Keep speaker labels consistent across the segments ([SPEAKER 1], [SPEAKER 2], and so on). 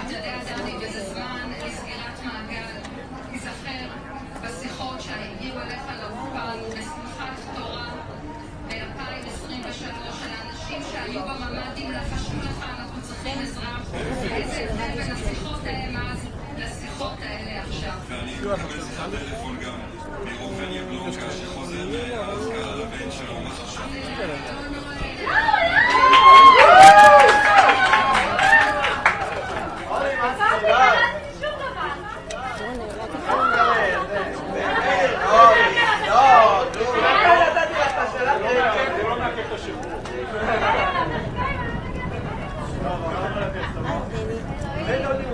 [SPEAKER 1] אתה יודע, דני, וזה זמן לסגירת מעגל. תיזכר בשיחות שהגיעו אליך לאולפן בשמחת תורה ב-2023 של האנשים שהיו בממ"דים לחשו לך, אנחנו צריכים עזרה. איזה הבדל בין השיחות האלה אז לשיחות האלה עכשיו.
[SPEAKER 2] ואני מקבל שיחת טלפון גם מרופן יבלוקה שחוזר מהאזכרה לבן שלו מה חשוב.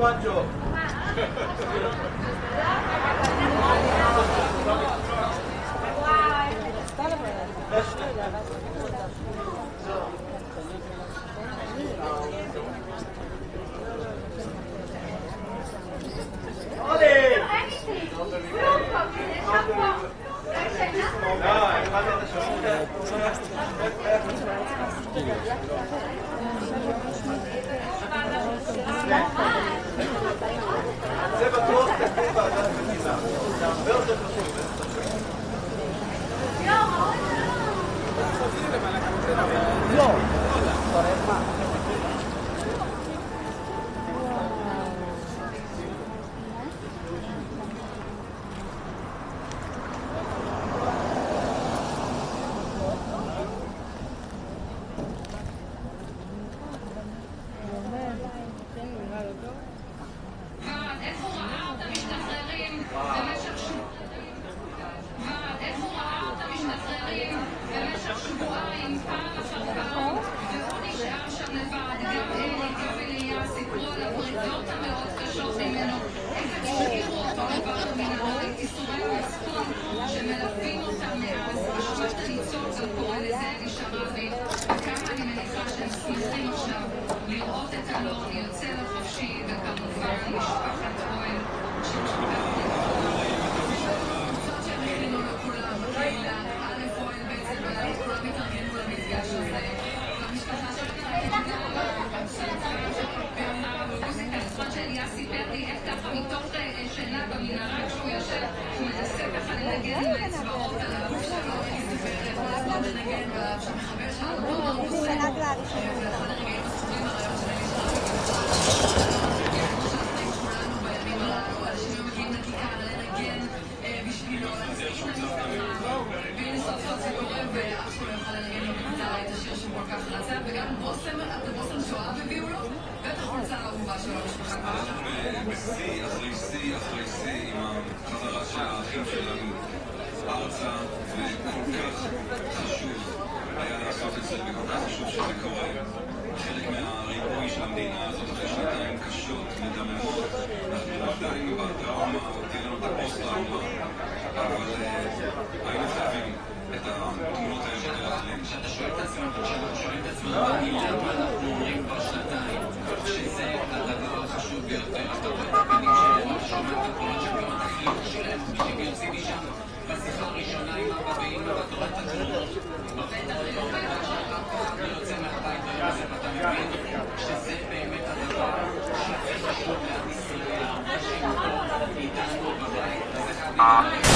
[SPEAKER 3] One job. זה בטוח תקציב ועדת מדינה. זה הרבה יותר חשוב. לא. בשיא אחרי שיא אחרי שיא עם החזרה של האחים שלנו ארצה, וכל כך חשוב היה לעשות את זה, וכל כך חשוב שזה קורה. חלק מהריבוי של המדינה הזאת אחרי שנתיים קשות, מדממות, אנחנו עדיין בטראומה, תהיה לנו את הפוסט-טראומה, אבל היינו חייבים את התמונות האלה כדי להחלים. כשאתה שואל את עצמם, כשאנחנו שואלים את עצמם, מה אנחנו אומרים כבר שנתיים, שזה הדבר החשוב ביותר. אתה רואה את הפנים שלהם, אתה שומע את הקולות של גם החיוך שלהם, שהם יוצאים משם בשיחה הראשונה עם אבא ואמא, ואתה רואה את התמונות בפתח ובבית שלך, אתה יוצא מהבית הזה, ואתה מבין שזה באמת הדבר שהכי חשוב לעם ישראל, אנשים פה איתנו בבית, וזה חייב להיות.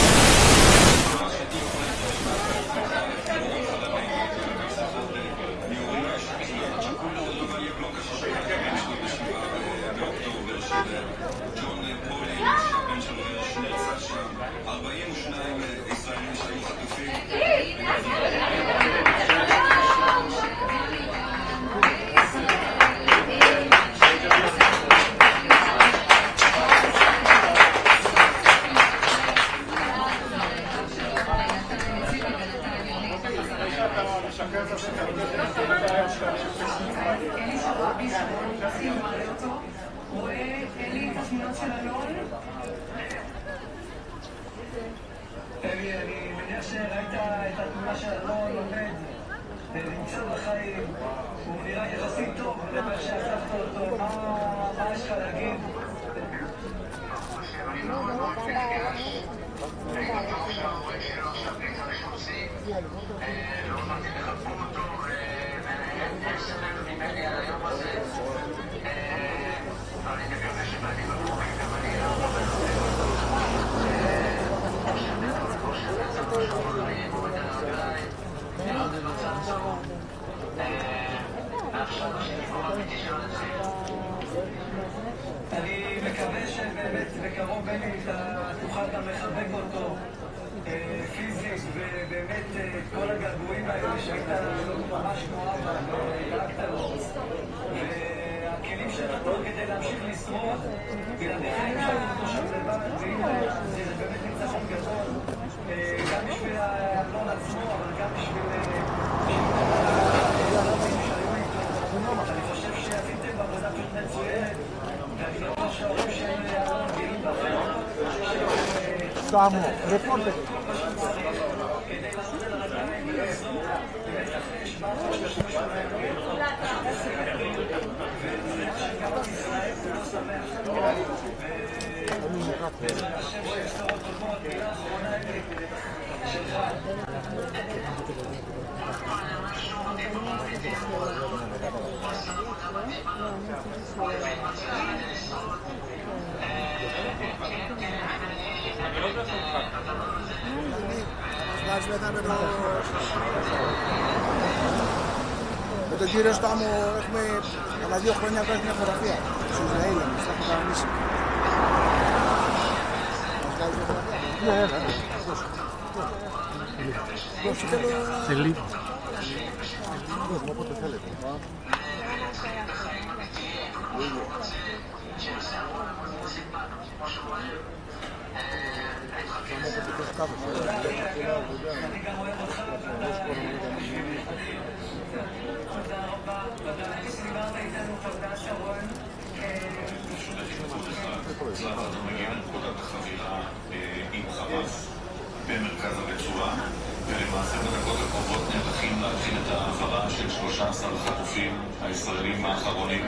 [SPEAKER 3] ג'ון פולי, שהבן שלו הרש נרצח שם, 42 ישראלים שהיו חטופים. משקר
[SPEAKER 4] שראית את התמונה של אלון עומד נמצא בחיים, הוא נראה יחסית טוב, למה שאספת אותו, מה יש לך להגיד?
[SPEAKER 5] אני מאוד מאוד נרגש, אני בטוח שההורים שלו עכשיו נמצא מחוצים, לא אמרתי לחבקו אותו ולסמל ממני על היום הזה, אני מקווה שבעדים הברוכים גם אני לא
[SPEAKER 4] אני מקווה שבאמת בקרוב בני תוכל גם לחבק אותו פיזית ובאמת כל הגעגועים האלה שהיית ממש כמו אבא ודאגת לו והכלים שנתנו כדי להמשיך לשרוד בלעדיכם שהיו אותו שם לבד וזה באמת ניצחון גדול גם בשביל אלון עצמו אבל גם בשביל הילדים שהיו איתו אני חושב שעשיתם בעבודה פשוט מצוינת ואני בטוח שההורים של אלון גאים בכם
[SPEAKER 6] Vamos, deporte.
[SPEAKER 4] כדי לעשות את הרגליים ולעזור באמת אחרי 730 שנה וזה שגם ישראל הוא לא שמח ובעזרת השם שיבשורות טובות מילה אחרונה שלך
[SPEAKER 6] Με τον κύριο Στάμο έχουμε κατά 2 χρόνια κάνει μια φωτογραφία στο Ισραήλ, στα Φωτογραφία. Μας κάνει μια φωτογραφία. Ναι, ναι. Δώσε θέλω... Σε λίγο. Δώσε μου όποτε θέλετε.
[SPEAKER 4] אני גם אוהב אותך תודה רבה, תודה שדיברת איתנו, תודה שרון
[SPEAKER 3] פשוט לחיפות אחד, אנחנו מגיעים לנקודת החבירה עם חמאס במרכז הרצועה ולמעשה בדקות הקרובות נערכים להתחיל את ההעברה של 13 החטופים הישראלים האחרונים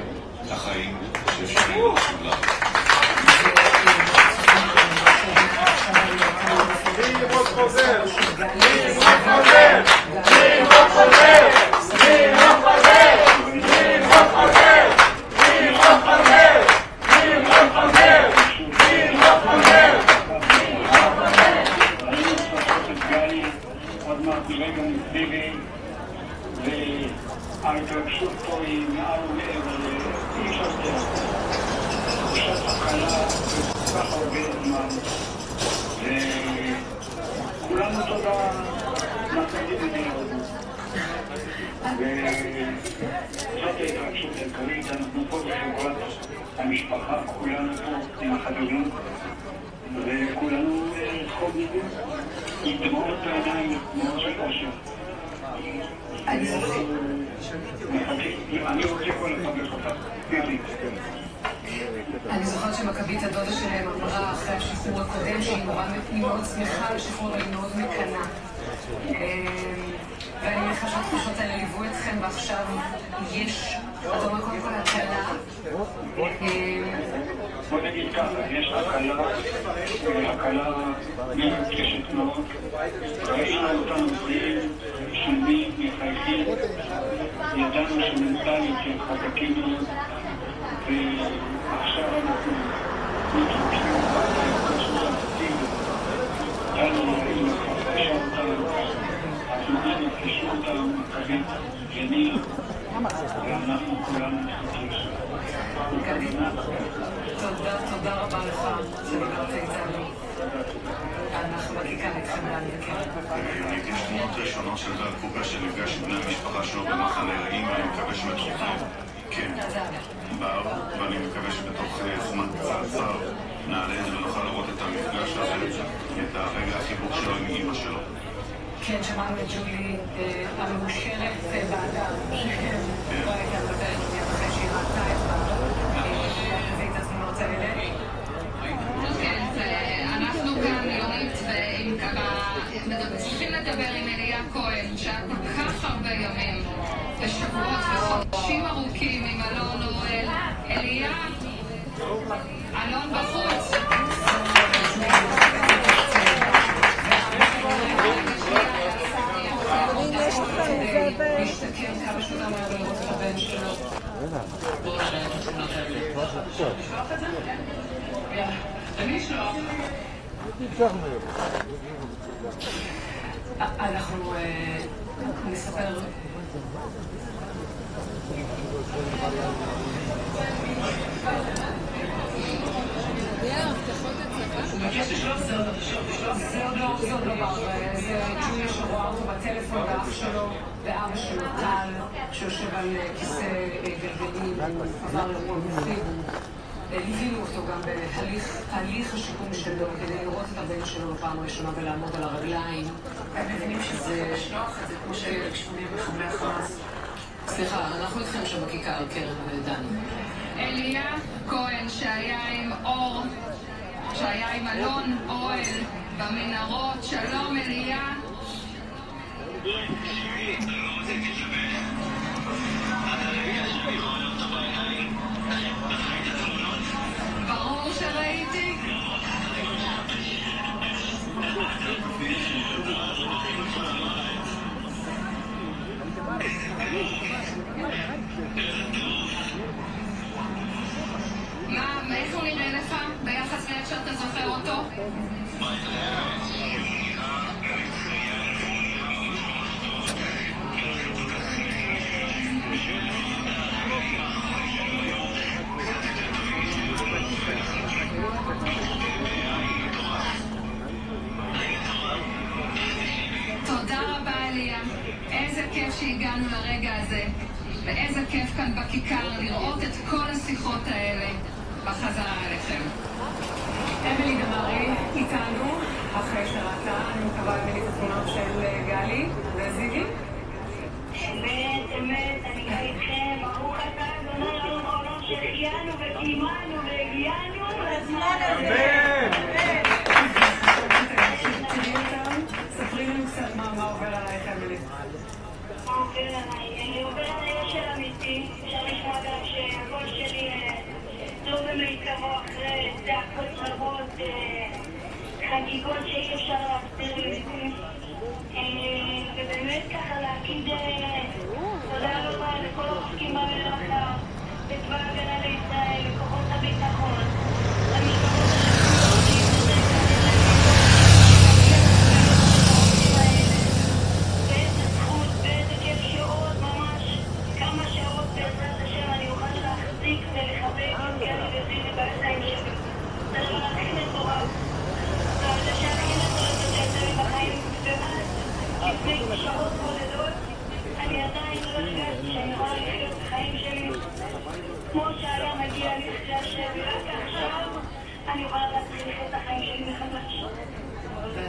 [SPEAKER 3] לחיים שאפשריים לכולם.
[SPEAKER 5] ההתרגשות פה היא מעל ומעבר, אי אפשר לתאר. תחושת הקלה וכל כך הרבה זמן. וכולנו תודה מהצדים בדיוק. וזאת ההתרגשות העיקרית, אנחנו פה בחברת המשפחה, כולנו פה עם החברים, וכולנו חוגגים עם דמעות העיניים מאוד של אושר.
[SPEAKER 1] אני זוכרת שמכבית הדודה שלהם אמרה אחרי השחרור הקודם שהיא מאוד שמחה על השחרור, אבל היא מאוד מקנה. ואני מניחה שהתחושות האלה ליוו אתכם ועכשיו יש, אתה אומר קודם כל הקלה.
[SPEAKER 5] בוא נגיד ככה, יש הקלה מתקשת מאוד, ראינו אותנו בריאים, שלמים, מחייכים, ידענו שמנטלית שהם חזקים מאוד, ועכשיו אנחנו מתחושים בקושי המתאים, דנו ראינו חפשה אותנו, הזמן נפגשו אותנו, מקווים ג'ניר, ואנחנו כולנו מתחושים.
[SPEAKER 1] תודה רבה לך שדיברת איתנו. אנחנו בכיכר איתכם להנדקר.
[SPEAKER 2] ראיתי תמונות ראשונות של דל קופר שנפגש עם בני המשפחה שלו במחנה רעים, ואני מקווה שמתחוכים. כן, באו, ואני מקווה שבתוך זמן קצר נעלה את זה ונוכל לראות את המפגש הזה, את הרגע החיבוק שלו עם אמא שלו.
[SPEAKER 1] כן, שמענו את ג'ולי המאושרת באדם, לא הייתה מדברת מיד אחרי שהיא ראתה את התמונות האלה.
[SPEAKER 7] כן, אנחנו כאן יורית צריכים
[SPEAKER 1] שבועות וחודשים ארוכים עם אלון אורל. אליה, אלון בחוץ.
[SPEAKER 7] יש לכם זבל.
[SPEAKER 1] להשתכר כמה שיותר מהר ולראות את הבן שלו. למי שלא? אנחנו נספר. זה עוד לא בר, זה ג'וליה שרואה אותו בטלפון ואח שלו ואבא שלו טל שיושב על כיסא גלגלים, עבר אירוע מוחי. ליווינו אותו גם בתהליך השיקום שלו כדי לראות את הבן שלו בפעם הראשונה ולעמוד על הרגליים. הם מבינים שזה שלוח, זה כמו שכשמונים מחבלי החמאס. סליחה, אנחנו איתכם שם בכיכר, קרן ודן. אליה כהן שהיה עם אור, שהיה עם אלון אוהל במנהרות. שלום אליה. ברור שראיתי. מה, איך הוא נראה לך ביחס לאיך שאתה זוכר אותו? תודה רבה אליה, איזה כיף שהגענו לרגע הזה ואיזה כיף כאן בכיכר לראות את כל השיחות האלה בחזרה אליכם. אמילי דמרי איתנו אחרי שראתה, אני מקווה אמילי את התמונות של גלי וזיגי.
[SPEAKER 5] אמת, אני איתכם, ברוך אתה אדוני אלוהינו בעולם שהחיינו וקיימנו והגיענו לזמן הזה.
[SPEAKER 1] ספרי לנו קצת מה עובר עלייך אמילי.
[SPEAKER 5] מה עובר עליי? אני עובר עליי ישל אמיתי, אפשר לשמוע גם שהקול שלי לא במיטבו אחרי צעקות רבות, חגיגות שאי אפשר להסתיר לי. ובאמת ככה להגיד תודה רבה לכל העוסקים במלאכה, לצבא ההגנה לישראל, לכוחות הביטחון, למשפחות ואיזה זכות ואיזה כיף שעוד ממש כמה שעות בעזרת השם אני אוכל להחזיק ולחבק את גלי וזילי בידיים שלי. זה לא הכי מטורף, זה שהכי מטורף שיצא לי בחיים. לפני שעות בודדות אני עדיין לא הרגשתי שאני יכולה לחיות את החיים שלי כמו שהיה מגיע לי אחרי השבי. רק עכשיו אני יכולה להתחיל לחיות את החיים שלי מחדש.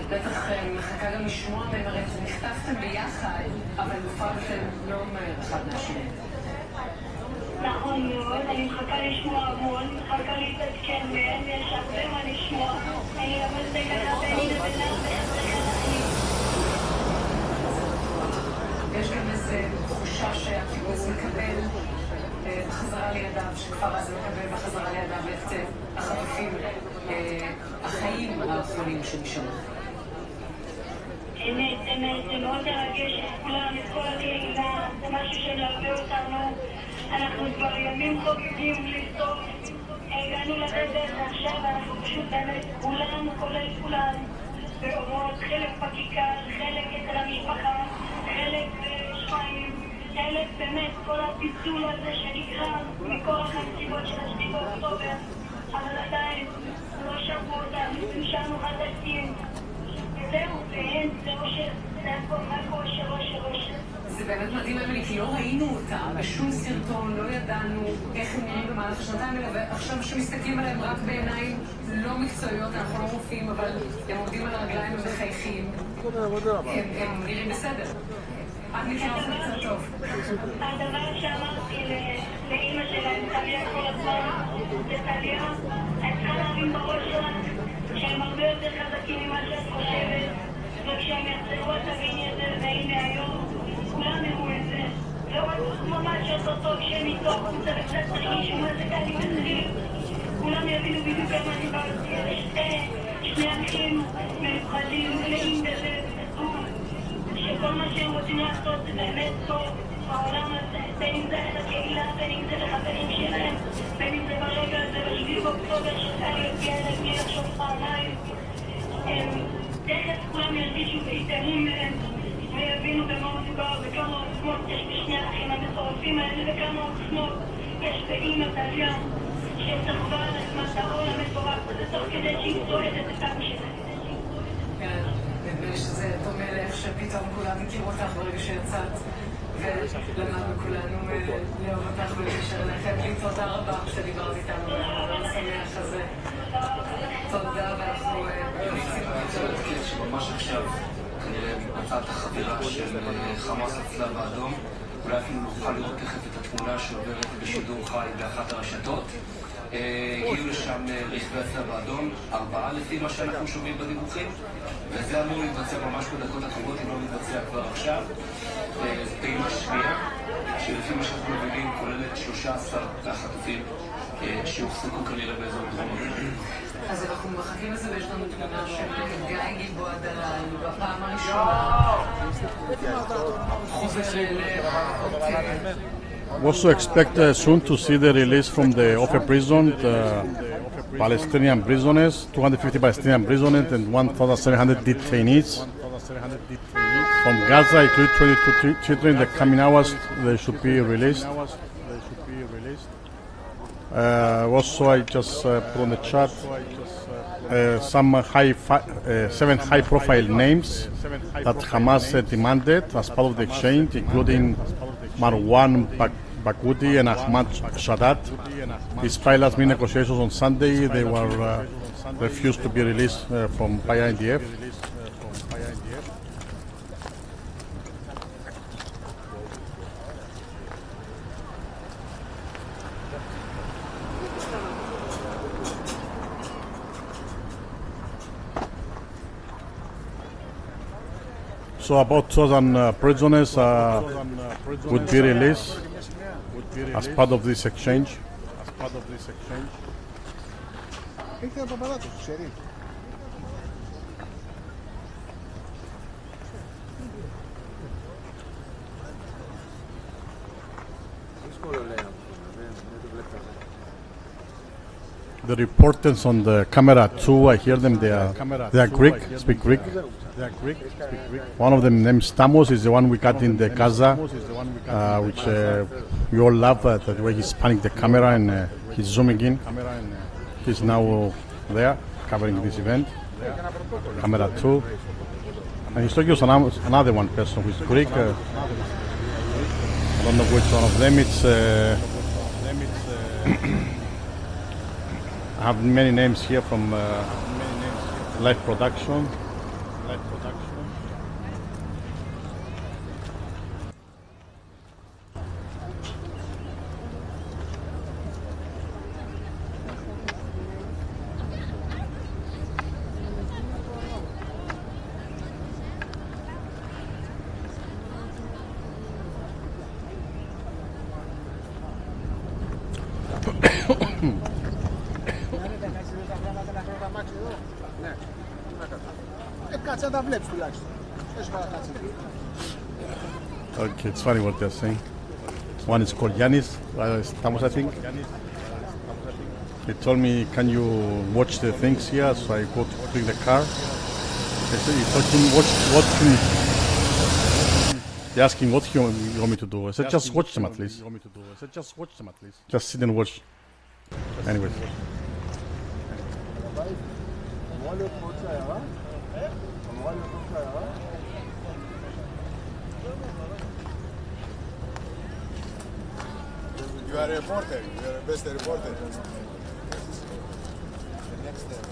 [SPEAKER 1] בטח מחכה גם לשמוע מהם, הרי אתם נכתבתם ביחד אבל נפרדתם לא אחד מהשני.
[SPEAKER 5] נכון מאוד, אני מחכה לשמוע המון, מחכה להתעדכן מהם, יש הרבה מה לשמוע. אבל זה ככה ביני לבינם וחזרי החיים.
[SPEAKER 1] יש גם איזו תחושה שהקיבוץ מקבל בחזרה לידיו, שכפר הזה מקבל בחזרה לידיו את החטופים, החיים האחרונים שנשארו.
[SPEAKER 5] אמת, זה מאוד מרגש את כולם, את כל הקהילה, זה משהו שמלווה אותנו. אנחנו כבר ימים חוגגים בלי סוף, הגענו לרגע ועכשיו אנחנו פשוט באמת כולם, כולל כולם, באומות, חלק בכיכר, חלק אצל המשפחה, חלק בשפיים, חלק באמת כל הפיצול הזה שנקרא מכל המסיבות של 7 באוקטובר, אבל עדיין לא שבו אותנו, נשארנו חזקים. זהו, ואין, זה אושר, זה הכל רק אושר.
[SPEAKER 1] זה באמת מדהים אמילי, כי לא ראינו אותם בשום סרטון, לא ידענו איך הם נראים במהלך השנתיים האלה, ועכשיו שמסתכלים עליהם רק בעיניים לא מקצועיות, אנחנו לא מופיעים, אבל הם עומדים על הרגליים ומחייכים, הם נראים בסדר. את מכירה אותם קצת טוב.
[SPEAKER 5] הדבר שאמרתי לאמא שלהם, טליה כל הזמן, זה טליה, את צריכה להבין בראש שלך שהם הרבה יותר חזקים ממה שאת חושבת, וכשהם יחזרו את תביני את זה, והנה היום כולם יראו את זה, ממש אותו כשהם איתו, הוא צריך קצת תרגישו מה זה קל עם אחרים. כולם יבינו בדיוק כמה דיברתי, שני אחים מיוחדים, מלאים בלב, שכל מה שהם רוצים לעשות זה באמת טוב בעולם הזה, בין אם זה לקהילה, בין אם זה לחברים שלהם, בין אם זה ברגע הזה ב7 באוקטובר שצריך להגיע אליהם בלי לחשוב פעמיים. תכף כולם ירגישו ויתאמו מהם ויבינו במה מדובר וכמה עוצמות יש בשני האחים המטורפים האלה וכמה עוצמות יש באמא טליה שסחבה על עצמה את העול המטורף הזה תוך כדי שהיא צועדת את אבא שלה.
[SPEAKER 8] כן, נדמה לי שזה דומה לאיך שפתאום כולם הכירו אותך ברגע שיצאת ולמדנו כולנו לאהוב אותך ולקשר אליכם. לי תודה רבה שדיברת איתנו על השמח הזה. תודה ואנחנו
[SPEAKER 3] שממש עכשיו כנראה מצאת החבירה של חמאס הצלב האדום. אולי אפילו נוכל לראות תכף את התמונה שעוברת בשידור חי באחת הרשתות. הגיעו לשם רכבי הצלב האדום, 4 לפי מה שאנחנו שומעים בדיווחים, וזה אמור להתבצע ממש בדקות הקרובות, אם לא מתבצע כבר עכשיו. פעימה שנייה, שלפי מה שאנחנו מבינים כוללת 13 החטופים שהוחזקו כנראה באזור דרום.
[SPEAKER 8] אז אנחנו מחכים לזה ויש לנו תמונה של גיא גיבוע דלל בפעם הראשונה חוזר
[SPEAKER 9] We also expect soon to see the release from the Ofe prison, the Palestinian prisoners, 250 Palestinian prisoners and 1,700 detainees. From Gaza, including 22 children in the coming hours, they should be released. Also, I just put on the chart some 7 high-profile names that Hamas demanded as part of the exchange, including Marwan Baghouti and Ahmad Shadat. Despite last-minute negotiations on Sunday, they were refused to be released from by IDF. So about 2,000 prisoners would be released as part of this exchange. The reporters on the camera 2, I hear them. They are Greek, speak Greek. One of them named Stamos is the one we got in the Gaza, which we all love. The way he's panning the camera and he's zooming in. He's now there covering this event. Camera 2. And he's talking to another one person who is Greek. I don't know which one of them. It's I have many names here from live production. Okay, it's funny what they're saying. One is called Yanis, Stamos, I think. He told me, can you watch the things here? So I go to bring the car. I said, he's talking, what they're asking what you want me to do. I said, just watch them at least. Just sit and watch. Anyways.
[SPEAKER 6] You are a reporter. You are the best reporter. The next step.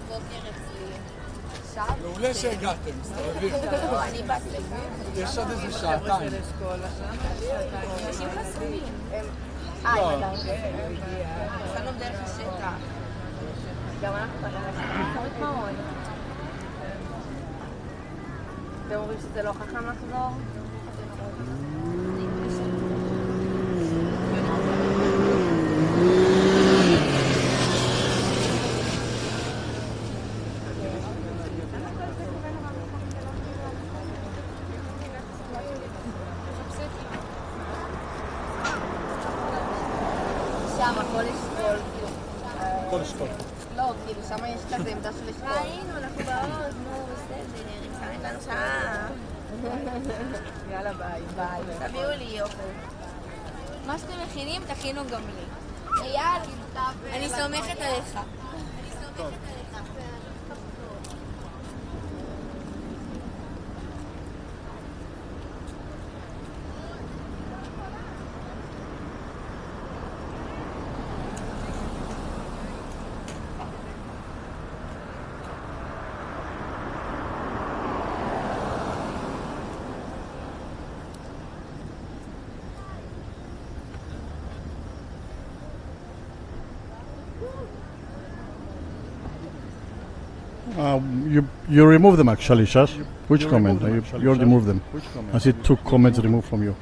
[SPEAKER 10] בבוקר אצלי.
[SPEAKER 6] מעולה שהגעתם, מסתובבים.
[SPEAKER 10] לא, אני בת לוי.
[SPEAKER 6] יש עוד איזה שעתיים.
[SPEAKER 10] אנשים חסומים.
[SPEAKER 6] לא.
[SPEAKER 10] התחלנו דרך השטח. גם אנחנו פתחנו את מעון. אתם אומרים שזה לא חכם לחזור? שם הכל אשכול, כאילו.
[SPEAKER 6] הכל אשכול.
[SPEAKER 10] לא, כאילו שם יש כזה עמדה של אשכול. ראינו, אנחנו בעוד, נו, בסדר, מסתכלת לנו שעה. יאללה ביי. ביי. תביאו לי אוכל. מה שאתם מכינים, תכינו גם לי. אייל, אני סומכת עליך.
[SPEAKER 9] You remove them actually, Shash. Which comment? You already removed them. I see 2 comments removed from you.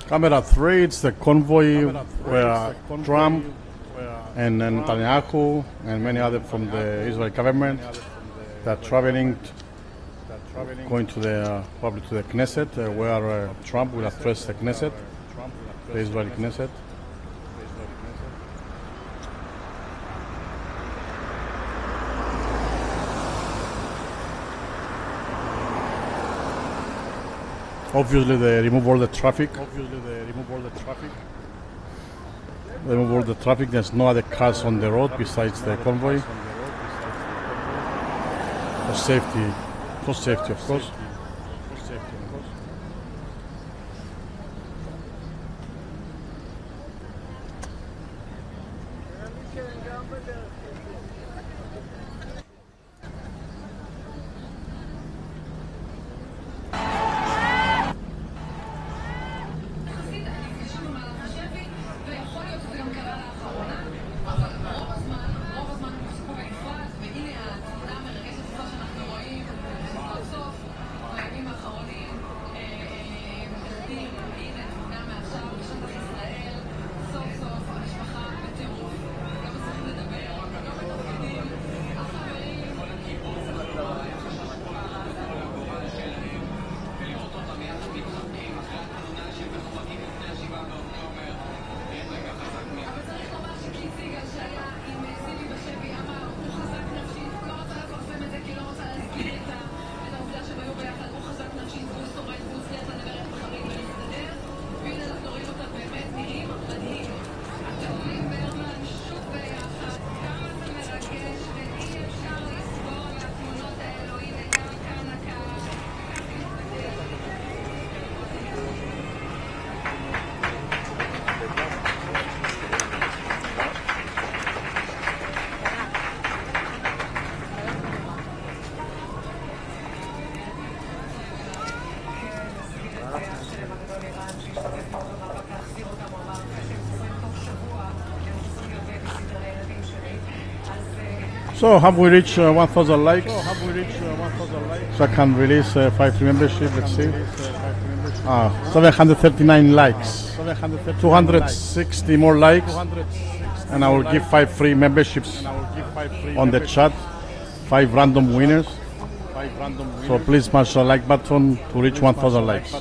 [SPEAKER 9] Camera 3, it's the convoy where Trump and Netanyahu and many others from the Israeli government that are traveling, going to the probably to the Knesset, where Trump will address the Knesset, the Israeli Knesset. Obviously, they remove all the traffic. There's no other cars on the road besides the convoy. For safety, of course. So have we reached 1,000 likes? So I can release 5 free membership. Let's see. 739 likes. 260 more likes, and I will give 5 free memberships on the chat. 5 random winners. So please smash the like button to reach 1,000 likes.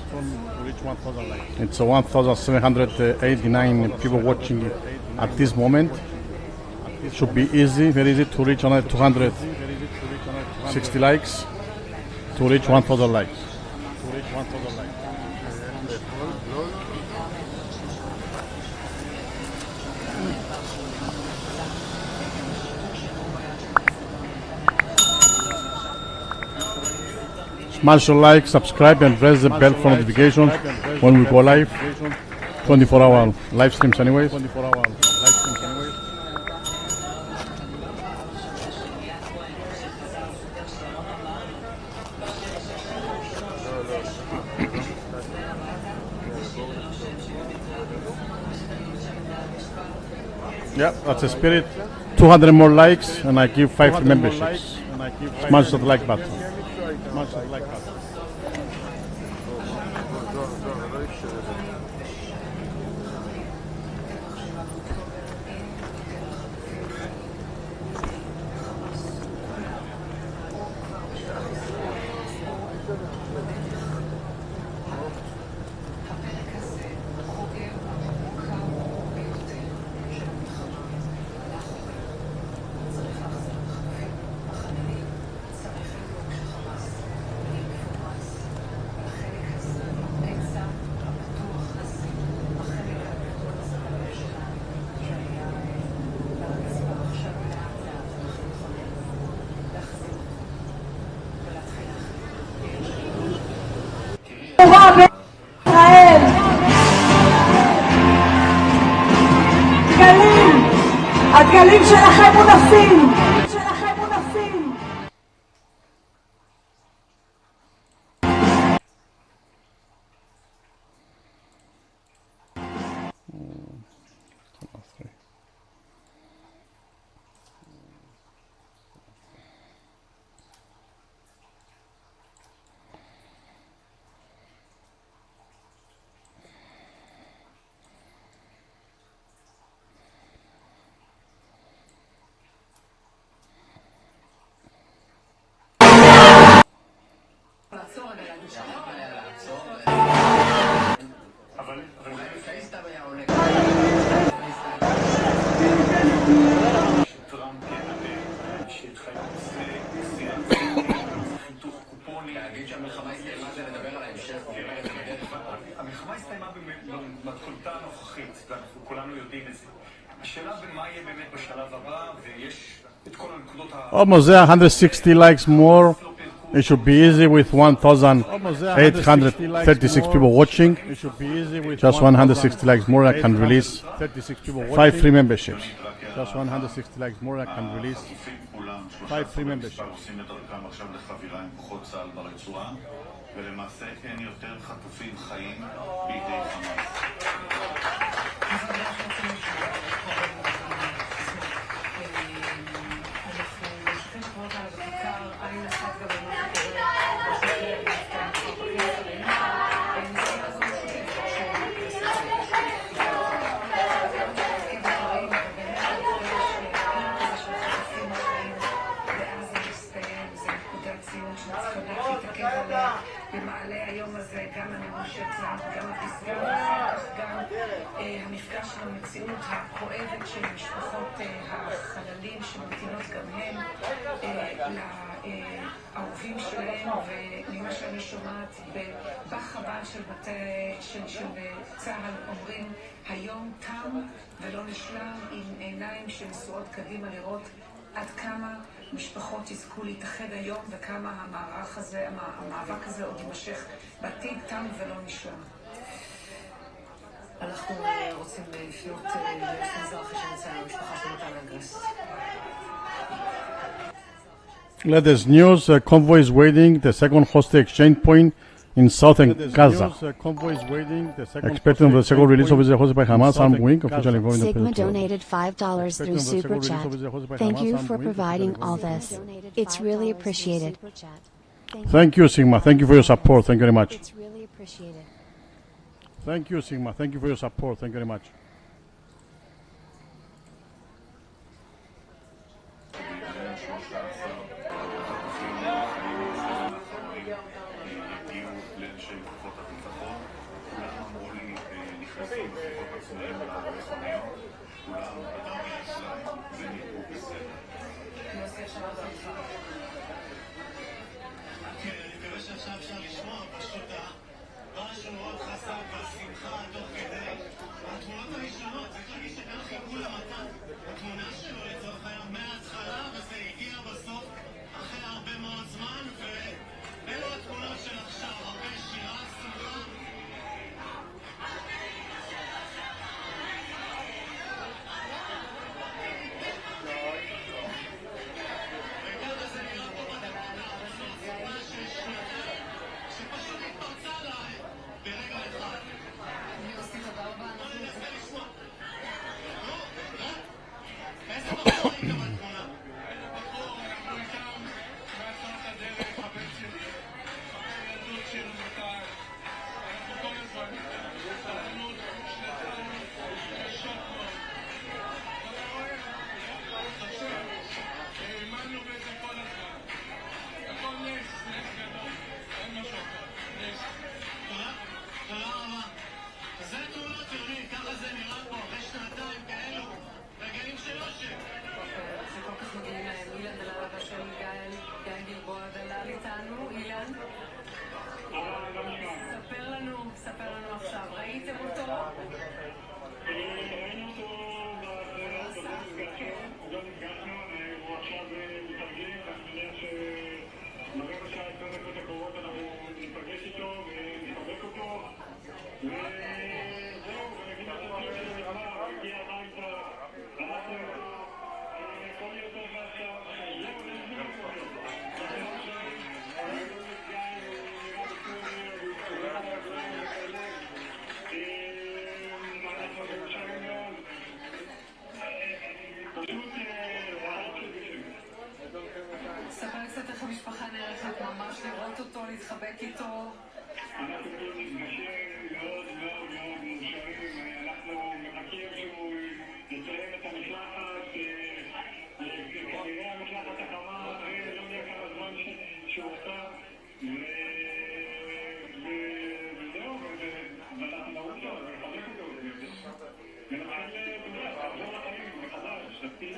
[SPEAKER 9] It's 1,789 people watching it at this moment. It should be easy, very easy to reach another 260 likes, to reach 1,000 likes. Smash the like, subscribe, and press the bell for notifications when we go live. 24-hour live streams anyways. Yeah, that's the spirit. 200 more likes and I give 5 memberships. Smash the like button.
[SPEAKER 7] הדגלים שלכם מונפים.
[SPEAKER 3] המלחמה הסתיימה במתכונתה הנוכחית, ואנחנו כולנו יודעים את זה. השאלה במה יהיה באמת בשלב הבא, ויש את כל הנקודות
[SPEAKER 9] Almost there, 160 likes more. It should be easy with 1,836 people watching. Just 160 likes more, I can release 5 free memberships. Just 160 likes more, I can release 5 free memberships.
[SPEAKER 2] ולמעשה אין יותר חטופים חיים בידי חמאס.
[SPEAKER 8] במעלה היום הזה גם המימוש יצא, גם הפסגה, גם המפגש של המציאות הכואבת של משפחות החללים שממתינות גם הן לאהובים שלהם, וממה שאני שומעת בחבל של צה"ל אומרים היום תם ולא נשלם, עם עיניים שנשואות קדימה לראות עד כמה משפחות יזכו להתאחד היום וכמה המאבק הזה עוד יימשך בעתיד. תם ולא נשלם. אנחנו רוצים לפנות למזרחי שנמצא למשפחה של מתן אגרס.
[SPEAKER 9] Latest news, convoy is waiting the second hostage exchange point in southern Gaza. Expecting the second release of the hostage by Hamas armed wing.
[SPEAKER 11] Sigma donated $5 through Super Chat. Thank you for providing all this. It's really appreciated.
[SPEAKER 9] Thank you, Sigma. Thank you for your support. Thank you very much.
[SPEAKER 11] It's really appreciated.
[SPEAKER 9] Thank you, Sigma. Thank you for your support. Thank you very much.
[SPEAKER 2] נכנסים בכוחות עצמאיים למכוניות, כולם אדם וישראל ונראו
[SPEAKER 8] שמעתי אותך.
[SPEAKER 12] כן, אני מקווה שעכשיו אפשר לשמוע, פשוט משהו מאוד חזק והשמחה תוך כדי. התמונות הראשונות, צריך להגיד שגם חיכו למתן. התמונה שלו לצורך היה מההתחלה, וזה הגיע בסוף אחרי הרבה מאוד זמן, ואלו התמונות של עכשיו, הרבה שירה, שמחה. וככה זה נראה פה בתמונה, בסוף תמונה של שנתיים, שפשוט התפרצה עליי ברגע אחד.
[SPEAKER 8] אני עושה תודה רבה.
[SPEAKER 12] בוא ננסה לשמוע. איזה בחור היית בתמונה?
[SPEAKER 3] איזה בחור, אנחנו איתם מהתחלת הדרך, הבן שלי, חבר ילדות של מתי. אנחנו כל הזמן איתם. סבלנות, שנתיים, קשות מאוד. אתה רואה? חשוב. האמנו בזה כל הזמן. הכל נס, נס גדול. אין משהו אחר. נס.
[SPEAKER 12] תודה רבה. אז זה תמונות יוני, ככה זה נראה פה, אחרי שנתיים כאלו, רגעים של אושר.
[SPEAKER 8] זה כל כך מגעים להם. אילן דלל אבא של גיא גלבוע דלל איתנו. אילן, ספר לנו עכשיו. ראיתם אותו?
[SPEAKER 5] ראינו אותו בזירות, לא נפגשנו, הוא עכשיו מתארגן, ואני מניח שברגע שה-20 דקות הקרובות אנחנו ניפגש איתו ונחבק אותו, וזהו, ונגיד את הטוב שלו נגמר, הוא הגיע הביתה, אנחנו הכל יותר ועכשיו, זהו, נסביר אותו. אנחנו עכשיו, ראינו את גיא, הוא נראה בסוריה, והוא סוגר על הרגליים וכאלה. אנחנו מאושרים מאוד. פשוט רעיון של בשביל.
[SPEAKER 8] ספר קצת איך המשפחה נערכת ממש לראות אותו, להתחבק איתו.
[SPEAKER 5] אנחנו נפגשים מאוד מאוד מאוד מאושרים. אנחנו מחכים שהוא יסיים את המשלחת. כנראה המשלחת החמה, לא יודע כמה זמן שהוא עושה. וזהו, ואנחנו נרוץ לו, ונחבק אותו. ונתחיל, אתה יודע, לעבור לחיים מחדש. נתחיל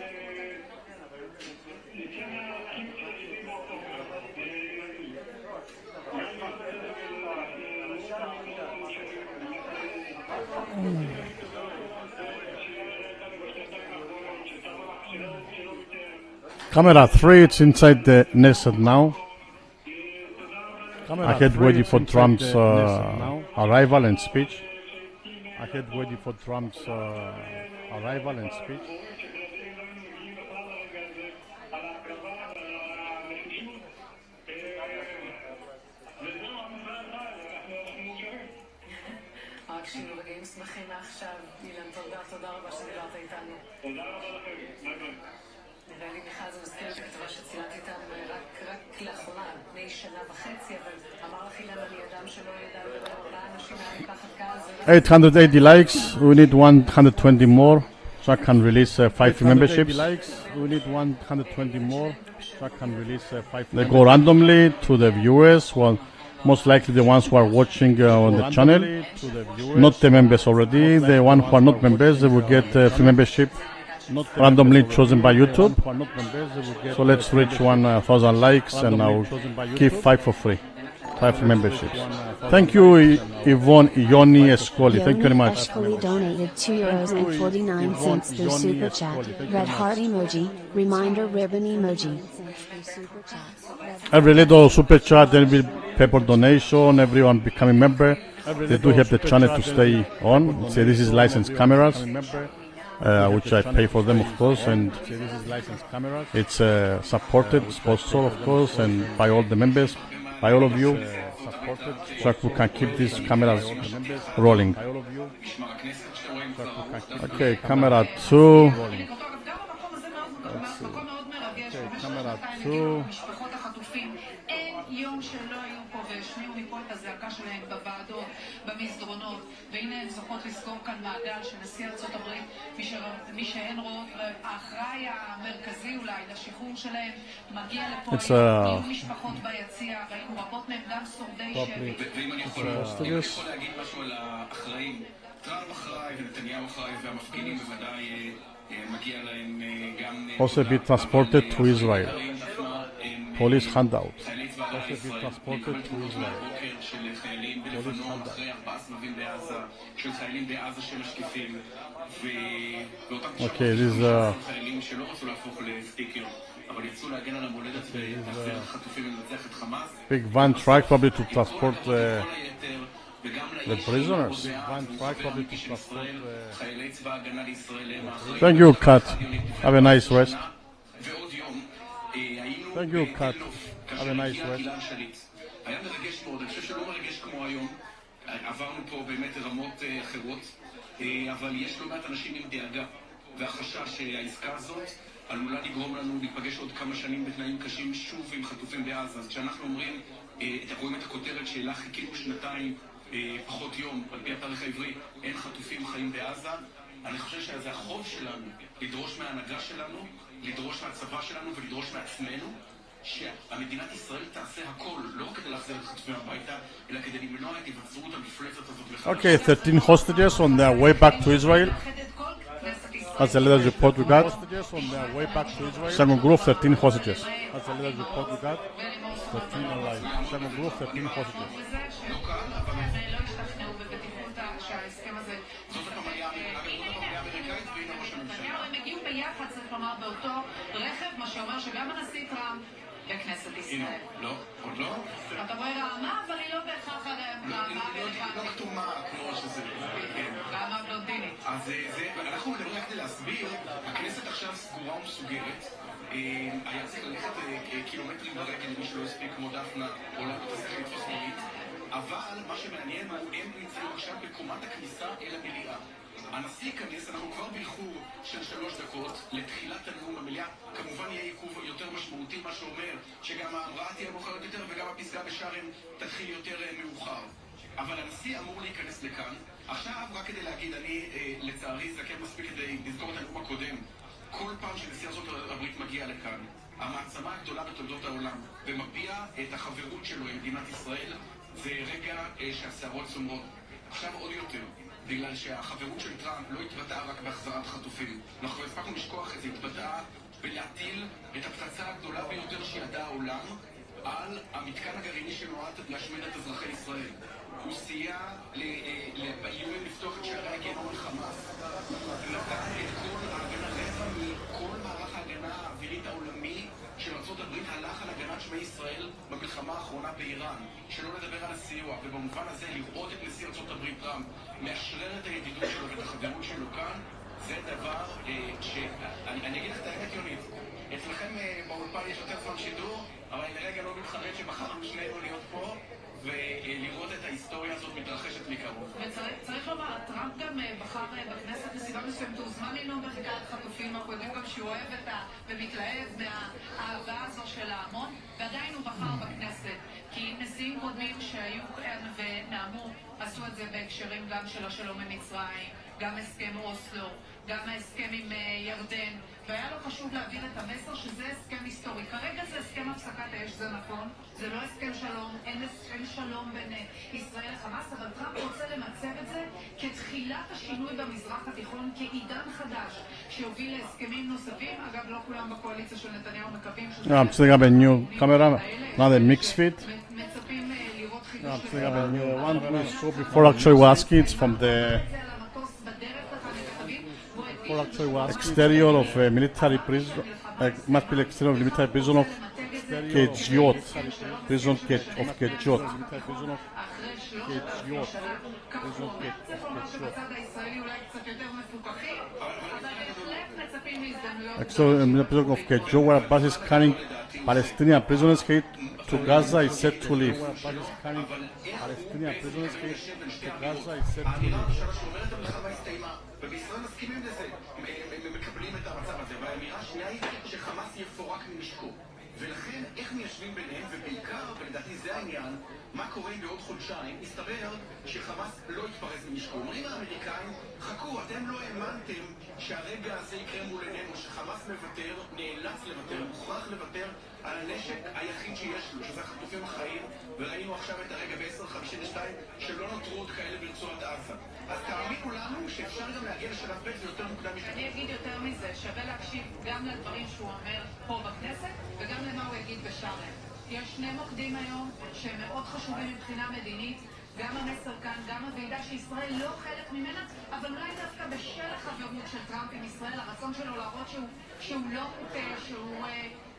[SPEAKER 5] נצא מהחיים של השירים באוקטובר.
[SPEAKER 9] Camera 3, it's inside the Knesset now. Ahead waiting for Trump's arrival and speech. Ahead waiting for Trump's arrival and speech.
[SPEAKER 8] רק שיהיו רגעים שמחים מעכשיו. אילן, תודה רבה שדיברת איתנו.
[SPEAKER 5] תודה רבה לכם, ביי ביי.
[SPEAKER 8] נראה לי בכלל זה מזכיר את הכתבה שצילת איתנו רק לאחרונה, לפני שנה וחצי, אבל אמר לך אילן, אני אדם שלא ידע לדבר 4 אנשים מהמשפחת גז.
[SPEAKER 9] 880 likes, we need 120 more so I can release 5 memberships. We need 120 more so I can release 5. They go randomly to the viewers, well, most likely the ones who are watching on the channel, not the members already. The ones who are not members, they will get free membership, randomly chosen by YouTube. So let's reach 1,000 likes and I'll give 5 for free. 5 memberships. Thank you, Yvonne Ioni Escoli. Thank you very much.
[SPEAKER 11] Escoli donated €2.49 through Super Chat. Red heart emoji, reminder ribbon emoji.
[SPEAKER 9] Every little super chat, there will be paper donation, everyone becoming member. They do have the channel to stay on. See, this is licensed cameras, which I pay for them, of course, and it's supported, sponsored, of course, and by all the members, by all of you, so we can keep these cameras rolling. Okay, camera 2. Camera 2.
[SPEAKER 1] אין יום שלא היו פה והשמיעו מפה את הזעקה שלהם בוועדות, במסדרונות, והנה הן זוכות לזכור כאן מעגל שנשיא ארצות הברית, מי שהן רואות, האחראי המרכזי אולי לשחרור שלהם, מגיע לפה, היו משפחות ביציע, ראינו רבות מהם גם שורדי שבי.
[SPEAKER 3] ואם אני יכול להגיד משהו על האחראים, טראמפ אחראי ונתניהו אחראי והמפגינים בוודאי מגיע להם גם...
[SPEAKER 9] Also be transported to Israel. Police handout.
[SPEAKER 3] חיילי צבא הגנה לישראל מקבל תמונות מהבוקר של חיילים בלבנון אחרי 4 סבבים בעזה, של חיילים בעזה שמשקיפים, ובאותם תשעות חיילים שלא רצו להפוך לסטיקר, אבל יצאו להגן על המולדת ולהחזיר את החטופים ולנצח את חמאס.
[SPEAKER 9] Big van truck probably to transport the prisoners. Van truck probably to transport
[SPEAKER 3] חיילי צבא הגנה לישראל הם האחראים.
[SPEAKER 9] Thank you, Kat. Have a nice rest.
[SPEAKER 3] ועוד יום
[SPEAKER 9] Thank you, Kat. Have a nice rest.
[SPEAKER 3] היה מרגש מאוד, אני חושב שלא מרגש כמו היום. עברנו פה באמת רמות אחרות, אבל יש לא מעט אנשים עם דאגה והחשש שהעסקה הזאת עלולה לגרום לנו להיפגש עוד כמה שנים בתנאים קשים שוב עם חטופים בעזה. אז כשאנחנו אומרים, רואים את הכותרת שלה חיכינו שנתיים פחות יום, על פי התאריך העברי, אין חטופים חיים בעזה, אני חושב שזה החוב שלנו לדרוש מההנהגה שלנו, לדרוש מהצבא שלנו ולדרוש מעצמנו שהמדינת ישראל תעשה הכל, לא רק כדי להחזיר את החטופים הביתה, אלא כדי למנוע את היווצרות המפלצת הזאת.
[SPEAKER 9] Okay, 13 hostages on their way back to Israel. That's the latest report we got. Second group, 13 hostages. That's the latest report we got. 13 alive. Second group, 13 hostages.
[SPEAKER 1] הם הגיעו ביחד, צריך לומר, באותו רכב, מה שאומר שגם הנשיא טראמפ בכנסת ישראל.
[SPEAKER 3] לא, עוד לא.
[SPEAKER 1] אתה רואה רעמה, אבל היא לא בהכרח רעמה
[SPEAKER 3] לא כתומה כמו שזה.
[SPEAKER 1] רעמה בלונדינית.
[SPEAKER 3] אז אנחנו מדברים כדי להסביר, הכנסת עכשיו סגורה ומסוגרת. היה צריך ללכת קילומטרים ברגל למי שלא הספיק כמו דפנה, או לא תצטרך לתפוס מונית. אבל מה שמעניין הוא, הם נמצאים עכשיו בקומת הכניסה אל המליאה. הנשיא ייכנס, אנחנו כבר באיחור של 3 דקות לתחילת הנאום במליאה. כמובן יהיה עיכוב יותר משמעותי, מה שאומר שגם ההמראה תהיה מאוחרת יותר וגם הפסגה בשארם תתחיל יותר מאוחר. אבל הנשיא אמור להיכנס לכאן. עכשיו, רק כדי להגיד, אני לצערי זקן מספיק כדי לזכור את הנאום הקודם. כל פעם שנשיא ארצות הברית מגיע לכאן, המעצמה הגדולה בתולדות העולם, ומביע את החברות שלו עם מדינת ישראל, זה רגע שהשערות צומרות. עכשיו עוד יותר. בגלל שהחברות של טראמפ לא התבטאה רק בהחזרת חטופים. אנחנו הספקנו לשכוח את זה, התבטאה בלהטיל את הפצצה הגדולה ביותר שידע העולם על המתקן הגרעיני שנועד להשמיד את אזרחי ישראל. הוא סייע לאיומים לפתוח את שערי הגיהנום לחמאס. נתן את כל ההגנה, רבע מכל מערך ההגנה האווירית העולמי של ארצות הברית הלך על הגנת שמי ישראל במלחמה האחרונה באיראן, שלא לדבר על הסיוע, ובמובן הזה לראות את נשיא ארצות הברית טראמפ מאשרר את הידידות שלו ואת החברות שלו כאן, זה דבר שאני אגיד לך את האמת יונית, אצלכם באולפן יש יותר זמן שידור, אבל אני לרגע לא מתחרט שבחרנו שנינו להיות פה ולראות את ההיסטוריה הזאת מתרחשת מקרוב.
[SPEAKER 1] וצריך לומר, טראמפ גם בחר בכנסת מסיבה מסוימת, הוא זמן לנאום בחקת חטופים, אנחנו יודעים גם שהוא אוהב ומתלהב מהאהבה הזו של ההמון, ועדיין הוא בחר בכנסת, כי נשיאים קודמים שהיו כאן ונעמו, עשו את זה בהקשרים גם של השלום עם מצרים, גם הסכם אוסלו, גם ההסכם עם ירדן, והיה לו חשוב להעביר את המסר שזה הסכם היסטורי. כרגע זה הסכם הפסקת האש, זה נכון, זה לא הסכם שלום, אין שלום בין ישראל לחמאס, אבל טראמפ רוצה למצב את זה כתחילת השינוי במזרח התיכון, כעידן חדש, שיוביל להסכמים נוספים. אגב, לא כולם בקואליציה של נתניהו מקווים שזה...
[SPEAKER 9] I'm setting up a new camera, not a mixed feed.
[SPEAKER 1] מצפים לראות חידוש...
[SPEAKER 9] I'm setting up a new one. Before actually we're asking, it's from the exterior of a military prison, must be the exterior of military prison of Kejiot, prison of Kejiot. Exterior of military prison of Kejiot, where Abbas is carrying Palestinian prisoners to Gaza, is set to leave. Palestinian prisoners to Gaza, is set to leave.
[SPEAKER 3] ובישראל מסכימים לזה, מקבלים את המצב הזה, והאמירה השנייה היא שחמאס יפורק מנשקו. ולכן, איך מיישבים ביניהם, ובעיקר, ולדעתי זה העניין, מה קורה בעוד חודשיים, מסתבר שחמאס לא יתפרז מנשקו. אומרים האמריקאים, חכו, אתם לא האמנתם שהרגע הזה יקרה מול עינינו, שחמאס מוותר, נאלץ לוותר, מוכרח לוותר על הנשק היחיד שיש לו, שזה החטופים החיים וראינו עכשיו את הרגע ב-10:52 שלא נותרו עוד כאלה ברצועת עזה. אז תאמינו לנו שאפשר גם להגיע לשלב ב' ויותר מוקדם משלב.
[SPEAKER 1] אני אגיד יותר מזה, שווה להקשיב גם לדברים שהוא אומר פה בכנסת וגם למה הוא יגיד בשארם. יש שני מוקדים היום שהם מאוד חשובים מבחינה מדינית, גם המסר כאן, גם הוועידה שישראל לא חלק ממנה, אבל אולי דווקא בשל החברות של טראמפ עם ישראל, הרצון שלו להראות שהוא לא מוטה, שהוא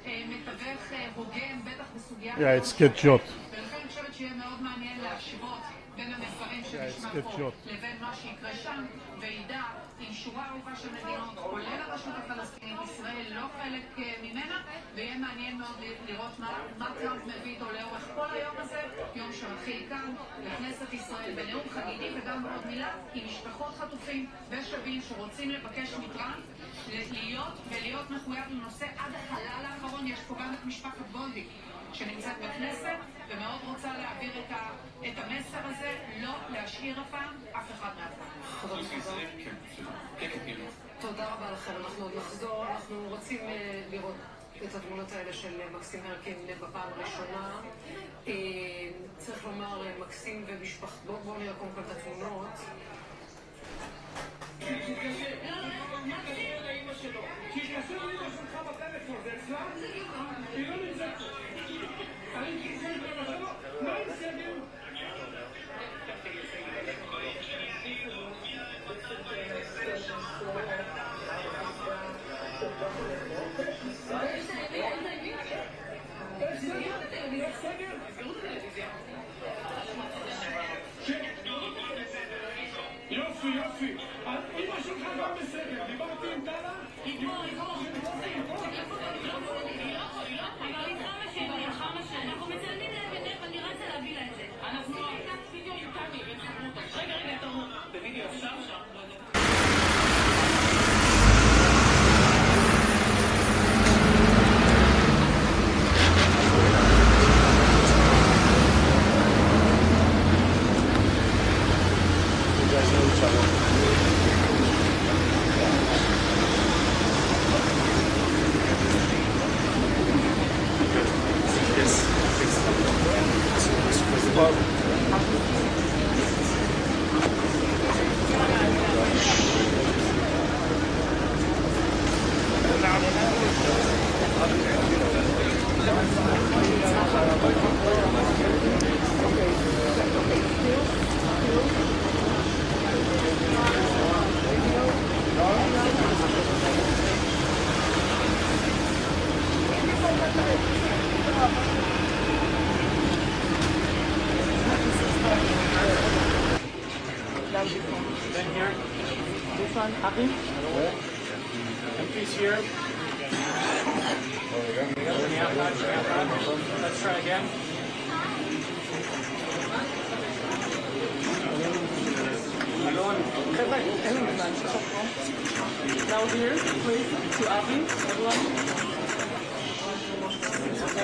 [SPEAKER 1] מתווך הוגן, בטח בסוגיה...
[SPEAKER 9] Yeah, it's good shot.
[SPEAKER 1] ולכן אני חושבת שיהיה מאוד מעניין להשוות בין המסרים שנשמע פה לבין מה שיקרה שם, ועידה עם שורה ארוכה של מדינות, כולל הרשות הפלסטינית, ישראל לא חלק ממנה, ויהיה מעניין מאוד לראות מה טראמפ מביא איתו לאורך כל היום הזה, יום שמתחיל כאן, בכנסת ישראל, בנאום חגיגי, וגם עוד מילה, עם משפחות חטופים ושבים שרוצים לבקש מטראמפ להיות מחויב לנושא עד החלל האחרון. יש פה גם את משפחת בולדיק שנמצאת בכנסת ומאוד רוצה להעביר את המסר הזה, לא להשאיר הפעם אף אחד מהפעם.
[SPEAKER 8] תודה רבה לכם, אנחנו עוד נחזור, אנחנו רוצים לראות את התמונות האלה של מקסים הרקין בפעם הראשונה. צריך לומר, מקסים ומשפחת, בואו נראה קודם כל את התמונות.
[SPEAKER 12] יופי. אמא שלך גם בסדר, דיברתי עם טלה?
[SPEAKER 1] אנחנו מצלמים להם ואני רצה להביא לה את זה. אנחנו עושים וידאו עם טלי וחברות. רגע, תראו. בווידאו אפשר שם?
[SPEAKER 13] Happy? Empty's here. Let's try again. Now here, please, to Avi, everyone.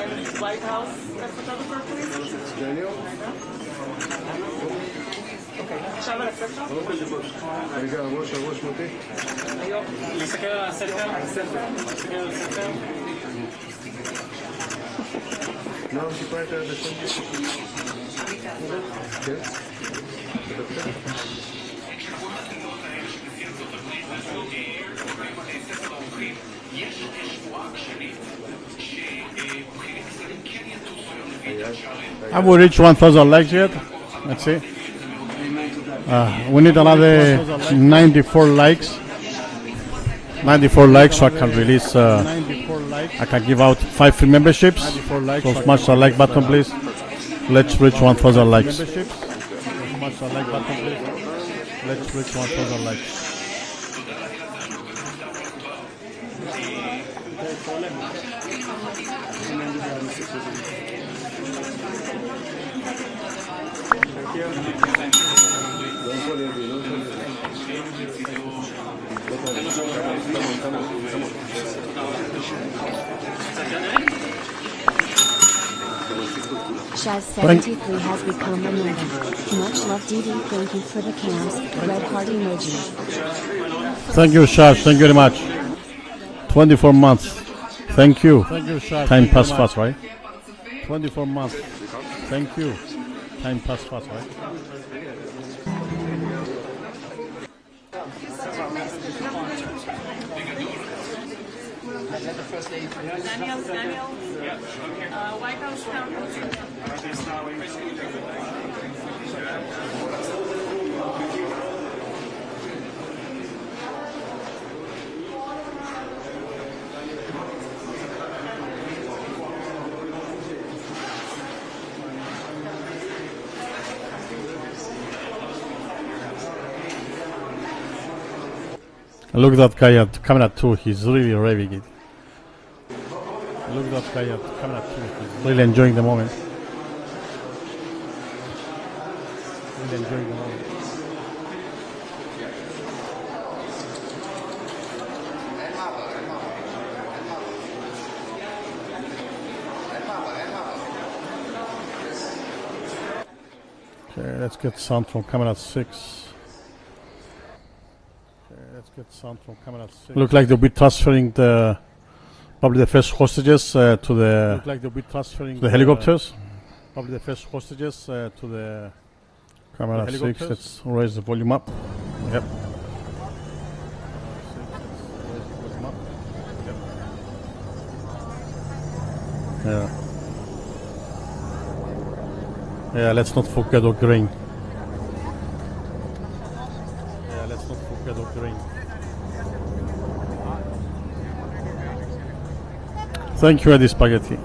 [SPEAKER 13] And White House photographer, please. Daniel. עכשיו על הספר?
[SPEAKER 14] רגע, הראש מוטי.
[SPEAKER 13] היום, להסתכל על הספר? להסתכל על הספר?
[SPEAKER 14] מה הוא סיפרה את השם? כן?
[SPEAKER 9] Have we reached 1,000 likes yet? Let's see. We need another 94 likes. 94 likes so I can release, I can give out 5 free memberships. So smash the like button please. Let's reach 1,000 likes. Smash the like button please. Let's reach 1,000 likes.
[SPEAKER 11] Shaz73 has become a member. Much love DD, thank you for the cams, red heart emoji.
[SPEAKER 9] Thank you Shaz, thank you very much. 24 months. Thank you. Thank you Shaz. Time passed fast, right? 24 months. Thank you. Time passed fast, right?
[SPEAKER 8] Daniel, White House
[SPEAKER 9] Look at that guy at camera 2, he's really raving it. Look at that guy at camera 2, he's really enjoying the moment. Really enjoying the moment. Okay, let's get sound from camera 6. Look like they'll be transferring probably the first hostages to the helicopters. Probably the first hostages to the camera 6. Let's raise the volume up. Yep. Yeah. Yeah, let's not forget Ukraine. Thank you, Eddie Spaghetti.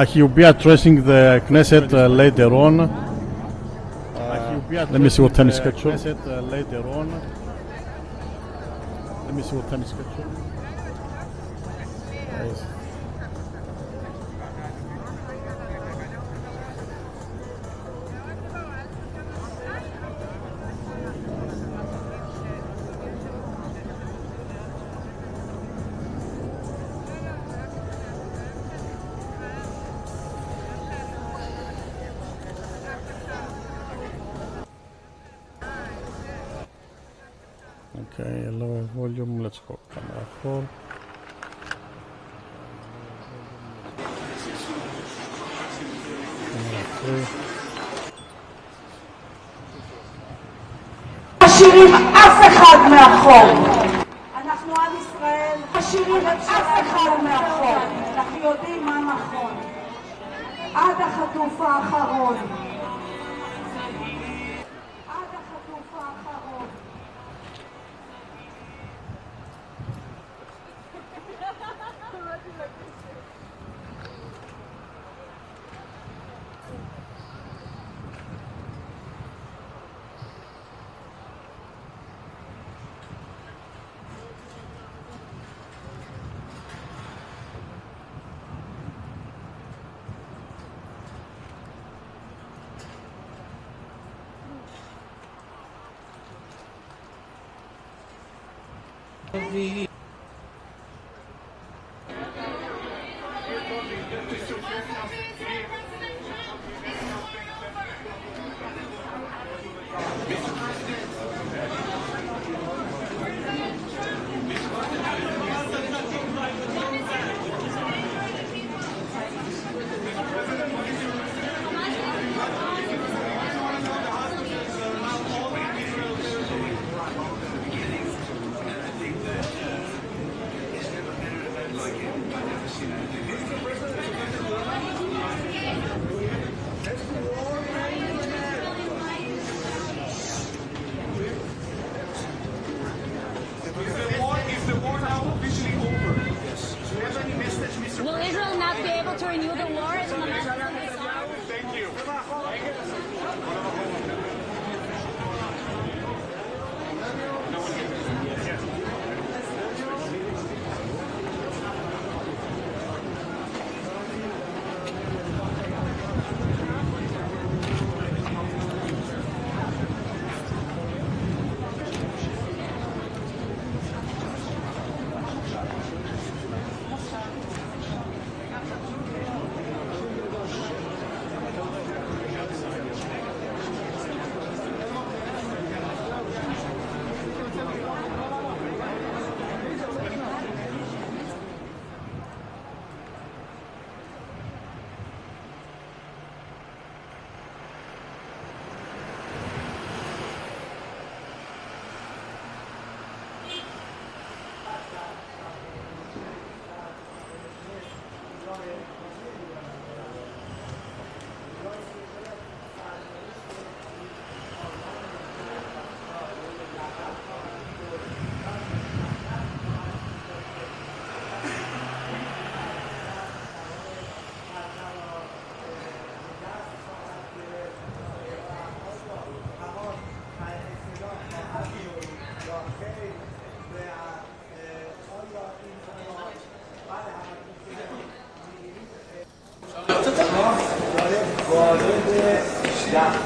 [SPEAKER 9] He will be addressing the Knesset later on. Let me see what time is scheduled. Later on. Let me see what time is scheduled. Okay, lower volume, let's go camera 4. Camera 3.
[SPEAKER 7] משאירים אף אחד מאחור. אנחנו עם ישראל, משאירים אף אחד מאחור. אנחנו יודעים מה נכון. עד החטוף האחרון. עד החטוף האחרון.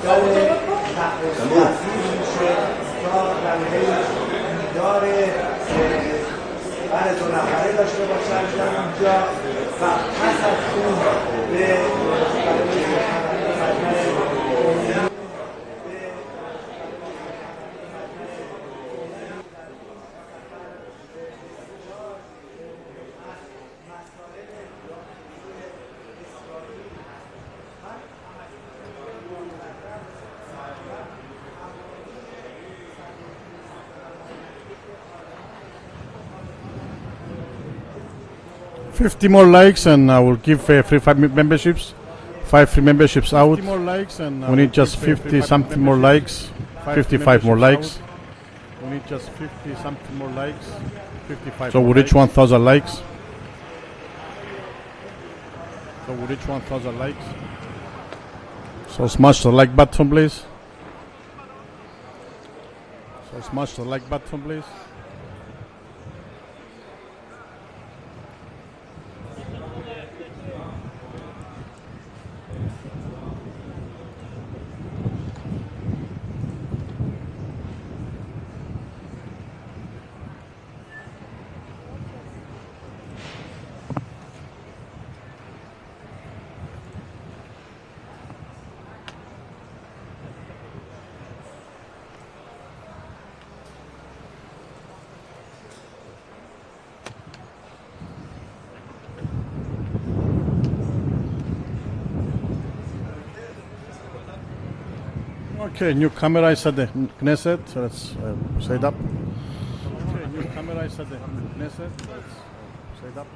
[SPEAKER 4] بعد 2 نفره داشته باشن در اونجا و پس از اون به
[SPEAKER 9] 50 more likes and I will give free 5 memberships. 5 free memberships out. More likes and we need just 50 something more likes. 55 more likes. We need just 50 something more likes. 55. So we reach 1,000 likes. So we reach 1,000 likes. So smash the like button, please. So smash the like button, please. Okay, new camera is at the Knesset. So let's set up. Okay, new camera is at the Knesset. Let's set up.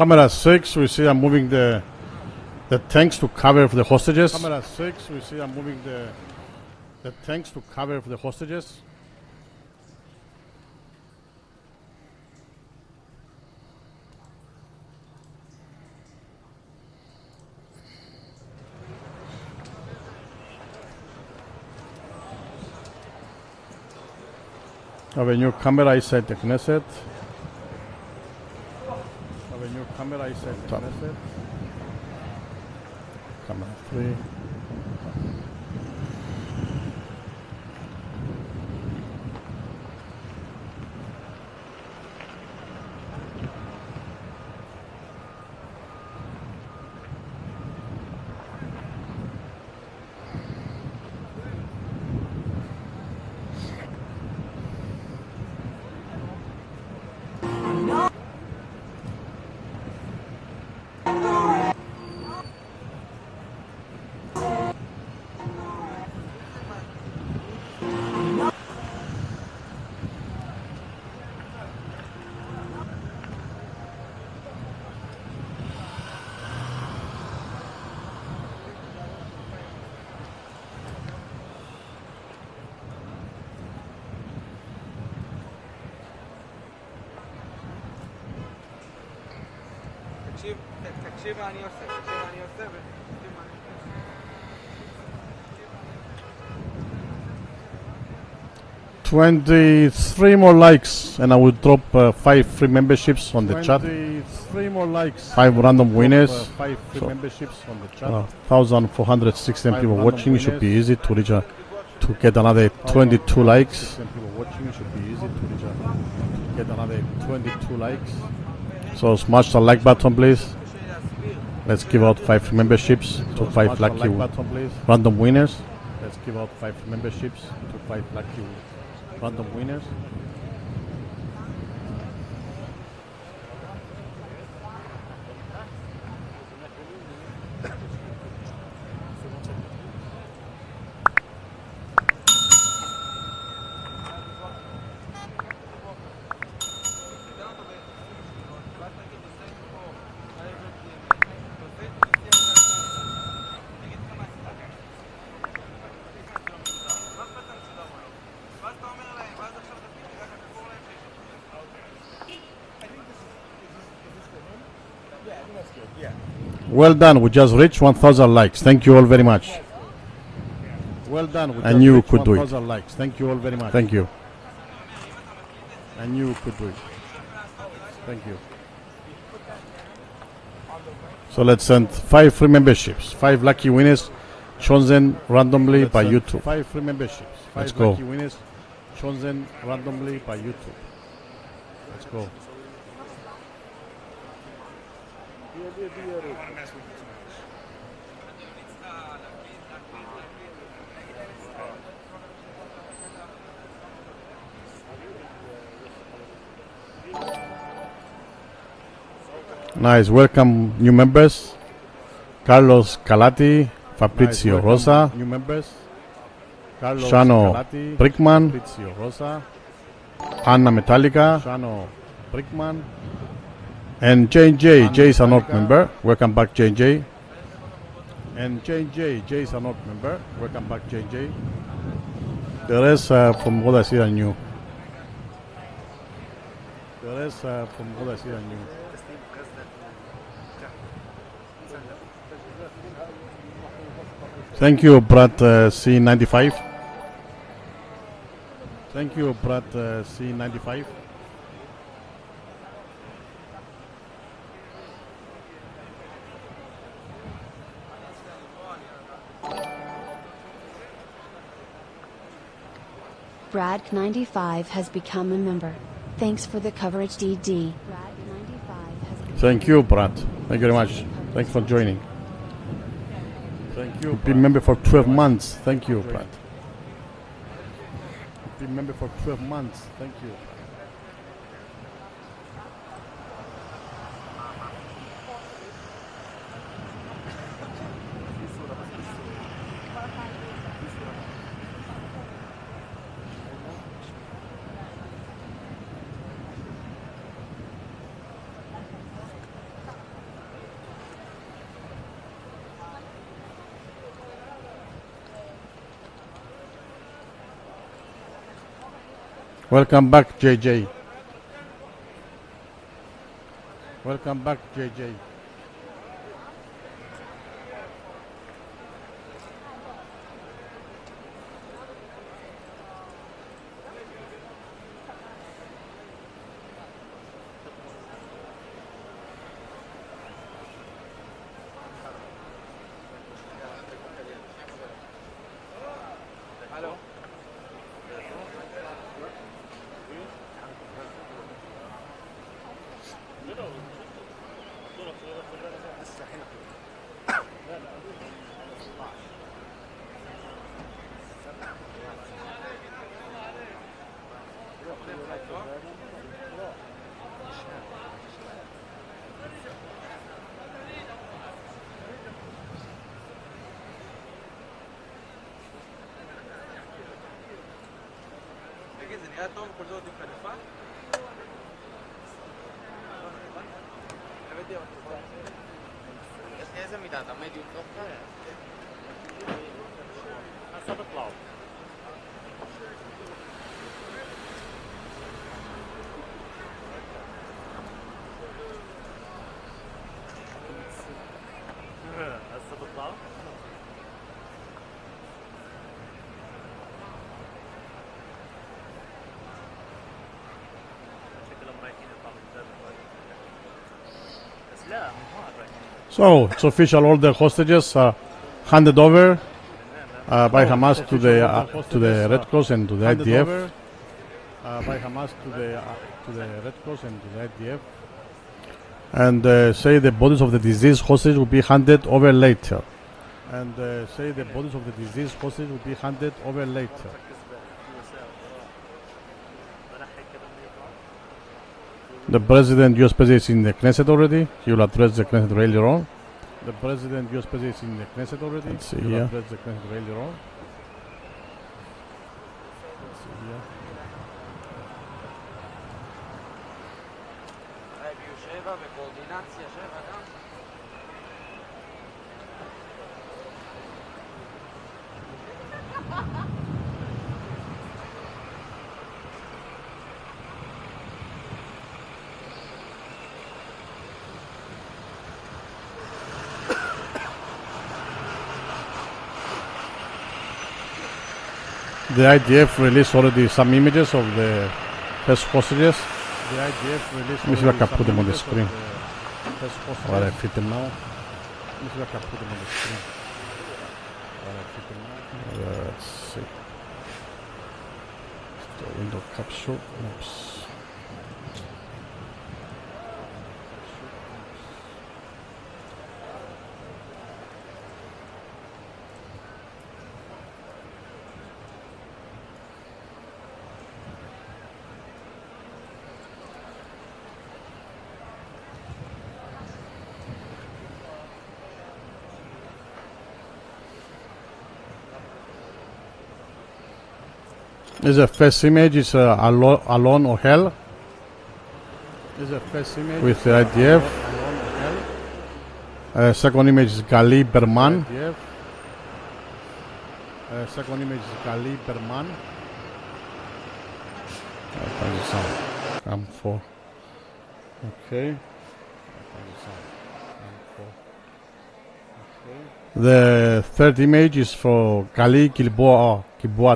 [SPEAKER 9] Camera 6, we see I'm moving the tanks to cover for the hostages. Camera 6, we see I'm moving the tanks to cover for the hostages. I have a new camera inside the Knesset. have a new camera is set up. Camera 3.
[SPEAKER 15] תקשיב מה אני עושה,
[SPEAKER 9] 23 more likes and I will drop 5 free memberships on the chat.
[SPEAKER 6] 3 more likes.
[SPEAKER 9] 5 random winners.
[SPEAKER 6] 5 free memberships on the chat.
[SPEAKER 9] 1,416 people watching. It should be easy to reach to get another 22 likes.
[SPEAKER 6] People watching, it should be easy to reach to get another 22 likes.
[SPEAKER 9] So smash the like button, please. Let's give out 5 free memberships to 5 lucky random winners.
[SPEAKER 6] Let's give out 5 memberships to 5 lucky random winners.
[SPEAKER 9] Well done, we just reached 1,000 likes. Thank you all very much.
[SPEAKER 6] Well done.
[SPEAKER 9] And you could do it.
[SPEAKER 6] Likes. Thank you all very much.
[SPEAKER 9] Thank you.
[SPEAKER 6] And you could do it. Thank you.
[SPEAKER 9] So let's send 5 free memberships, 5 lucky winners chosen randomly by YouTube.
[SPEAKER 6] 5 free memberships. 5
[SPEAKER 9] Let's go.
[SPEAKER 6] lucky winners chosen randomly by YouTube. Let's go.
[SPEAKER 9] Nice, welcome new members. Carlos Calati, Fabrizio
[SPEAKER 6] Nice,
[SPEAKER 9] Rosa,
[SPEAKER 6] new members. Carlos
[SPEAKER 9] Shano
[SPEAKER 6] Calati,
[SPEAKER 9] Brickman,
[SPEAKER 6] Fabrizio Rosa,
[SPEAKER 9] Anna Metallica,
[SPEAKER 6] Shano Brickman,
[SPEAKER 9] and J&J. J is a not member. Welcome back, J&J.
[SPEAKER 6] and J&J. J is a not member. Welcome back, J&J.
[SPEAKER 9] The rest, from what I see, are new.
[SPEAKER 6] The rest, from what I see, are new.
[SPEAKER 9] Thank you, Brad C95.
[SPEAKER 6] Thank you, Brad C95.
[SPEAKER 11] Brad95 has become a member. Thanks for the coverage, DD.
[SPEAKER 9] Thank you, Brad. Thank you very much. Thanks for joining.
[SPEAKER 6] Thank you.
[SPEAKER 9] You've been member for 12 months. Thank you, Brad.
[SPEAKER 6] Been member for 12 months. Thank you.
[SPEAKER 9] Welcome back, JJ.
[SPEAKER 6] Welcome back, JJ.
[SPEAKER 15] תגיד, זה נראה טוב כל זאת עם חליפה? איזה מידה? אתה מדיום טוב כאלה? עשה בטלאו. עשה בטלאו?
[SPEAKER 9] So it's official. All the hostages are handed over by Hamas to the Red Cross and to the IDF. By Hamas to the Red Cross and to the IDF. And say the bodies of the deceased hostages will be handed over later. And say the bodies of the deceased hostages will be handed over later. The President, US President, is in the Knesset already. He will address the Knesset later on. The President, US President, is in the Knesset already. Let's see here. Address the Knesset later on. Let's see here.
[SPEAKER 15] רביו 7 וקואורדינציה 7 גם.
[SPEAKER 9] The IDF released already some images of the first hostages. The IDF released. Let me see if I can put them on the screen. While I fit them now. Let me see if I can put them on the screen. While I fit them now. Let's see. The window capture. Oops. This is the first image. Is Alon or Hell. This is the first image with the IDF. Second image is Gali Berman. Second image is Gali Berman. Come for. Okay. The third image is for Gali Kilboa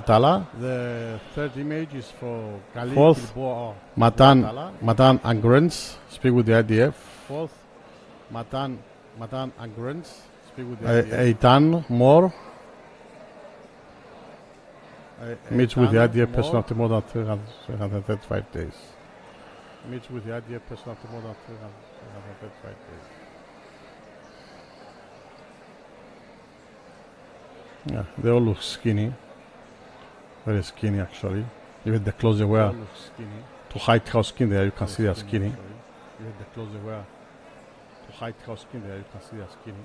[SPEAKER 9] Tala. The third image is for Gali Kilboa Matan Angrens. Speak with the IDF. Fourth, Matan Angrens. Speak with the IDF. Eitan More. Meets with the IDF person after more than 335 days. Meets with the IDF person after more than 335 days. Yeah, they all look skinny. Very skinny actually. Even the clothes they wear to hide how skinny they are, you can see they are skinny. Even the clothes they wear to hide how skinny they are, you can see they are skinny.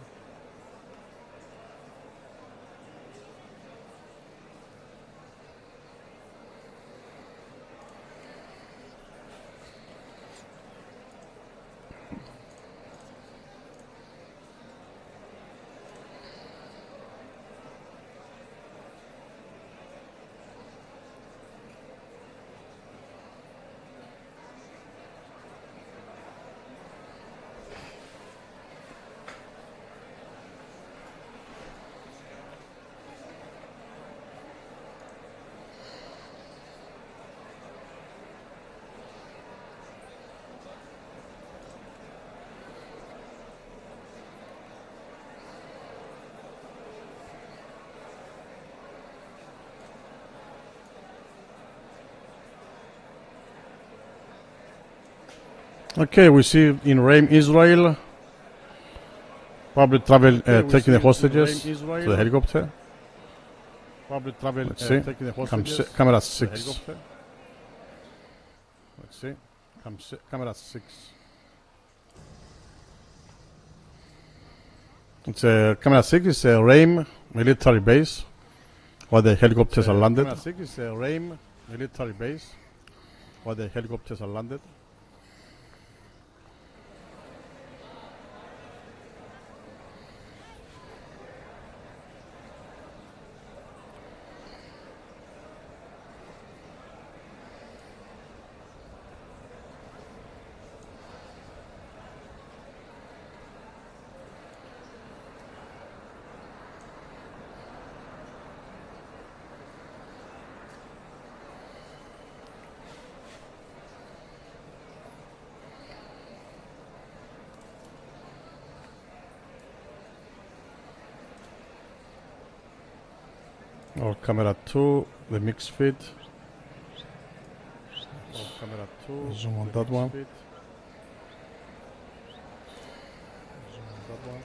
[SPEAKER 9] Okay, we see in Reim, Israel, Probably travel taking the hostages to the helicopter. Probably travel taking the hostages. Camera 6. Let's see. Camera 6. It's a camera 6 is a RAIM military base where the helicopters are landed. Camera 6 is a RAIM military base where the helicopters are landed. Or camera 2, the mixed feed. Or camera 2, zoom on that one. Zoom on that one.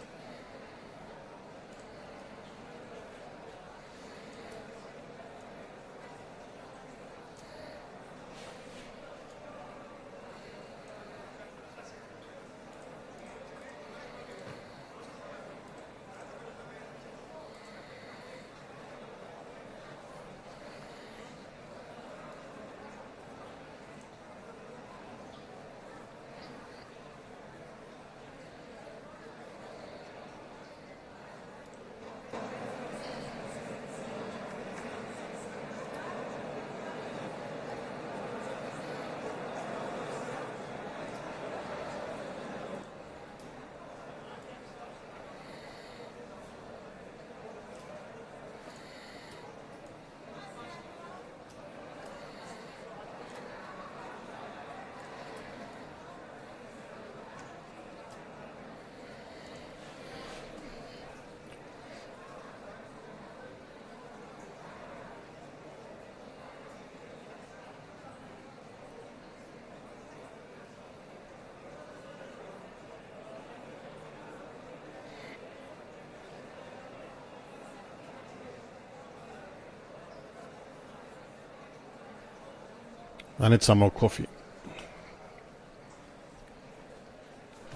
[SPEAKER 9] I need some more coffee.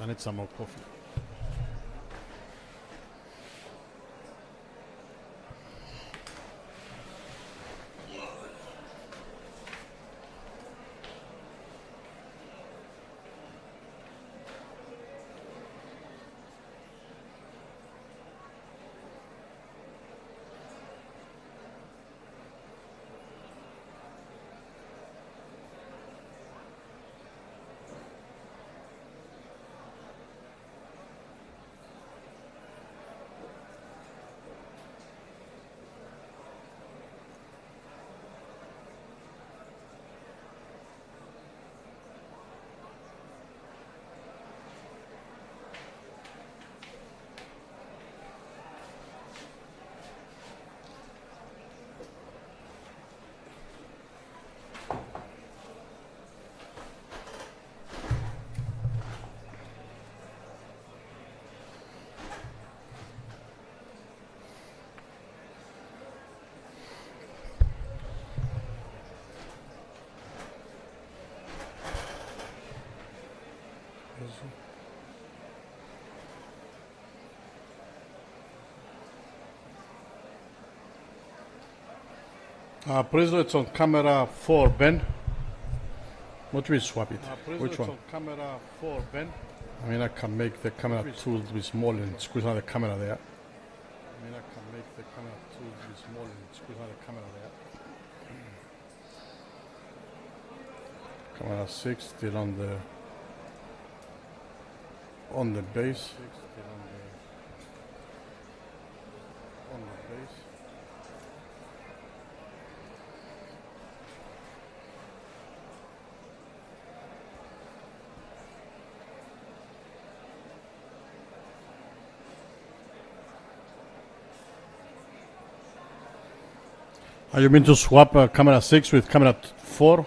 [SPEAKER 9] I need some more coffee. Preso, it's on camera 4, Ben. What do we swap it? Which one? On camera 4, Ben. I mean, I can make the camera 2 to be small and squeeze out the camera there. I mean, I can make the camera 2 to be small and squeeze out the camera there. Camera 6 still on the base. On the base. Are you mean to swap camera 6 with camera 4?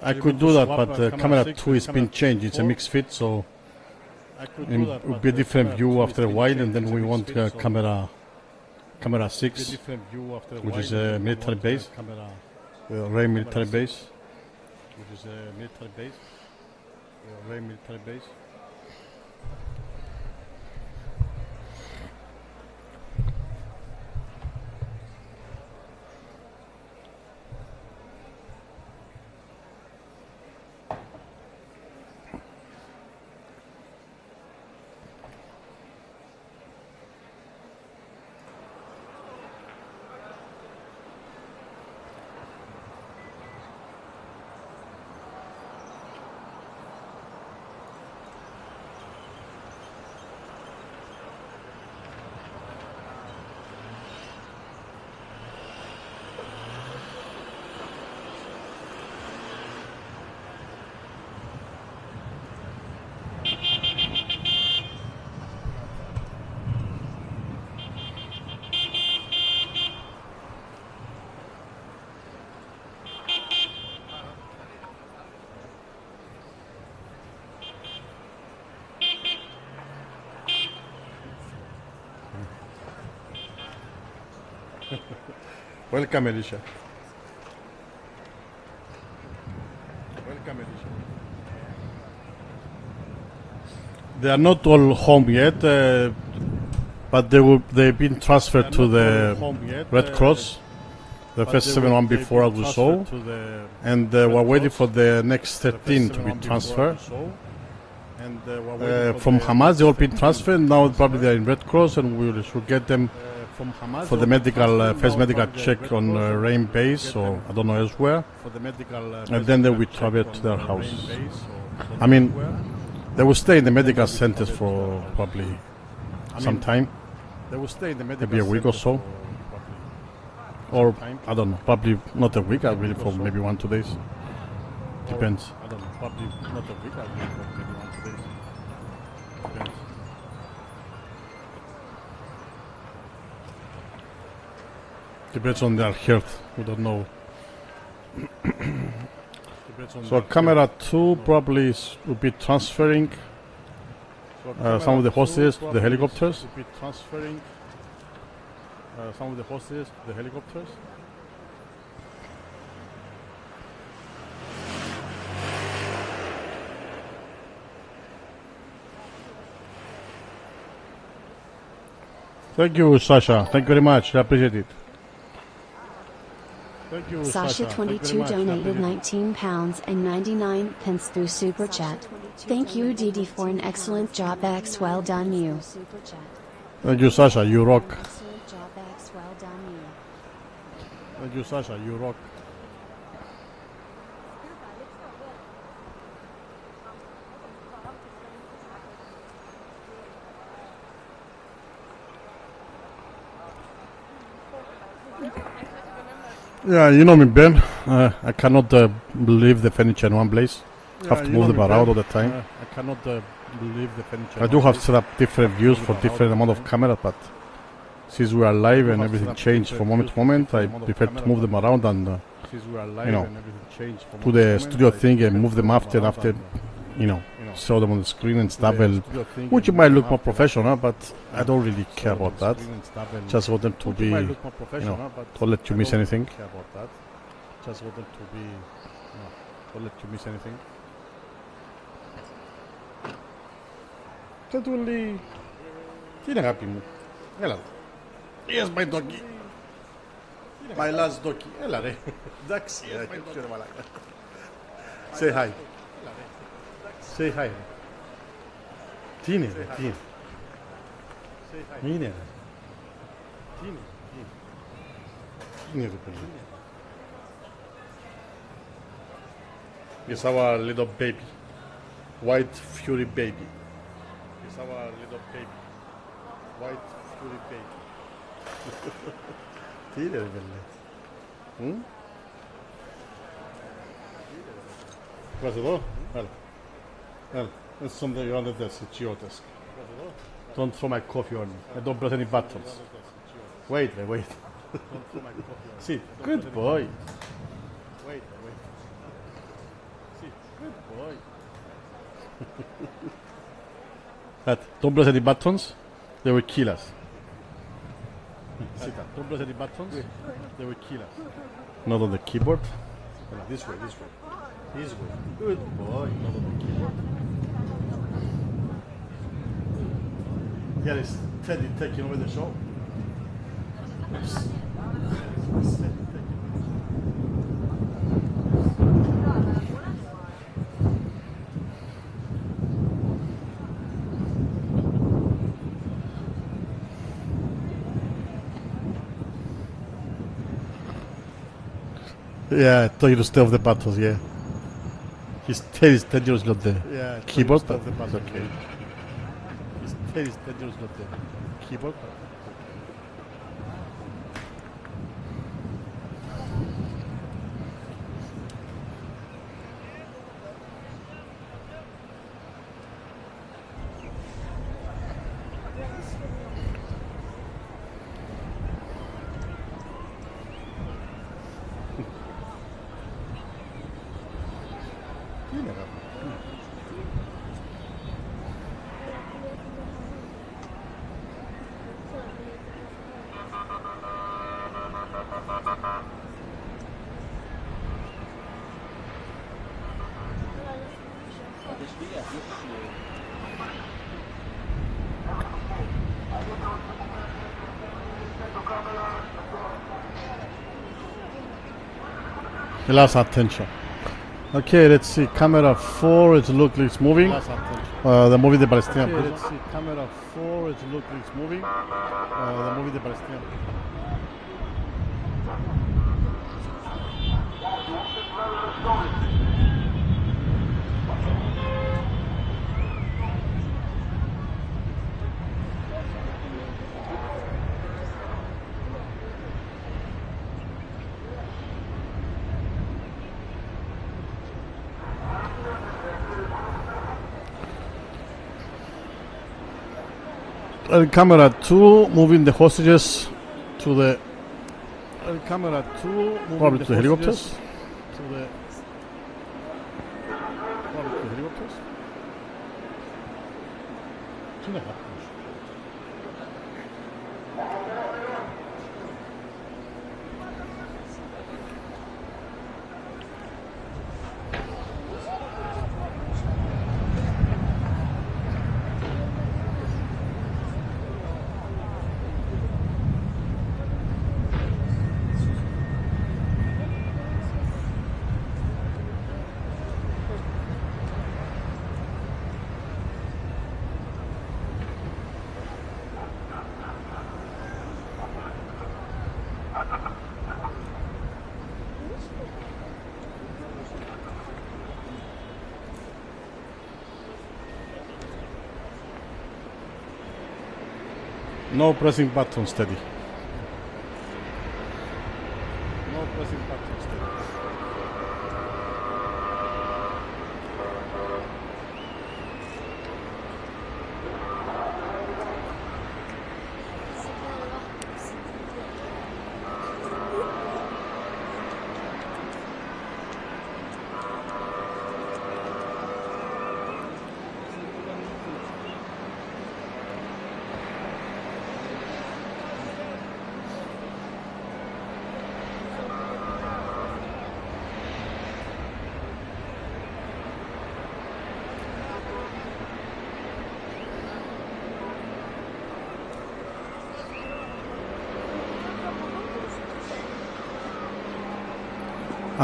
[SPEAKER 9] I could do that, but camera 2 is been changed. It's a mixed fit, so And it will be a different view after a while, and then we want camera 6, which is a military base, Ray military base, which is a military base, Ray military base. Welcome, Elisha. Welcome, Elisha. They are not all home yet, but they've been transferred to the Red Cross. The first 7 before, as we saw, and we're waiting for the next 13 to be transferred. From Hamas, they all been transferred. Now probably they're in Red Cross, and we should get them for the medical first medical check on Rain Base, or I don't know elsewhere, and then they will travel to their houses. I mean, they will stay in the medical centers for probably some time. They will stay in the medical maybe a week or so, or I don't know, probably not a week. I really for maybe 1-2 days. Depends. I don't know, probably not a week. I really for maybe 1-2 days. Depends. Depends on their health. We don't know. So camera 2 probably will be transferring some of the hostages to the helicopters. Some of the hostages to the helicopters. Thank you, Sasha. Thank you very much. I appreciate it. Thank you,
[SPEAKER 11] Sasha 22 donated £19 and 99 pence through Super Chat. Thank you, Didi, for an excellent job. X, well done you.
[SPEAKER 9] Thank you, Sasha. You rock. Thank you, Sasha. You rock. Yeah, you know me, Ben. I cannot leave the furniture in one place. I have to move them around all the time. I cannot leave the furniture. I do have set up different views for different amount of cameras, but since we are live and everything changed from moment to moment, I prefer to move them around and you know, do the studio thing and move them after you know, show them on the screen and stuff, which might look more professional, but I don't really care about that. Just want them to be, you know, don't let you miss anything. Just want them to be, you know, don't let you miss anything. Τετούλη, τι είναι αγάπη μου, έλα. Yes, my doggy. My last doggy, έλα ρε. Εντάξει, ρε μαλάκα. Say hi. Say hi. Τι είναι ρε, τι είναι. Είναι ρε. Τι είναι, τι είναι ρε παιδί. It's our little baby. White Fury baby. It's our little baby. White Fury baby. Τι είναι ρε παιδί. Πας εδώ, έλα. Έλα, that's something you're under this, it's your desk. Don't throw my coffee on me. I don't press any buttons. Wait, wait. See, good boy. Wait. See, good boy. That don't press any buttons, they will kill us. Don't press any buttons, they will kill us. Not on the keyboard. This way, this way. This way. Good boy. Not on the keyboard. Here is Teddy taking over the show. Yeah, I told you to stay off the buttons, yeah. His tail is dangerous, not the keyboard, but it's okay. His tail is dangerous, not the keyboard. He lost attention. Okay, let's see. Camera 4, it looks like it's moving. The movie the Palestinian. Okay, let's see. Camera 4, it looks like it's moving. The movie the Palestinian. Camera 2 moving the hostages to the camera 2 moving probably to the helicopters. To the probably to the helicopters. No pressing buttons, Teddy. No pressing buttons, Teddy.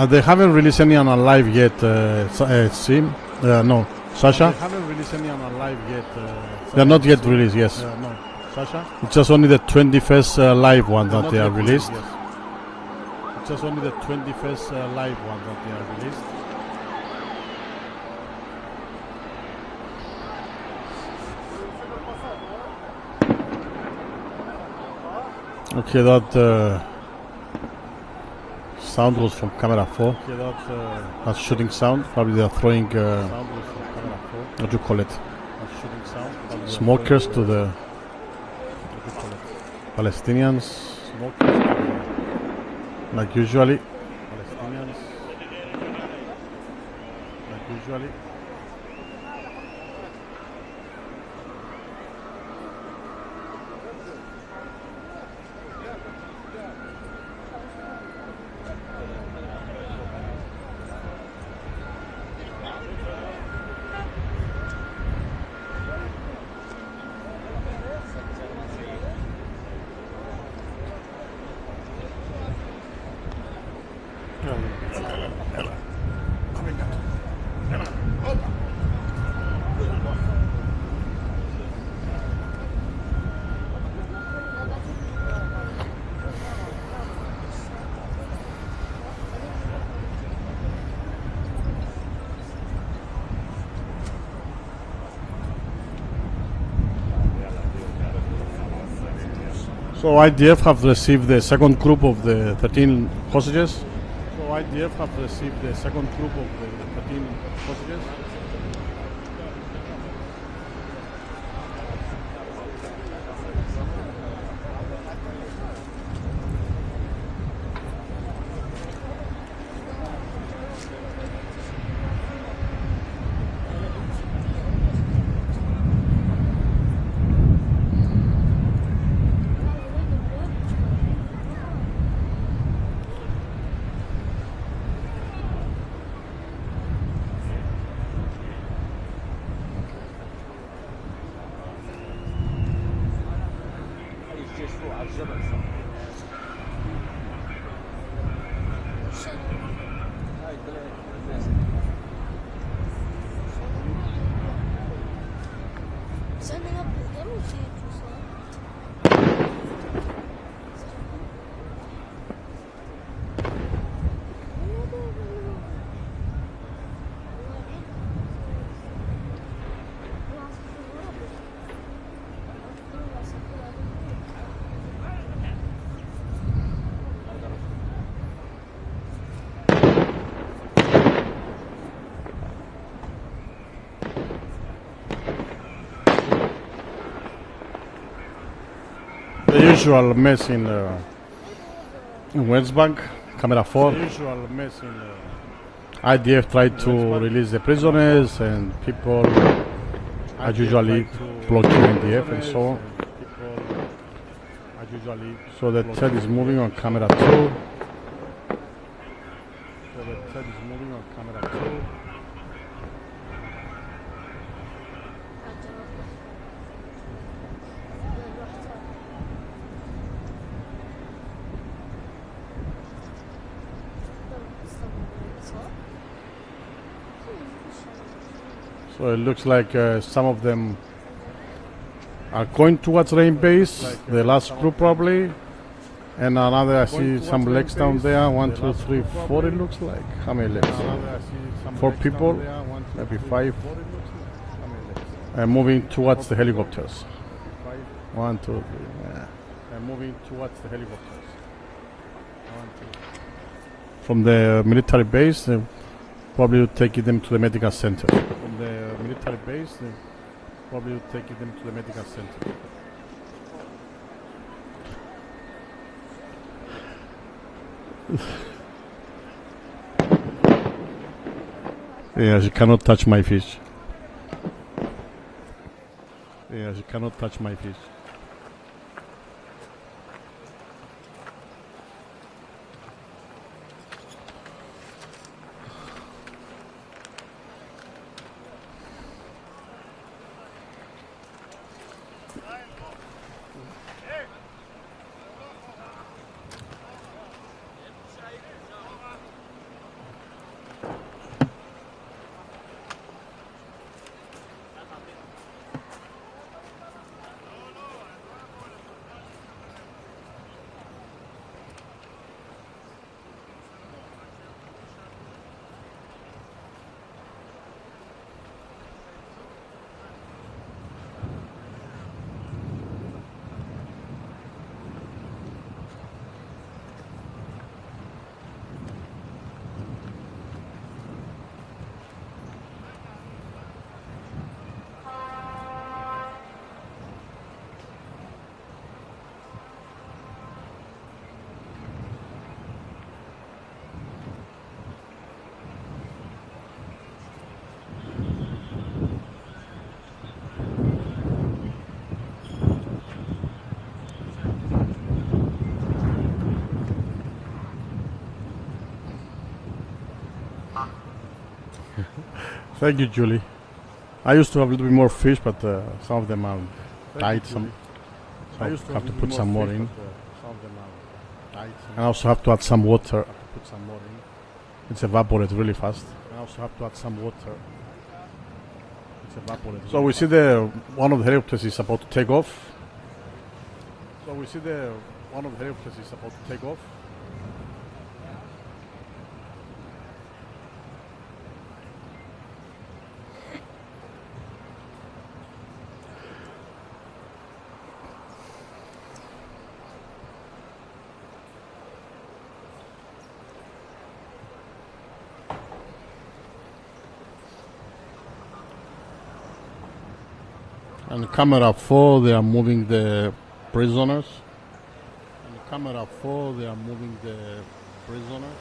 [SPEAKER 9] They haven't released any on live yet, Sim. No, Sasha? They haven't released any on live yet. They're not yet released, yes. No, Sasha? It's just only the 21st live one that they are released. Yes. It's just only the 21st live one that they are released. Okay, that sound was from camera 4. Yeah, that's shooting sound. Probably they are throwing what do you call it? Shooting sound. Smokers to the Palestinians. Smokers to the, like usually. Palestinians. Like usually. So IDF have received the second group of the 13 hostages. So IDF have received the second group of the 13 hostages.
[SPEAKER 10] Sending up the images or something.
[SPEAKER 9] The usual mess in West Bank, camera 4. The usual mess in IDF tried to release the prisoners and people are usually blocking IDF and so on. So the thread is moving on camera 2. So it looks like some of them are going towards rain base, the last group probably. And another, I see some legs down there. 1, 2, 3, 4 it looks like. How many legs? 4 people, maybe 5. And moving towards the helicopters. 1, 2, 3. Yeah. And moving towards the helicopters. 1, 2. From the military base, probably taking them to the medical center. From the military base, probably taking them to the medical center. Yeah, she cannot touch my fish. Yeah, she cannot touch my fish. Thank you, Julie. I used to have a little bit more fish, but some of them are died. So I have to put some more in. And I also have to add some water. It's evaporates really fast. And I also have to add some water. So we see one of the helicopters is about to take off. And camera 4, they are moving the prisoners. And camera 4, they are moving the prisoners.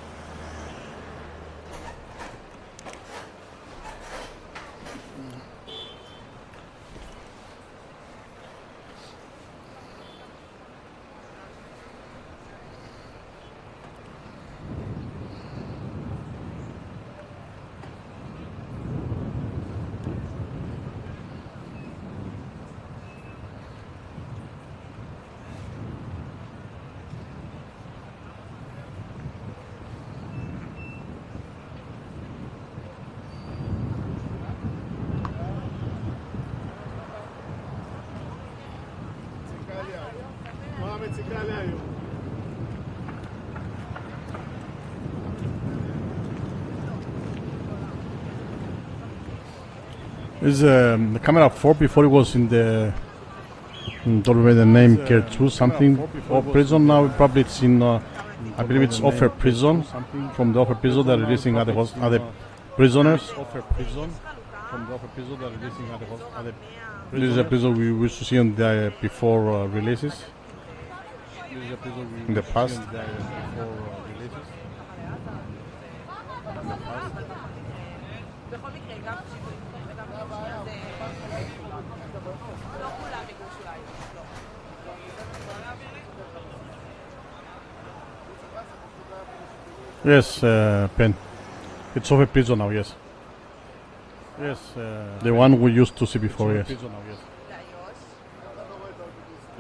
[SPEAKER 9] Is the camera 4 before it was in the don't remember the name, Care 2 something or prison. Now probably it's in I believe it's Offer Prison. From the Offer Prison they're releasing other prisoners. From the Offer Prison they're releasing other. This is a prison we used to see on the before releases. In the past. Yes, Pen. It's Offer Prison now, yes. Yes, the one we used to see before, yes. The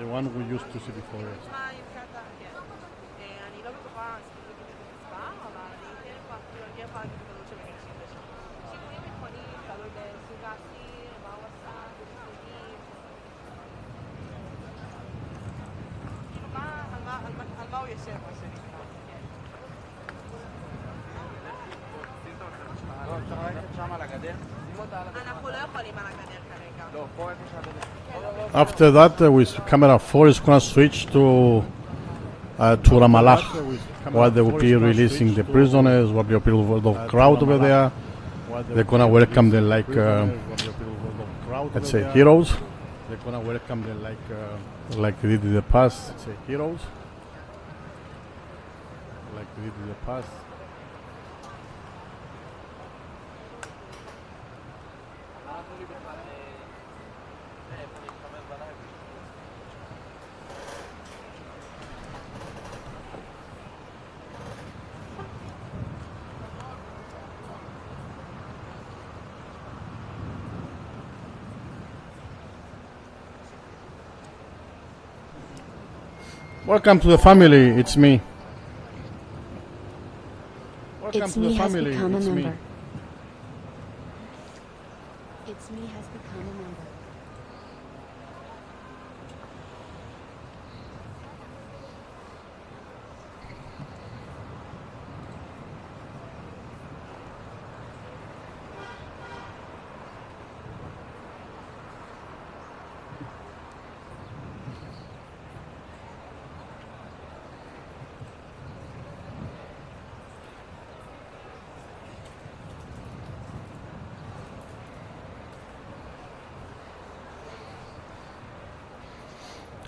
[SPEAKER 9] one we used to see before, yes. After that, with camera 4 is going to switch to Ramallah, where they will be releasing the prisoners, where there will be a lot of crowd over there. They're going to welcome them like, let's say, heroes. They're going to welcome them like they did in the past. Let's say heroes. Like they did in the past. Welcome to the family, it's me. Welcome
[SPEAKER 11] It's
[SPEAKER 9] to
[SPEAKER 11] me
[SPEAKER 9] the
[SPEAKER 11] has
[SPEAKER 9] family,
[SPEAKER 11] become a
[SPEAKER 9] it's me.
[SPEAKER 11] member. It's me has become a member.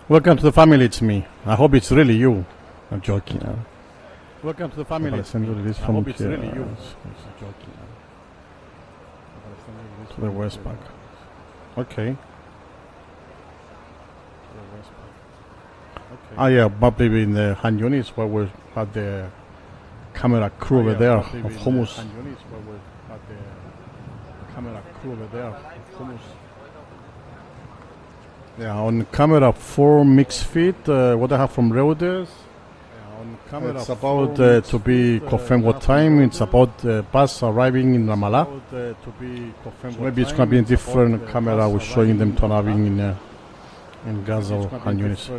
[SPEAKER 9] Welcome to the family, it's me. I hope it's really you. I'm joking. Welcome to the family, it's me. I hope it's really you. I'm joking. To the West Bank. Okay. Ah, yeah, probably in the Han Yunis where we had the camera crew over there of hummus. Camera crew over there of hummus. Yeah, on camera 4 mixed feed, what I have from Reuters. It's about to be confirmed what time. It's about bus arriving in Ramallah. So maybe it's going to be a different camera. We're showing them to arriving in Gaza or Han Yunis.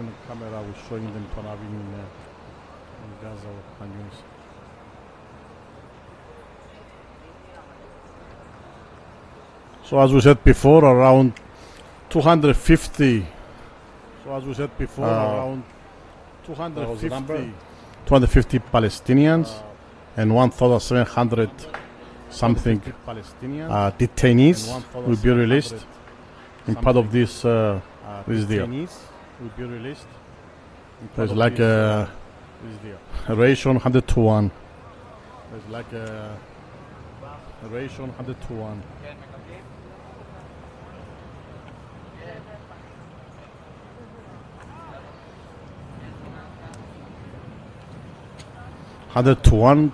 [SPEAKER 9] So as we said before, around 250. So as we said before, around 250 Palestinians and 1,700 something detainees will be released in part of this deal. Will be released. There's like a ratio 100 to 1. There's like a ratio 100 to 1. 100 to 1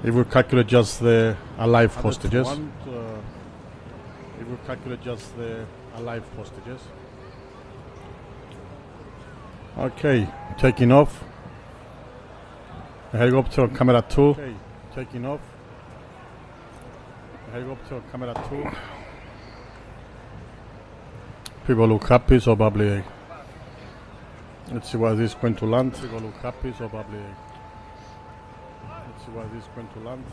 [SPEAKER 9] if we calculate just the alive hostages. If we calculate just the alive hostages. Okay, taking off. Helicopter camera 2. Okay, taking off. Helicopter camera 2. People look happy, so probably. Let's see where this is going to land. People look happy, so probably. Let's see where this is going to land.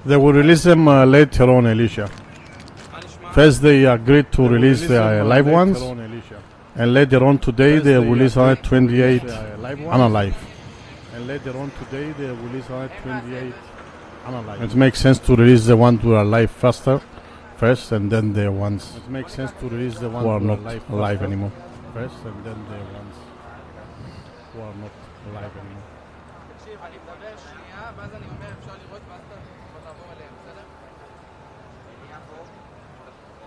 [SPEAKER 9] They will release them later on, Alicia. First they agreed to release the live ones, and later on today they will release 128 unalive. And later on today they will release 128 unalive. It makes sense to release the ones who are alive first, and then the ones it makes sense to release the ones who are not alive anymore. First, and then the ones who are not alive anymore.
[SPEAKER 15] תקשיב, אני מדבר שנייה, ואז אני אומר אפשר לראות, ואז אתה תעבור אליהם, בסדר? שנייה פה.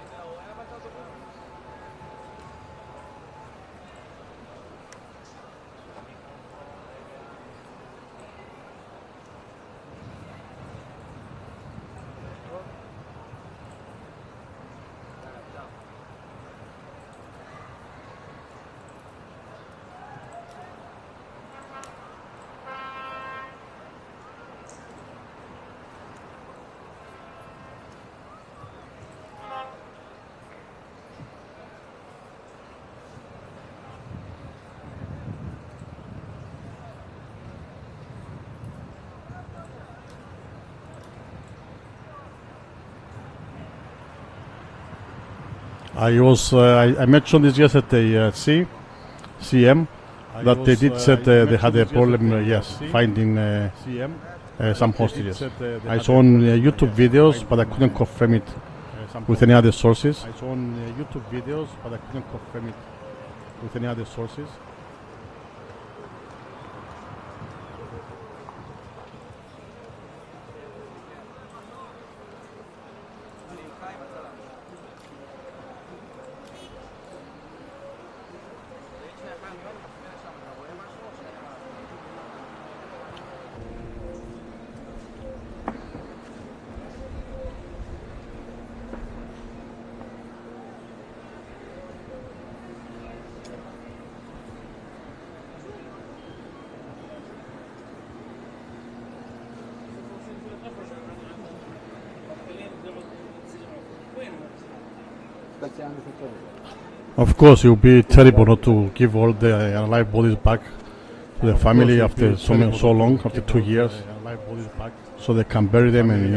[SPEAKER 15] אתה רואה אבל אתה דובר?
[SPEAKER 9] I mentioned this yesterday, CM, that they did said they had a problem, finding some hostages. I saw on YouTube videos, but I couldn't confirm it with any other sources. Of course, it would be terrible not to give all the alive bodies back to the family after so long, after 2 years, so they can bury them and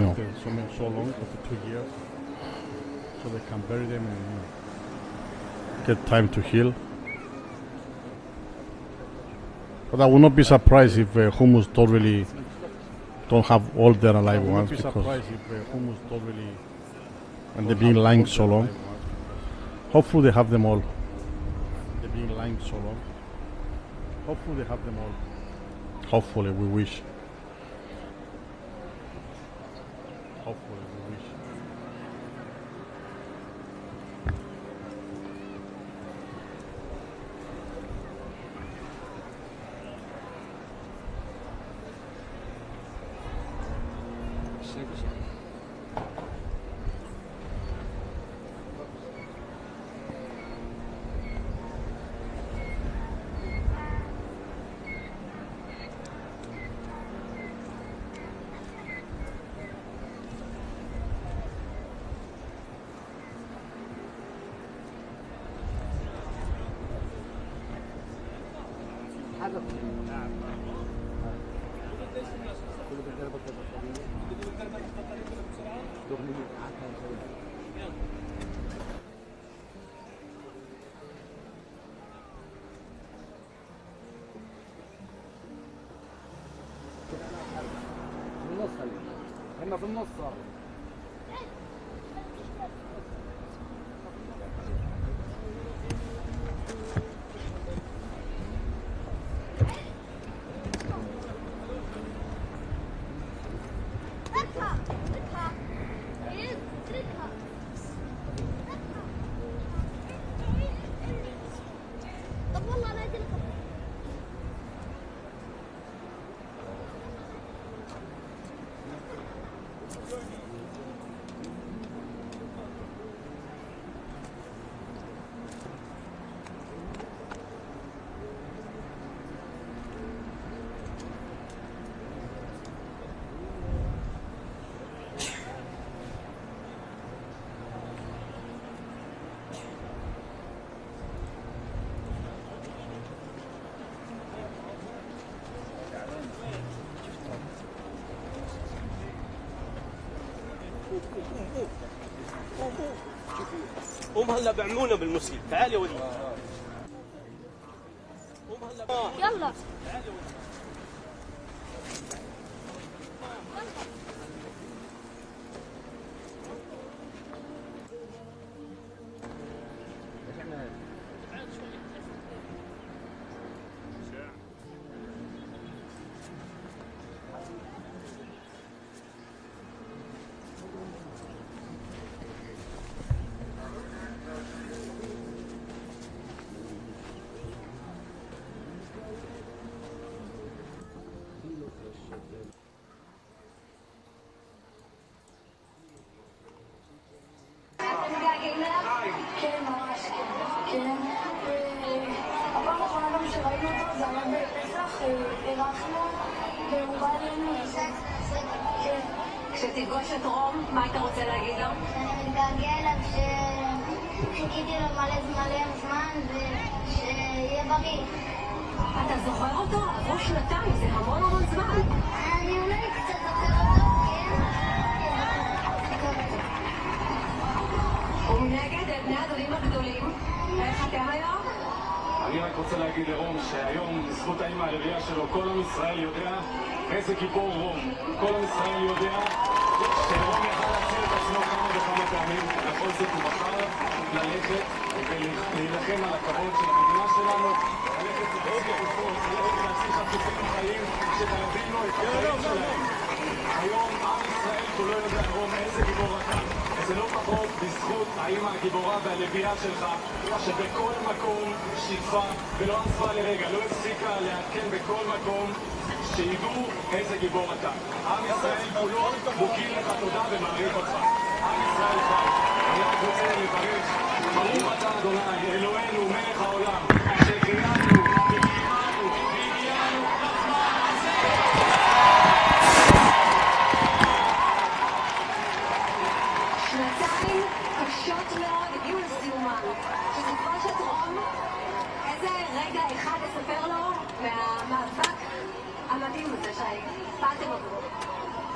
[SPEAKER 9] get time to heal. But I will not be surprised if Hummus don't have all their alive ones, because and they've been lying so long. Hopefully they have them all. They've been lying so long. Hopefully they have them all. Hopefully, we wish. Hopefully we wish.
[SPEAKER 16] هنا في النص
[SPEAKER 17] هم هلا بيعملونا بالمسجد. تعال يا وليد. هم هلا
[SPEAKER 10] يلا
[SPEAKER 17] تعال يا وليد.
[SPEAKER 7] כן, ממש כן. הפעם האחרונה גם שראינו אותו זה היה בפסח, אירחנו והוא בא אלינו. כן.
[SPEAKER 10] כשתפגוש את רום, מה היית רוצה להגיד לו?
[SPEAKER 18] שאני מתגעגע אליו, שחיכיתי לו מלא זמן ושיהיה בריא.
[SPEAKER 10] אתה זוכר אותו? עברו שנתיים, זה המון זמן.
[SPEAKER 18] אני אולי קצת זוכר אותו, כן?
[SPEAKER 10] ומנגד את בני הדודים הגדולים, איך אתם היום?
[SPEAKER 17] אני רק רוצה להגיד לרום שהיום, בזכות האמא הלוויה שלו, כל עם ישראל יודע איזה גיבור רום. כל עם ישראל יודע שרום יכל להציל את עצמו כמה וכמה פעמים, בכל זאת הוא בחר ללכת ולהילחם על הכבוד של המדינה שלנו, ללכת להציל גופות, ללכת להציל חטופים חיים שחייבים לו את החיים שלהם. היום עם ישראל כולו יודע רום איזה גיבור אתה. זה לא פחות בזכות האמא הגיבורה והלוויה שלך, שבכל מקום שיתפה ולא עזבה לרגע, לא הפסיקה לעדכן בכל מקום, שידעו איזה גיבור אתה. עם ישראל כולו מוקיר לך תודה ומעריך אותך. עם ישראל חי. אני רק רוצה לברך, ברוך אתה אדוני, אלוהינו, מלך העולם, שהחיינו וקיימנו והגיענו לזמן הזה.
[SPEAKER 10] שנתיים קשות מאוד הגיעו לסיומן. שתפגוש את רום, איזה רגע אחד לספר לו מהמאבק המדהים הזה שהפעלתם עבורו.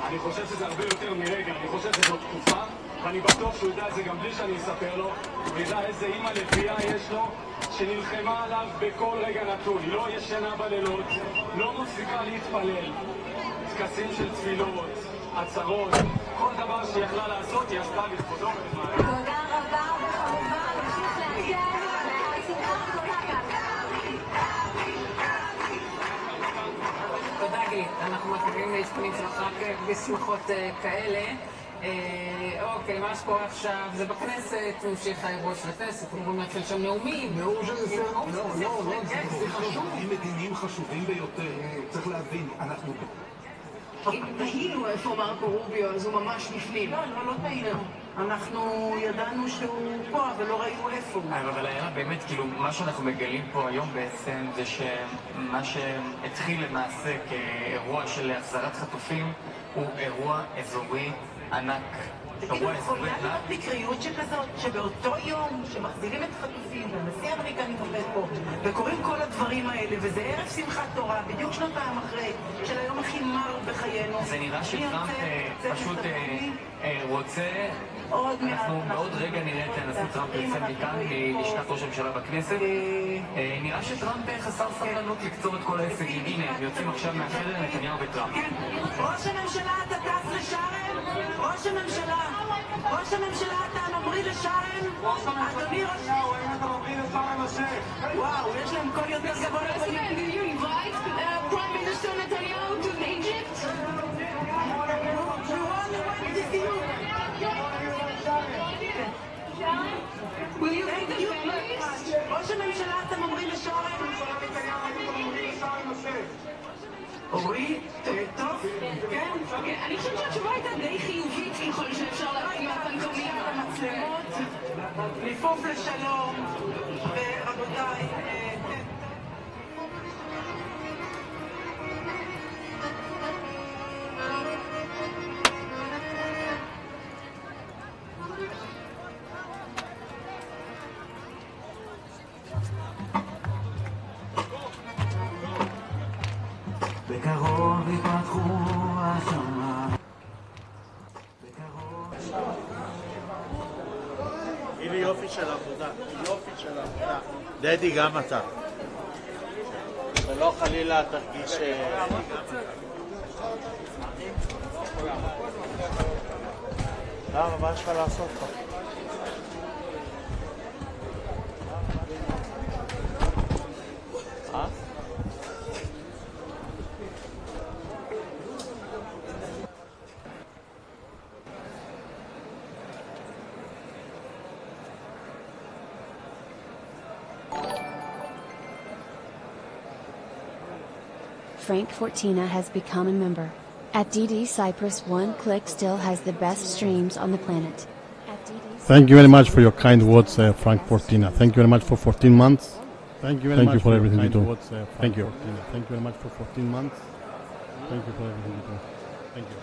[SPEAKER 17] אני חושב שזה הרבה יותר מרגע, אני חושב שזו תקופה, ואני בטוח שהוא ידע את זה גם בלי שאני אספר לו. הוא ידע איזה אימא לביאה יש לו, שנלחמה עליו בכל רגע נתון, לא ישנה בלילות, לא מפסיקה להתפלל, טקסים של תפילות, עצרות, כל דבר שהיא יכלה לעשות היא עשתה לכבודו.
[SPEAKER 10] תודה רבה, וכמובן נמשיך להגיע מהשמחה הגדולה כאן.
[SPEAKER 8] תודה גלי, אנחנו מקווים לעדכונים שלך רק בשמחות כאלה. אוקיי, מה שקורה עכשיו זה בכנסת, ממשיך האירוע של הכנסת, אמורים להתחיל שם נאומים.
[SPEAKER 19] זה חשובים מדיניים חשובים ביותר, צריך להבין, אנחנו...
[SPEAKER 20] אם תהינו איפה מרקו רוביו, אז הוא ממש בפנים. לא תהינו. אנחנו ידענו שהוא פה, אבל לא ראינו איפה הוא.
[SPEAKER 21] אבל היה באמת, כאילו, מה שאנחנו מגלים פה היום בעצם זה שמה שהתחיל למעשה כאירוע של החזרת חטופים הוא אירוע אזורי ענק.
[SPEAKER 20] תגידו, יכולה להיות מקריות שכזאת, שבאותו יום שמחזירים את החטופים והנשיא האמריקני נוחת פה וקוראים כל הדברים הימים האלה, וזה ערב שמחת תורה, בדיוק שנתיים אחרי, של היום הכי מר בחיינו.
[SPEAKER 21] זה נראה שטראמפ פשוט רוצה... אנחנו בעוד רגע נראה את הנשיא טראמפ יוצא מכאן מלשכת ראש הממשלה בכנסת. נראה שטראמפ חסר סבלנות לקצור את כל ההישגים. הנה, הם יוצאים עכשיו מהחדר, נתניהו וטראמפ.
[SPEAKER 20] ראש הממשלה, אתה טס לשארם? ראש הממשלה, אתה ממריא לשארם? אדוני ראש...
[SPEAKER 17] האם אתה ממריא לשארם השייח?
[SPEAKER 20] וואו, יש להם קול יותר גבוה לפנים.
[SPEAKER 10] Do you invite Prime Minister Netanyahu to Egypt? Will you take the families?
[SPEAKER 20] ראש הממשלה, אתה ממריא לשארם? אורי, טוב? כן?
[SPEAKER 10] אני חושבת שהתשובה הייתה די חיובית ככל שאפשר להבין מהפנטומים.
[SPEAKER 20] המצלמות, ליפוף לשלום, ורבותיי,
[SPEAKER 2] בקרוב יפתחו השמיים.
[SPEAKER 22] הנה יופי של עבודה, יופי של עבודה. דדי, גם אתה. ולא חלילה תרגיש... למה, מה יש לך לעשות פה?
[SPEAKER 11] Frank Fortina has become a member. At DD Cyprus, one click still has the best streams on the planet.
[SPEAKER 9] Thank you very much for your kind words, Frank Fortina. Thank you very much for 14 months. Thank you for everything you do. Thank you. Thank you very much for 14 months. Thank you for everything you do. Thank you.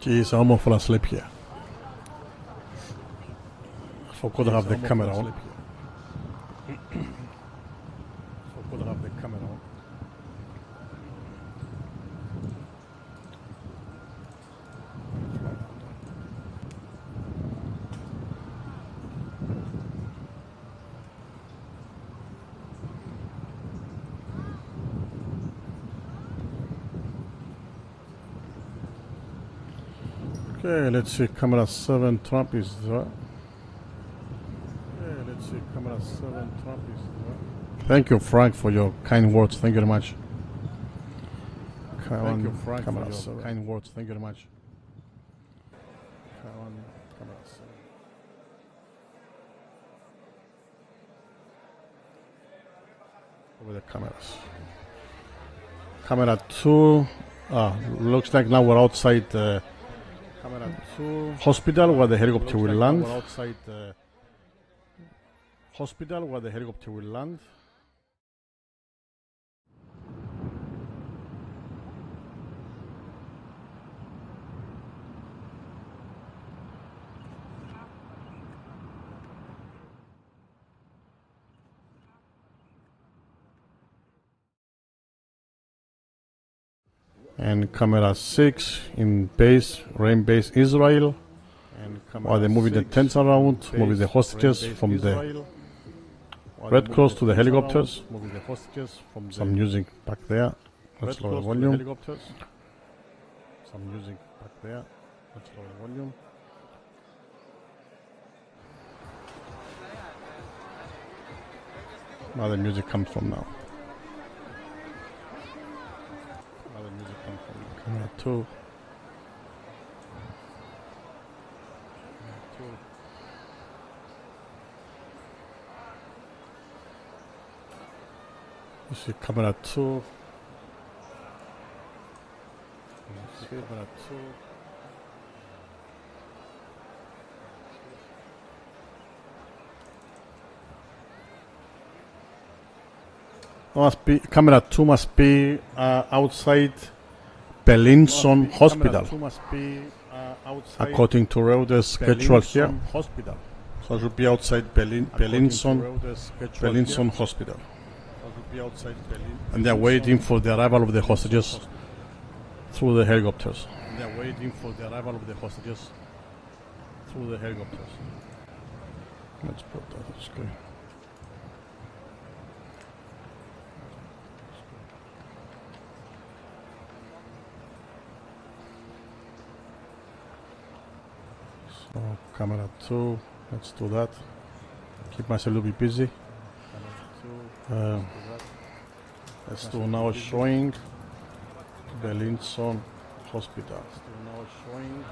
[SPEAKER 9] Jeez, I almost fell asleep here. I forgot to have the camera on. Forgot to have the camera on. Okay, let's see, camera 7, Trump is there. Okay, let's see, camera 7, Trump is there. Thank you, Frank, for your kind words. Thank you very much. Thank you, Frank, for your kind words. Thank you very much. Camera 7. Over the cameras. Camera 2. Looks like now we're outside the hospital where the helicopter will land. We're outside the hospital where the helicopter will land. And camera 6 in base, rain base Israel. While they're moving the tents around, moving the hostages from the Red Cross to the helicopters. Some music back there. Let's lower the volume. Some music back there. Let's lower the volume. Now the music comes from now. Now the music comes from camera 2. You see camera 2. Camera 2. Must be camera 2 must be outside Belinson Hospital. According to Reuters schedule here. Hospital. So it should be outside Belinson Hospital. And they're waiting for the arrival of the hostages through the helicopters. They're waiting for the arrival of the hostages through the helicopters. Let's put that on screen. So camera 2, let's do that. Keep myself a little bit busy. Let's do now showing Belinson Hospital. Let's do now showing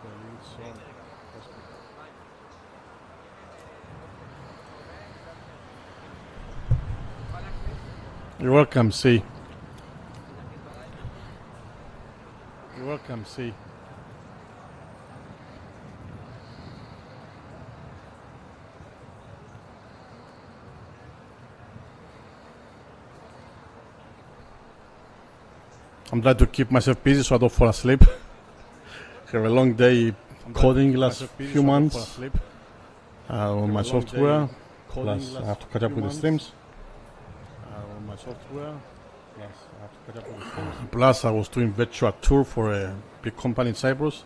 [SPEAKER 9] Belinson Hospital. You're welcome, C. You're welcome, C. I'm trying to keep myself busy so I don't fall asleep. Have a long day coding last few months on my software. Plus I have to catch up with the streams. On my software. Plus I have to catch up with the streams. Plus I was doing virtual tour for a big company in Cyprus.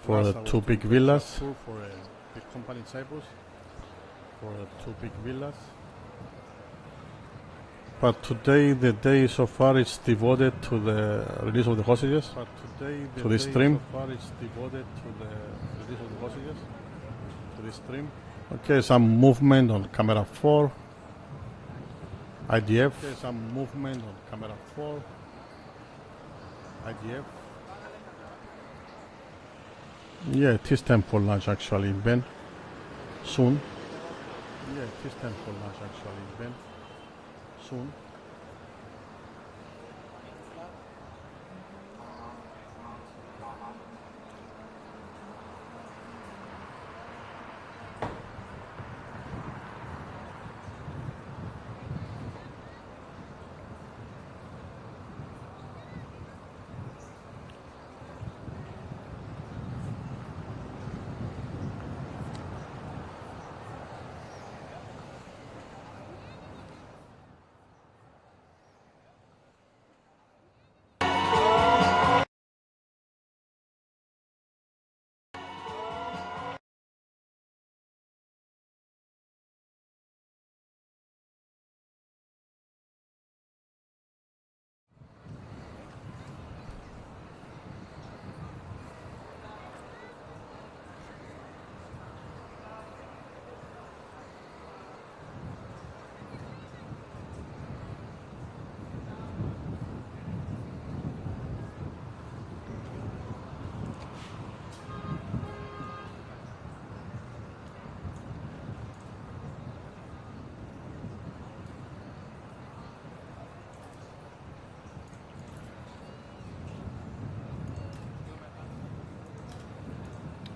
[SPEAKER 9] For the 2 big villas. For a big company in Cyprus. For 2 big villas. But today, the day so far is devoted to the release of the hostages. To this stream. So far is devoted to the release of the hostages. To this stream. Okay, some movement on camera 4. IDF. Okay, some movement on camera 4. IDF. Yeah, it is time for lunch actually, Ben. Soon. Yeah, it is time for lunch actually, Ben. Soon.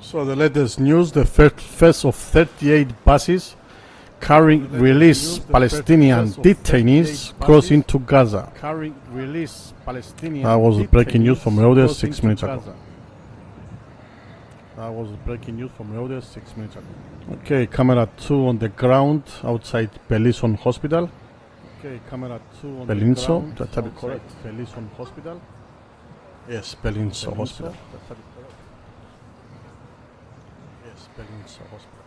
[SPEAKER 9] So the latest news, the first of 38 buses carrying released Palestinian detainees crossed into Gaza. That was breaking news from Reuters 6 minutes ago. Okay, camera 2 on the ground outside Bellinson Hospital. Bellinson, that be correct. Bellinson Hospital. Yes, Bellinson Hospital. Yes, Bellinson Hospital.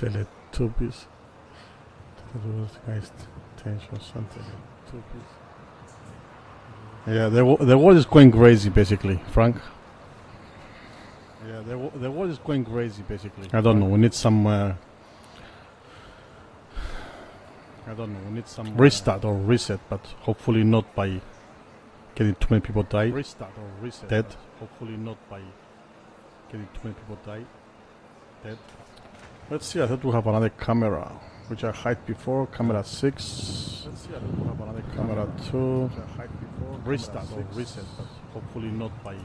[SPEAKER 9] Teletubbies. Guys, tension something. Yeah, the world is going crazy, basically, Frank. Yeah, the world is going crazy, basically. I don't know. We need some. I don't know. We need some restart or reset, but hopefully not by getting too many people die. Restart or reset. Dead. Hopefully not by getting too many people die. Dead. Let's see, I thought we have another camera, which I hid before, camera 6. Let's see, I thought we have another camera 2, which I hid before, restart or reset, but hopefully not by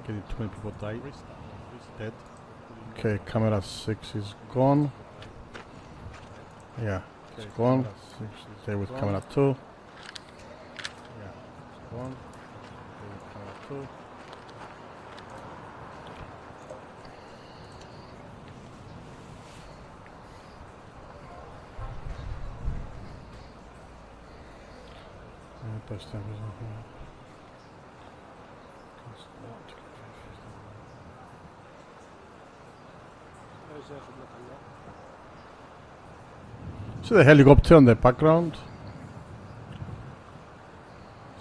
[SPEAKER 9] getting too many people die, dead. Okay, camera 6 is gone. Yeah, it's gone. Stay with camera 2. Yeah, it's gone. Stay with camera 2. See the helicopter in the background?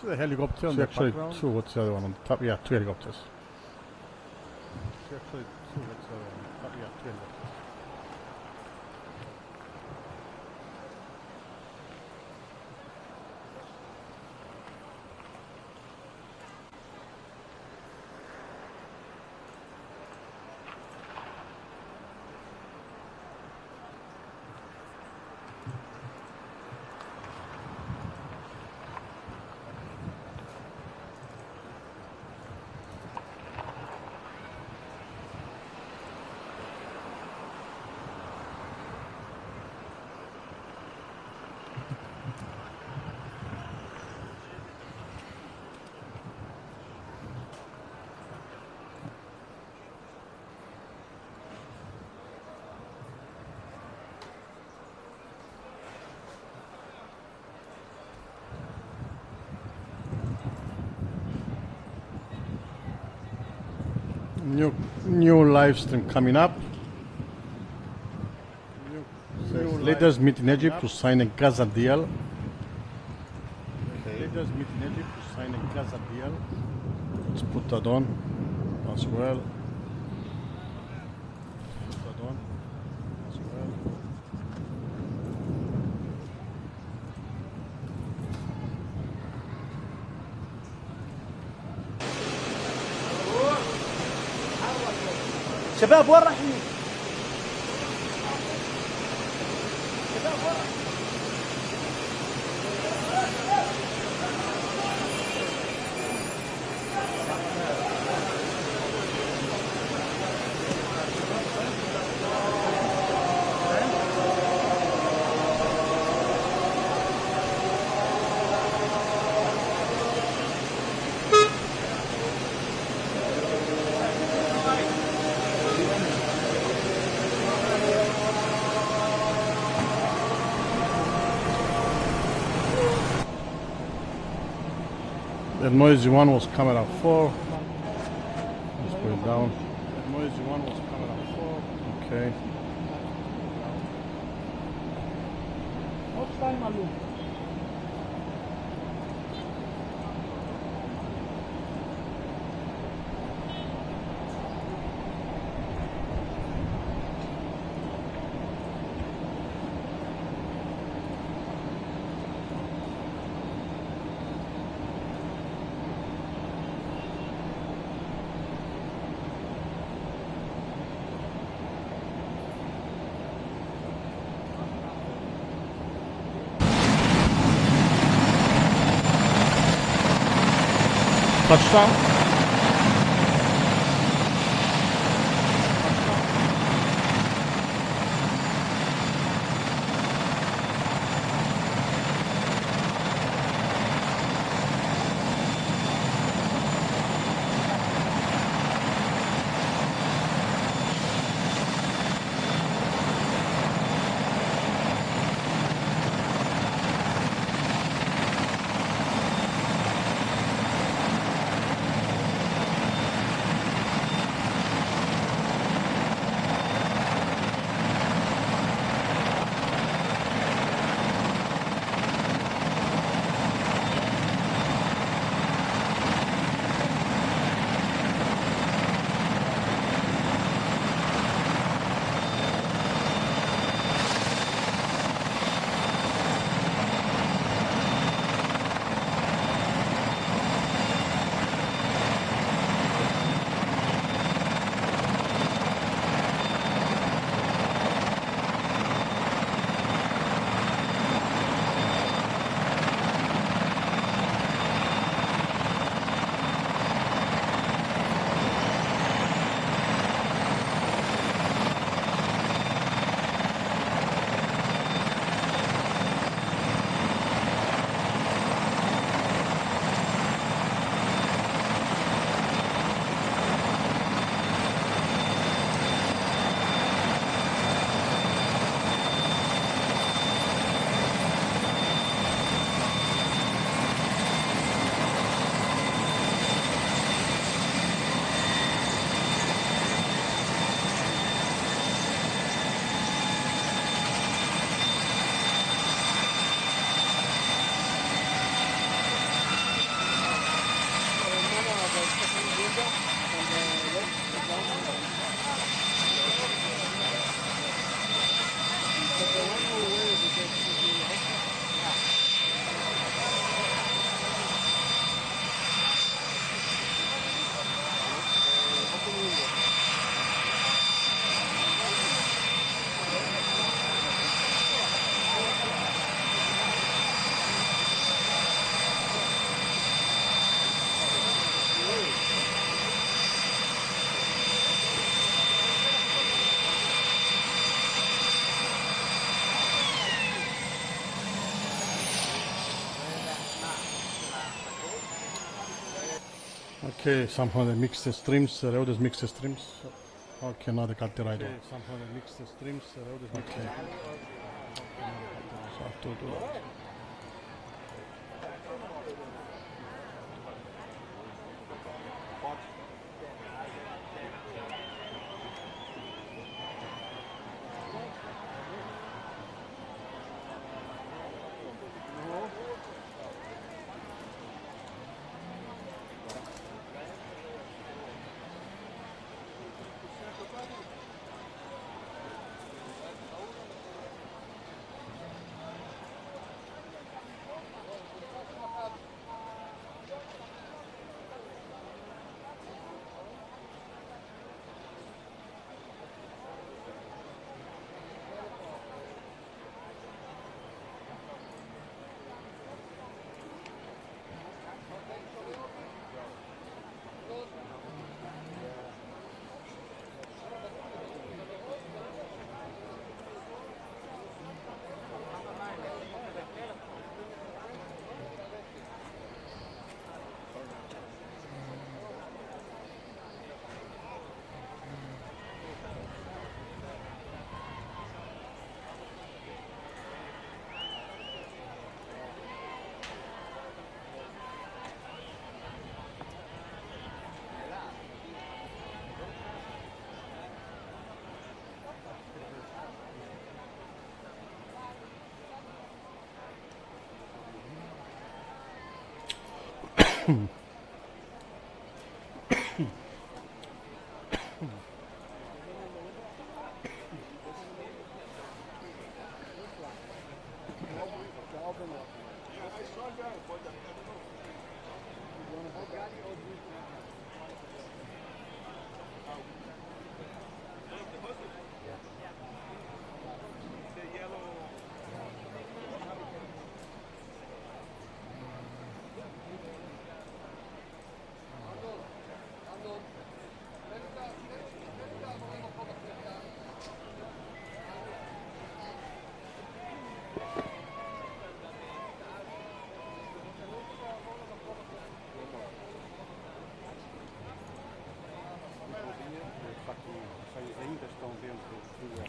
[SPEAKER 9] See the helicopter in the background? Two, what's the other one on the top? Yeah, 2 helicopters. Actually 2, what's the other one on the top? Yeah, 2 helicopters. New live stream coming up. Leaders meet in Egypt to sign a Gaza deal. Okay. Leaders meet in Egypt to sign a Gaza deal. Let's put that on as well. Put that on as well.
[SPEAKER 3] شباب وين رايحين؟ شباب وين رايحين؟
[SPEAKER 9] The noisy one was camera 4. Let's put it down. The noisy one was camera 4. Okay.
[SPEAKER 3] עוד שתיים עלו.
[SPEAKER 9] Touchdown. Okay, somehow they mix the streams, the road is mix the streams. Okay, now they got the right one. Somehow they mix the streams, the road is okay. So I have to do that.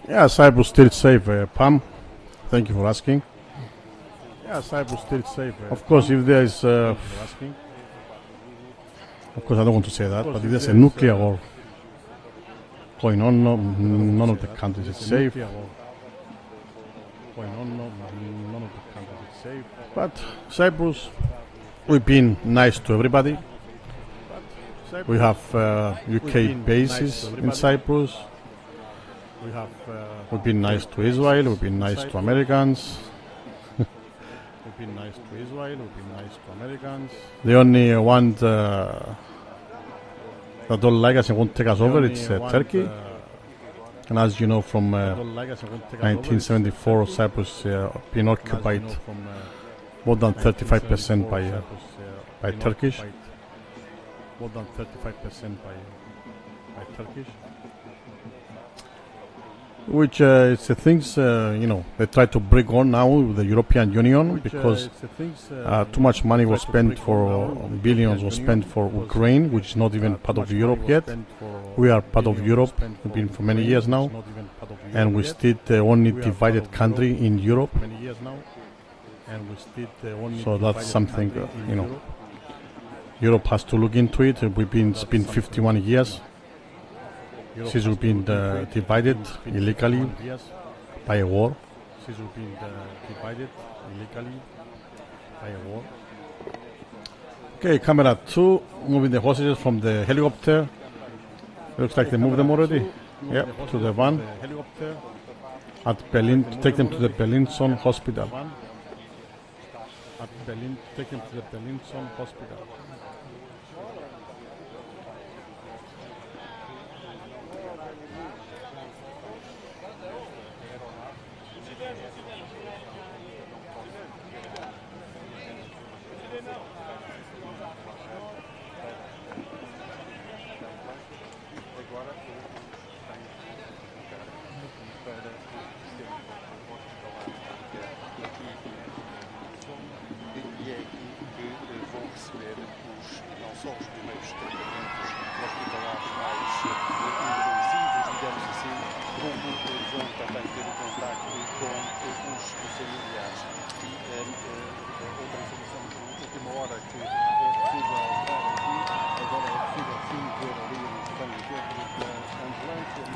[SPEAKER 9] Yeah, Cyprus still safe, Pam. Thank you for asking. Yeah, Cyprus still safe. Of course, if there is, of course, I don't want to say that, but if there's a nuclear war going on, none of the countries is safe. But Cyprus, we've been nice to everybody. We have UK bases in Cyprus. We've been nice to Israel. We've been nice to Americans. We've been nice to Israel. We've been nice to Americans. The only one that don't like us and won't take us over, it's Turkey. And as you know, from 1974, Cyprus been occupied more than 35% by Turkish. More than 35% by Turkish. Which it's the things they try to bring on now with the European Union because too much money was spent billions was spent for Ukraine, which is not even part of Europe yet. We are part of Europe. We've been for many years now, and we still the only divided country in Europe. So that's something Europe has to look into it. It's been 51 years. Since we've been divided illegally by a war. Okay, camera 2, moving the hostages from the helicopter. Looks like they moved them already. Yep, to the van at Berlin to take them to the Berlin-Son hospital.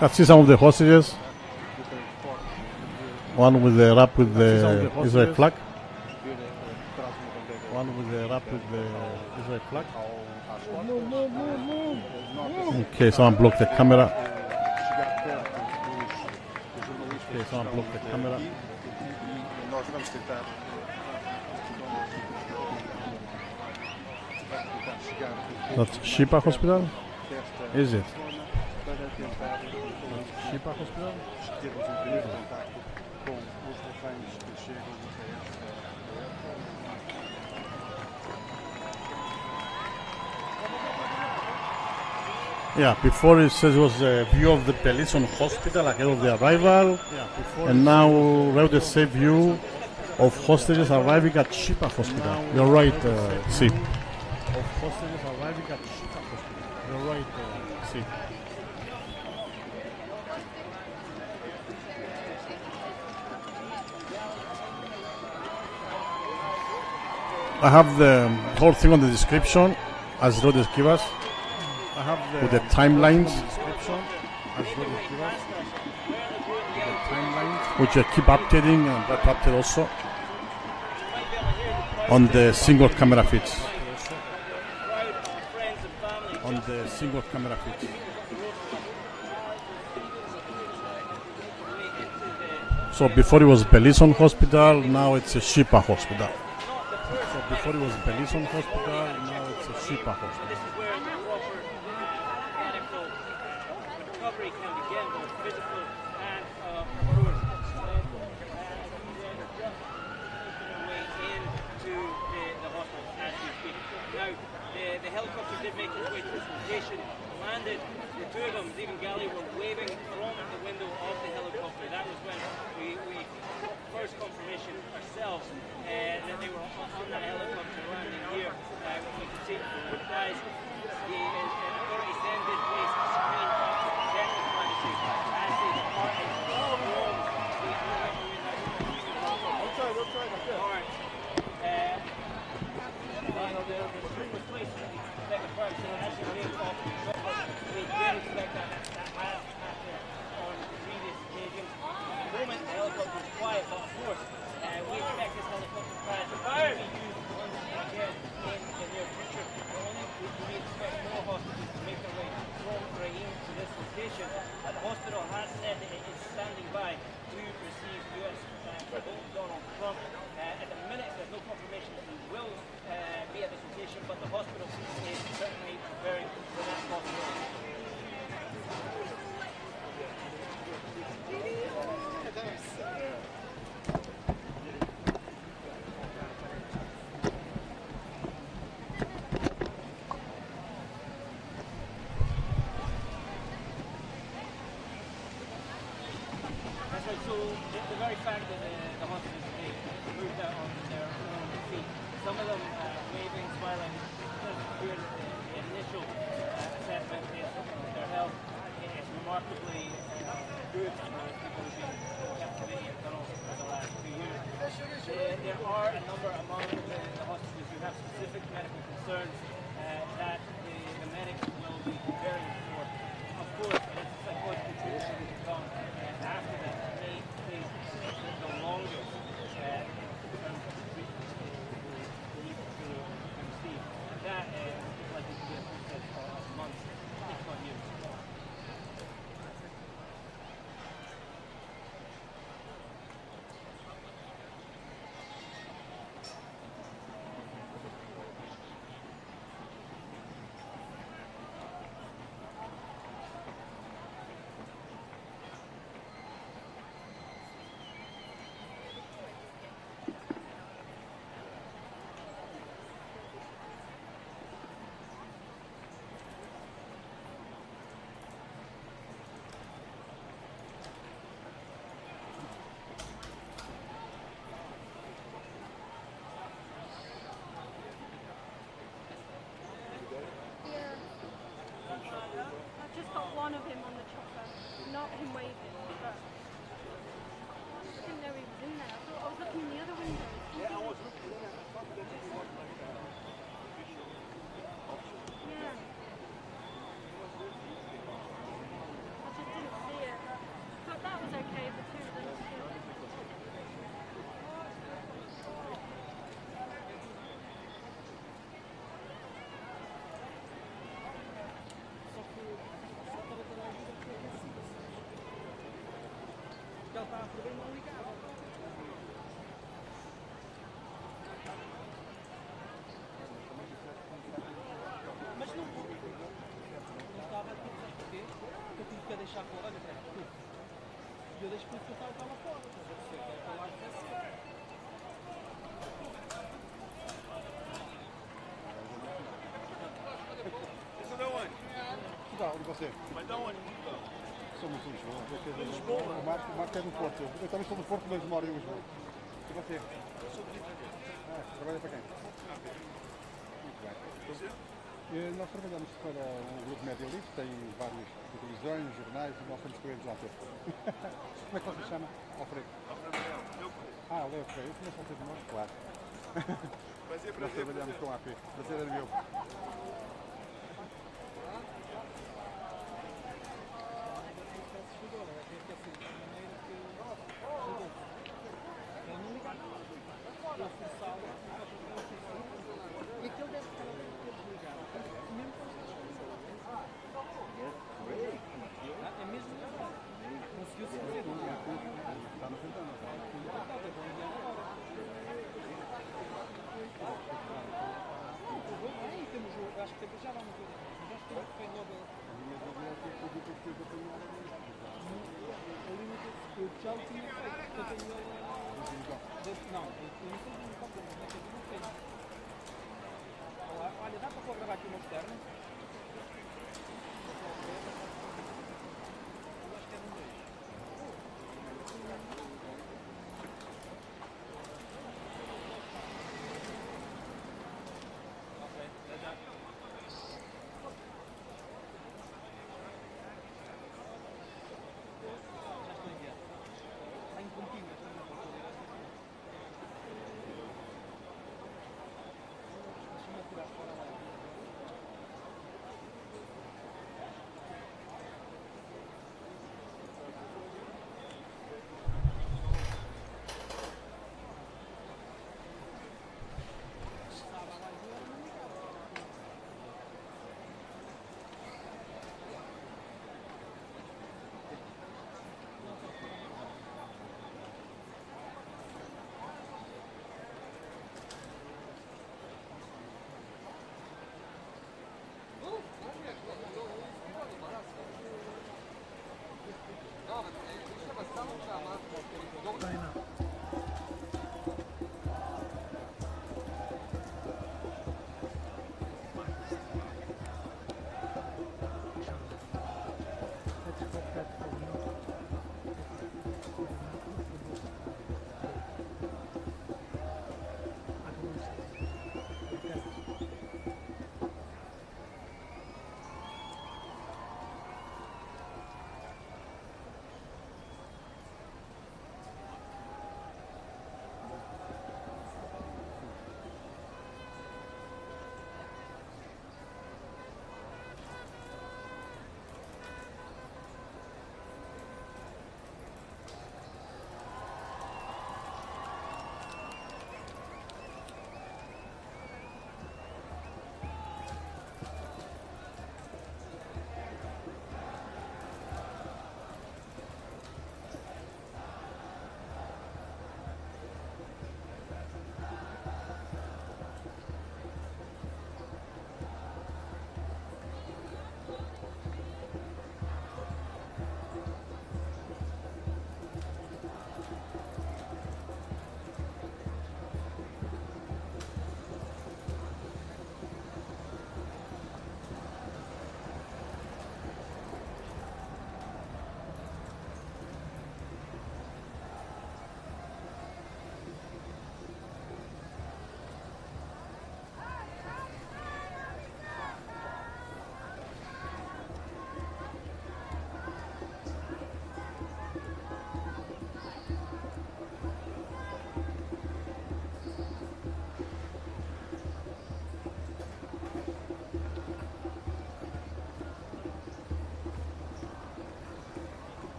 [SPEAKER 9] I see some of the hostages. One with the wrap with the Israel flag. One with the wrap with the Israel flag. Okay, someone blocked the camera. That's Shipa Hospital? Is it? Shipa Hospital? Yeah, before it says it was a view of the Berlin hospital ahead of the arrival, and now we have the same view of hostages arriving at Shipa Hospital. You're right, see. Of hostages arriving at Shipa Hospital. You're right, see. I have the whole thing on the description, as Rhodes give us. I have with the timelines, which I keep updating and that update also on the single camera feeds. on the single camera feed. So before it was Belison Hospital, now it's a Shipa Hospital. So before it was Belison Hospital, now it's a Shipa Hospital.
[SPEAKER 3] This is where the proper medical recovery can begin, both physical and course. They're just making their way into the hospital as we speak. Now, the helicopter did make its way to this location, landed. The two of them, Steve and Gally, were waving from the window of the helicopter. That was when we first confirmation ourselves that they were on that helicopter landing here. We could see the guys, the authorities then did place a screen of general privacy as they departed from Rome. Outside, that's it. Alright. The screen was placed to protect the privacy as they made off the chopper. We did expect that has happened on previous occasions. At the moment, the helicopter is quiet, but of course, we expect this helicopter crash to be used once again in the near future. We expect more hostages to make their way from Rahim to this location. The hospital has said that it is standing by to receive US President Donald Trump. At the minute, there's no confirmation that he will be at this location, but the hospital is certainly preparing for that possibility. So the very fact that the hostages today moved out on their own feet, some of them waving, smiling, clear that the initial assessment is their health is remarkably good for people who've been in captivity in tunnels for the last 2 years. There are a number among the hostages who have specific medical concerns that the medics will be preparing for. Of course, it is a psychological treatment to come after that. The longest term of treatment we need to receive. And that is likely to be a process of months, if not years.
[SPEAKER 5] I've just got one of him on the chopper, not him waving, but I didn't know he was in there. I was looking in the other window. Yeah, I was looking in there. Yeah. I just didn't see it. But that was okay, the two of them were good.
[SPEAKER 3] Mas não estava aqui, sabe porquê? Porque eu tive que deixar fora, olha, tudo. E eu deixo porque eu estava lá fora, estás a perceber? Que era lá que descer.
[SPEAKER 14] Isso da onde?
[SPEAKER 6] Portugal, e você?
[SPEAKER 14] Mas da onde?
[SPEAKER 6] Somos de Lisboa. Lisboa? O Marco é do Porto. Eu também sou do Porto, mas moro em Lisboa. E você?
[SPEAKER 14] Eu sou de Rio.
[SPEAKER 6] Trabalha para quem? Muito bem. Nós trabalhamos para um grupo médio livre, tem várias televisões, jornais, e nós somos clientes lá todos. Como é que você se chama? Alfredo.
[SPEAKER 14] Alfredo.
[SPEAKER 6] Ah, Leo Freire. Eu conheço o Alfredo Moro, claro.
[SPEAKER 14] Prazer,
[SPEAKER 6] nós trabalhamos com a AP. Prazer é meu.
[SPEAKER 3] Já o tinha feito, eu tenho não, eu não sei de qual coisa, mas eu não sei. Olha, dá para gravar aqui uma externa? Eu acho que é um 2. Ok, já.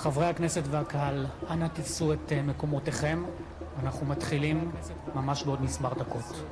[SPEAKER 1] חברי הכנסת והקהל, אנא תפסו את מקומותיכם. אנחנו מתחילים ממש בעוד מספר דקות.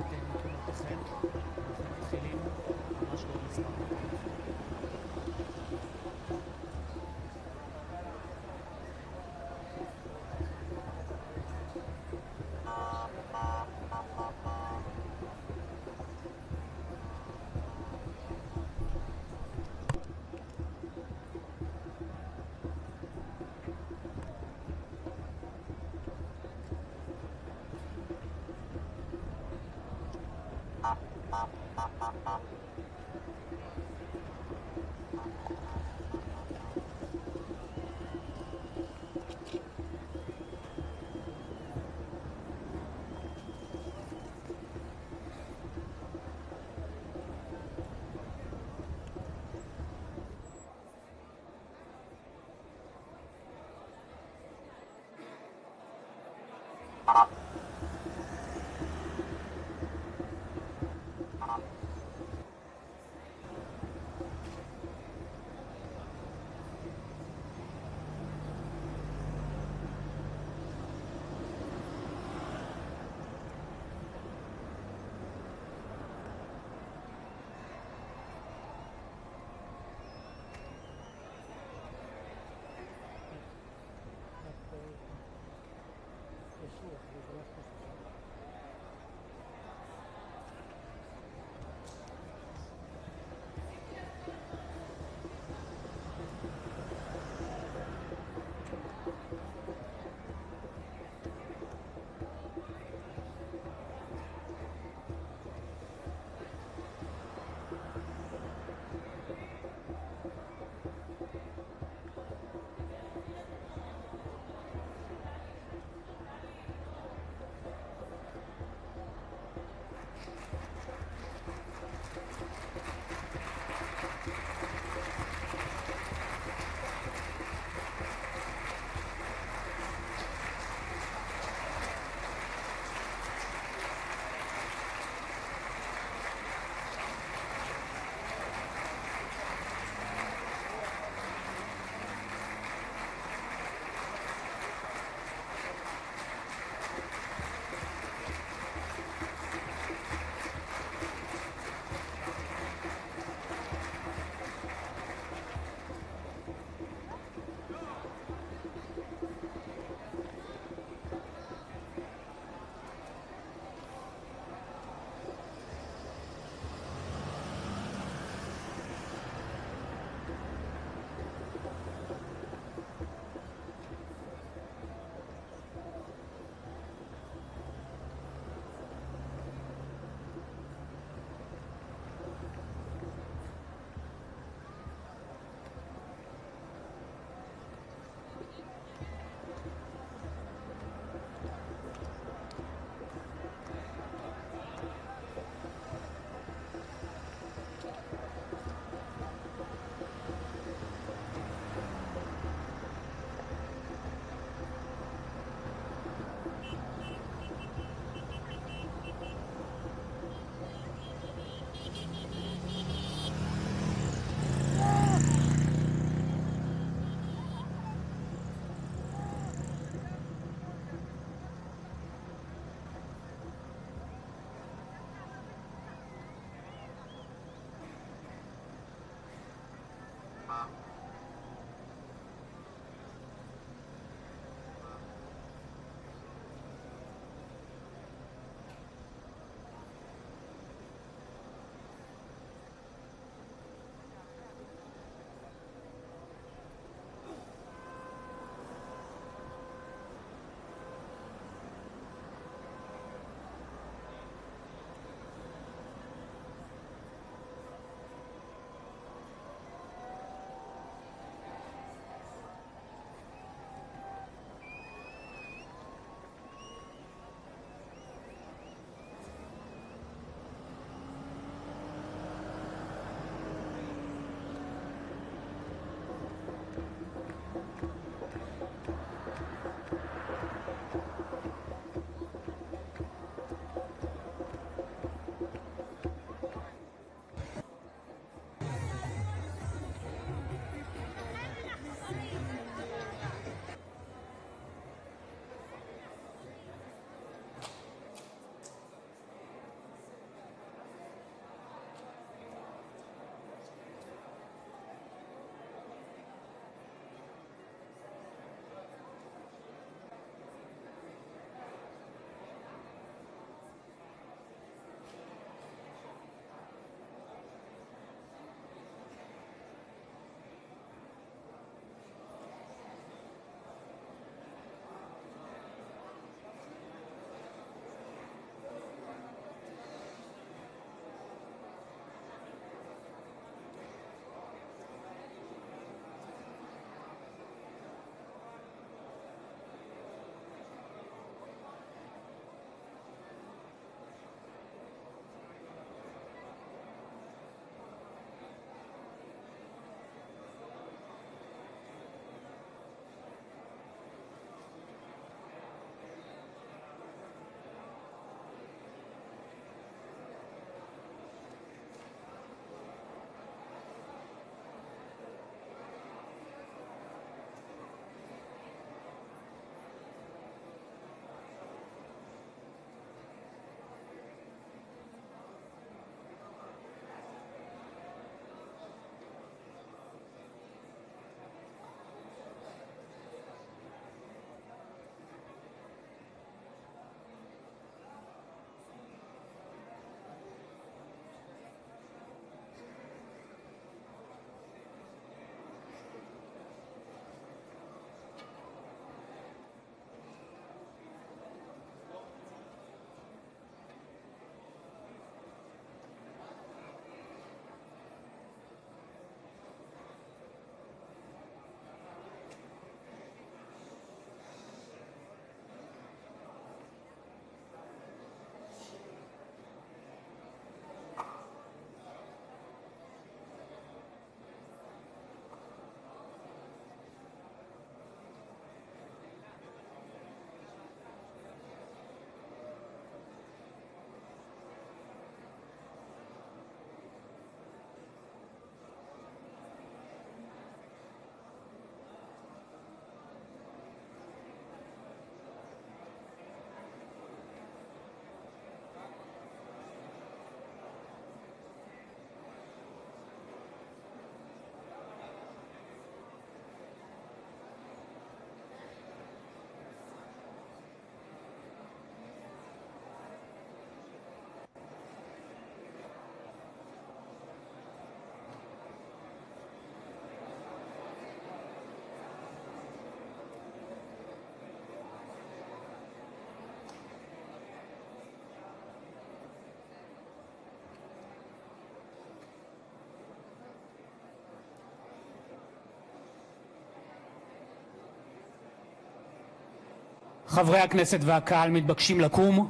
[SPEAKER 1] חברי הכנסת והקהל מתבקשים לקום.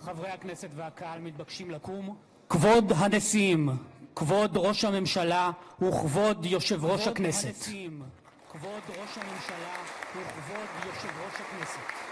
[SPEAKER 1] חברי הכנסת והקהל מתבקשים לקום. כבוד הנשיאים, כבוד ראש הממשלה וכבוד יושב ראש הכנסת. כבוד ראש הממשלה וכבוד יושב ראש הכנסת.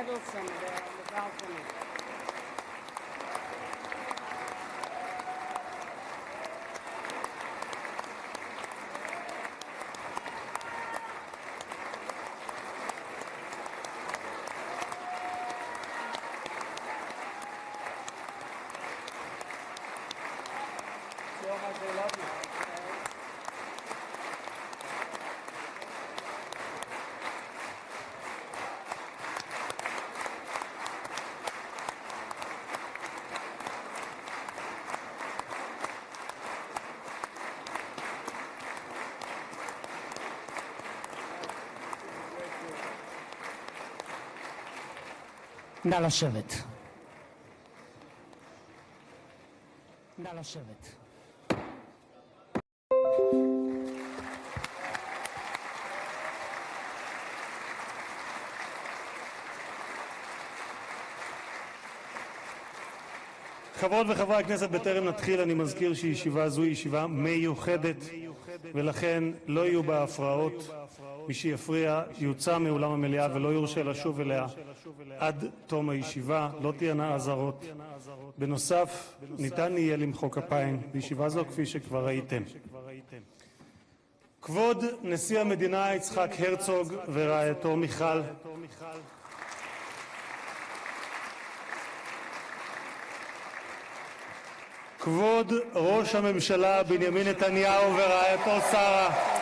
[SPEAKER 12] Edelson there on the balcony. See how much they love you.
[SPEAKER 1] נא לשבת. נא לשבת.
[SPEAKER 13] חברות וחברי הכנסת, בטרם נתחיל אני מזכיר שישיבה זו היא ישיבה מיוחדת ולכן לא יהיו בה הפרעות. מי שיפריע יוצא מאולם המליאה ולא יורשה לשוב אליה עד תום הישיבה. לא תהיינה אזהרות. בנוסף, ניתן יהיה למחוא כפיים בישיבה זו כפי שכבר ראיתם. כבוד נשיא המדינה יצחק הרצוג ורעייתו מיכל, כבוד ראש הממשלה בנימין נתניהו ורעייתו שרה,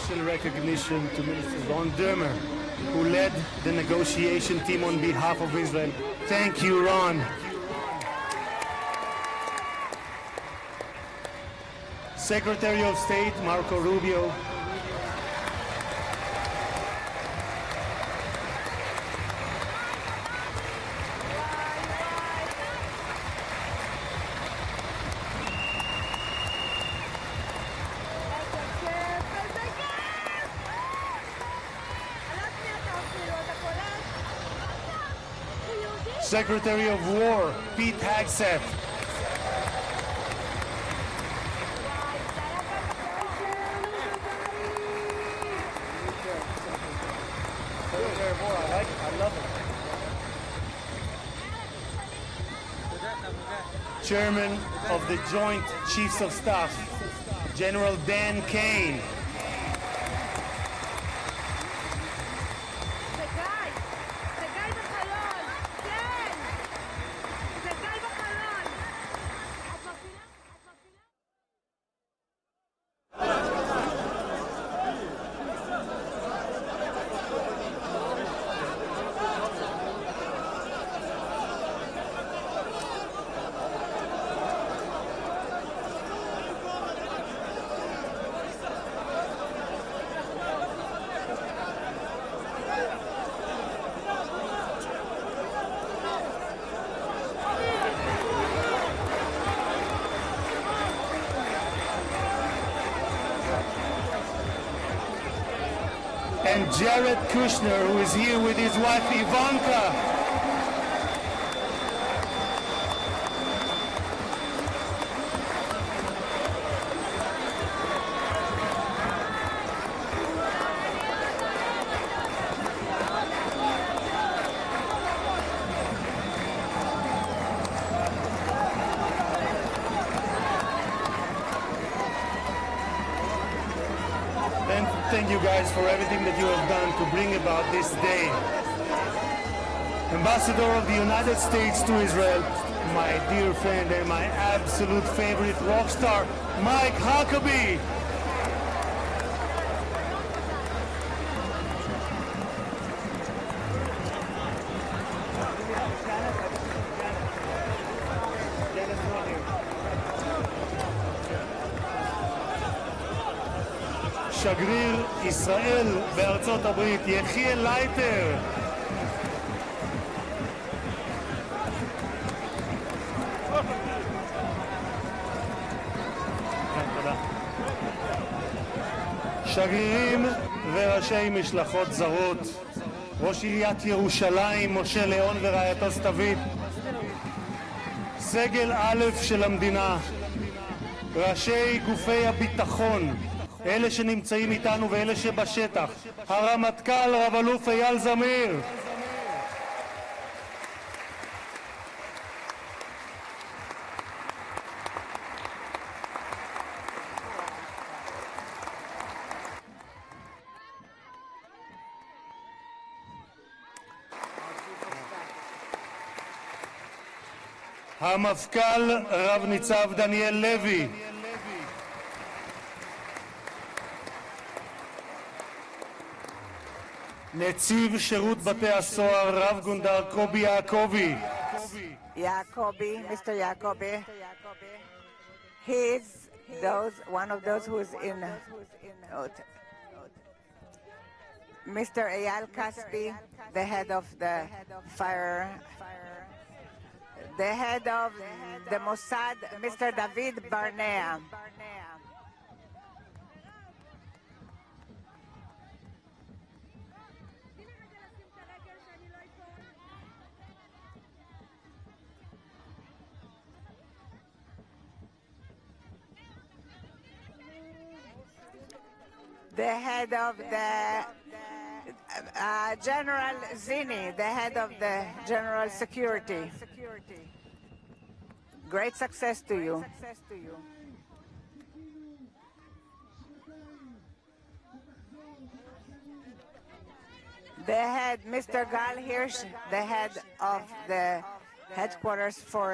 [SPEAKER 13] special recognition to Minister Ron Dermer, who led the negotiation team on behalf of Israel. Thank you, Ron. Secretary of State Marco Rubio, Secretary of War Pete Hegseth, Chairman of the Joint Chiefs of Staff, General Dan Kane, and Jared Kushner, who is here with his wife Ivanka. And thank you guys for everything that you have done to bring about this day. Ambassador of the United States to Israel, my dear friend and my absolute favorite rock star, Mike Huckabee. שגריר ישראל בארצות הברית, יחיאל לייטר. שגרירים וראשי משלחות זרות, ראש עיריית ירושלים משה ליאון ורעייתו סתווית, סגל א' של המדינה, ראשי גופי הביטחון, אלה שנמצאים איתנו ואלה שבשטח, הרמטכ"ל רב אלוף אייל זמיר, המפכ"ל רב ניצב דניאל לוי, נציב שירות בתי הסוהר רב גונדר קובי יעקבי,
[SPEAKER 4] Mr. Jacobi, he's one of those who's in Mr. Eyal Kaspi, the head of the fire, the head of the Mossad, Mr. David Barnea. The head of the General Zini, the head of the General Security. Great success to you. The head, Mr. Gal Hirsch, the head of the headquarters for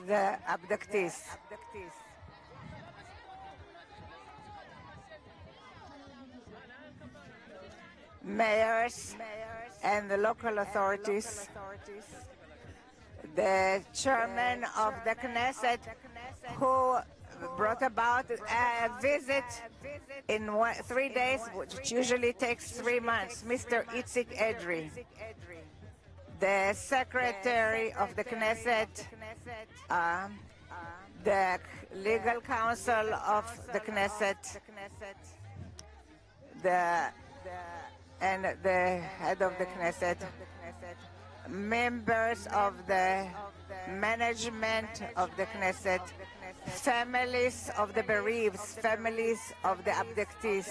[SPEAKER 4] the abductees. mayors and the local authorities, the chairman of the Knesset who brought about a visit in 3 days, which usually takes 3 months, Mr. Itzik Edry, the secretary of the Knesset, the legal counsel of the Knesset, and the head of the Knesset, members of the management of the Knesset, families of the bereaved, families of the abductees.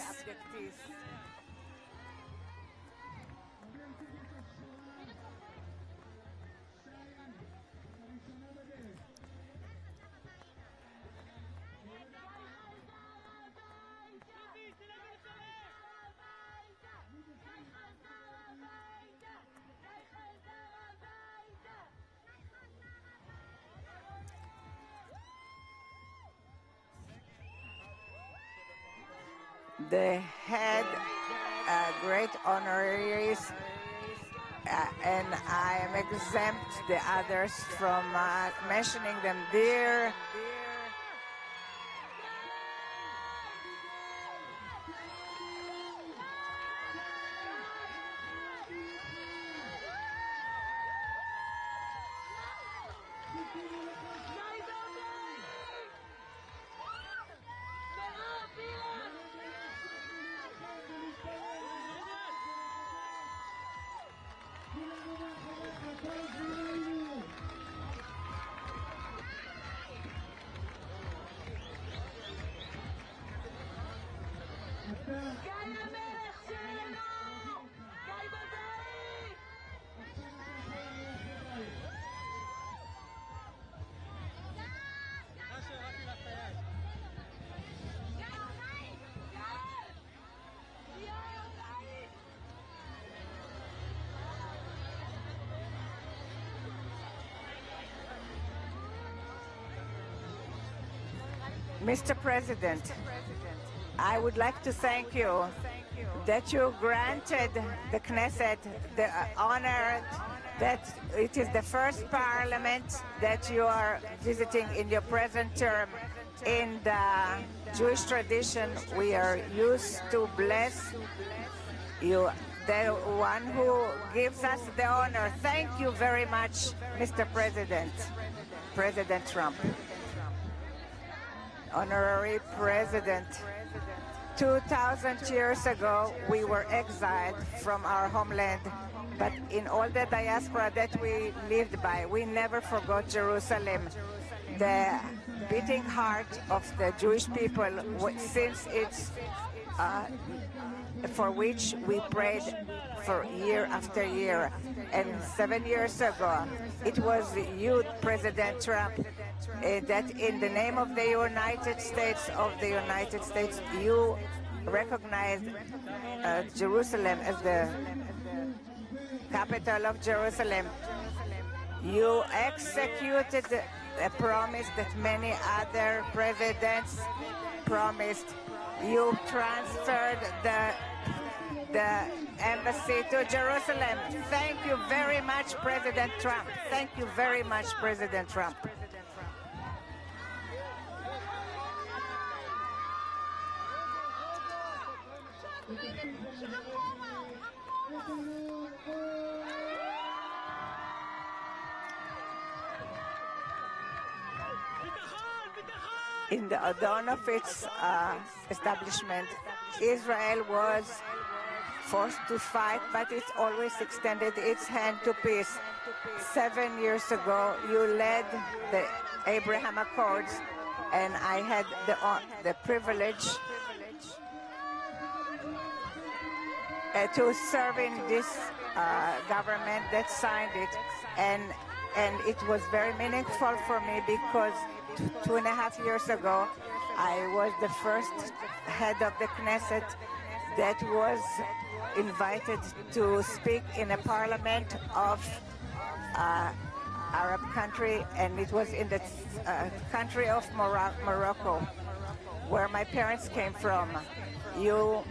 [SPEAKER 4] They had great honoraries, and I am exempt the others from mentioning them there. Mr. President, I would like to thank you that you granted the Knesset the honor that it is the first parliament that you are visiting in your present term. In the Jewish tradition, we are used to bless you, the one who gives us the honor. Thank you very much, Mr. President, President Trump. Honorary President, 2,000 years ago, we were exiled from our homeland, but in all the diaspora that we lived by, we never forgot Jerusalem, the beating heart of the Jewish people, since it's for which we prayed for year after year. And 7 years ago, it was you, President Trump, that in the name of the United States, you recognized Jerusalem as the capital of Jerusalem. You executed a promise that many other presidents promised. You transferred the embassy to Jerusalem. Thank you very much, President Trump. Thank you very much, President Trump. In the dawn of its establishment, Israel was forced to fight, but it always extended its hand to peace. 7 years ago, you led the Abraham Accords, and I had the privilege to serve in this government that signed it, and it was very meaningful for me because 2.5 years ago, I was the first head of the Knesset that was invited to speak in a parliament of Arab country, and it was in the country of Morocco, where my parents came from. You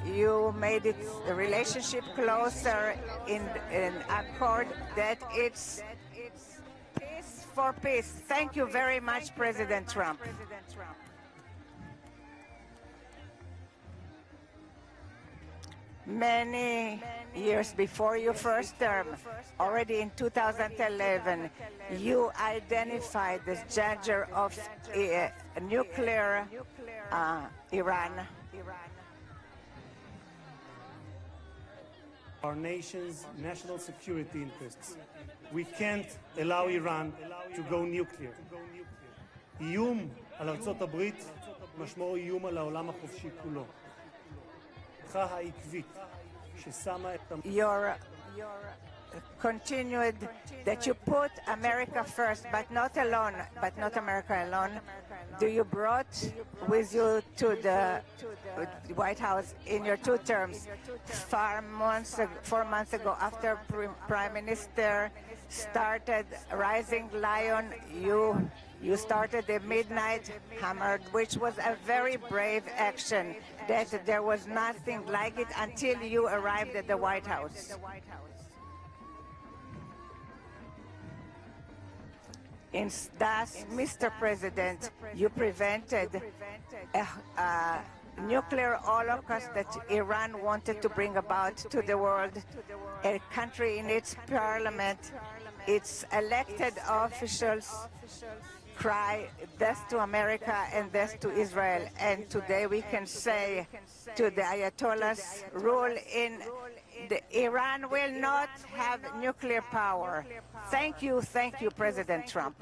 [SPEAKER 4] you made it a relationship closer in accord that it's peace for peace. Thank you very much, President Trump. Many years before your first term, already in 2011, you identified the danger of nuclear Iran.
[SPEAKER 13] Our nation's national security interests. We can't allow Iran to go nuclear. איום על ארצות הברית משמעו איום על העולם החופשי כולו. העקבית ששמה את
[SPEAKER 4] Your continued that you put America first, but not alone, but not America alone. Do you brought with you to the White House in your two terms, 4 months ago, after Prime Minister started Rising Lion, you started the Midnight Hammer, which was a very brave action, that there was nothing like it until you arrived at the White House. Thus, Mr. President, you prevented a nuclear holocaust that Iran wanted to bring about to the world. A country in its parliament, its elected officials cry death to America and death to Israel. And today we can say to the Ayatollahs, rule in Iran will not have nuclear power. Thank you, President Trump.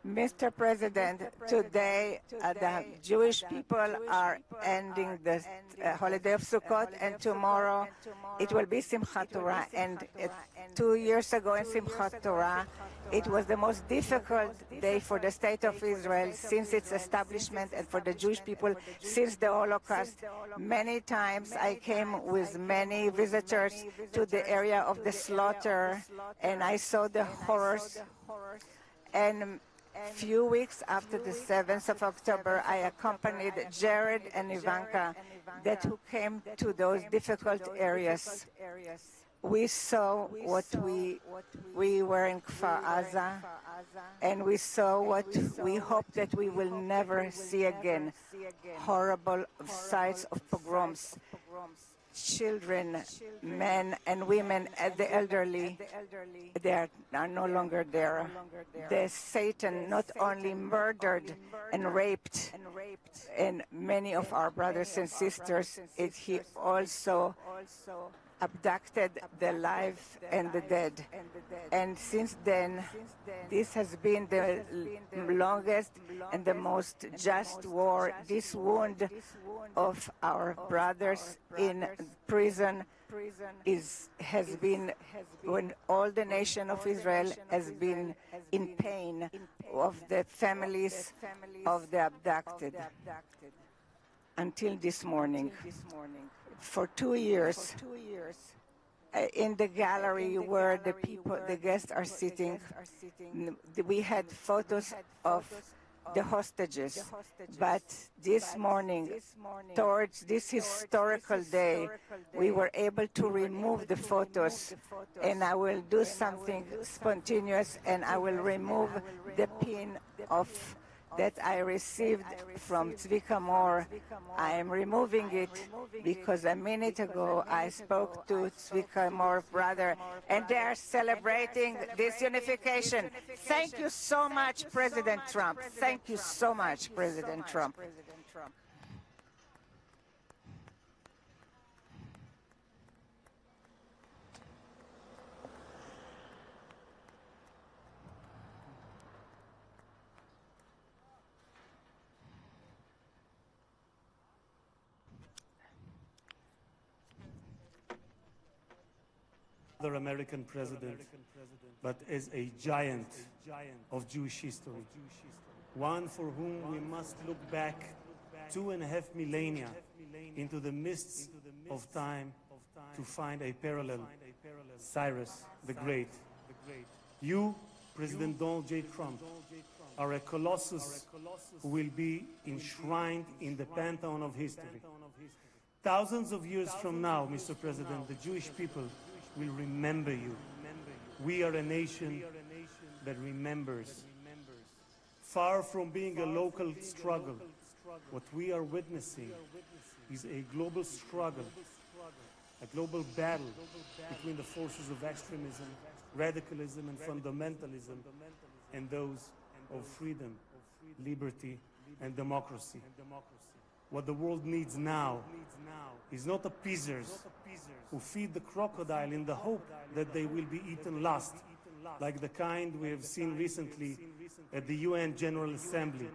[SPEAKER 4] Mr. President, today the Jewish people are ending the holiday of Sukkot, and tomorrow it will be Simchat Torah. And 2 years ago in Simchat Torah, it was the most difficult day for the State of Israel since its establishment, and for the Jewish people since the Holocaust. Many times I came with many visitors to the area of the slaughter, and I saw the horrors. And few weeks after the 7th of October, I accompanied Jared and Ivanka who came to those difficult areas. We saw what we were in Kfar Aza, and we saw what we hope that we will never see again, horrible sights of pogroms. Children, men and women, and the elderly, they are no longer there. The Satan not only murdered and raped and many of our brothers and sisters, he also abducted the alive and the dead. And since then, this has been the longest and the most just war. This wound of our brothers in prison has been when all the nation of Israel has been in pain of the families of the abducted until this morning. For 2 years, in the gallery where the guests are sitting, we had photos of the hostages. But this morning, towards this historical day, we were able to remove the photos, and I will do something spontaneous, and I will remove the pin of that I received from Tzvika Moore. I am removing it because a minute ago I spoke to Tzvika Moore's brother, and they are celebrating this unification. Thank you so much, President Trump. Thank you so much, President Trump.
[SPEAKER 13] Other American president, but as a giant of Jewish history, one for whom we must look back 2.5 millennia into the mists of time to find a parallel. Cyrus the Great. You, President Donald J. Trump, are a colossus who will be enshrined in the pantheon of history. Thousands of years from now, Mr. President, the Jewish people will remember you. We are a nation that remembers. Far from being a local struggle, what we are witnessing is a global struggle, a global battle between the forces of extremism, radicalism, and fundamentalism, and those of freedom, liberty, and democracy. What the world needs now is not appeasers who feed the crocodile in the hope that they will be eaten last, like the kind we have seen recently at the UN General Assembly.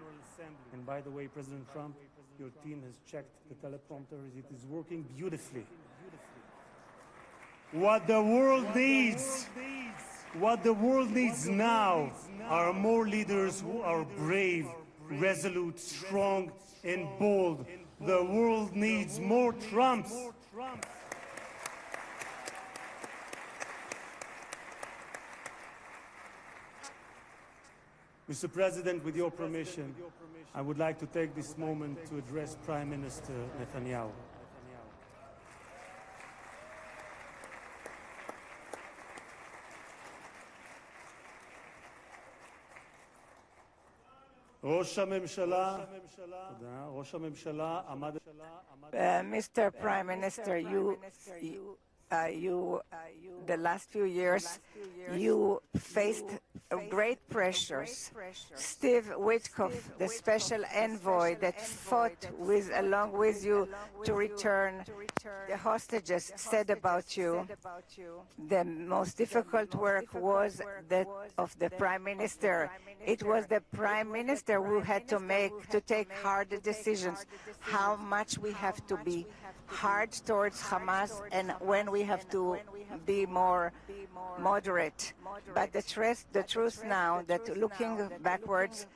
[SPEAKER 13] And by the way, President Trump, your team has checked the teleprompter. It is working beautifully. What the world needs now are more leaders who are brave, resolute, strong, and bold. The world needs more Trumps. Mr. President, with your permission, I would like to take this moment to address Prime Minister Netanyahu.
[SPEAKER 4] Mr. Prime Minister, the last few years, you faced great pressures. Steve Witkoff, the special envoy that fought along with you to return the hostages, said about you, the most difficult work was that of the Prime Minister. It was the Prime Minister who had to take hard decisions, how much we have to be hard towards Hamas and when we have to be more moderate. But the truth now that looking backwards,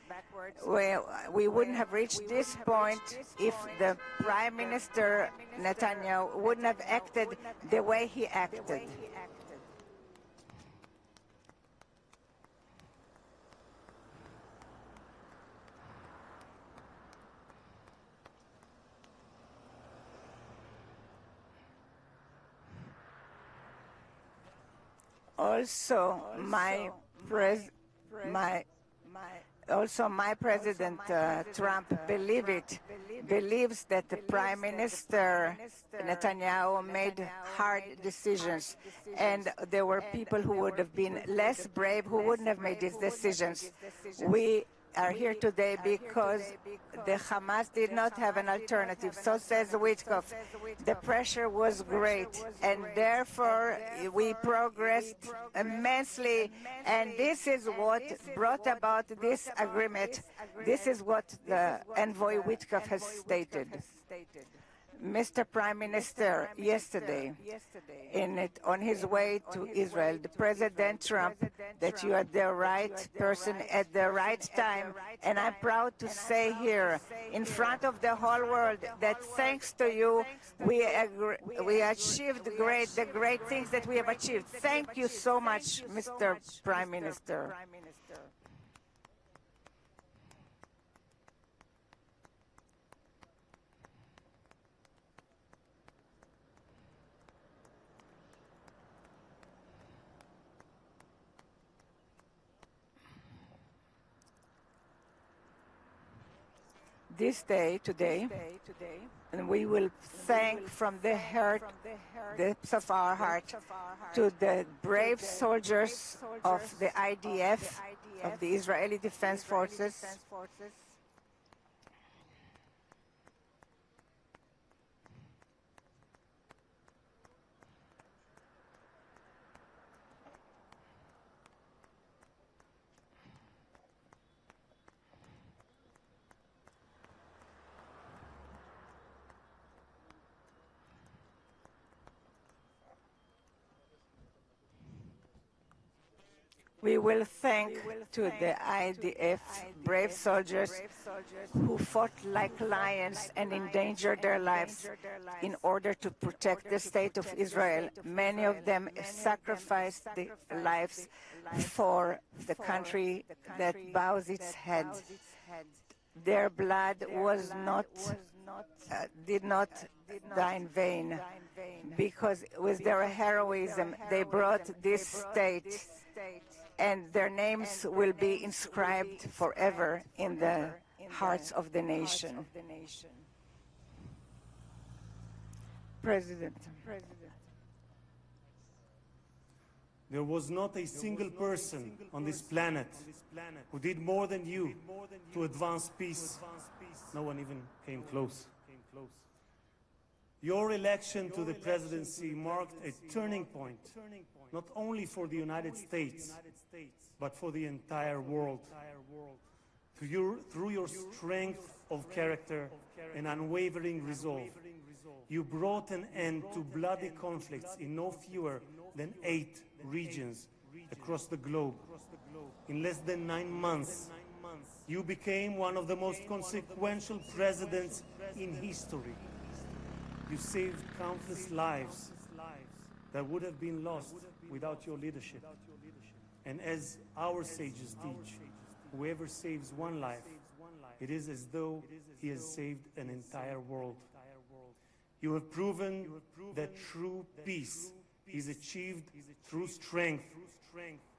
[SPEAKER 4] we wouldn't have reached this point if the Prime Minister Netanyahu wouldn't have acted the way he acted. Also, my President Trump believes that the Prime Minister Netanyahu made hard decisions, and there were people who would have been less brave who wouldn't have made these decisions. We are here today because the Hamas did not have an alternative. So says Witkoff. The pressure was great, and therefore we progressed immensely, and this is what brought about this agreement. This is what the envoy Witkoff has stated. Mr. Prime Minister, yesterday, on his way to Israel, the President Trump, that you are the right person at the right time, and I'm proud to say here, in front of the whole world, that thanks to you, we achieved the great things that we have achieved. Thank you so much, Mr. Prime Minister. Today, and we will thank from the depths of our heart to the brave soldiers of the IDF, of the Israeli Defense Forces, We will thank to the IDF brave soldiers who fought like lions and endangered their lives in order to protect the state of Israel. Many of them sacrificed their lives for the country that bows its head. Their blood did not die in vain, because with their heroism they brought this state, and their names will be inscribed forever in the hearts of the nation. President.
[SPEAKER 13] There was not a single person on this planet who did more than you to advance peace. No one even came close. Your election to the presidency marked a turning point, not only for the United States, but for the entire world. Through your strength of character and unwavering resolve, you brought an end to bloody conflicts in no fewer than 8 regions across the globe. In less than 9 months, you became one of the most consequential presidents in history. You saved countless lives that would have been lost without your leadership. And as our sages teach, whoever saves one life, it is as though he has saved an entire world. You have proven that true peace is achieved through strength,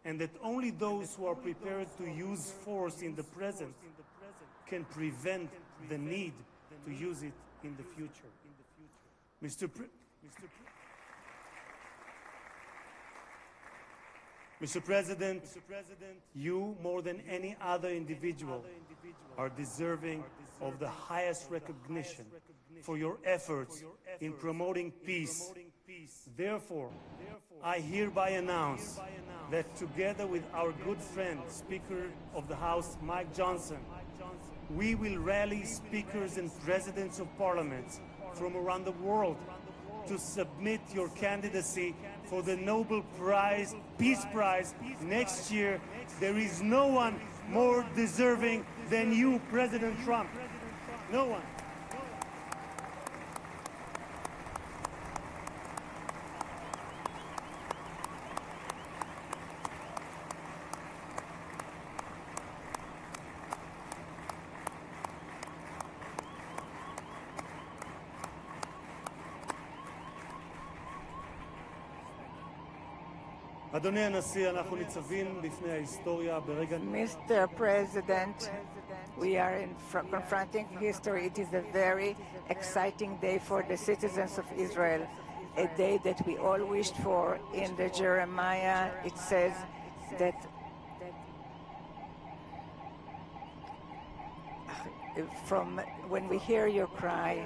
[SPEAKER 13] and that only those who are prepared to use force in the present can prevent the need to use it in the future. Mr. President, you, more than any other individual, are deserving of the highest recognition for your efforts in promoting peace. Therefore, I hereby announce that together with our good friend, Speaker of the House, Mike Johnson, we will rally speakers and presidents of parliaments from around the world to submit your candidacy for the Nobel Prize, Peace Prize, next year. There is no one more deserving than you, President Trump. No one. אדוני הנשיא, אנחנו ניצבים בפני ההיסטוריה ברגע...
[SPEAKER 4] Mr. President, we are confronting history. It is a very exciting day for the citizens of Israel, a day that we all wished for. In the Jeremiah, it says that from when we hear your cry,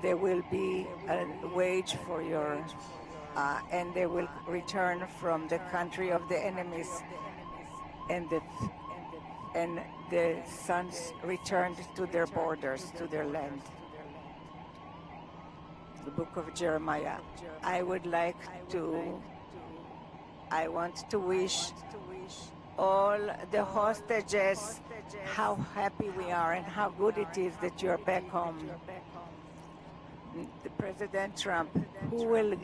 [SPEAKER 4] there will be a wage for your and they will return from the country of the enemies, and the sons returned to their borders, to their land. The book of Jeremiah. I want to wish all the hostages how happy we are and how good it is that you're back home. The President Trump, who will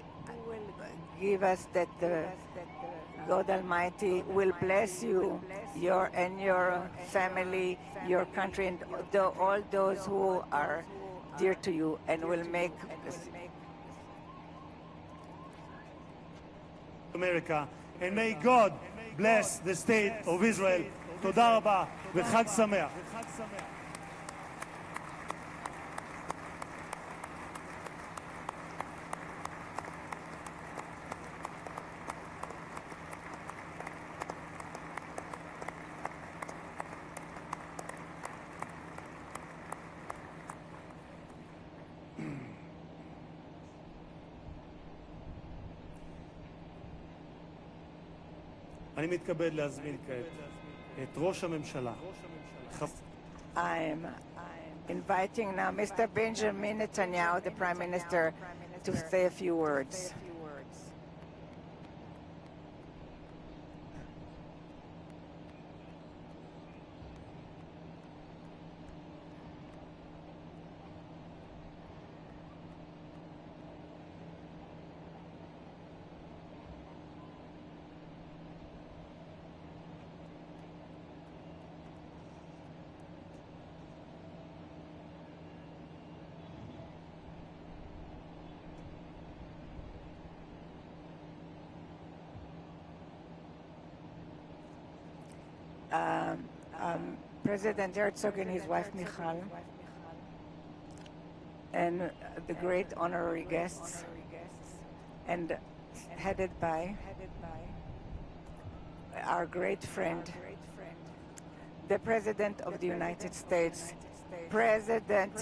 [SPEAKER 4] give us that the God Almighty will bless you, your family, your country, and all those who are dear to you, and will make
[SPEAKER 13] America. And may God bless the state of Israel. תודה רבה וחג שמח. אני מתכבד להזמין כעת את ראש הממשלה.
[SPEAKER 4] I'm inviting now Mr. Benjamin Netanyahu, the Prime Minister, to say a few words. President Herzog and his wife Michal, and the great honorary guests, and headed by our great friend, the President of the United States, President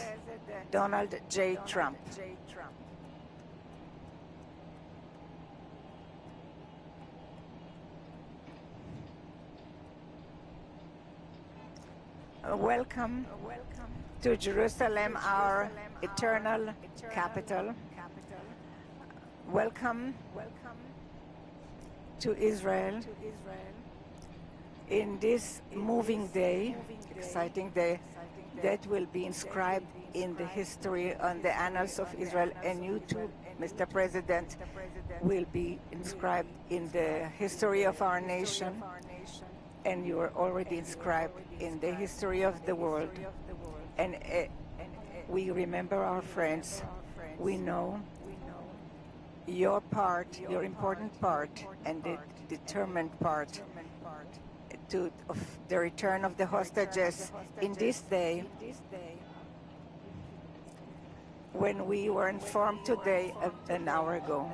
[SPEAKER 4] Donald J. Trump. Welcome to Jerusalem, our eternal capital. Welcome to Israel in this moving day, exciting day that will be inscribed in the history, on the annals of Israel, and you too, Mr. President, will be inscribed in the history of our nation, and you are already inscribed in the history of the world. And we remember our friends. We know your part, your important part, and the determined part of the return of the hostages in this day, when we were informed today, an hour ago,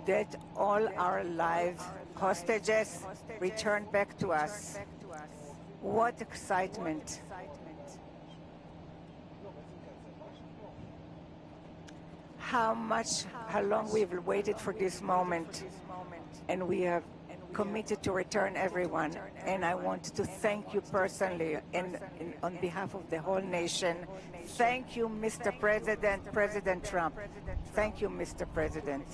[SPEAKER 4] that all our live hostages returned back to us. What excitement. How long we've waited for this moment, and we have committed to return everyone. And I want to thank you personally and on behalf of the whole nation. Thank you, Mr. President, President Trump. Thank you, Mr. President.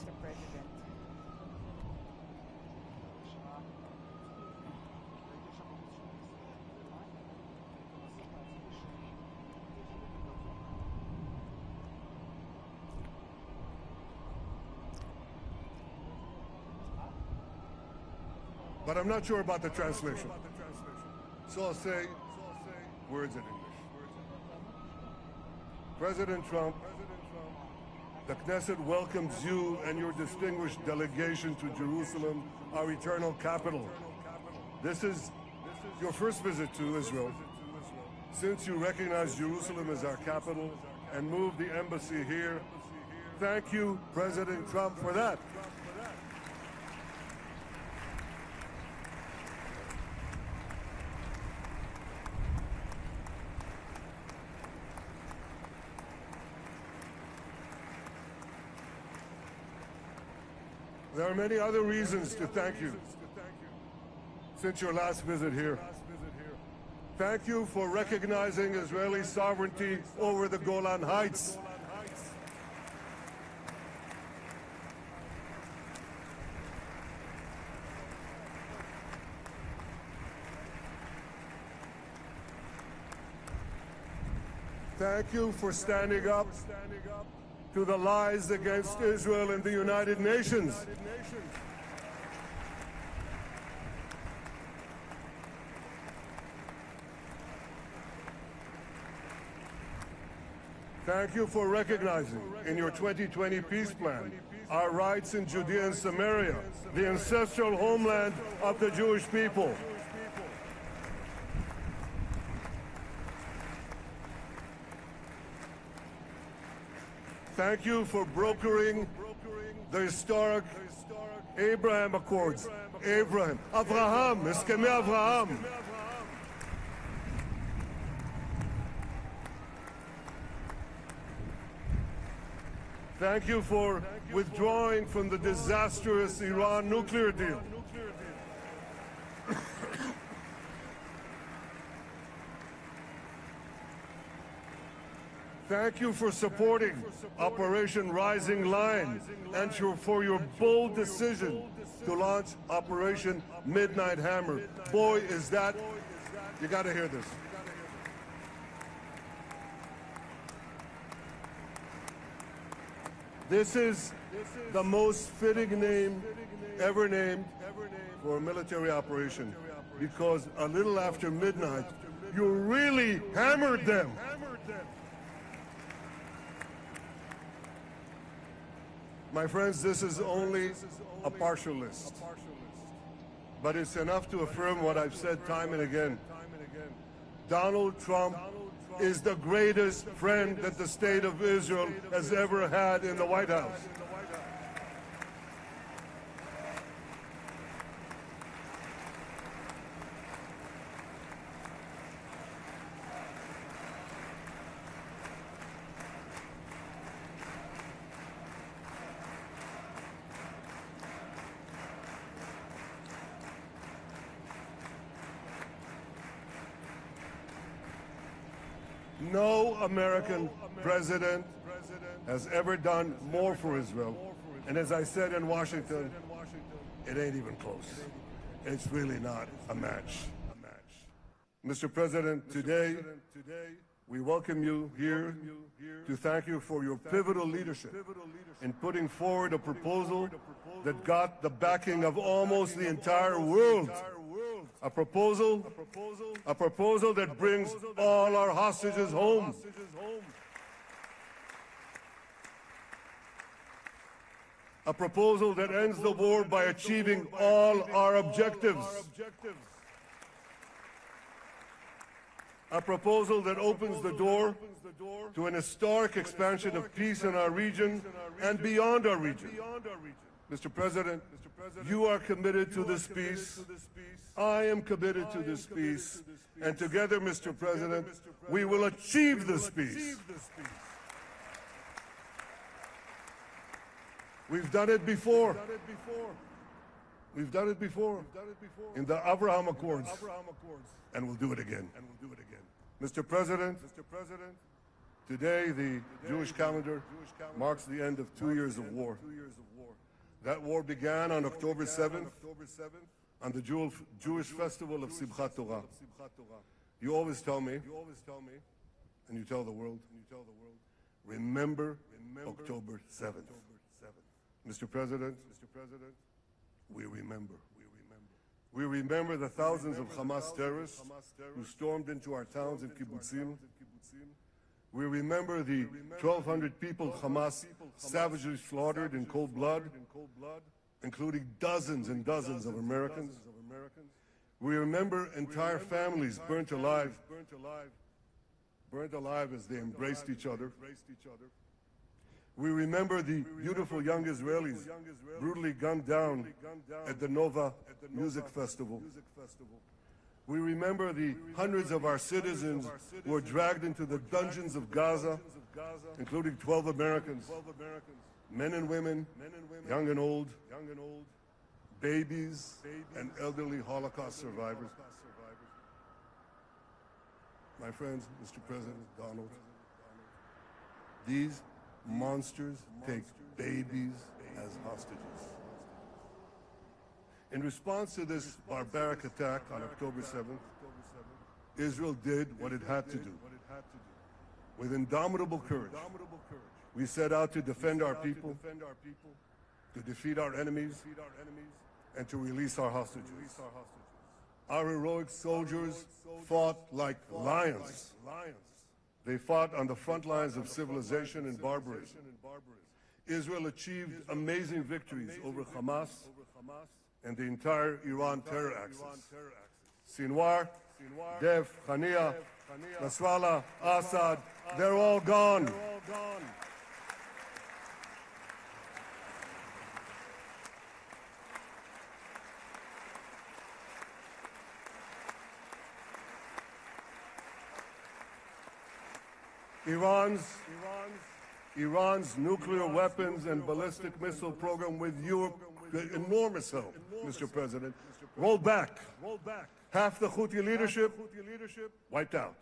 [SPEAKER 15] But I'm not sure about the translation. So I'll say words in English. President Trump, the Knesset welcomes you and your distinguished delegation to Jerusalem, our eternal capital. This is your first visit to Israel since you recognize Jerusalem as our capital and moved the embassy here. Thank you, President Trump, for that. There are many other reasons to thank you since your last visit here. Thank you for recognizing Israeli sovereignty over the Golan Heights. Thank you for standing up to the lies against Israel in the United Nations. Thank you for recognizing in your 2020 peace plan our rights in Judea and Samaria, the ancestral homeland of the Jewish people. Thank you for brokering the historic Abraham Accords. Abraham, Eskemei Avraham. Thank you for withdrawing from the disastrous Iran nuclear deal. Thank you for supporting Operation Rising Lion and for your bold decision to launch Operation Midnight Hammer. Boy, is that, you got to hear this. This is the most fitting name ever named for a military operation, because a little after midnight, you really hammered them. My friends, this is only a partial list. but it's enough to affirm what I've said time and again. Donald Trump is the greatest friend that the state of Israel has ever had in the White House. No American president has ever done more for Israel. And as I said in Washington, it ain't even close. It's really not a match. Mr. President, today we welcome you here to thank you for your pivotal leadership in putting forward a proposal that got the backing of almost the entire world. A proposal that brings all our hostages home. A proposal that ends the war by achieving all our objectives. A proposal that opens the door to an historic expansion of peace in our region and beyond our region. Mr. President, you are committed to this peace. I am committed to this peace. And together, Mr. President, we will achieve this peace. We've done it before. We've done it before in the Abraham Accords, and we'll do it again. Mr. President, today the Jewish calendar marks the end of 2 years of war. That war began on October 7th, on the Jewish festival of Simchat Torah. You always tell me, and you tell the world, remember October 7th. Mr. President, we remember. We remember the thousands of Hamas terrorists who stormed into our towns and kibbutzim. We remember the 1,200 people Hamas savagely slaughtered in cold blood, including dozens and dozens of Americans. We remember entire families burnt alive as they embraced each other. We remember the beautiful young Israelis brutally gunned down at the Nova Music Festival. We remember the hundreds of our citizens who were dragged into the dungeons of Gaza, including 12 Americans, men and women, young and old, babies and elderly Holocaust survivors. My friends, Mr. President Donald, these monsters take babies as hostages. In response to this barbaric attack on October 7th, Israel did what it had to do. With indomitable courage, we set out to defend our people, to defeat our enemies, and to release our hostages. Our heroic soldiers fought like lions. They fought on the front lines of civilization and barbarism. Israel achieved amazing victories over Hamas and the entire Iran terror axis. Sinwar, Dev, Hania, Nasrallah, Assad, they're all gone. Iran's nuclear weapons and ballistic missile program with Europe, enormous help, Mr. President, rolled back. Half the Houthi leadership wiped out.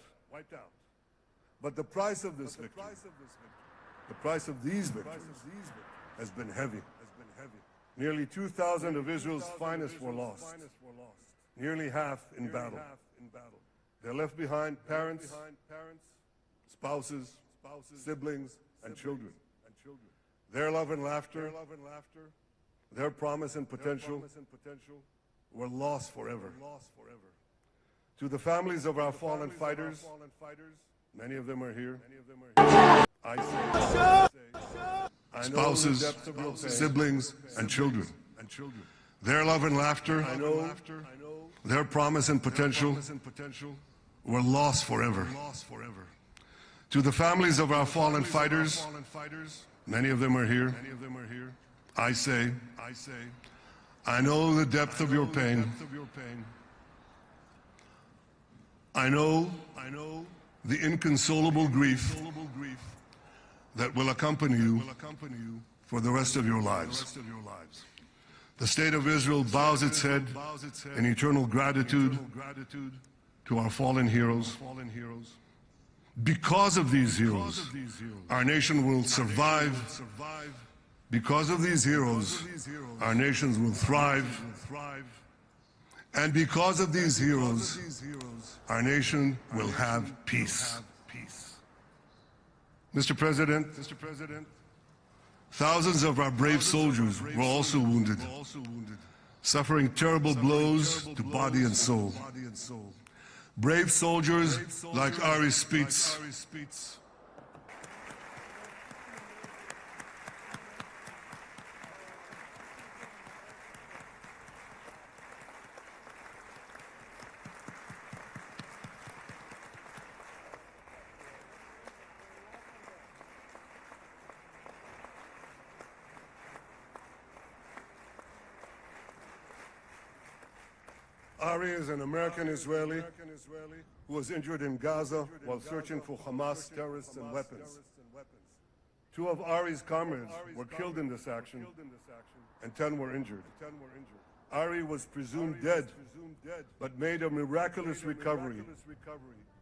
[SPEAKER 15] But the price of this victory, the price of these victories, has been heavy. Nearly 2,000 of Israel's finest were lost, nearly half in battle. They left behind parents, spouses, siblings, and children. Their love and laughter, their promise and potential were lost forever. To the families of our fallen fighters, many of them are here, I say, spouses, siblings, and children, Their love and laughter, their promise and potential were lost forever. To the families of our fallen fighters, many of them are here, I say, I know the depth of your pain. I know the inconsolable grief that will accompany you for the rest of your lives. The State of Israel bows its head in eternal gratitude to our fallen heroes. Because of these heroes, our nation will survive. Because of these heroes, our nations will thrive. And because of these heroes, our nation will have peace. Mr. President, thousands of our brave soldiers were also wounded, suffering terrible blows to body and soul. Brave soldiers like Ari Spitz, Ari is an American-Israeli who was injured in Gaza while searching for Hamas terrorists and weapons. 2 of Ari's comrades were killed in this action, and 10 were injured. Ari was presumed dead, but made a miraculous recovery,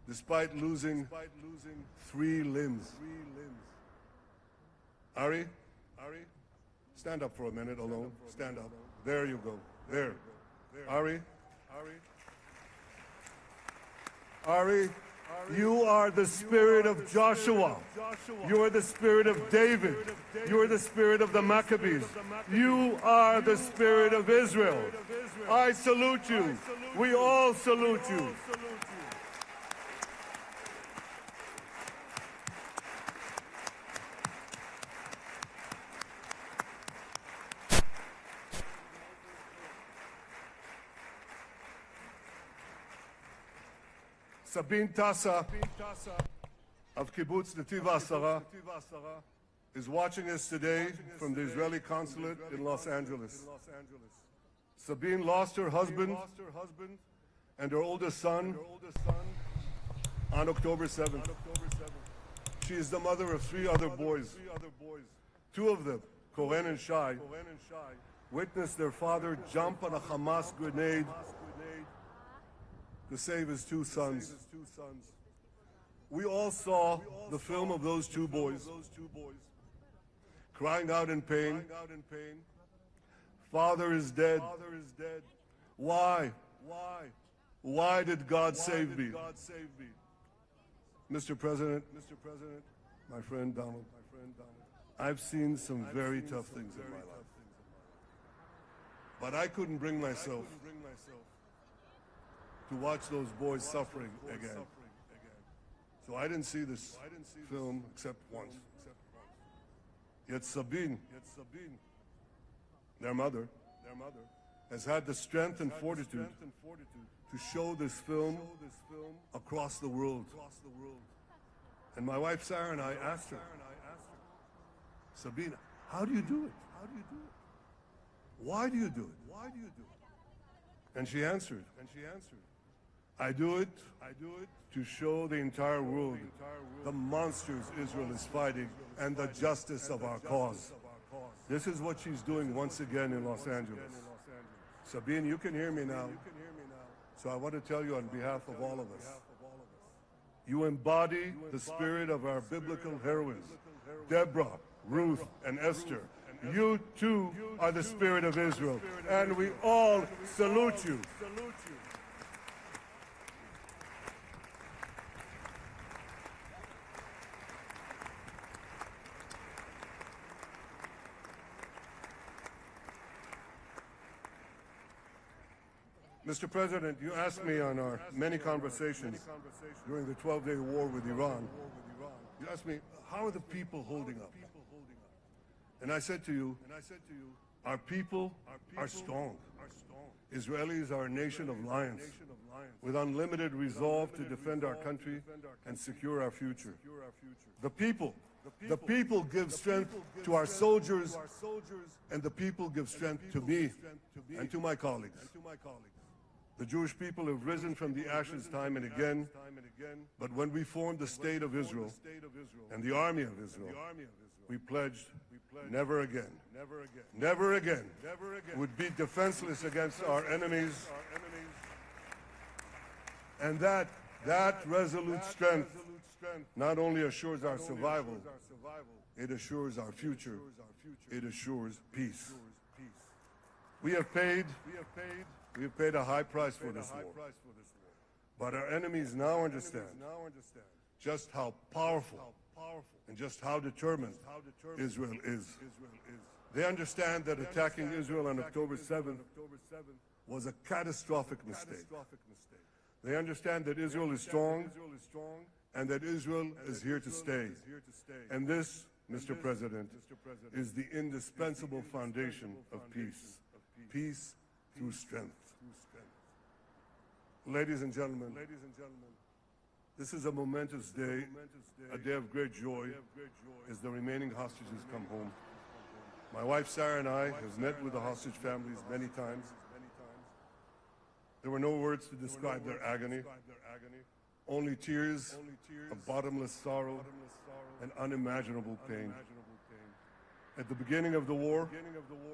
[SPEAKER 15] despite losing 3 limbs. Ari, stand up for a minute alone. Stand up. There you go. There. Ari, you are the spirit of Joshua. You are the spirit of David. You are the spirit of the Maccabees. You are the spirit of Israel. I salute you. We all salute you. Sabine Tassa of Kibbutz Netiv HaAsara is watching us today from the Israeli consulate in Los Angeles. Sabine lost her husband and her oldest son on October 7th. She is the mother of 3 other boys. 2 of them, Koren and Shai, witnessed their father jump on a Hamas grenade to save his 2 sons. We all saw the film of those 2 boys crying out in pain. Father is dead. Why? Why did God save me? Mr. President, my friend Donald, I've seen some very tough things in my life. But I couldn't bring myself to watch those boys suffering again. So I didn't see this film except once. Yet Sabine, their mother, has had the strength and fortitude to show this film across the world. And my wife Sarah and I asked her, Sabine, how do you do it? Why do you do it? And she answered, I do it to show the entire world the monsters Israel is fighting and the justice of our cause. This is what she's doing once again in Los Angeles. Sabine, you can hear me now. So I want to tell you on behalf of all of us, you embody the spirit of our biblical heroines, Deborah, Ruth, and Esther. You too are the spirit of Israel, and we all salute you. Mr. President, you asked me on our many conversations during the 12-day war with Iran, you asked me, how are the people holding up? And I said to you, Our people are strong. Israelis are a nation of lions with unlimited resolve to defend our country and secure our future. The people give strength to our soldiers, and the people give strength to me and to my colleagues. The Jewish people have risen from the ashes time and again, but when we formed the State of Israel and the Army of Israel, we pledged never again, never again would be defenseless against our enemies. And that resolute strength not only assures our survival, it assures our future, it assures peace. We have paid a high price for this war, but our enemies now understand just how powerful and just how determined Israel is. They understand that attacking Israel on October 7th was a catastrophic mistake. They understand that Israel is strong and that Israel is here to stay. And this, Mr. President, is the indispensable foundation of peace. Peace through strength. Ladies and gentlemen, this is a momentous day, a day of great joy as the remaining hostages come home. My wife Sarah and I have met with the hostage families many times. There were no words to describe their agony, only tears of bottomless sorrow and unimaginable pain. At the beginning of the war,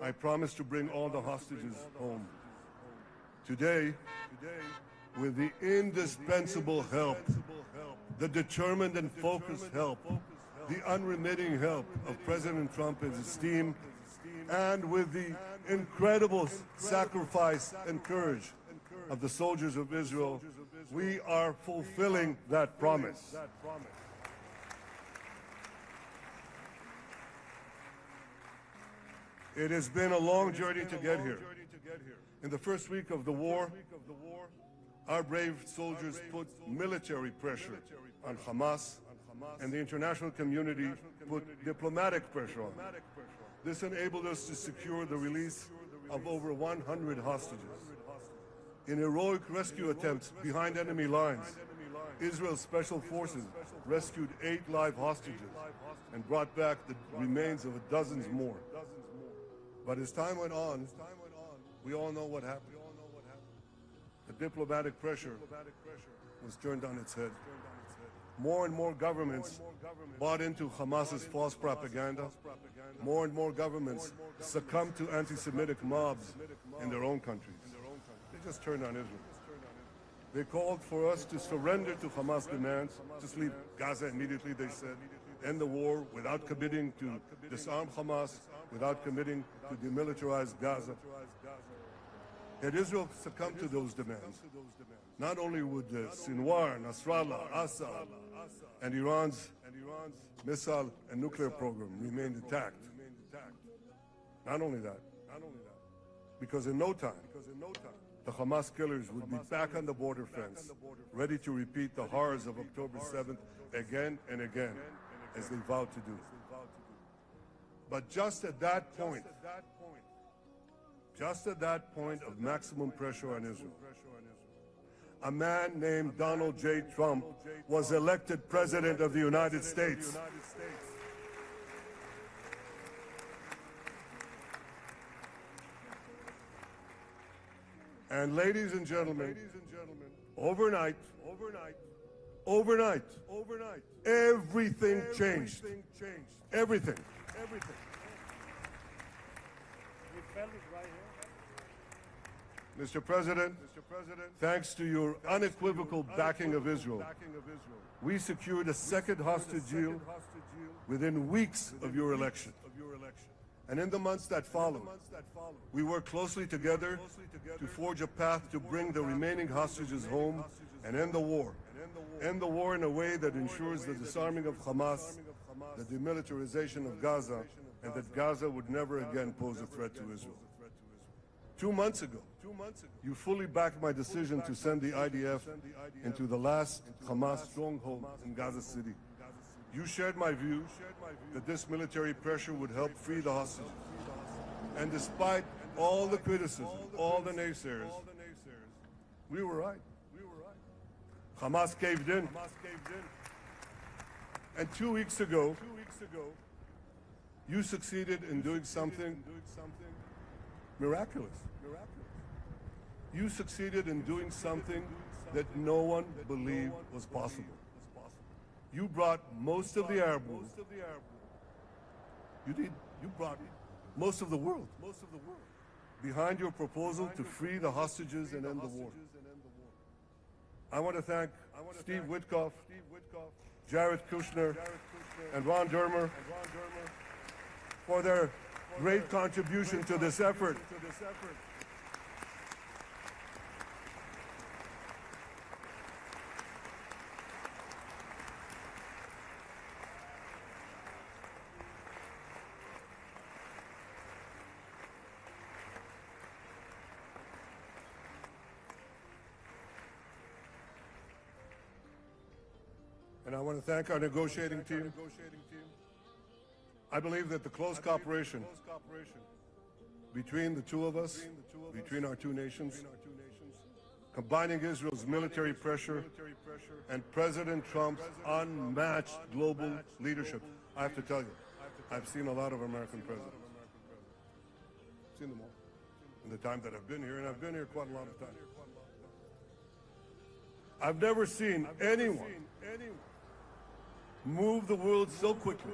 [SPEAKER 15] I promised to bring all the hostages home. Today, with the indispensable help, the determined and focused help, the unremitting help of President Trump and his team, and with the incredible sacrifice and courage of the soldiers of Israel, we are fulfilling that promise. It has been a long journey to get here. In the first week of the war, our brave soldiers put military pressure on Hamas, and the international community put diplomatic pressure on them. This enabled us to secure the release of over 100 hostages. In heroic rescue attempts behind enemy lines, Israel's special forces rescued 8 live hostages and brought back the remains of dozens more. But as time went on, we all know what happened. The diplomatic pressure was turned on its head. More and more governments bought into Hamas's false propaganda. More and more governments succumbed to anti-Semitic mobs in their own countries. They just turned on Israel. They called for us to surrender to Hamas demands, just leave Gaza immediately, they said, end the war without committing to disarm Hamas, without committing to demilitarize Gaza. Had Israel succumbed to those demands, not only would Sinwar, Nasrallah, Assad, and Iran's missile and nuclear program remain intact. Not only that, because in no time, the Hamas killers would be back on the border fence, ready to repeat the horrors of October 7th again and again, as they vowed to do. But just at that point of maximum pressure on Israel, a man named Donald J. Trump was elected President of the United States. And ladies and gentlemen, overnight, everything changed. Everything. Mr. President, thanks to your unequivocal backing of Israel, we secured a second hostage deal within weeks of your election. And in the months that followed, we worked closely together to forge a path to bring the remaining hostages home and end the war. End the war in a way that ensures the disarming of Hamas, the demilitarization of Gaza, and that Gaza would never again pose a threat to Israel. 2 months ago, you fully backed my decision to send the IDF into the last Hamas stronghold in Gaza City. You shared my view that this military pressure would help free the hostages. And despite all the criticism, all the naysayers, we were right. Hamas caved in. And 2 weeks ago, you succeeded in doing something miraculous. You succeeded in doing something that no one believed was possible. You brought most of the Arab world. You brought most of the world behind your proposal to free the hostages and end the war. I want to thank Steve Witkoff, Jared Kushner, and Ron Dermer for their great contribution to this effort. And I want to thank our negotiating team. I believe that the close cooperation between the two of us, between our two nations, combining Israel's military pressure and President Trump's unmatched global leadership. I have to tell you, I've seen a lot of American presidents. I've seen them all in the time that I've been here, and I've been here quite a lot of time. I've never seen anyone move the world so quickly,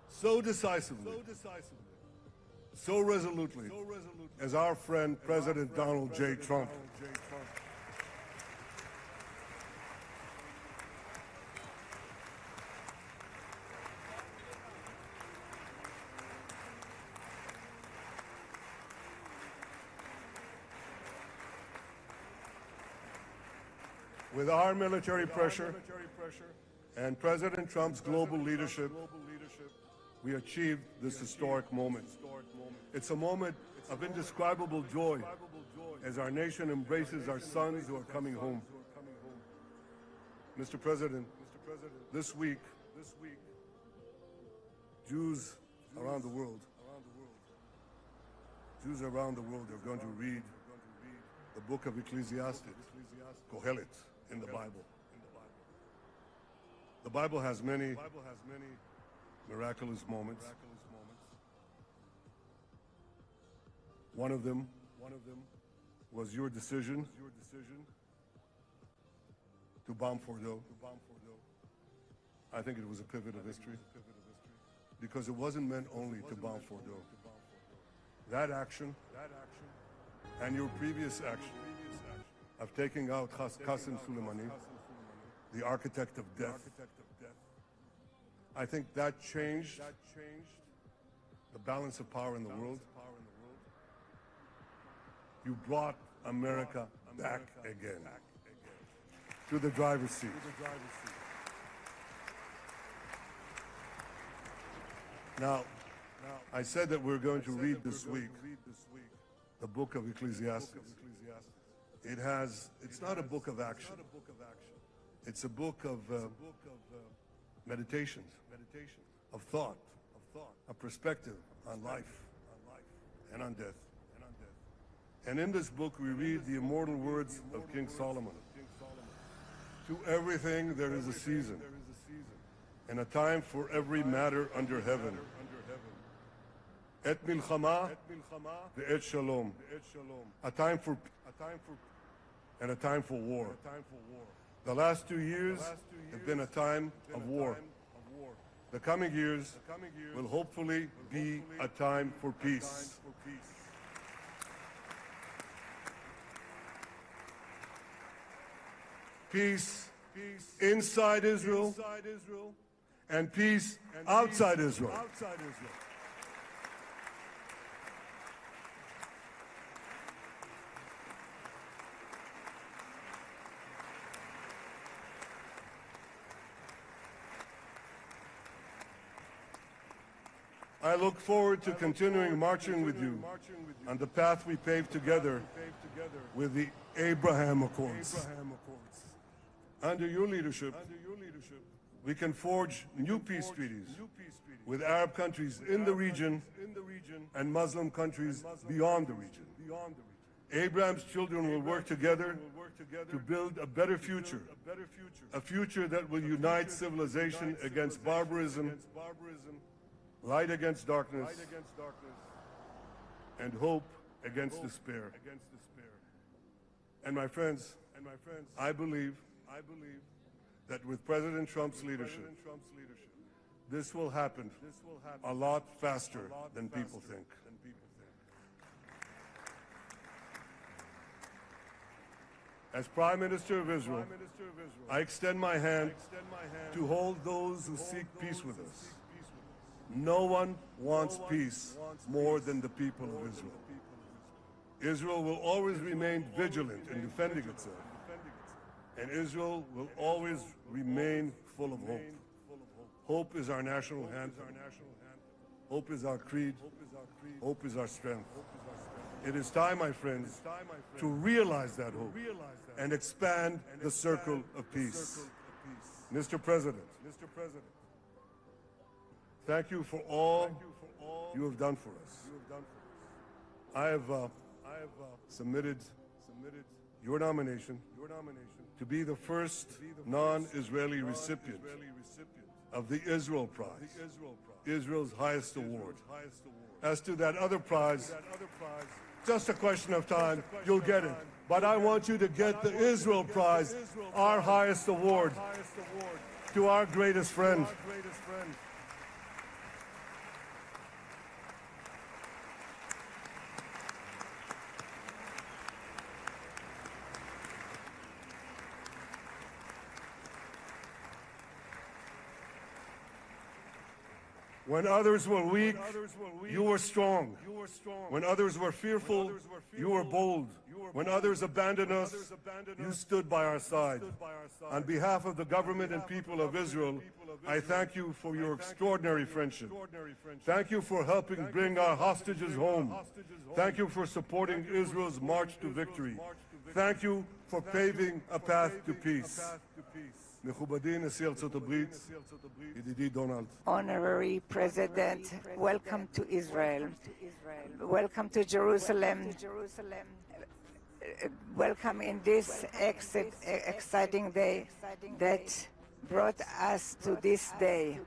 [SPEAKER 15] so decisively, so resolutely as our friend President Donald J. Trump. With our military pressure and President Trump's global leadership, we achieved this historic moment. It's a moment of indescribable joy as our nation embraces our sons who are coming home. Mr. President, this week, Jews around the world are going to read the book of Ecclesiastes, Kohelet, in the Bible. The Bible has many miraculous moments. One of them was your decision to bomb Fordo. I think it was a pivot of history because it wasn't meant only to bomb Fordo. That action and your previous action of taking out Qasem Soleimani, the architect of death, I think that changed the balance of power in the world. You brought America back again to the driver's seat. Now, I said that we're going to read this week the book of Ecclesiastes. It's not a book of action. It's a book of meditations, of thought, of perspective on life and on death. And in this book we read the immortal words of King Solomon. To everything there is a season, and a time for every matter under heaven. Et milchama ve'et shalom. A time for and a time for war. The last 2 years have been a time of war. The coming years will hopefully be a time for peace. Peace inside Israel and peace outside Israel. I look forward to continuing marching with you on the path we paved together with the Abraham Accords. Under your leadership, we can forge new peace treaties with Arab countries in the region and Muslim countries beyond the region. Abraham's children will work together to build a better future, a future that will unite civilization against barbarism, light against darkness, and hope against despair. And my friends, I believe that with President Trump's leadership, this will happen a lot faster than people think. As Prime Minister of Israel, I extend my hand to hold those who seek peace with us. No one wants peace more than the people of Israel. Israel will always remain vigilant in defending itself, and Israel will always remain full of hope. Hope is our national anthem. Hope is our creed. Hope is our strength. It is time, my friends, to realize that hope and expand the circle of peace. Mr. President, thank you for all you have done for us. I have submitted your nomination to be the first non-Israeli recipient of the Israel Prize, Israel's highest award. As to that other prize, just a question of time, you'll get it. But I want you to get the Israel Prize, our highest award, to our greatest friend. When others were weak, you were strong. When others were fearful, you were bold. When others abandoned us, you stood by our side. On behalf of the government and people of Israel, I thank you for your extraordinary friendship. Thank you for helping bring our hostages home. Thank you for supporting Israel's march to victory. Thank you for paving a path to peace. מכובדי נשיא ארצות הברית, ידידי דונלד.
[SPEAKER 4] Honorary President, welcome to Israel. Welcome to Jerusalem. Welcome in this exciting day that brought us to this day.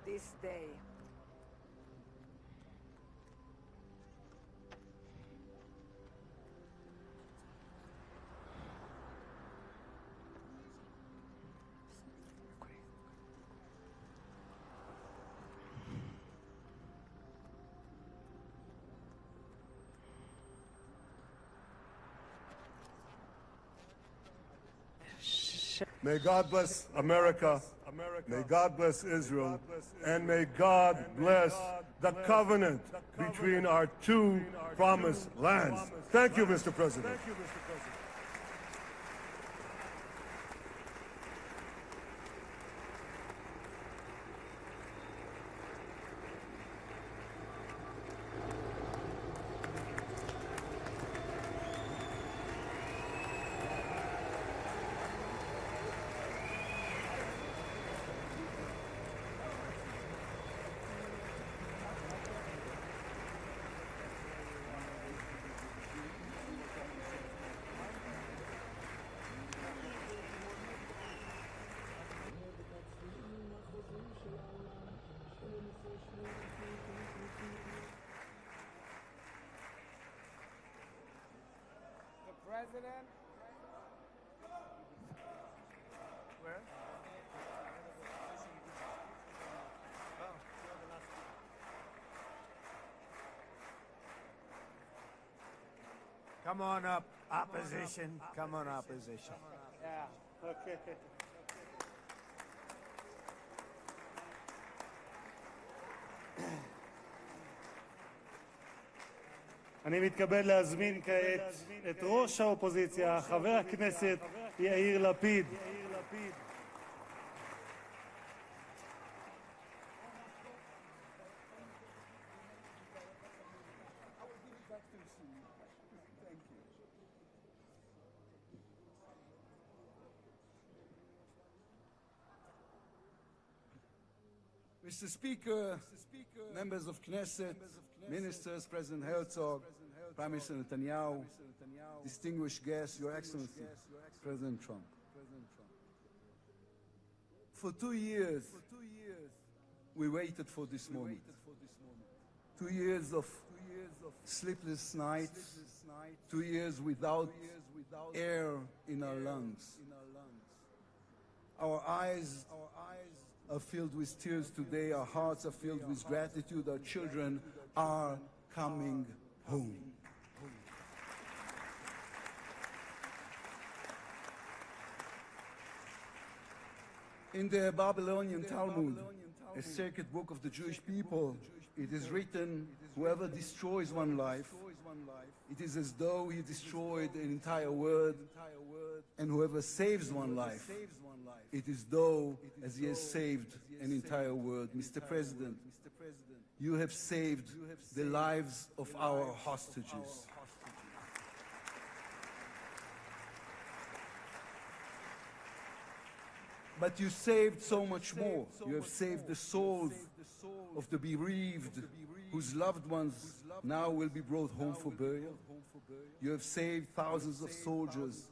[SPEAKER 15] May God bless America, may God bless Israel, and may God bless the covenant between our two promised lands. Thank you, Mr. President.
[SPEAKER 12] President. Where? Come on up, opposition. Come on, opposition.
[SPEAKER 13] Yeah, okay. אני מתכבד להזמין כעת את ראש האופוזיציה, חבר הכנסת יאיר לפיד.
[SPEAKER 7] Mr. Speaker, members of Knesset, ministers, President Herzog, Prime Minister Netanyahu, distinguished guests, Your Excellency, President Trump. For 2 years, we waited for this moment. 2 years of sleepless nights, 2 years without air in our lungs. Our eyes are filled with tears today, our hearts are filled with gratitude, our children are coming home. In the Babylonian Talmud, a sacred book of the Jewish people, it is written, whoever destroys one life, it is as though he destroyed an entire world, and whoever saves one life, it is though as he has saved an entire world. Mr. President, you have saved the lives of our hostages. But you saved so much more. You have saved the souls of the bereaved, whose loved ones now will be brought home for burial. You have saved thousands of soldiers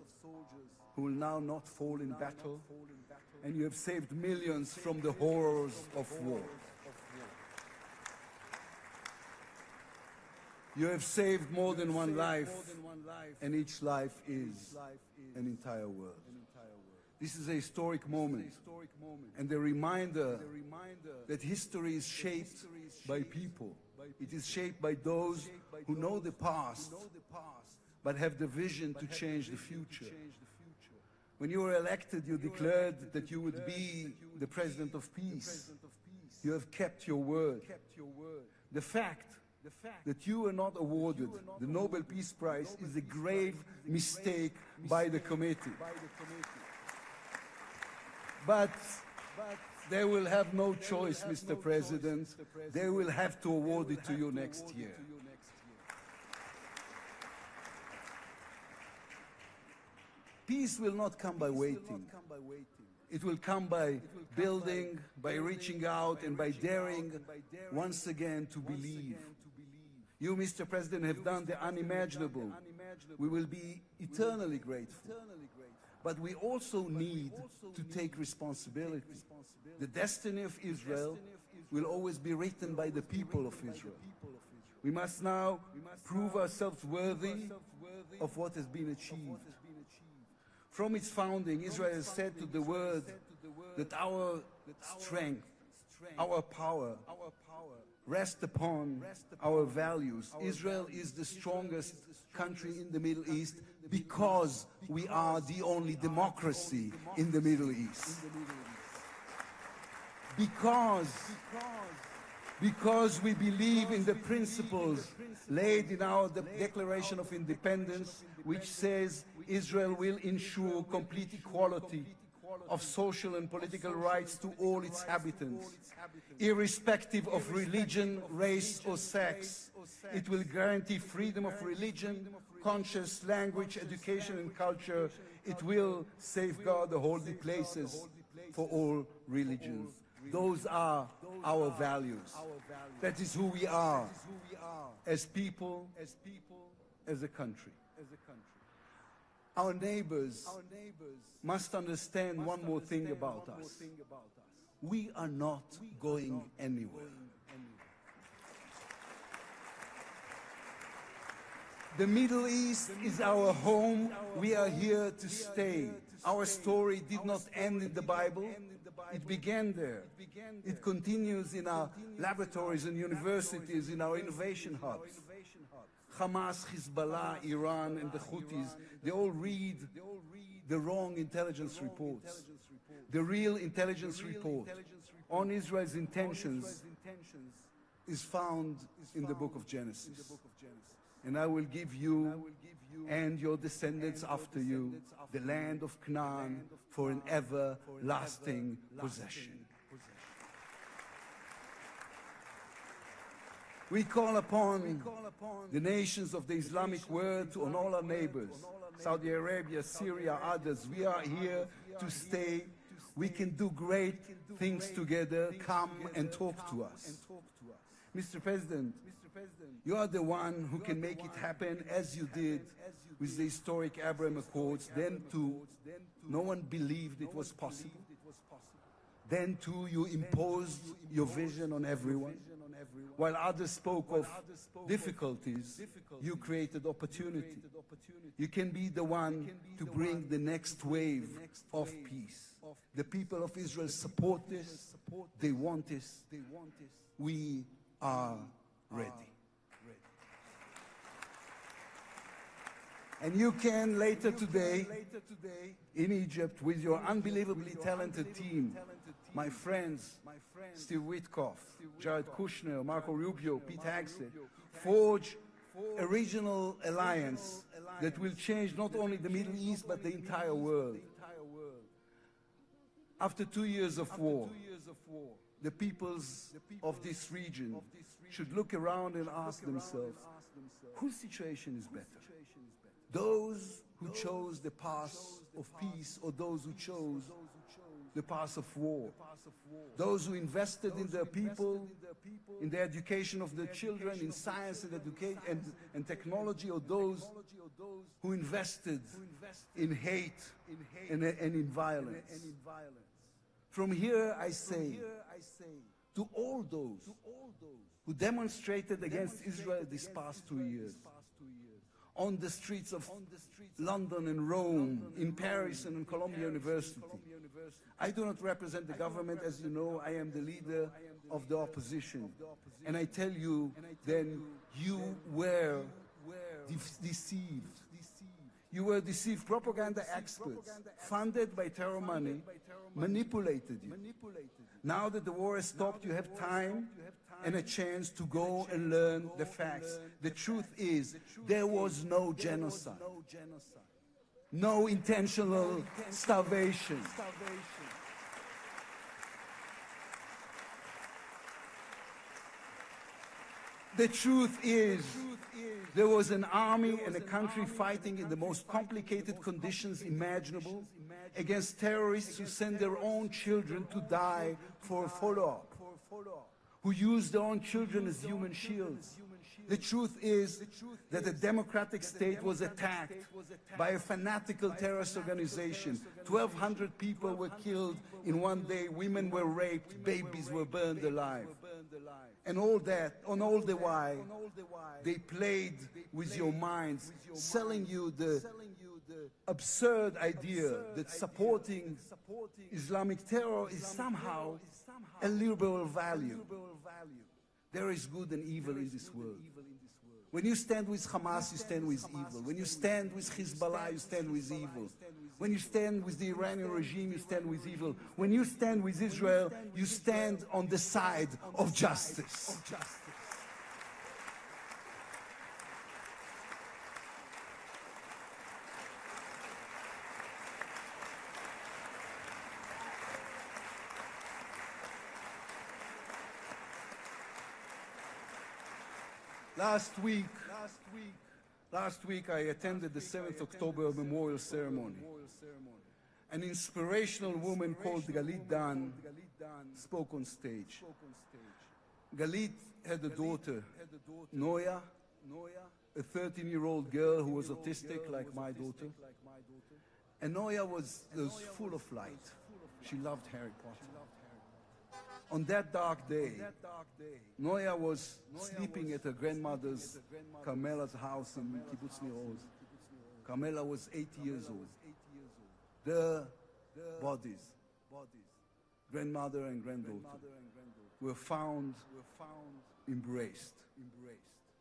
[SPEAKER 7] who will now not fall in battle. And you have saved millions from the horrors of war. You have saved more than one life, and each life is an entire world. This is a historic moment, and a reminder that history is shaped by people. It is shaped by those who know the past, but have the vision to change the future. When you were elected, you declared that you would be the President of Peace. You have kept your word. The fact that you were not awarded the Nobel Peace Prize is a grave mistake by the committee. But they will have no choice, Mr. President. They will have to award it to you next year. Peace will not come by waiting. It will come by building, by reaching out, and by daring once again to believe. You, Mr. President, have done the unimaginable. We will be eternally grateful. But we also need to take responsibility. The destiny of Israel will always be written by the people of Israel. We must now prove ourselves worthy of what has been achieved. From its founding, Israel has said to the world that our strength, our power, rest upon our values. Israel is the strongest country in the Middle East because we are the only democracy in the Middle East. Because we believe in the principles laid in our Declaration of Independence, which says Israel will ensure complete equality of social and political rights to all its inhabitants, irrespective of religion, race, or sex. It will guarantee freedom of religion, conscience, language, education, and culture. It will safeguard the holy places for all religions. Those are our values. That is who we are as people, as a country. Our neighbors must understand one more thing about us. We are not going anywhere. The Middle East is our home. We are here to stay. Our story did not end in the Bible. It began there. It continues in our laboratories and universities, in our innovation hubs. Hamas, Hezbollah, Iran, and the Houthis, they all read the wrong intelligence reports. The real intelligence report on Israel's intentions is found in the book of Genesis. And I will give you and your descendants after you the land of Canaan for an everlasting possession. We call upon the nations of the Islamic world and all our neighbors, Saudi Arabia, Syria, others. We are here to stay. we can do great things together. Come and talk to us. Mr. President, you are the one who can make it happen as you did with the historic Abraham Accords. Then too, no one believed it was possible. Then too, you imposed your vision on everyone. While others spoke of difficulties, you created opportunity. You can be the one to bring the next wave of peace. The people of Israel support this. They want this. We are ready. And you can later today in Egypt with your unbelievably talented team, my friends, Steve Witkoff, Jared Kushner, Marco Rubio, Pete Hegseth, forge a regional alliance that will change not only the Middle East but the entire world. After 2 years of war, the peoples of this region should look around and ask themselves, whose situation is better? Those who chose the path of peace or those who chose the path of war? Those who invested in their people, in the education of their children, in science and education and technology, or those who invested in hate and in violence? From here I say to all those who demonstrated against Israel these past 2 years, on the streets of London and Rome, in Paris and in Columbia University. I do not represent the government. As you know, I am the leader of the opposition. And I tell you, then you were deceived. You were deceived. Propaganda experts, funded by terror money, manipulated you. Now that the war has stopped, you have time and a chance to go and learn the facts. The truth is, there was no genocide, no intentional starvation. The truth is, there was an army and a country fighting in the most complicated conditions imaginable against terrorists who send their own children to die for a follow-up, who use their own children as human shields. The truth is that a democratic state was attacked by a fanatical terrorist organization. 1,200 people were killed in one day, women were raped, babies were burned alive. And all that, on all the while, they played with your minds, selling you the absurd idea that supporting Islamic terror is somehow a liberal value. There is good and evil in this world. When you stand with Hamas, you stand with evil. When you stand with Hezbollah, you stand with evil. When you stand with the Iranian regime, you stand with evil. When you stand with Israel, you stand on the side of justice. Last week I attended the 7th October Memorial Ceremony. An inspirational woman called Galit Dan spoke on stage. Galit had a daughter, Noya, a 13-year-old girl who was autistic like my daughter. And Noya was full of light. She loved Harry Potter. On that dark day, Noya was sleeping at her grandmother's, Carmela's house in Kibbutz Nir Oz. Carmela was 80 years old. Their bodies, grandmother and granddaughter, were found embraced.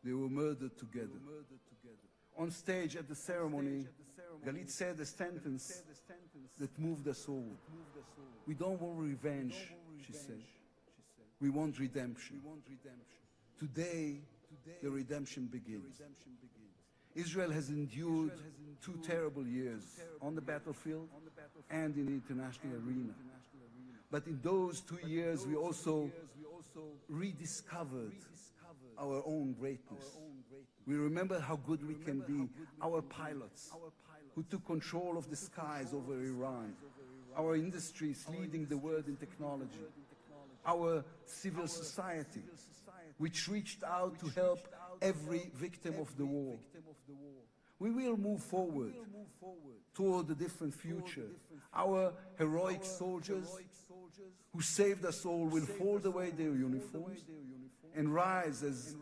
[SPEAKER 7] They were murdered together. On stage at the ceremony, Galit said a sentence that moved us all. We don't want revenge, she said. We want redemption. Today, the redemption begins. Israel has endured 2 terrible years on the battlefield and in the international arena. But in those 2 years, we also rediscovered our own greatness. We remember how good we can be. Our pilots who took control of the skies over Iran, our industries leading the world in technology, our civil society, which reached out to help every victim of the war. We will move forward toward a different future. Our heroic soldiers who saved us all will fold away their uniforms and rise as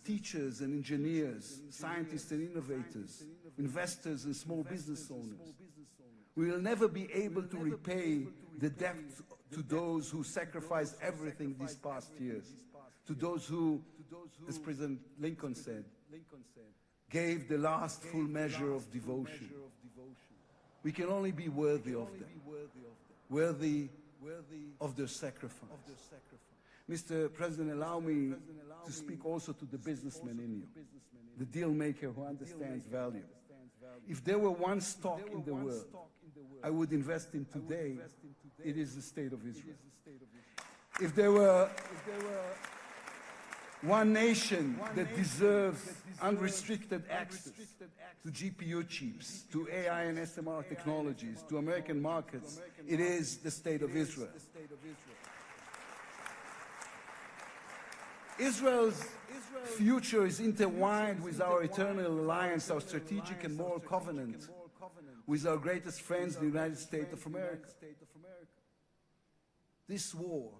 [SPEAKER 7] teachers and engineers, scientists and innovators, investors and small business owners. We will never be able to repay the debt to those who sacrificed everything these past years, to those who, as President Lincoln said, gave the last full measure of devotion. We can only be worthy of them, worthy of their sacrifice. Mr. President, allow me to speak also to the businessman in you, the deal maker who understands value. If there were one stock in the world I would invest in today, it is the State of Israel. If there were one nation that deserves unrestricted access to GPU chips, to AI and SMR technologies, to American markets, it is the State of Israel. Israel's future is intertwined with our eternal alliance, our strategic and moral covenant with our greatest friends, the United States of America. This war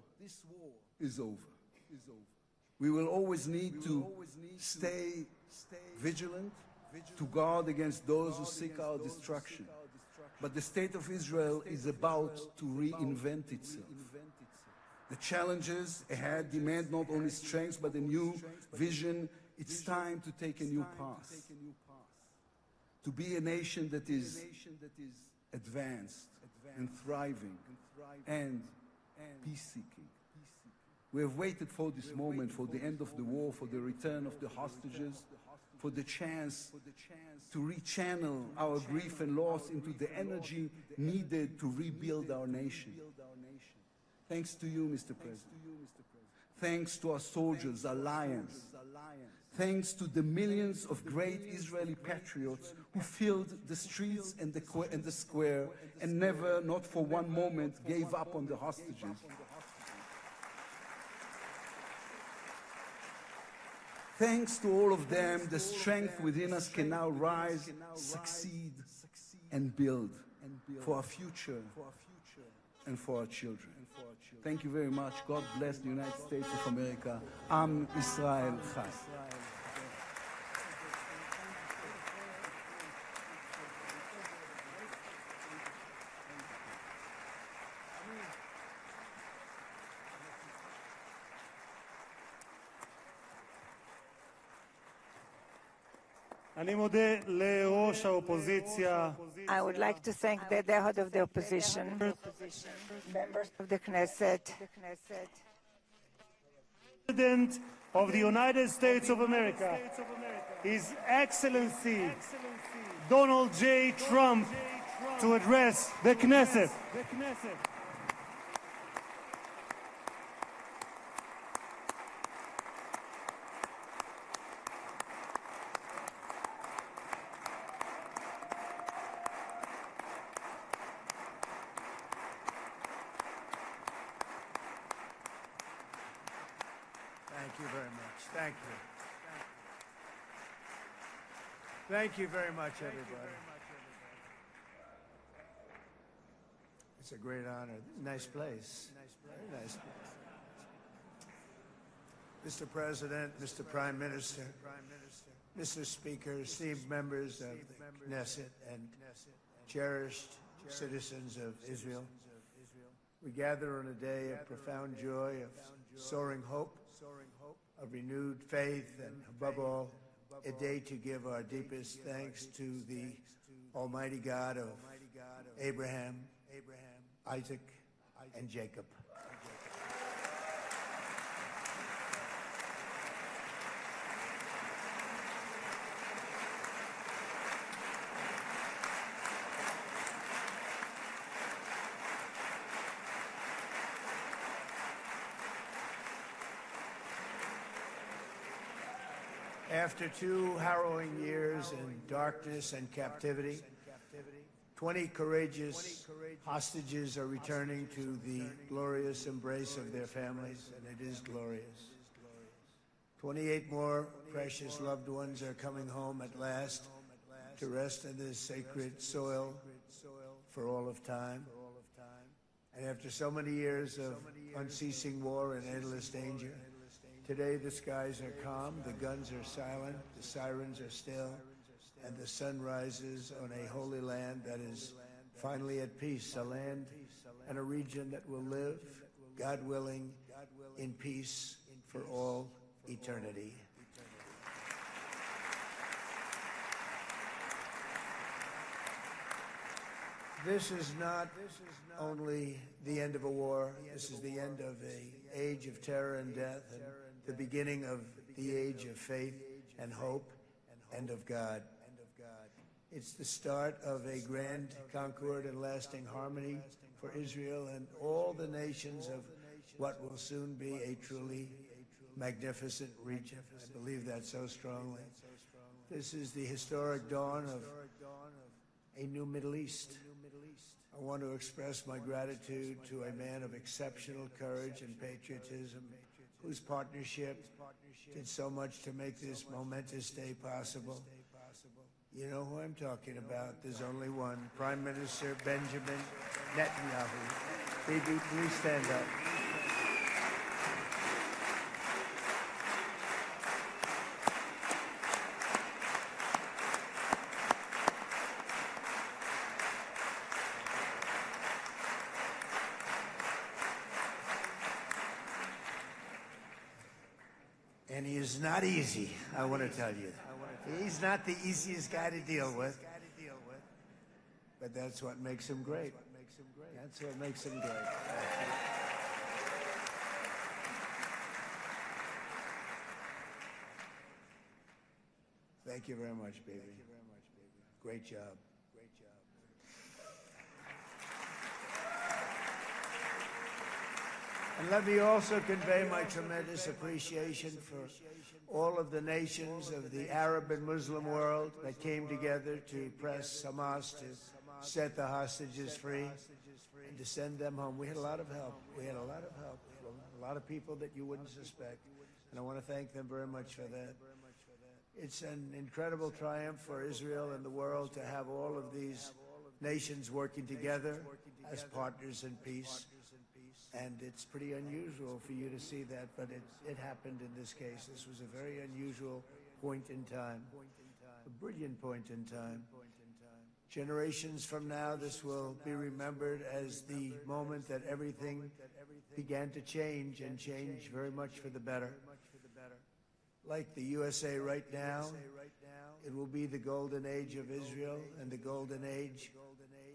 [SPEAKER 7] is over. We will always need to stay vigilant, to guard against those who seek our destruction. But the State of Israel is about to reinvent itself. The challenges ahead demand not only strength, but a new vision. It's time to take a new path, to be a nation that is advanced and thriving and peace-seeking. We have waited for this moment, for the end of the war, for the return of the hostages, for the chance to rechannel our grief and loss into the energy needed to rebuild our nation. Thanks to you, Mr. President. Thanks to our soldiers, our lions. Thanks to the millions of great Israeli patriots who filled the streets and the square and never, not for one moment, gave up on the hostages. Thanks to all of them, the strength within us can now rise, succeed, and build for our future and for our children. Thank you very much. God bless the United States of America. Am Israel Chai.
[SPEAKER 13] אני מודה לראש האופוזיציה.
[SPEAKER 4] I would like to thank the head of the opposition, members of the Knesset,
[SPEAKER 13] President of the United States of America, His Excellency Donald J. Trump, to address the Knesset.
[SPEAKER 16] Thank you very much. Thank you. Thank you very much, everybody. It's a great honor. Nice place. Very nice place. Mr. President, Mr. Prime Minister, Mr. Speaker, esteemed members of the Knesset and cherished citizens of Israel, we gather on a day of profound joy, of soaring hope, of renewed faith, and above all, a day to give our deepest thanks to the Almighty God of Abraham, Isaac, and Jacob. After 2 harrowing years in darkness and captivity, 20 courageous hostages are returning to the glorious embrace of their families, and it is glorious. 28 more precious loved ones are coming home at last to rest in this sacred soil for all of time. And after so many years of unceasing war and endless danger, today the skies are calm, the guns are silent, the sirens are still, and the sun rises on a holy land that is finally at peace, a land and a region that will live, God willing, in peace for all eternity. This is not only the end of a war, this is the end of an age of terror and death, and the beginning of the age of faith and hope and of God. It's the start of a grand concord and lasting harmony for Israel and all the nations of what will soon be a truly magnificent region. I believe that so strongly. This is the historic dawn of a new Middle East. I want to express my gratitude to a man of exceptional courage and patriotism, whose partnership did so much to make this momentous day possible. You know who I'm talking about. There's only one. Prime Minister Benjamin Netanyahu. Bibi, please stand up. And he is not easy, I want to tell you. He's not the easiest guy to deal with. But that's what makes him great. That's what makes him great. Thank you very much, baby. Great job. And let me also convey my tremendous appreciation for all of the nations of the Arab and Muslim world that came together to press Hamas to set the hostages free and to send them home. We had a lot of help. We had a lot of help from a lot of people that you wouldn't suspect. And I want to thank them very much for that. It's an incredible triumph for Israel and the world to have all of these nations working together as partners in peace. And it's pretty unusual for you to see that, but it happened in this case. This was a very unusual point in time, a brilliant point in time. Generations from now, this will be remembered as the moment that everything began to change, and change very much for the better. Like the USA right now, it will be the golden age of Israel and the golden age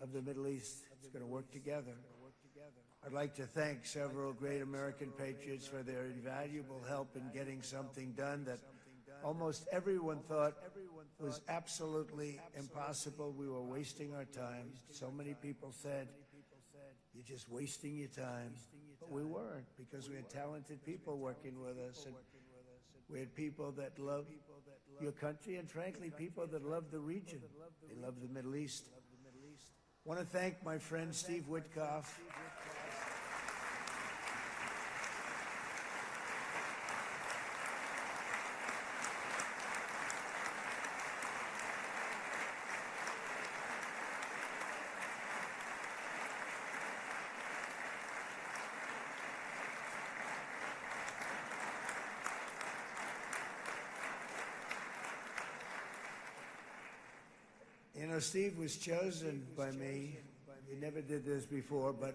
[SPEAKER 16] of the Middle East. It's going to work together. I'd like to thank several great American patriots for their invaluable help in getting something done that almost everyone thought was absolutely impossible. We were wasting our time. So many people said, "You're just wasting your time." But we weren't, because we had talented people working with us. And we had people that loved your country, and frankly, people that loved the region. They loved the Middle East. I want to thank my friend Steve Witkoff. You know, Steve was chosen by me. He never did this before, but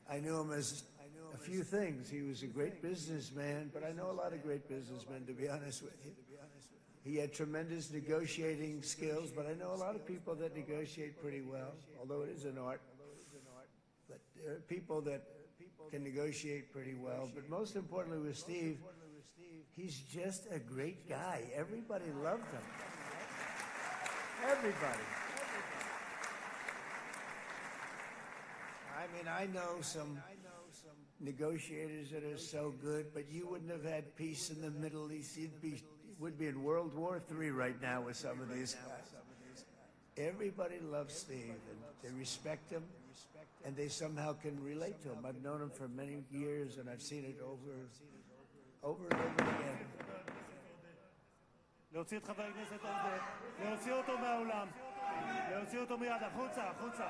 [SPEAKER 16] I knew him as a few things. He was a great businessman, but I know a lot of great businessmen, to be honest with you. He had tremendous negotiating skills, but I know a lot of people that negotiate pretty well, although it is an art. But there are people that can negotiate pretty well. But most importantly with Steve, he's just a great guy. Everybody loved him. Everybody. I mean, I know some negotiators that are so good, but you wouldn't have had peace in the Middle East. Would be in World War III right now with some of these guys. Everybody loves Steve, and they respect him, and they somehow can relate to him. I've known him for many years, and I've seen it over and over again.
[SPEAKER 13] להוציא את חבר הכנסת עודה, להוציא אותו מהאולם, להוציא אותו מיד, החוצה, החוצה.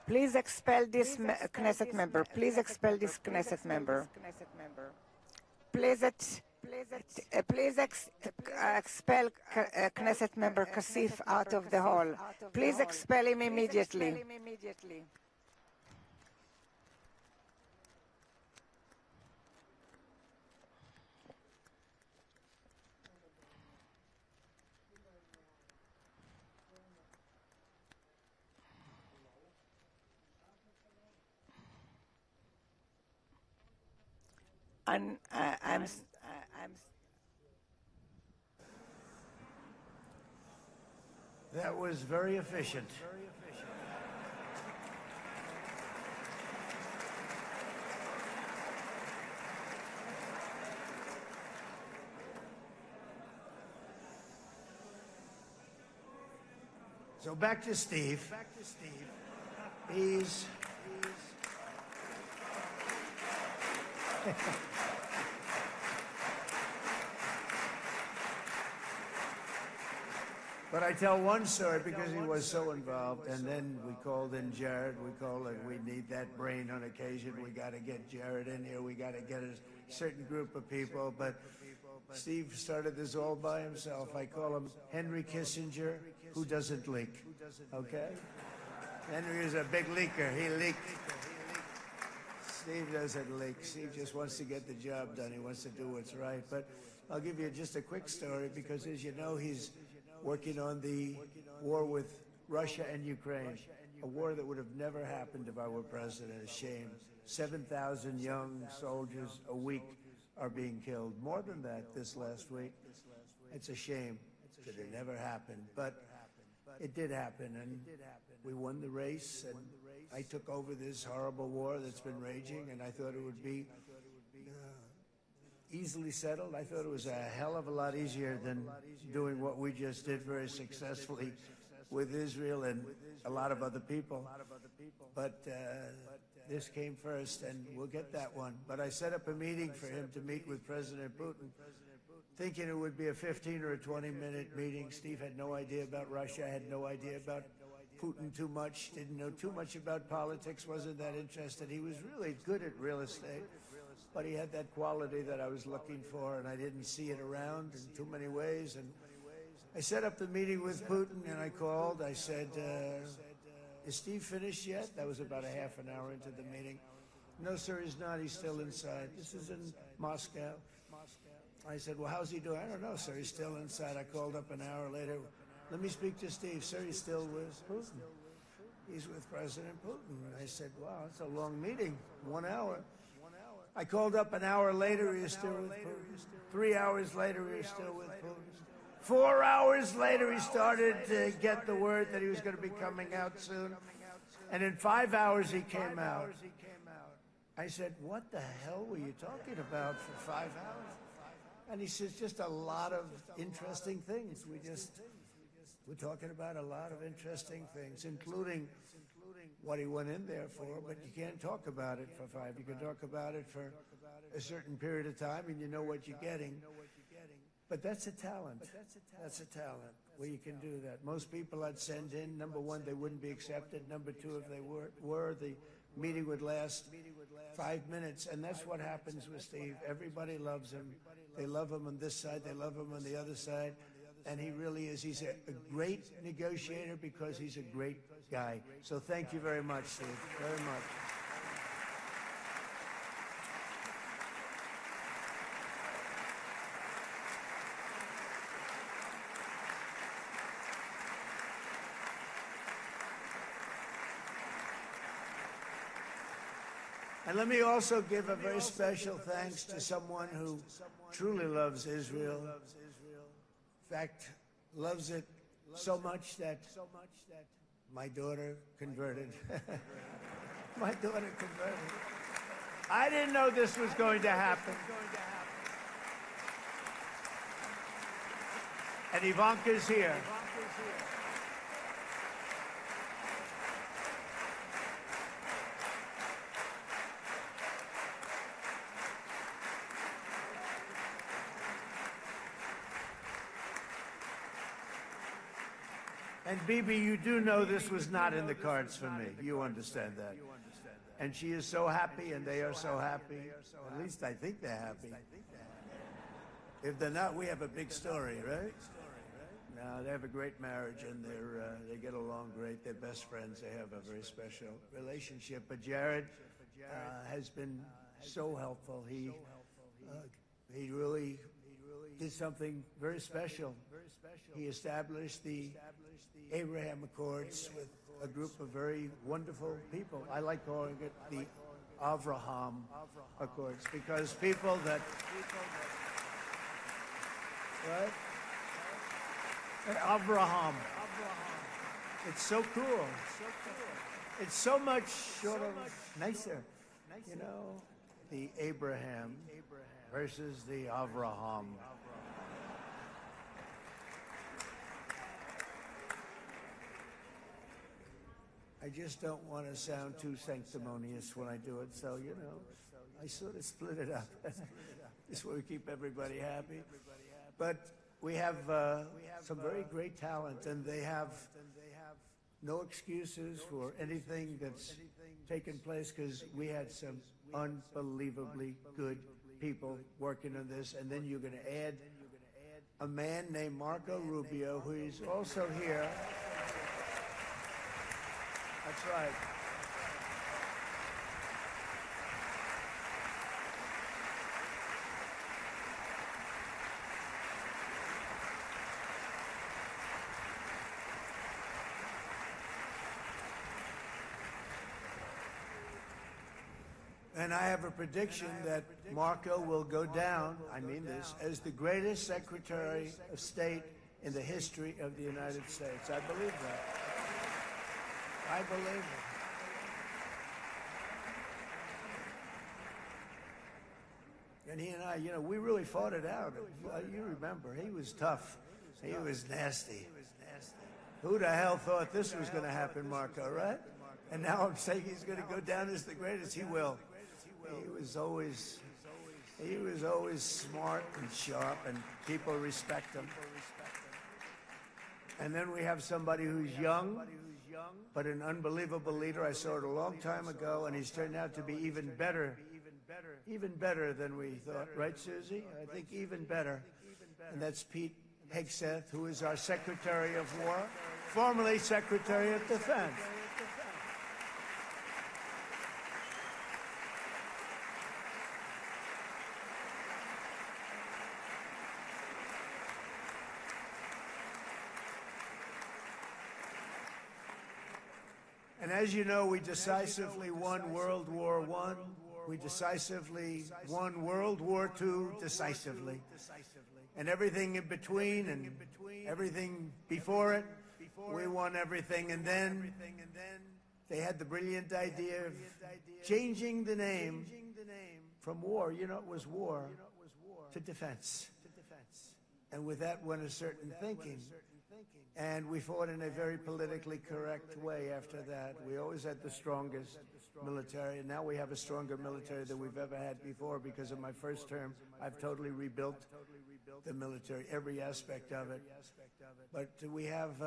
[SPEAKER 4] Please expel this Knesset member. Please expel this Knesset member. Please expel Knesset member Kasif out of the hall. Please expel him immediately.
[SPEAKER 16] That was very efficient. So back to Steve. He's But I tell one story because he was so involved, and then we called in Jared. We need that brain on occasion. We got to get Jared in here. We got to get a certain group of people. But Steve started this all by himself. I call him Henry Kissinger, who doesn't leak. Okay? Henry is a big leaker. He leaked. Steve doesn't leak. Steve just wants to get the job done. He wants to do what's right. But I'll give you just a quick story because, as you know, he's working on the war with Russia and Ukraine, a war that would have never happened if I were president. A shame. 7,000 young soldiers a week are being killed. More than that this last week. It's a shame that it never happened. But it did happen, and we won the race, and I took over this horrible war that's been raging, and I thought it would be easily settled. I thought it was a hell of a lot easier than doing what we just did very successfully with Israel and a lot of other people. But this came first, and we'll get that one. But I set up a meeting for him to meet with President Putin, thinking it would be a 15 or a 20-minute meeting. Steve had no idea about Russia, had no idea about Putin too much, didn't know too much about politics, wasn't that interested. He was really good at real estate, but he had that quality that I was looking for, and I didn't see it around in too many ways. And I set up the meeting with Putin, and I called. I said, is Steve finished yet? That was about a half an hour into the meeting. No, sir, he's not. He's still inside. This is in Moscow. I said, well, how's he doing? I don't know, sir. He's still inside. I called up an hour later. Let me speak to Steve. Sir, he's still with Putin. He's with President Putin. I said, wow, it's a long meeting, 1 hour. I called up an hour later, he was still with Putin. 3 hours later, he was still with Putin. 4 hours later, he started to get the word that he was going to be coming out soon. And in 5 hours, he came out. I said, what the hell were you talking about for 5 hours? And he says, just a lot of interesting things. We're talking about a lot of interesting things, including what he went in there for, but you can't talk about it for 5. You can talk about it for a certain period of time, and you know what you're getting. But that's a talent. That's a talent, where you can do that. Most people I'd send in, number one, they wouldn't be accepted. Number two, if they were, the meeting would last 5 minutes, and that's what happens with Steve. Everybody loves him. They love him on this side. They love him on the other side. And he really is. He's a great negotiator because he's a great guy. So thank you very much, Steve. Very much. And let me also give a very special thanks to someone who truly loves Israel. In fact, loves it so much that my daughter converted. My daughter converted. I didn't know this was going to happen. And Ivanka's here. And Bibi, you do know this was not in the cards for me. You understand that. And she is so happy, and they are so happy. At least I think they're happy. If they're not, we have a big story, right? No, they have a great marriage, and they get along great. They're best friends. They have a very special relationship. But Jared has been so helpful. He really did something very special. He established the Abraham Accords with a group of very wonderful people. I like calling it the Avraham Accords, because people that... Right? Avraham. It's so cool. It's so much sort of nicer. You know, the Abraham versus the Avraham. I just don't want to sound too sanctimonious when I do it, so, you know, I sort of split it up. This way we keep everybody happy. But we have some very great talent, and they have no excuses for anything that's taken place, because we had some unbelievably good people working on this. And then you're going to add a man named Marco Rubio, who is also here. That's right. And I have a prediction that Marco will go down, I mean this, as the greatest Secretary of State in the history of the United States. I believe that. I believe it. And he and I, you know, we really fought it out. You remember, he was tough. He was nasty. Who the hell thought this was going to happen, Marco, right? And now I'm saying he's going to go down as the greatest. He will. He was always smart and sharp, and people respect him. And then we have somebody who's young, but an unbelievable leader. I saw it a long time ago, and he's turned out to be even better than we thought. Right, Susie? I think even better. And that's Pete Hegseth, who is our Secretary of War, formerly Secretary of Defense. And as you know, we decisively won World War I. We decisively won World War II decisively. And everything in between and everything before it, we won everything. And then they had the brilliant idea of changing the name from war, you know, it was war, to defense. And with that went a certain thinking. And we fought in a very politically correct way after that. We always had the strongest military, and now we have a stronger military than we've ever had before. Because in my first term, I've totally rebuilt the military, every aspect of it. But we have,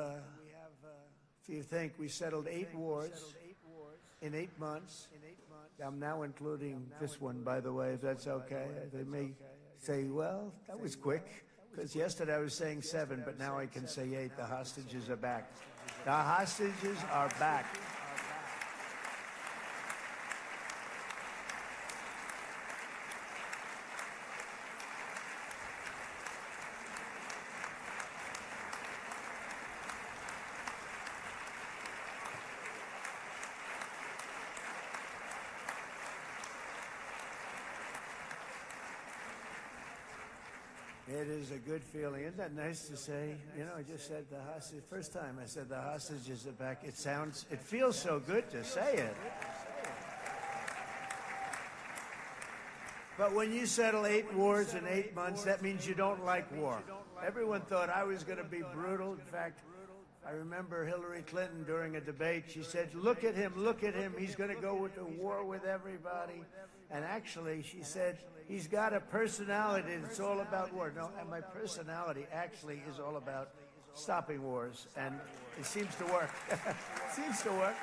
[SPEAKER 16] if you think, we settled 8 wars in 8 months. I'm now including this one, by the way, if that's okay. They may say, well, that was quick. Because yesterday I was saying 7, but now I can say 8. The hostages are back. The hostages are back. It is a good feeling. Isn't that nice to say? You know, I just said the hostage. First time I said the hostages are back. It feels so good to say it. But when you settle 8 wars in 8 months, that means you don't like war. Everyone thought I was going to be brutal. In fact, I remember Hillary Clinton during a debate, she said, look at him, he's going to go to war with everybody. And actually, she said, he's got a personality that's all about war. No, and my personality actually is all about stopping wars, and it seems to work. Seems to work.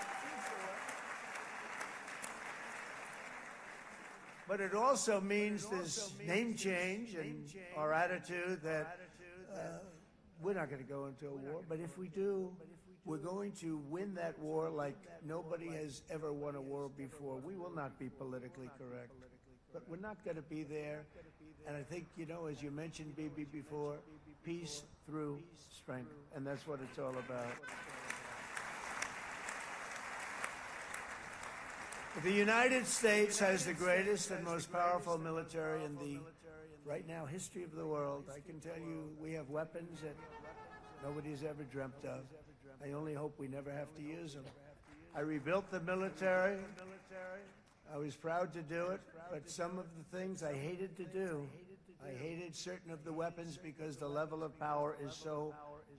[SPEAKER 16] But it also means this name change and our attitude that we're not going to go into a war, but if we do, we're going to win that war like nobody has ever won a war before. We will not be politically correct, but we're not going to be there. And I think, you know, as you mentioned, Bibi, before, peace through strength, and that's what it's all about. The United States has the greatest and most powerful military in the, right now, history of the world. I can tell you we have weapons that nobody's ever dreamt of. I only hope we never have to use them. I rebuilt the military. I was proud to do it, but some of the things I hated to do. I hated certain of the weapons because the level of power is so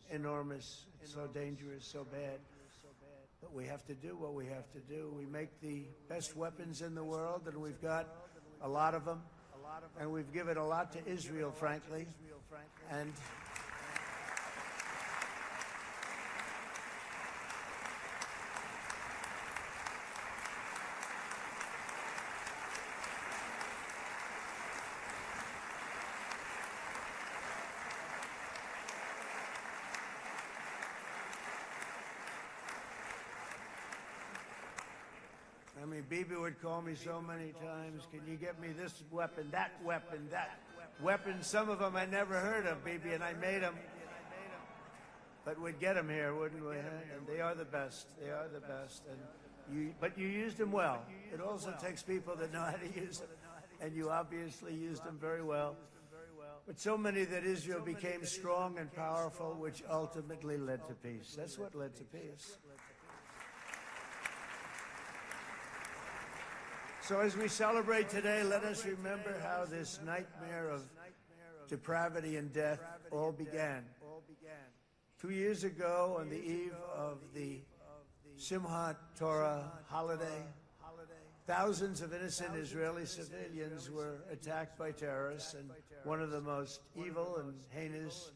[SPEAKER 16] enormous, so dangerous, so bad. But we have to do what we have to do. We make the best weapons in the world, and we've got a lot of them. And we've given a lot to Israel, frankly. And I mean, Bibi would call me so many times, can you get me this weapon, that weapon, that weapon? Some of them I never heard of, Bibi, and I made them. But we'd get them here, wouldn't we? Huh? And they are the best. They are the best. But you used them well. It also takes people that know how to use them. And you obviously used them very well. But so many that Israel became strong and powerful, which ultimately led to peace. That's what led to peace. So as we celebrate today, let us remember how this nightmare of depravity and death all began. 2 years ago, on the eve of the Simchat Torah holiday, thousands of innocent Israeli civilians were attacked by terrorists, and one of the most evil and heinous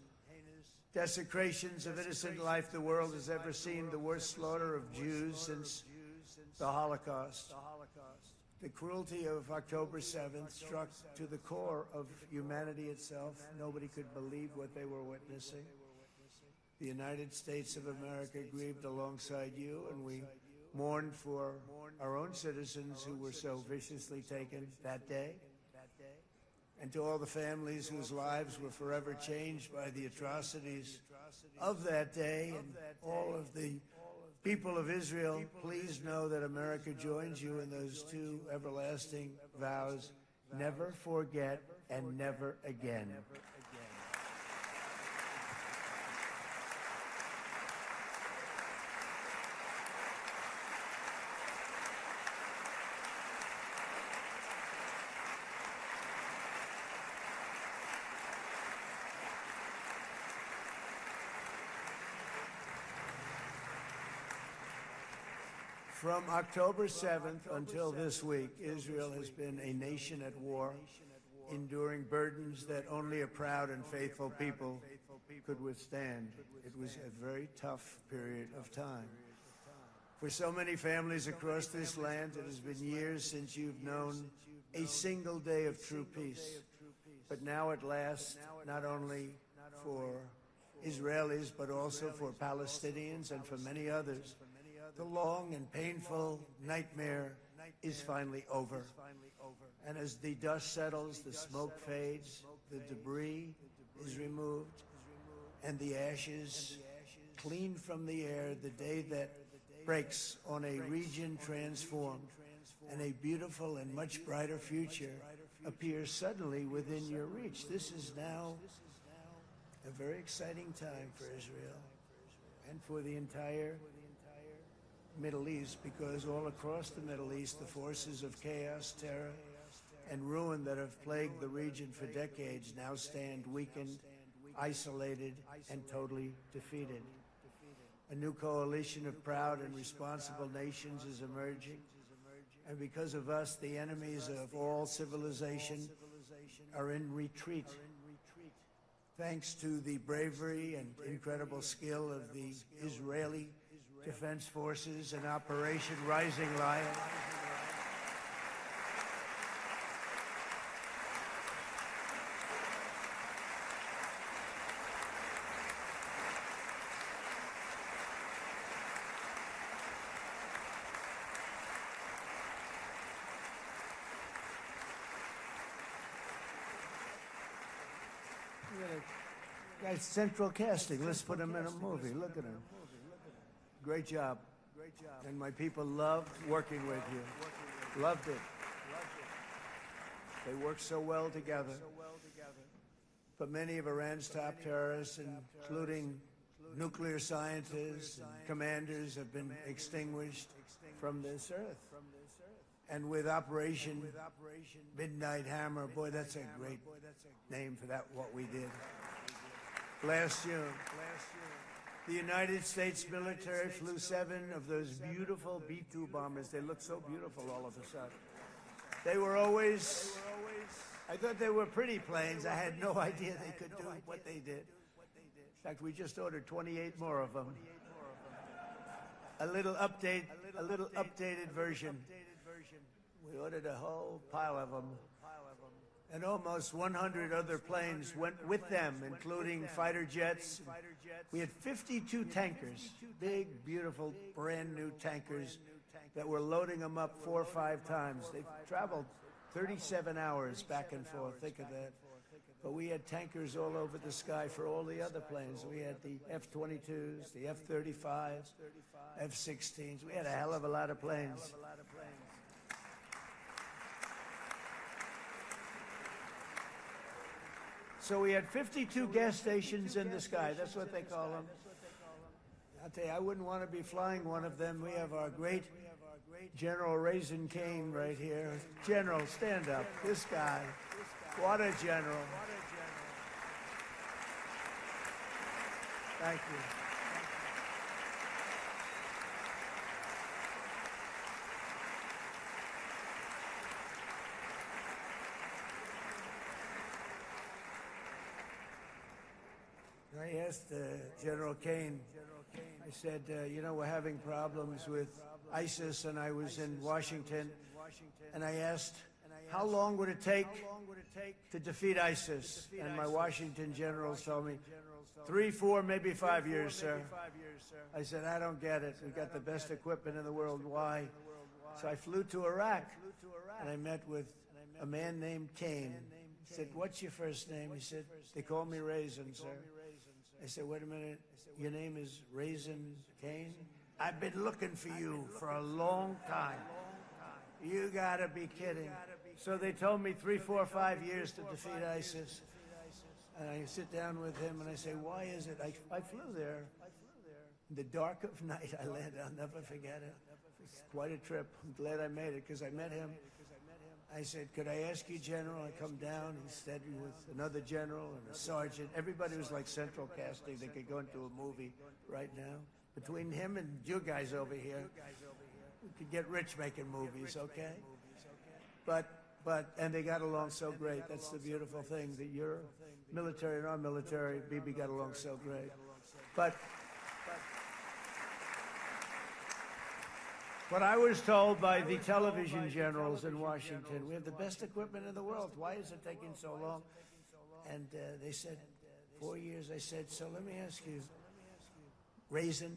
[SPEAKER 16] desecrations of innocent life the world has ever seen, the worst slaughter of Jews since the Holocaust. The cruelty of October 7th struck to the core of humanity itself. Nobody could believe what they were witnessing. The United States of America grieved alongside you, and we mourned for our own citizens who were so viciously taken that day. And to all the families whose lives were forever changed by the atrocities of that day, and all of the people of Israel, please know that America joins you in those two everlasting vows: never forget and never again. From October 7th until this week, Israel has been a nation at war, enduring burdens that only a proud and faithful people could withstand. It was a very tough period of time. For so many families across this land, it has been years since you've known a single day of true peace. But now at last, not only for Israelis, but also for Palestinians and for many others, the long and painful nightmare is finally over. And as the dust settles, the smoke fades, the debris is removed, and the ashes cleaned from the air, the day that breaks on a region transformed, and a beautiful and much brighter future appears suddenly within your reach. This is now a very exciting time for Israel and for the entire Middle East, because all across the Middle East, the forces of chaos, terror, and ruin that have plagued the region for decades now stand weakened, isolated, and totally defeated. A new coalition of proud and responsible nations is emerging, and because of us, the enemies of all civilization are in retreat. Thanks to the bravery and incredible skill of the Israeli Defense Forces and Operation Rising Lion. Guy's central casting. Let's put him in a movie. Look at him. Great job. And my people loved working with you. Loved it. They worked so well together. But many of Iran's top terrorists, including nuclear scientists and commanders, have been extinguished from this earth. And with Operation Midnight Hammer, boy, that's a great name for that, what we did. Last June, the United States military flew 7 of those beautiful B-2 bombers. They looked so beautiful all of a sudden. They were always, I thought they were pretty planes. I had no idea they could do what they did. In fact, we just ordered 28 more of them. A little updated version. We ordered a whole pile of them. And almost 100 other planes went with them, including fighter jets. We had 52 tankers, big, beautiful, brand new tankers that were loading them up 4 or 5 times. They traveled 37 hours back and forth. Think of that. But we had tankers all over the sky for all the other planes. We had the F-22s, the F-35s, F-16s. We had a hell of a lot of planes. So we had 52 gas stations in the sky. That's what they call them. I'll tell you, I wouldn't want to be flying one of them. We have our great General Raisin Kane right here. General, stand up. This guy. What a general. Thank you. I asked General Kane, I said, you know, we're having problems with ISIS, and I was in Washington, and I asked, how long would it take to defeat ISIS? And my Washington generals told me, 3, 4, maybe 5 years, sir. I said, I don't get it. We've got the best equipment in the world. Why? So I flew to Iraq, and I met with a man named Kane. He said, what's your first name? He said, they call me Raisin, sir. I said, wait a minute, your name is Raisin Kane? I've been looking for you for a long time. You gotta be kidding. So they told me 3, 4, 5 years to defeat ISIS. And I sit down with him and I say, why is it? I flew there. In the dark of night, I landed. I'll never forget it. It's quite a trip. I'm glad I made it because I met him. I said, could I ask you, General? I come down. He said with another general and a sergeant. Everybody was like central casting. They could go into a movie right now. Between him and you guys over here, we could get rich making movies, okay? And they got along so great. That's the beautiful thing, that your military and our military, Bibi, got along so great. But I was told by the television generals in Washington, we have the best equipment in the world. Why is it taking so long? And they said, 4 years. I said, so let me ask you, Raisin,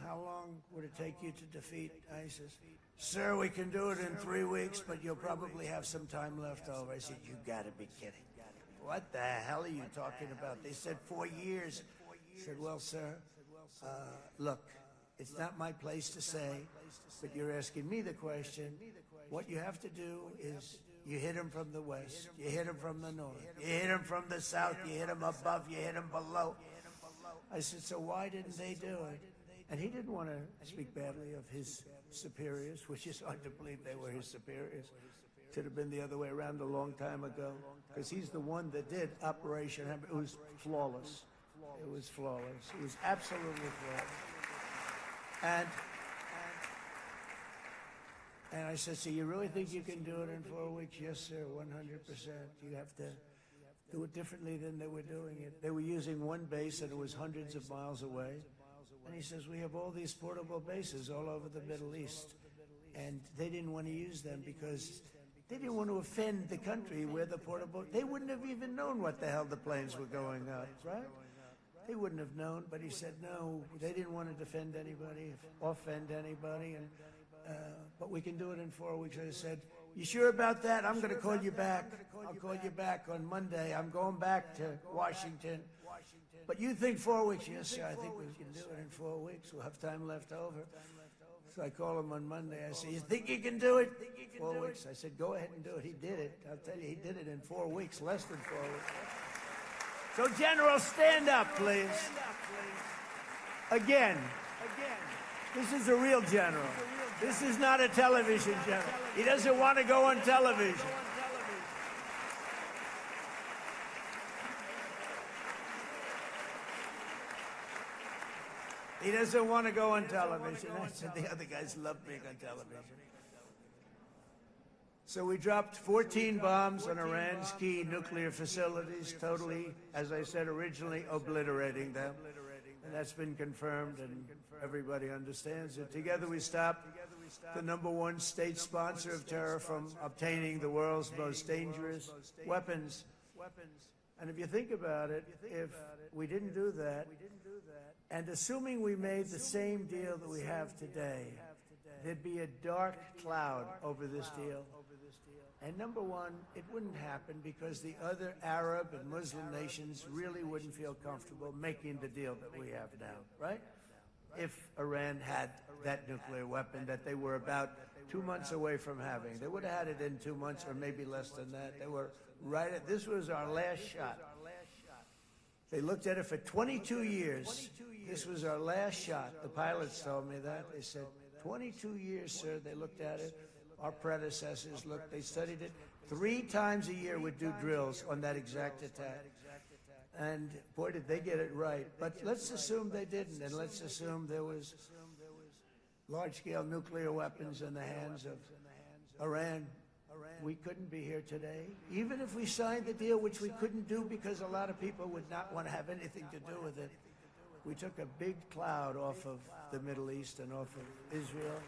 [SPEAKER 16] how long would it take you to defeat ISIS? Sir, we can do it in 3 weeks, but you'll probably have some time left over. I said, you gotta be kidding. What the hell are you talking about? They said 4 years. I said, well, sir, look, it's not my place to say, but you're asking me the question. What you have to do is you hit him from the west, you hit him from the north, you hit him from the south, you hit him above, you hit him below. I said, so why didn't they do it? And he didn't want to speak badly of his superiors, which is hard to believe they were his superiors. It should have been the other way around a long time ago, because he's the one that did Operation Hammer. It was flawless. It was flawless. It was absolutely flawless. And I said, so you really think you can do it in 4 weeks? Yes, sir, 100%. You have to do it differently than they were doing it. They were using one base and it was hundreds of miles away. And he says, we have all these portable bases all over the Middle East. And they didn't want to use them because they didn't want to offend the country where the portable, they wouldn't have even known what the hell the planes were going up, right? They wouldn't have known, but he said, no, they didn't want to defend anybody, offend anybody, and but we can do it in 4 weeks. I said, you sure about that? I'm going to call you back. I'll call you back on Monday. I'm going back to Washington. But you think 4 weeks? Yes, sir, I think we can do it in 4 weeks. We'll have time left over. So I call him on Monday. I say, you think you can do it? 4 weeks. I said, go ahead and do it. He did it. I'll tell you, he did it in 4 weeks, less than 4 weeks. So, General, stand up, please. Again, this is a real general. This is not a television general. He doesn't want to go on television. He doesn't want to go on television. I said the other guys love being on television. So we dropped 14 bombs on Iran's key nuclear facilities, totally, as I said originally, obliterating them. And that's been confirmed, and everybody understands it. Together we stopped the #1 state sponsor of terror from obtaining the world's most dangerous weapons. And if you think about it, if we didn't do that, and assuming we made the same deal that we have today, there'd be a dark cloud over this deal. And #1, it wouldn't happen because the other Arab and Muslim nations really wouldn't feel comfortable making the deal that we have now, right? If Iran had that nuclear weapon that they were about 2 months away from having. They would have had it in 2 months or maybe less than that. They were right at, this was our last shot. They looked at it for 22 years. This was our last shot. The pilots told me that. They said, 22 years, sir, they looked at it. Our predecessors looked, they studied it. 3 times a year would do drills on that exact attack. And boy, did they get it right. But let's assume they didn't, and let's assume there was large-scale nuclear weapons in the hands of Iran. We couldn't be here today. Even if we signed the deal, which we couldn't do because a lot of people would not want to have anything to do with it. We took a big cloud off of the Middle East and off of Israel.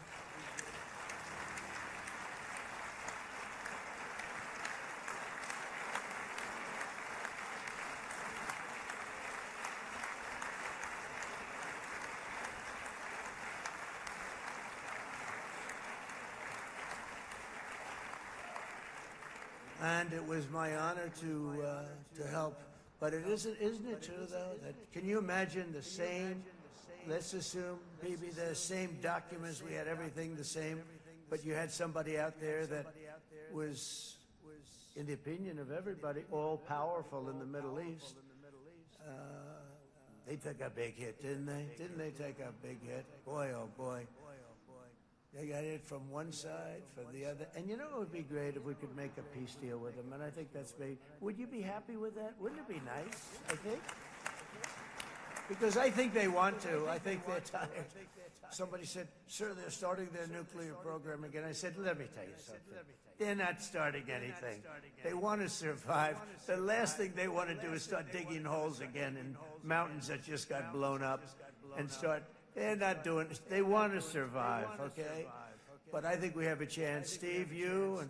[SPEAKER 16] And it was my honor to help. But isn't it true, though, that can you imagine the same, let's assume, maybe the same documents, we had everything the same, but you had somebody out there that was, in the opinion of everybody, all-powerful in the Middle East. They took a big hit, didn't they? Didn't they take a big hit? Boy, oh boy. They got it from one side, from the other. And you know it would be great if we could make a peace deal with them, and I think that's made. Would you be happy with that? Wouldn't it be nice, I think? Because I think they want to. I think they're tired. Somebody said, sir, they're starting their nuclear program again. I said, let me tell you something. They're not starting anything. They want to survive. The last thing they want to do is start digging holes again in mountains that just got blown up and start. They're not doing it. They want to survive, okay? But I think we have a chance. Steve, you, and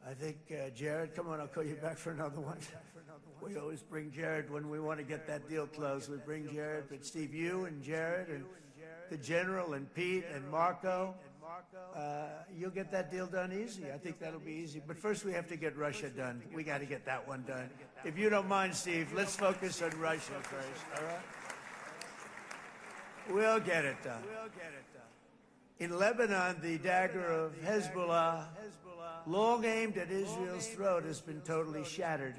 [SPEAKER 16] I think Jared, come on, I'll call you back for another one. We always bring Jared when we want to get that deal closed. We bring Jared, but Steve, you and Jared and the General and Pete and Marco, you'll get that deal done easy. I think that'll be easy. But first we have to get Russia done. We got to get that one done. If you don't mind, Steve, let's focus on Russia first, all right? We'll get it done. In Lebanon, the dagger of Hezbollah, long aimed at Israel's throat, has been totally shattered.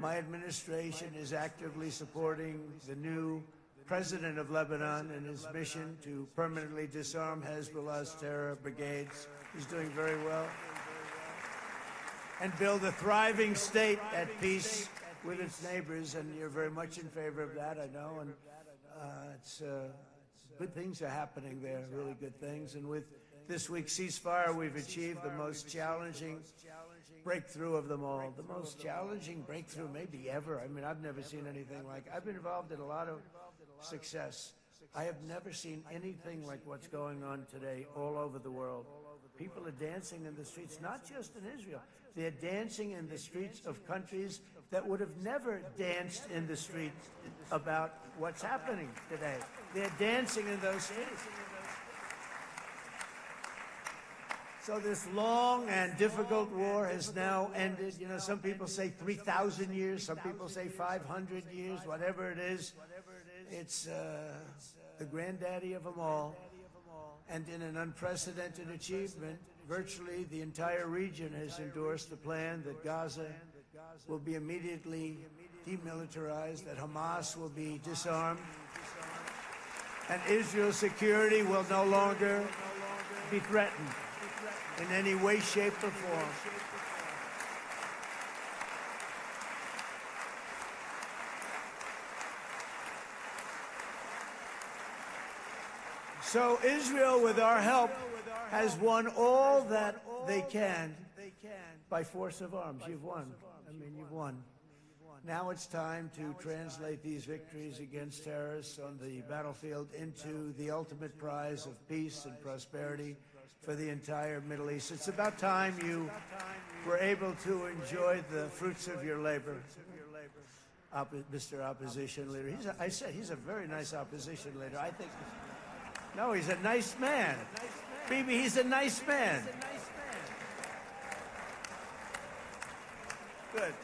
[SPEAKER 16] My administration is actively supporting the new president of Lebanon in his mission to permanently disarm Hezbollah's terror brigades. He's doing very well. And build a thriving state at peace with its neighbors, and you're very much in favor of that, I know. And it's good things are happening there, really good things. And with this week's ceasefire, we've achieved the most challenging breakthrough of them all. The most challenging breakthrough maybe ever. I mean, I've never seen anything like it. I've been involved in a lot of success. I have never seen anything like what's going on today all over the world. People are dancing in the streets, not just in Israel. They're dancing in the streets of countries that would have never danced in the streets about what's happening today. They're dancing in those streets. So this long and difficult war has now ended. You know, some people say 3,000 years, some people say 500 years, whatever it is. It's the granddaddy of them all. And in an unprecedented achievement, virtually the entire region has endorsed the plan that Gaza will be immediately demilitarized, that Hamas will be disarmed, and Israel's security will no longer be threatened in any way, shape, or form. So Israel, with our help, has won all that they can by force of arms. You've won. I mean, you've won. Now it's time to translate these victories against terrorists on the battlefield into the ultimate prize of peace and prosperity for the entire Middle East. It's about time you were able to enjoy the fruits of your labor, Mr. Opposition Leader. I said he's a very nice opposition leader. I think. No, he's a nice man. Bibi, he's a nice man. Good.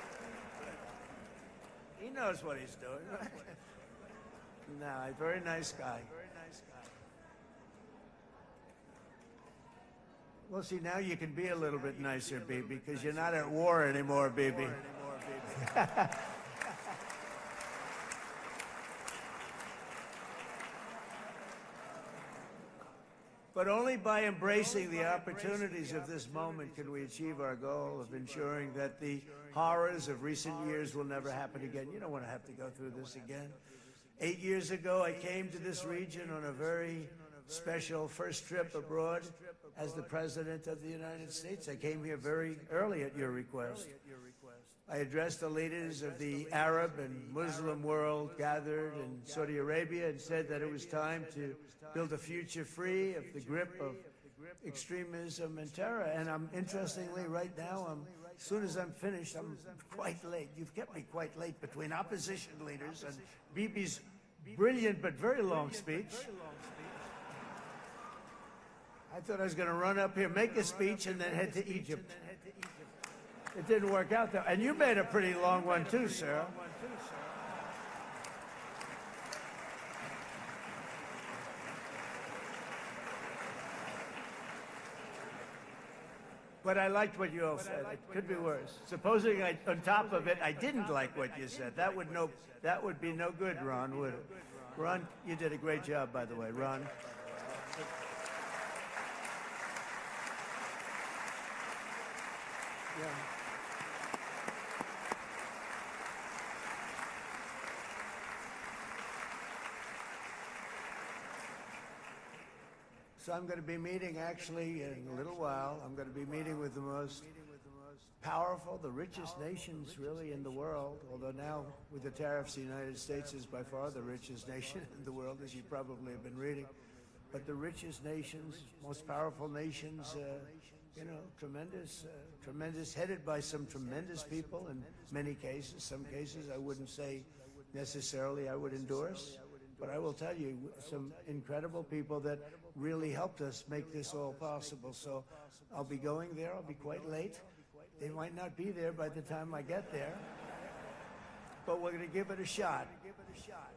[SPEAKER 16] He knows what he's doing. No, a very nice guy. Well, see, now you can be a little bit nicer, Bibi, because you're not at war anymore, Bibi. But only by embracing the opportunities of this moment can we achieve our goal of ensuring that the horrors of recent years will never happen again. You don't want to have to go through this again. 8 years ago, I came to this region on a very special first trip abroad as the President of the United States. I came here very early at your request. I addressed the leaders of the Arab and Muslim world gathered in Saudi Arabia and said that it was time to build a future free of the grip of extremism and terror. And interestingly, right now, as soon as I'm finished, I'm quite late. You've kept me quite late between opposition leaders and Bibi's brilliant but very long speech. I thought I was going to run up here, make a speech, and then head to Egypt. It didn't work out though. And you made a pretty long one too, Sarah. But I liked what you all said. It could be worse. Supposing on top of it, I didn't like what you said. That would be no good, Ron, would it? Ron, you did a great job, by the way, Ron. Yeah. So I'm going to be meeting, actually, in a little while, I'm going to be meeting with the most powerful, the richest nations, really, in the world. Although now, with the tariffs, the United States is by far the richest nation in the world, as you probably have been reading. But the richest nations, most powerful nations, you know, tremendous, headed by some tremendous people in many cases. Some cases I wouldn't say necessarily I would endorse. But I will tell you, some incredible people that really helped us make this all possible. So I'll be going there. I'll be quite late. They might not be there by the time I get there. But we're going to give it a shot.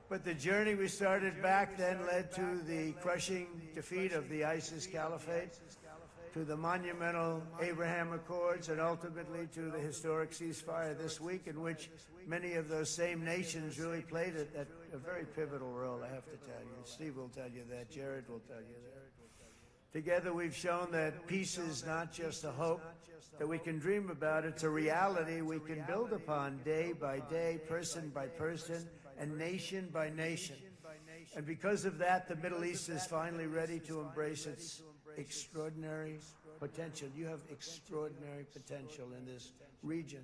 [SPEAKER 16] But the journey we started back then led to the crushing defeat of the ISIS caliphate, to the monumental Abraham Accords, and ultimately to the historic ceasefire this week, in which many of those same nations really played a very pivotal role, I have to tell you. Steve will tell you that. Jared will tell you that. Together we've shown that peace is not just a hope that we can dream about. It's a reality we can build upon day by day, person by person, and nation by nation. And because of that, the Middle East is finally ready to embrace its extraordinary potential. You have extraordinary potential in this region.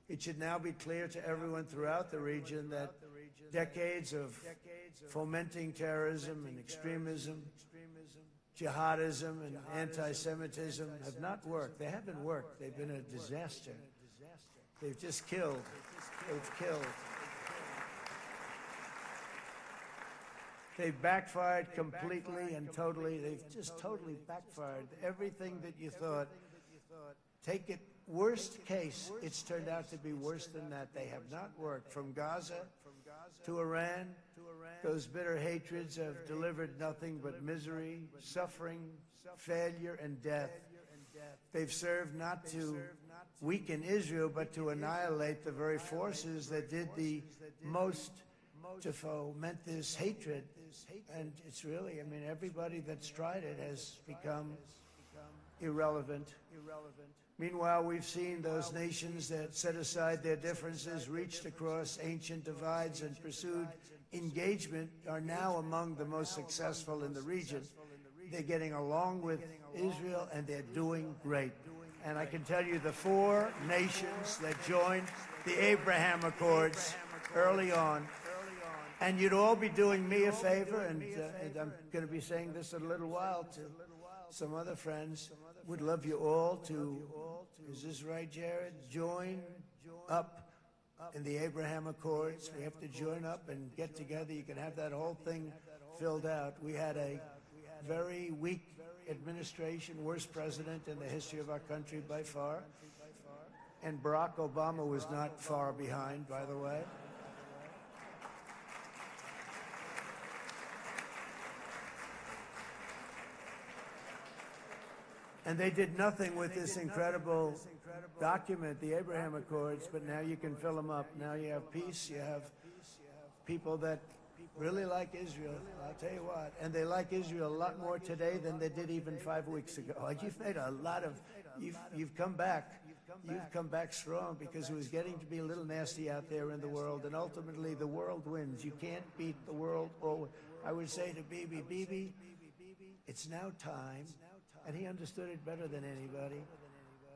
[SPEAKER 16] It should now be clear to everyone throughout the region that decades of fomenting terrorism and extremism, jihadism and anti-Semitism have not worked. They haven't worked. They've been a disaster. They've just killed. They've killed. They've backfired completely and totally. They've just totally backfired. Everything that you thought, take it worst case, it's turned out to be worse than that. They have not worked. From Gaza to Iran, those bitter hatreds have delivered nothing but misery, suffering, failure, and death. They've served not to weaken Israel, but to annihilate the very forces that did the most to foment this hatred. And it's really, I mean, everybody that's tried it has become irrelevant. Meanwhile, we've seen those nations that set aside their differences, reached across ancient divides, and pursued engagement are now among the most successful in the region. They're getting along with Israel, and they're doing great. And I can tell you the 4 nations that joined the Abraham Accords early on, and you'd all be doing me a favor, and I'm going to be saying this in a little while to some other friends, would love you all to, is this right, Jared? Join up in the Abraham Accords. We have to join up and get together. You can have that whole thing filled out. We had a very weak administration, worst president in the history of our country by far. And Barack Obama was not far behind, by the way. And they did nothing with this incredible document, the Abraham Accords, but now you can fill them up. Now you have peace, you have people that really like Israel, I'll tell you what. And they like Israel a lot more today than they did even 5 weeks ago. You've made a lot of, you've come back. You've come back strong, because it was getting to be a little nasty out there in the world, and ultimately the world wins. You can't beat the world. Or I would say to Bibi, it's now time. And he understood it better than anybody,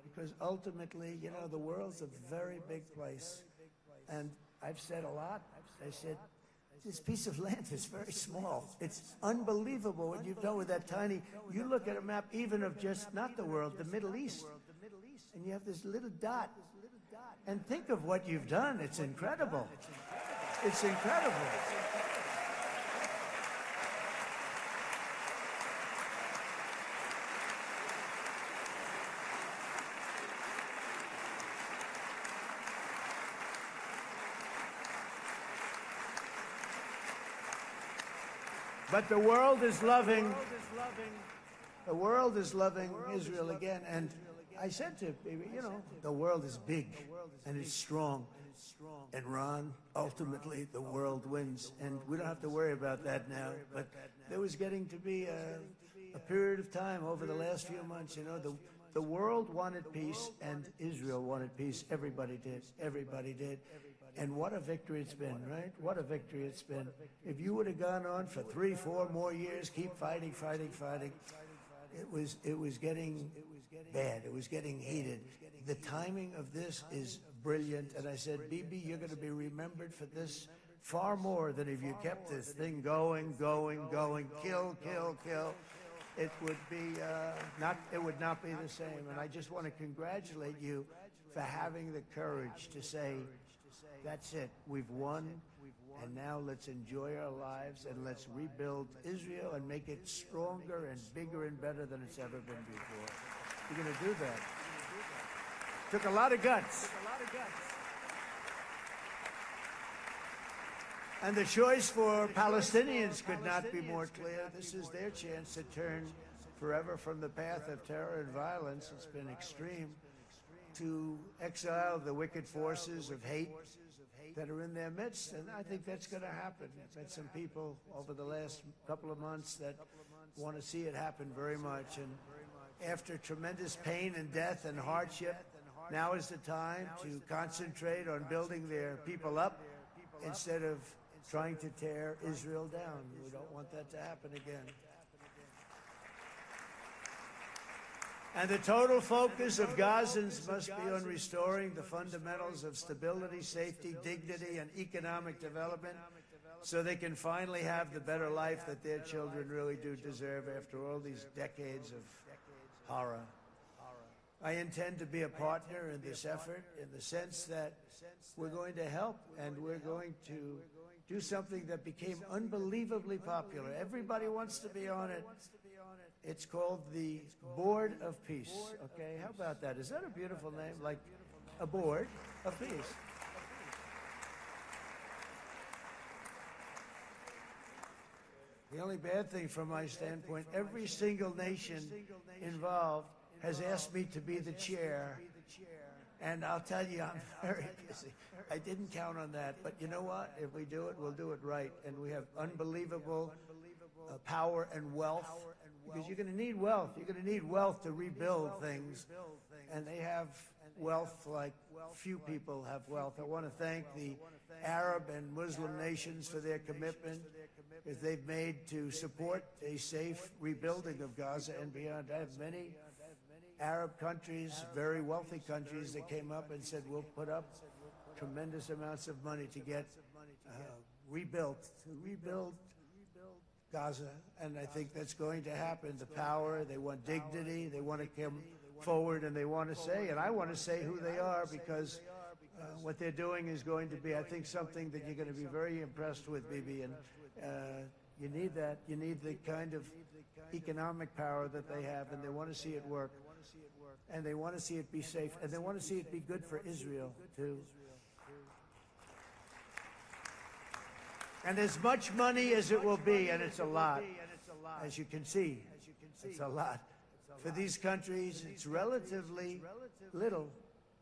[SPEAKER 16] because ultimately, you know, the world's a very big place. And I've said a lot. I said, this piece of land is very small. It's unbelievable what you've done with that tiny, you look at a map even of just, not the world, the Middle East, and you have this little dot. And think of what you've done. It's incredible. It's incredible. But the world is loving Israel again. And I said to Bibi, you know, the world is big and it's strong. And Ron, ultimately, the world wins. And we don't have to worry about that now. But there was getting to be a period of time over the last few months, you know, the world wanted peace and Israel wanted peace. Everybody did. Everybody did. And what a victory it's been, right? What a victory it's been. If you would have gone on for 3, 4 more years, keep fighting, it was getting bad. It was getting heated. The timing of this is brilliant. And I said, Bibi, you're going to be remembered for this far more than if you kept this thing going, kill. It would be it would not be the same. And I just want to congratulate you for having the courage to say, that's it, we've won, and now let's enjoy our lives and let's rebuild Israel and make it stronger and bigger and better than it's ever been before. You're going to do that. Took a lot of guts. And the choice for Palestinians could not be more clear. This is their chance to turn forever from the path of terror and violence. It's been extreme. To exile the wicked forces of hate that are in their midst, and I think that's going to happen. I've met some people over the last couple of months that want to see it happen very much, and after tremendous pain and death and hardship, now is the time to concentrate on building their people up instead of trying to tear Israel down. We don't want that to happen again. And the total focus of Gazans must be on restoring the fundamentals of stability, safety, dignity, and economic development so they can finally have the better life that their children really do deserve after all these decades of horror. I intend to be a partner in this effort in the sense that we're going to help and we're going to do something that became unbelievably popular. Everybody wants to be on it. It's called the Board of Peace. Okay, how about that? Is that a beautiful name? Like a Board of Peace. The only bad thing from my standpoint, every single nation involved has asked me to be the chair. And I'll tell you, I'm very busy. I didn't count on that. But you know what? If we do it, we'll do it right. And we have unbelievable power and wealth. Because you're going to need wealth. You're going to need wealth to rebuild things. And they have wealth like few people have wealth. I want to thank the Arab and Muslim nations for their commitment that they've made to support a safe rebuilding of Gaza and beyond. I have many Arab countries, very wealthy countries, that came up and said, we'll put up tremendous amounts of money to get rebuild Gaza. And I think that's going to happen. The power, they want dignity, they want to come forward and they want to say, and I want to say who they are because what they're doing is going to be, I think, something that you're going to be very impressed with, Bibi. And you need that. You need the kind of economic power that they have, and they want to see it work. And they want to see it be safe, and they want to see it be good for Israel, too. And as much money as it will be, and it's a lot, as you can see, it's a lot. For these countries, it's relatively little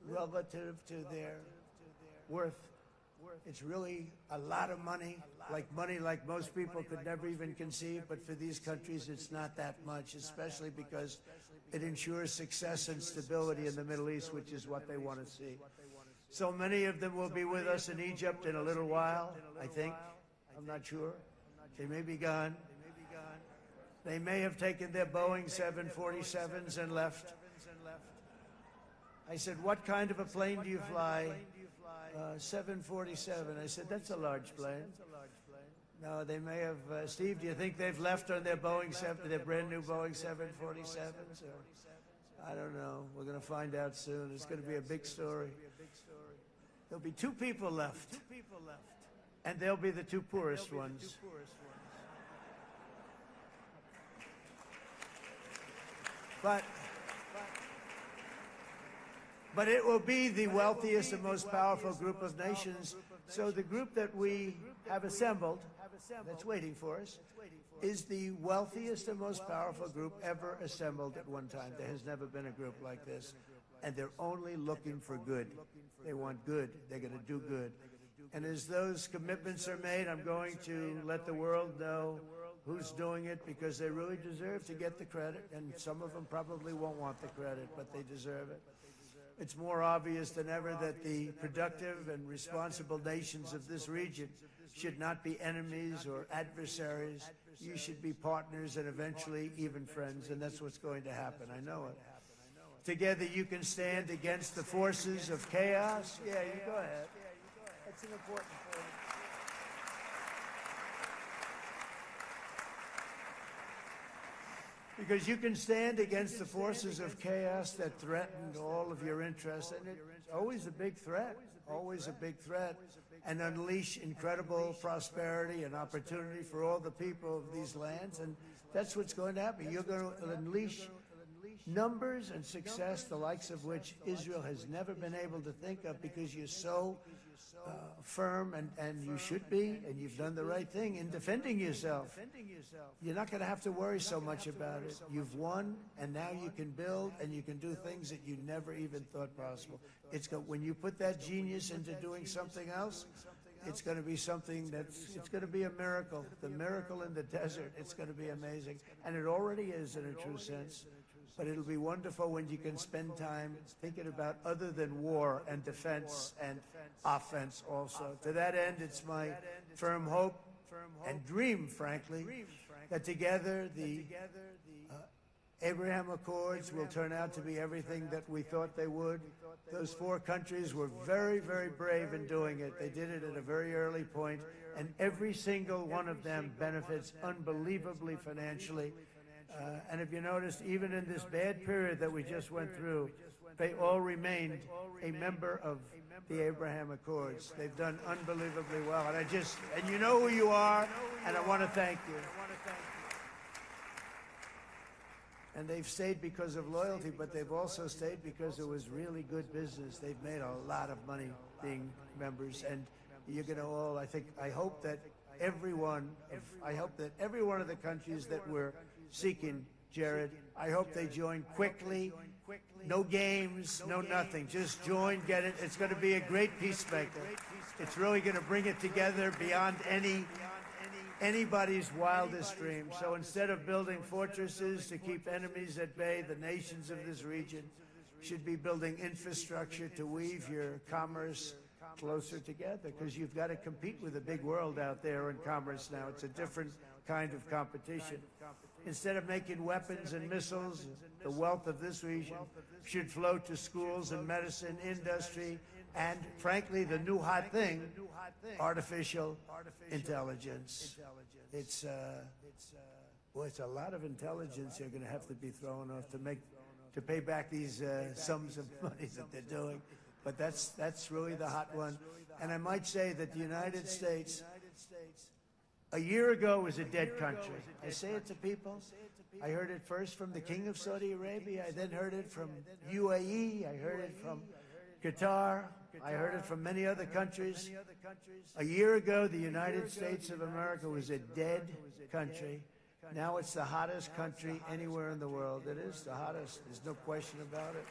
[SPEAKER 16] relative to their worth. It's really a lot of money like most people could never even conceive, but for these countries, it's not that much, especially because it ensures success and stability in the Middle East, which is what they want to see. So many of them will be with us in Egypt in a little while, I think. I'm not sure. They may be gone. They may have taken their Boeing 747s and left. I said, what kind of a plane do you fly? 747. I said, that's a large plane. No, they may have. Steve, do you think they've left on their Boeing 7, their brand new Boeing 747s? Or, I don't know. We're going to find out soon. It's going to be a big story. There'll be 2 people left. And they'll be the 2 poorest ones. But it will be the wealthiest and most powerful group of nations. So the group that we have assembled, that's waiting for us, is the wealthiest and most powerful group ever assembled at one time. There has never been a group like this. And they're only looking for good. They want good. They're going to do good. And as those commitments are made, I'm going to let the world know who's doing it, because they really deserve to get the credit. And some of them probably won't want the credit, but they deserve it. It's more obvious than ever that the productive and responsible nations of this region should not be enemies or adversaries. You should be partners and eventually even friends, and that's what's going to happen. I know it. Together you can stand against the forces of chaos. Yeah, you go ahead. That's an important point. Because you can stand against the forces of chaos that threaten all of your interests, and it's always a big threat, and unleash incredible prosperity and opportunity for all the people of these lands, and that's what's going to happen. You're going to unleash numbers and success, the likes of which Israel has never been able to think of, because you're so firm, and you should be, and you've done the right thing in defending yourself. You're not going to have to worry so much about it. You've won, and now you can build, and you can do things that you never even thought possible. When you put that genius into doing something else, it's going to be something it's going to be a miracle. The miracle in the desert. It's going to be amazing. And it already is in a true sense. But it'll be wonderful when you can spend time thinking about other than war and defense and offense also. To that end, it's my firm hope and dream, frankly, that together the Abraham Accords will turn out to be everything that we thought they would. Those 4 countries were very, very brave in doing it. They did it at a very early point, and every single one of them benefits unbelievably financially. And if you noticed, even in this bad period that we just went through, they all remained a member of the Abraham Accords. They've done unbelievably well. And you know who you are, and I want to thank you. And they've stayed because of loyalty, but they've also stayed because it was really good business. They've made a lot of money being members, and you're going to all, I hope that every one of the countries that we're seeking, Jared, I hope they join quickly. No games, no nothing. Just join, get it. It's going to be a great peacemaker. It's really going to bring it together beyond anybody's wildest dream. So instead of building fortresses to keep enemies at bay, the nations of this region should be building infrastructure to weave your commerce closer together, because you've got to compete with the big world out there in commerce now. It's a different kind of competition. Instead of making weapons and missiles, the wealth of this region should flow to schools and medicine, industry, and frankly, the new hot thing, artificial intelligence. It's a lot of intelligence you're going to have to be thrown off to pay back these sums of money that they're doing. But that's really the hot one. And I might say that the United States, a year ago, was a dead country. I say it to people. I heard it first from the King of Saudi Arabia. I then heard it from UAE. I heard it from Qatar. I heard it from many other countries. A year ago, the United States of America was a dead country. Now it's the hottest country anywhere in the world. It is the hottest. There's no question about it.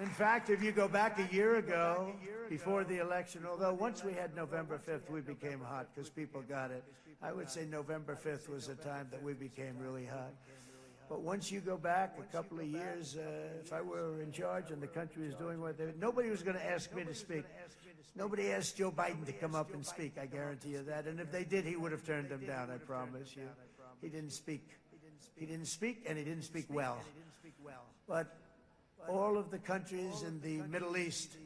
[SPEAKER 16] In fact, if you go back a year ago, before the election, although once we had November 5th, we became hot because people got it. I would say November 5th was the time that we became really hot. But once you go back a couple of years, if I were in charge and the country was doing what they were, nobody was going to ask me to speak. Nobody asked Joe Biden to come up and speak, I guarantee you that. And if they did, he would have turned them down, I promise you. He didn't speak. He didn't speak, and he didn't speak well. But all of the countries in the Middle East,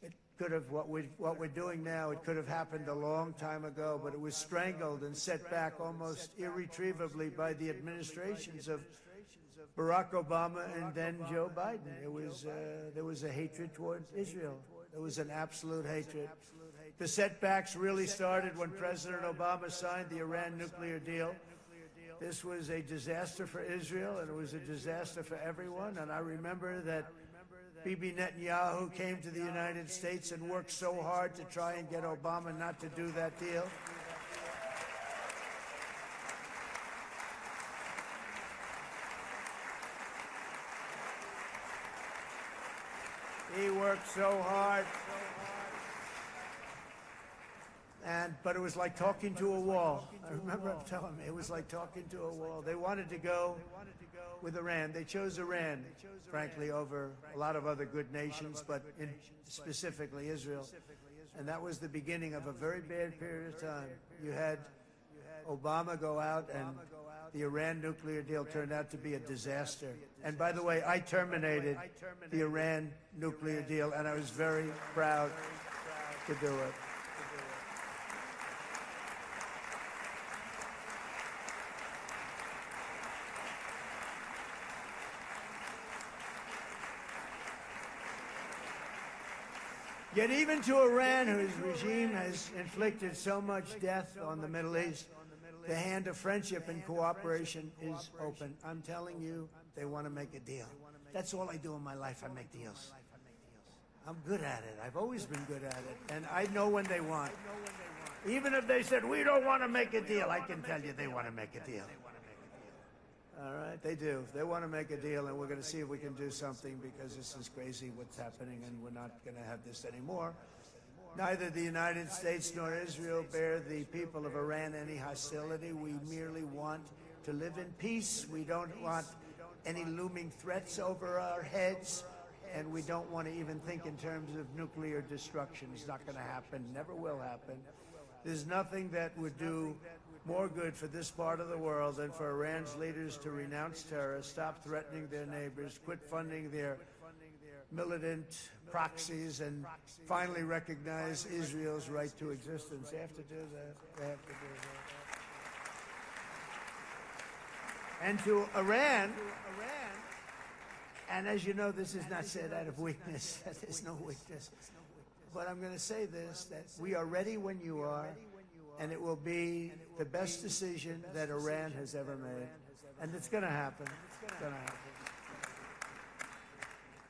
[SPEAKER 16] it could have, what we're doing now, it could have happened a long time ago, but it was strangled and set back almost irretrievably by the administrations of Barack Obama and then Joe Biden. There was a hatred toward Israel. There was an absolute hatred. The setbacks really started when President Obama signed the Iran nuclear deal. This was a disaster for Israel, and it was a disaster for everyone. And I remember that Bibi Netanyahu came to the United States and worked so hard to try and get Obama not to do that deal. He worked so hard. But it was like talking to a wall. I remember him telling me it was like talking to a wall. They wanted to go with Iran. They chose Iran, frankly, over a lot of other good nations, but specifically Israel. And that was the beginning of a very bad period of time. You had Obama go out, and the Iran nuclear deal turned out to be a disaster. And by the way, I terminated the Iran nuclear deal, and I was very proud to do it. Yet even to Iran, whose regime has inflicted so much death on the Middle East, the hand of friendship and cooperation is open. I'm telling you, they want to make a deal. That's all I do in my life. I make deals. I'm good at it. I've always been good at it. And I know when they want. Even if they said, we don't want to make a deal, I can tell you they want to make a deal. All right, they do. They want to make a deal, and we're going to see if we can do something, because this is crazy what's happening, and we're not going to have this anymore. Neither the United States nor Israel bear the people of Iran any hostility. We merely want to live in peace. We don't want any looming threats over our heads, and we don't want to even think in terms of nuclear destruction. It's not going to happen, never will happen. There's nothing that would do more good for this part of the world than for Iran's leaders to renounce terror, stop threatening their neighbors, quit funding their militant proxies, and finally recognize Israel's right to existence. They have to do that. They have to do that. And to Iran, and as you know, this is not said out of weakness. There's no weakness. But I'm going to say this, that we are ready when you are, and it will be the best decision that Iran has ever made. And it's going to happen. It's going to happen.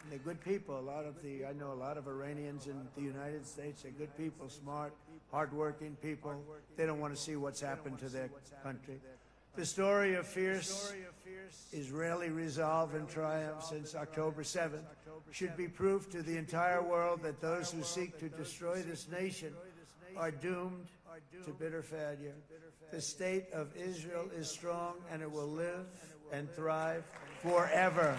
[SPEAKER 16] And they're good people. I know a lot of Iranians in the United States. They're good people, smart, hardworking people. They don't want to see what's happened to their country. The story of fierce Israeli resolve and triumph since October 7th should be proof to the entire world that those who seek to destroy this nation are doomed to bitter failure. The state of Israel is strong, and it will live and thrive forever.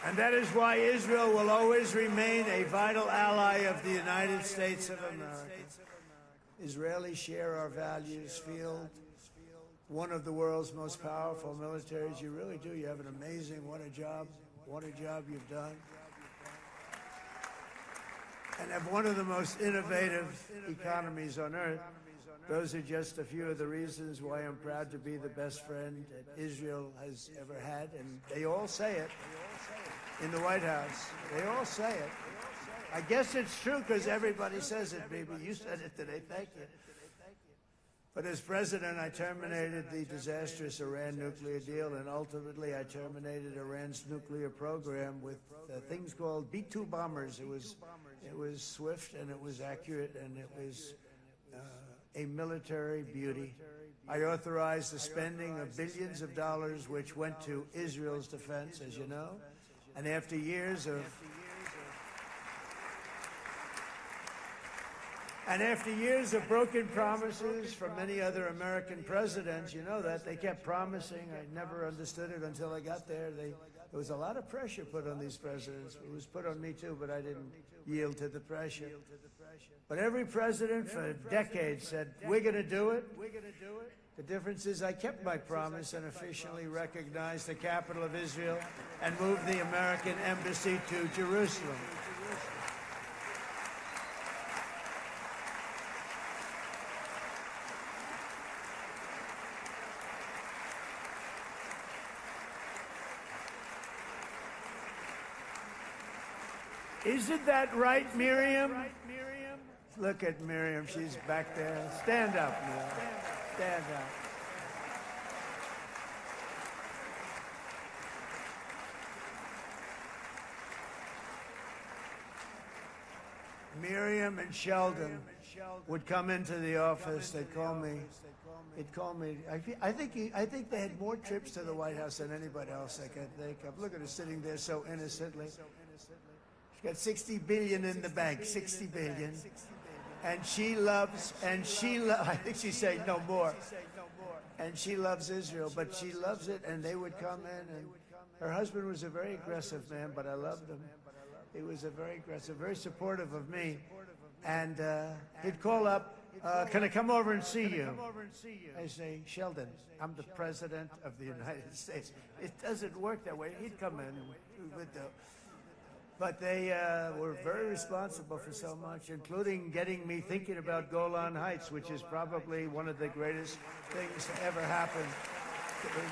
[SPEAKER 16] And that is why Israel will always remain a vital ally of the United States of America. Israelis share our values, field one of the world's most powerful militaries. You really do. You have an amazing, what a job you've done. And have one of the most innovative economies on earth. Those are just a few of the reasons why I'm proud to be the best friend that Israel has ever had. And they all say it in the White House. They all say it. I guess it's true because everybody says it, baby. You said it today. Thank you. But as president, I terminated the disastrous Iran nuclear deal, and ultimately I terminated Iran's nuclear program with things called B-2 bombers. It was swift, and it was accurate, and it was a military beauty. I authorized the spending of billions of dollars, which went to Israel's defense, as you know. And after years of broken promises from many other American presidents, you know that, they kept promising. I never understood it until I got there. There was a lot of pressure put on these presidents. It was put on me too, but I didn't yield to the pressure. But every president for decades said, we're going to do it. The difference is I kept my promise and officially recognized the capital of Israel and moved the American embassy to Jerusalem. Isn't that right, Miriam? Look at Miriam. She's back there. Stand up, Miriam. Stand up. Miriam and Sheldon would come into the office. They'd call me. I think they had more trips to the White House than anybody else I could think of. Look at her sitting there so innocently. She's got $60 billion in the bank. $60 billion. And she loves, I think she's saying no more. And she loves Israel, but she loves it, and they would come in, and her husband was a very aggressive man, but I loved him. He was a very aggressive, very supportive of me. And he'd call up, can I come over and see you? I say, Sheldon, I'm the president of the United States. It doesn't work that way. He'd come in, but they were very responsible for so much, including getting me thinking about Golan Heights, which is probably one of the greatest things to ever happen to Israel.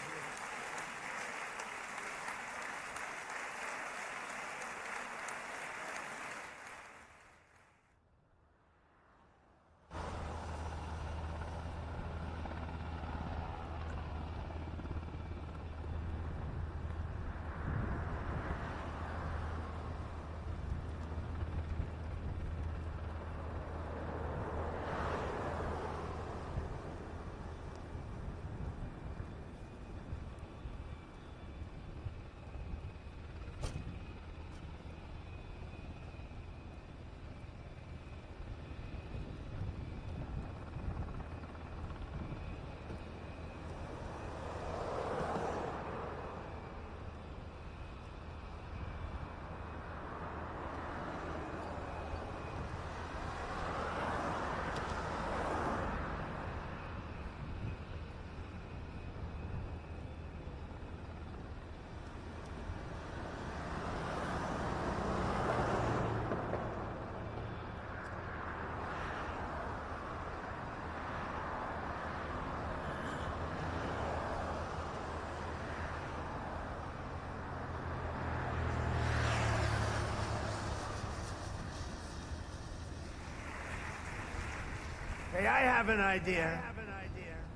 [SPEAKER 16] I have an idea.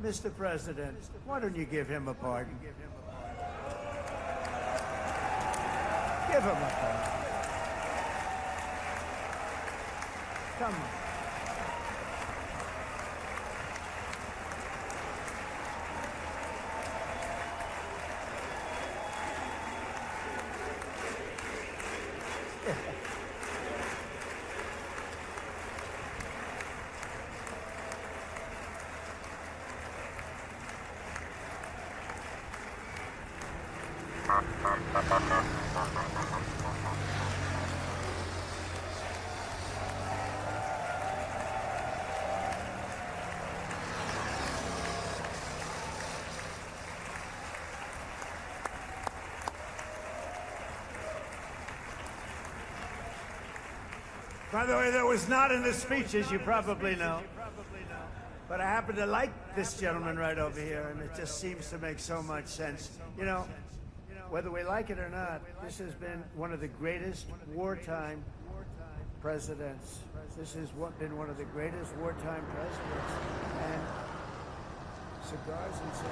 [SPEAKER 16] Mr. President, why don't you give him a pardon? Give him a pardon. Come on. By the way, that was not in the speech, as you probably know. But I happen to like this gentleman right over here, and it just seems to make so much sense. You know, whether we like it or not, this has been one of the greatest wartime presidents. This has been one of the greatest wartime presidents. And cigars and such.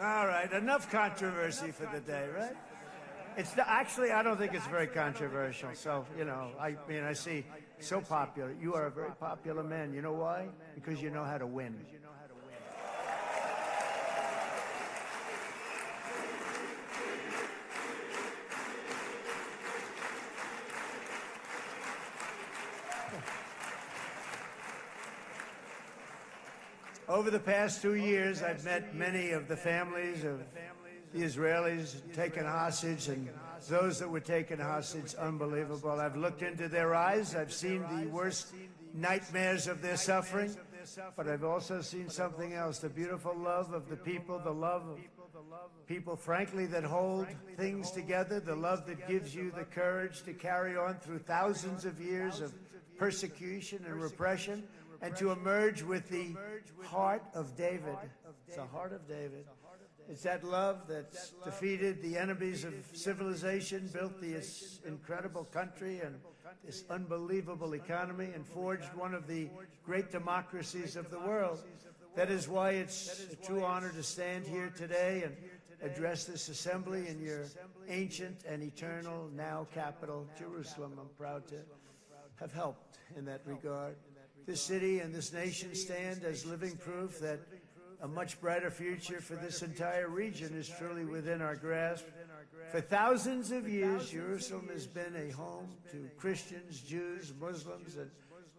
[SPEAKER 16] All right, enough controversy for the day, right? It's actually, I don't think it's very controversial. So, you know, I mean, I see so popular. You are a very popular man. You know why? Because you know how to win. Over the past 2 years, I've met many of the families of the Israelis taken hostage and those that were taken hostage. Unbelievable. I've looked into their eyes. I've seen the worst nightmares of their suffering. But I've also seen something else, the beautiful love of the people, the love of people, frankly, that hold things together, the love that gives you the courage to carry on through thousands of years of persecution and repression, and to emerge with the heart of David. It's the heart of David. It's that love that's defeated the enemies of civilization, built this incredible country and this unbelievable economy, and forged one of the great democracies of the world. That is why it's a true honor to stand here today and address this assembly in your ancient and eternal now capital, Jerusalem. I'm proud to have helped in that regard. This city and this nation stand as living proof that a much brighter future for this entire region is truly within our grasp. For thousands of years, Jerusalem has been a home to Christians, Jews, Muslims, and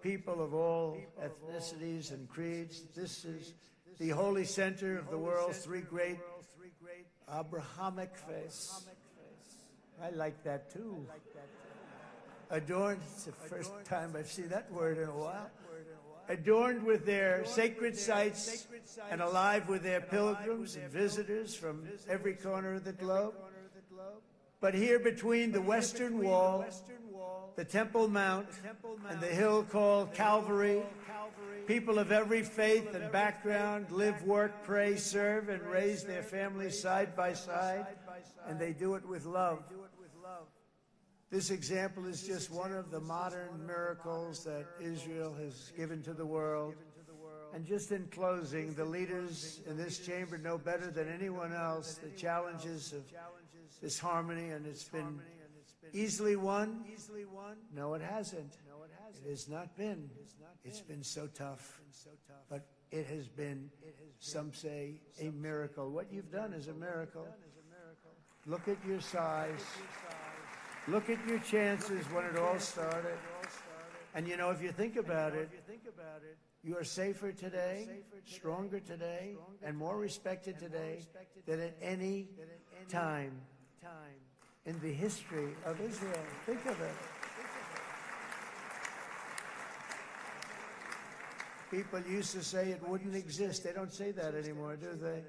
[SPEAKER 16] people of all ethnicities and creeds. This is the holy center of the world's three great Abrahamic faiths. I like that too. Adorned, it's the first time I've seen that word in a while. Adorned with their sacred sites and alive with their pilgrims and visitors from every corner of the globe. But here between the Western Wall, the Temple Mount, and the hill called Calvary, people of every faith and background live, work, pray, serve, and raise their families side by side, and they do it with love. This example is just one of the modern miracles that Israel has given to the world. And just in closing, the leaders in this chamber know better than anyone else the challenges of this harmony, and it's been easily won. No, it hasn't. It has not been. It's been so tough. But it has been, some say, a miracle. What you've done is a miracle. Look at your size. Look at your chances when it all started. And you know, if you think about it, you are safer today, stronger today, and more respected today than at any time in the history of Israel. Think of it. People used to say it wouldn't exist. They don't say that anymore, do they?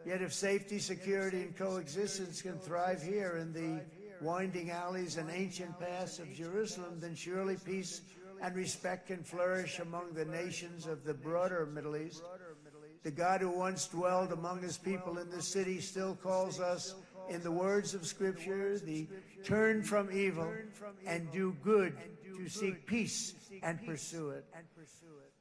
[SPEAKER 16] Yet if safety, security, and coexistence can thrive here in the winding alleys and ancient paths of Jerusalem, then surely peace and respect can flourish among the nations of the broader Middle East. The God who once dwelled among his people in this city still calls us, in the words of Scripture, the turn from evil and do good, to seek peace and pursue it.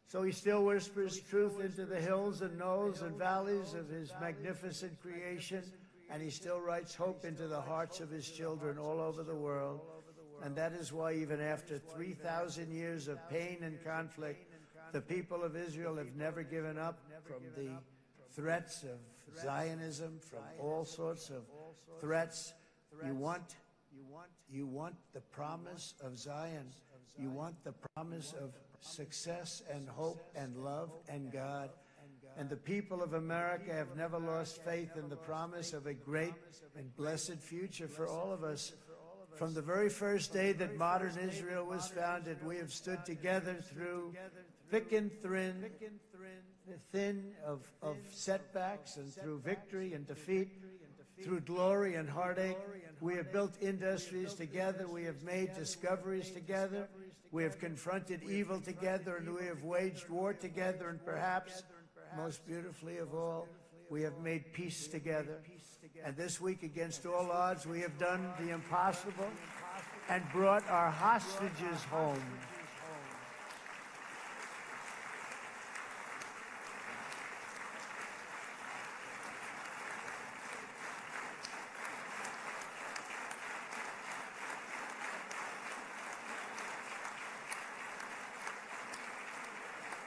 [SPEAKER 16] So he still whispers truth into the hills and knolls and valleys of his magnificent creation, and he still writes hope into the hearts of his children all over the world. And that is why even after 3,000 years of pain and conflict, the people of Israel have never given up from the threats of Zionism, from all sorts of threats. You want the promise of Zion. You want the promise of success and hope and love and God. And the people of America have never lost faith in the promise of a great and blessed future for all of us. From the very first day that modern Israel was founded, we have stood together through thick and thin of setbacks, and through victory and defeat, through glory and heartache. We have built industries together. We have made discoveries together. We have confronted evil together, and we have waged war together. And perhaps, most beautifully of all, we have made peace together. And this week, against all odds, we have done the impossible and brought our hostages home.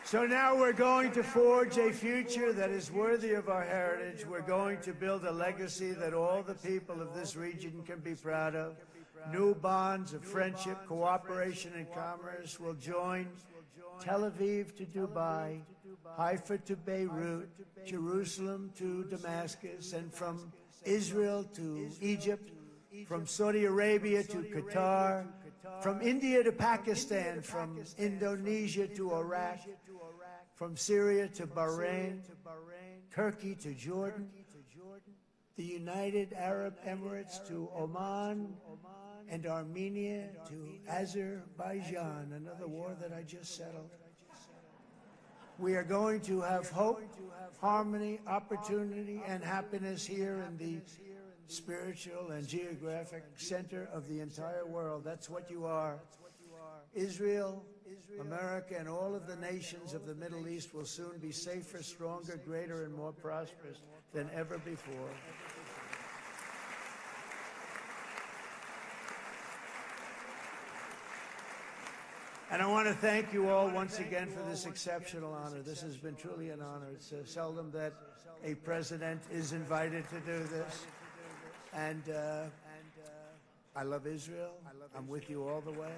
[SPEAKER 16] So now we're going to forge a future that is worthy of our heritage. We're going to build a legacy that all the people of this region can be proud of. New bonds of friendship, cooperation, and commerce will join Tel Aviv to Dubai, Haifa to Beirut, Jerusalem to Damascus, and from Israel to Egypt, from Saudi Arabia to Qatar, from India to Pakistan, from Indonesia to Iraq, from Syria to Bahrain, Turkey to Jordan, the United Arab Emirates to Oman, and Armenia to Azerbaijan, another war that I just settled. We are going to have hope, harmony, opportunity, and happiness here in the spiritual and geographic center of the entire world. That's what you are. Israel, America, and all of the nations of the Middle East will soon be safer, stronger, greater, and more prosperous than ever before. And I want to thank you all once again for this exceptional honor. This has been truly an honor. It's seldom that a president is invited to do this. And I love Israel. I'm with you all the way.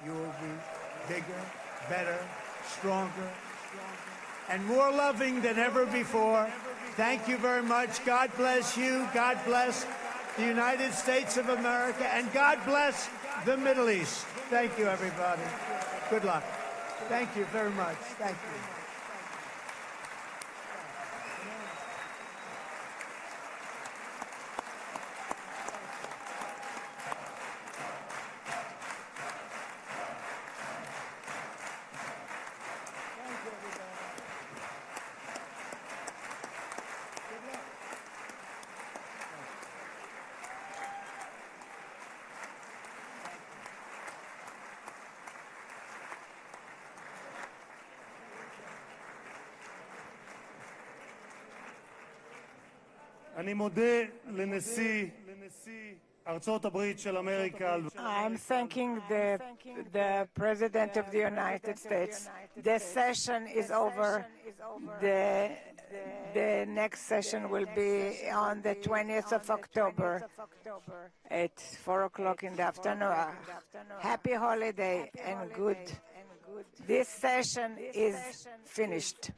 [SPEAKER 16] You will be bigger, better, stronger, and more loving than ever before. Thank you very much. God bless you. God bless the United States of America. And God bless the Middle East. Thank you, everybody. Good luck. Thank you very much. Thank you.
[SPEAKER 13] אני מודה לנשיא ארצות הברית של אמריקה.
[SPEAKER 4] I'm thanking the President of the United States. The session is over. The next session will be on the 20th of October at 4 o'clock in the afternoon. Happy holiday and good. This session is finished.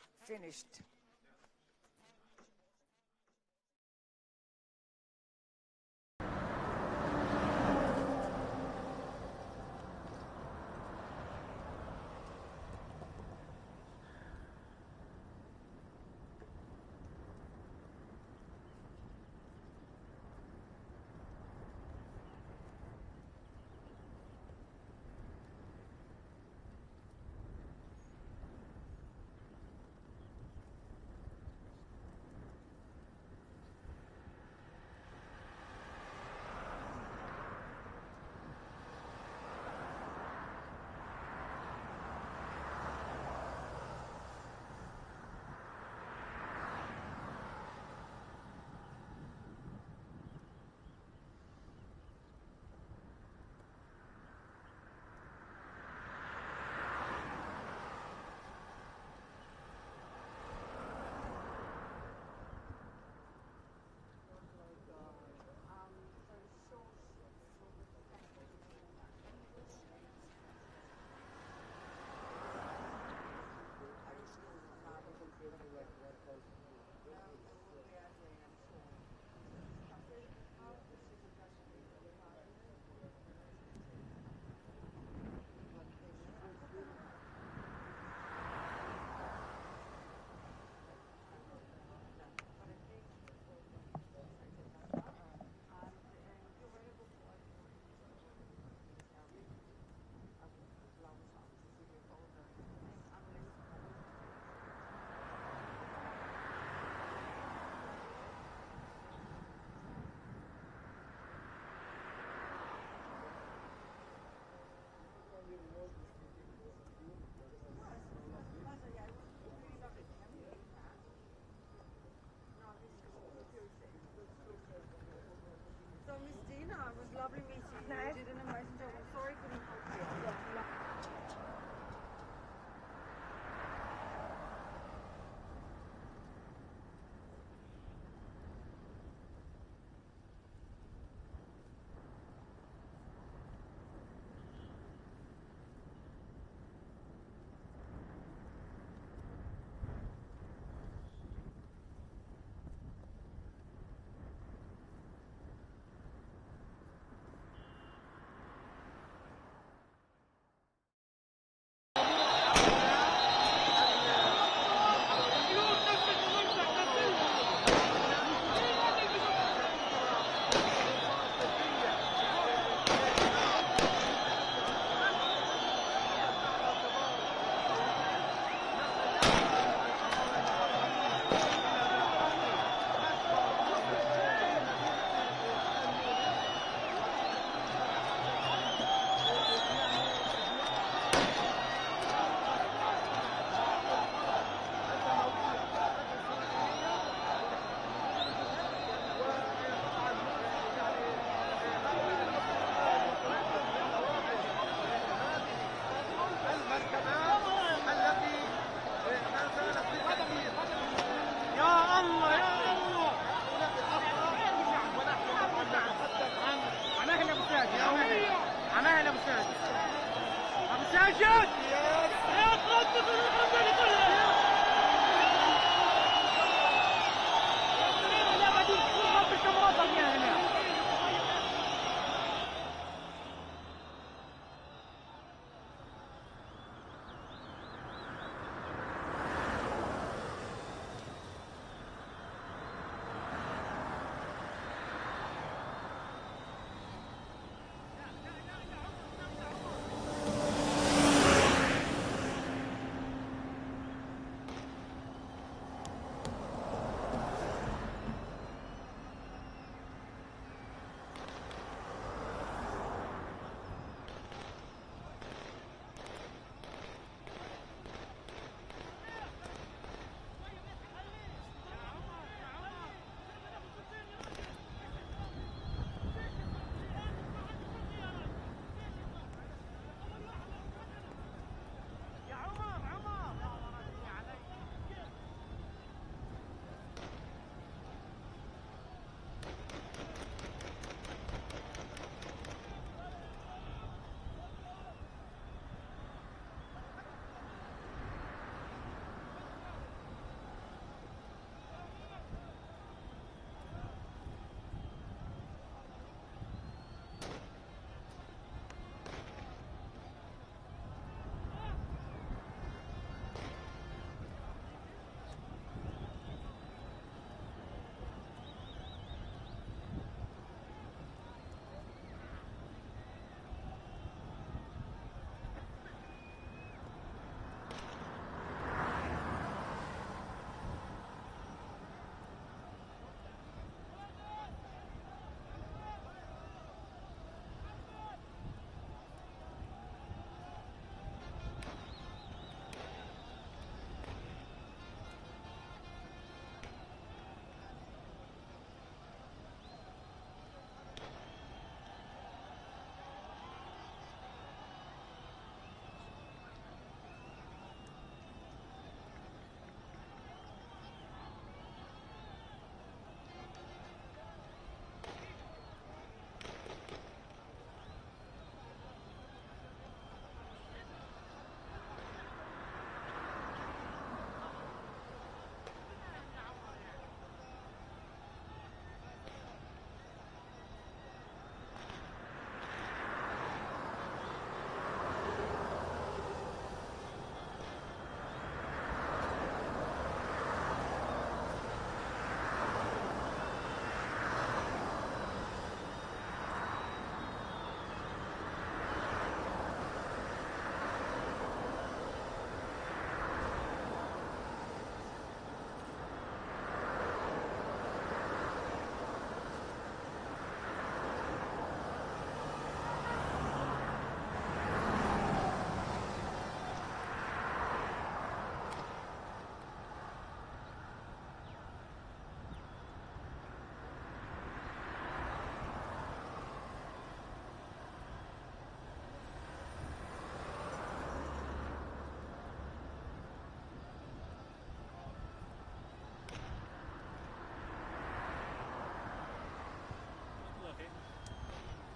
[SPEAKER 12] lovely meeting you. You did an amazing job. I'm sorry couldn't help you.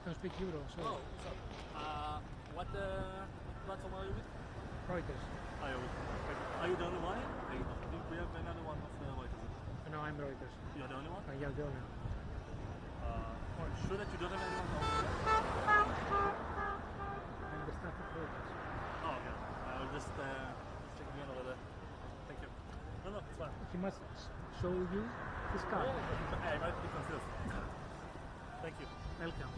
[SPEAKER 8] Don't speak Euro, sorry.
[SPEAKER 18] Oh, what's up? What platform are you with?
[SPEAKER 8] Reuters.
[SPEAKER 18] Are you the only one? I think we have another one of Reuters.
[SPEAKER 8] No, I'm Reuters.
[SPEAKER 18] You're the only one?
[SPEAKER 8] Yeah, the only one.
[SPEAKER 18] Sure that you don't have anyone else?
[SPEAKER 8] I'm the staff of Reuters.
[SPEAKER 18] Oh, okay. I'll just check again over there. Thank you. No, it's fine.
[SPEAKER 8] He must show you his card.
[SPEAKER 18] I might be confused. Thank you.
[SPEAKER 8] Welcome.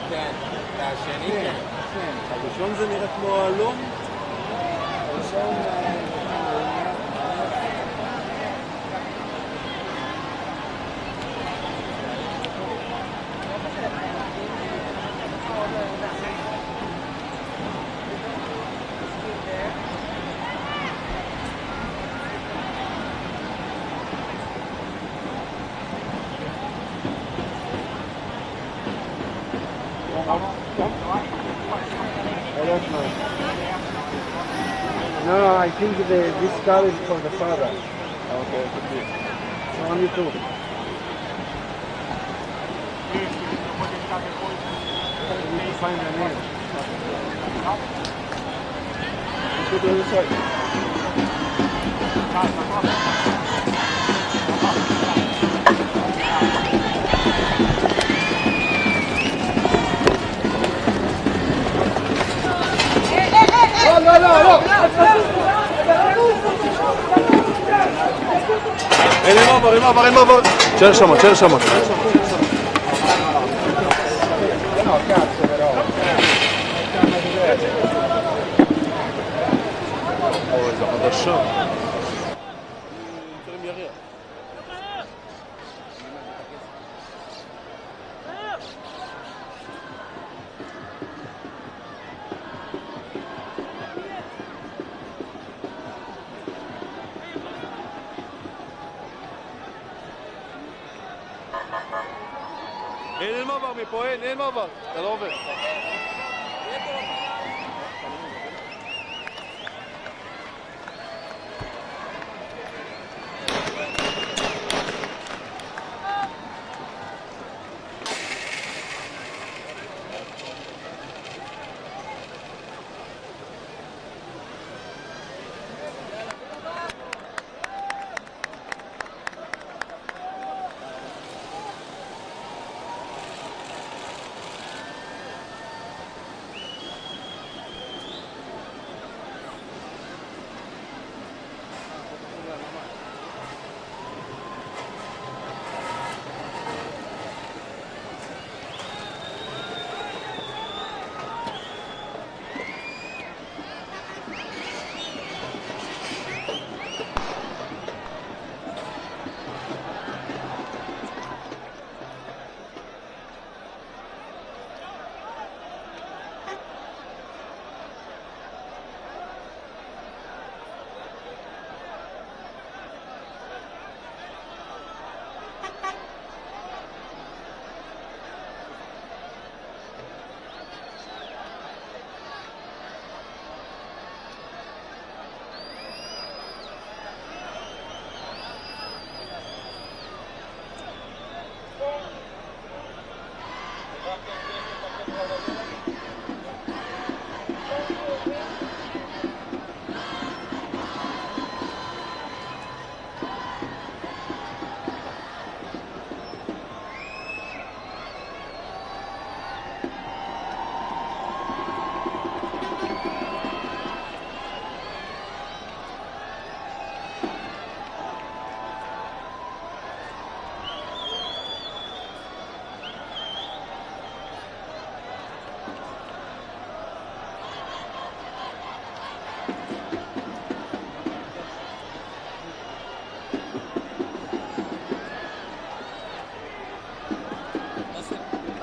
[SPEAKER 22] כן, והשני כן. הראשון זה נראה כמו הלום. הראשון...
[SPEAKER 19] No, I think this car is for the father.
[SPEAKER 22] Okay, could be.
[SPEAKER 19] So only two. I need to find the name.
[SPEAKER 22] You should do this right.
[SPEAKER 19] No!
[SPEAKER 22] אין מעבר. תשאר שמה.
[SPEAKER 19] No, cazzo però.
[SPEAKER 22] זה חדשה. תראים יריע. אין מעבר מפה, אין מעבר. אתה לא עובר.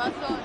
[SPEAKER 10] רזון.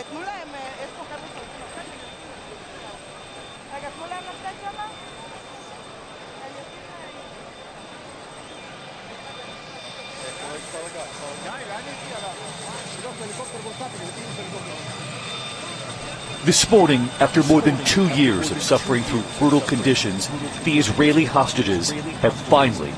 [SPEAKER 12] תנו להם, יש פה חבר'ה שהולכים לצאת. רגע, תנו להם לצאת שם. הם יוצאים
[SPEAKER 17] This morning, after more than 2 years of suffering through brutal conditions, the Israeli hostages have finally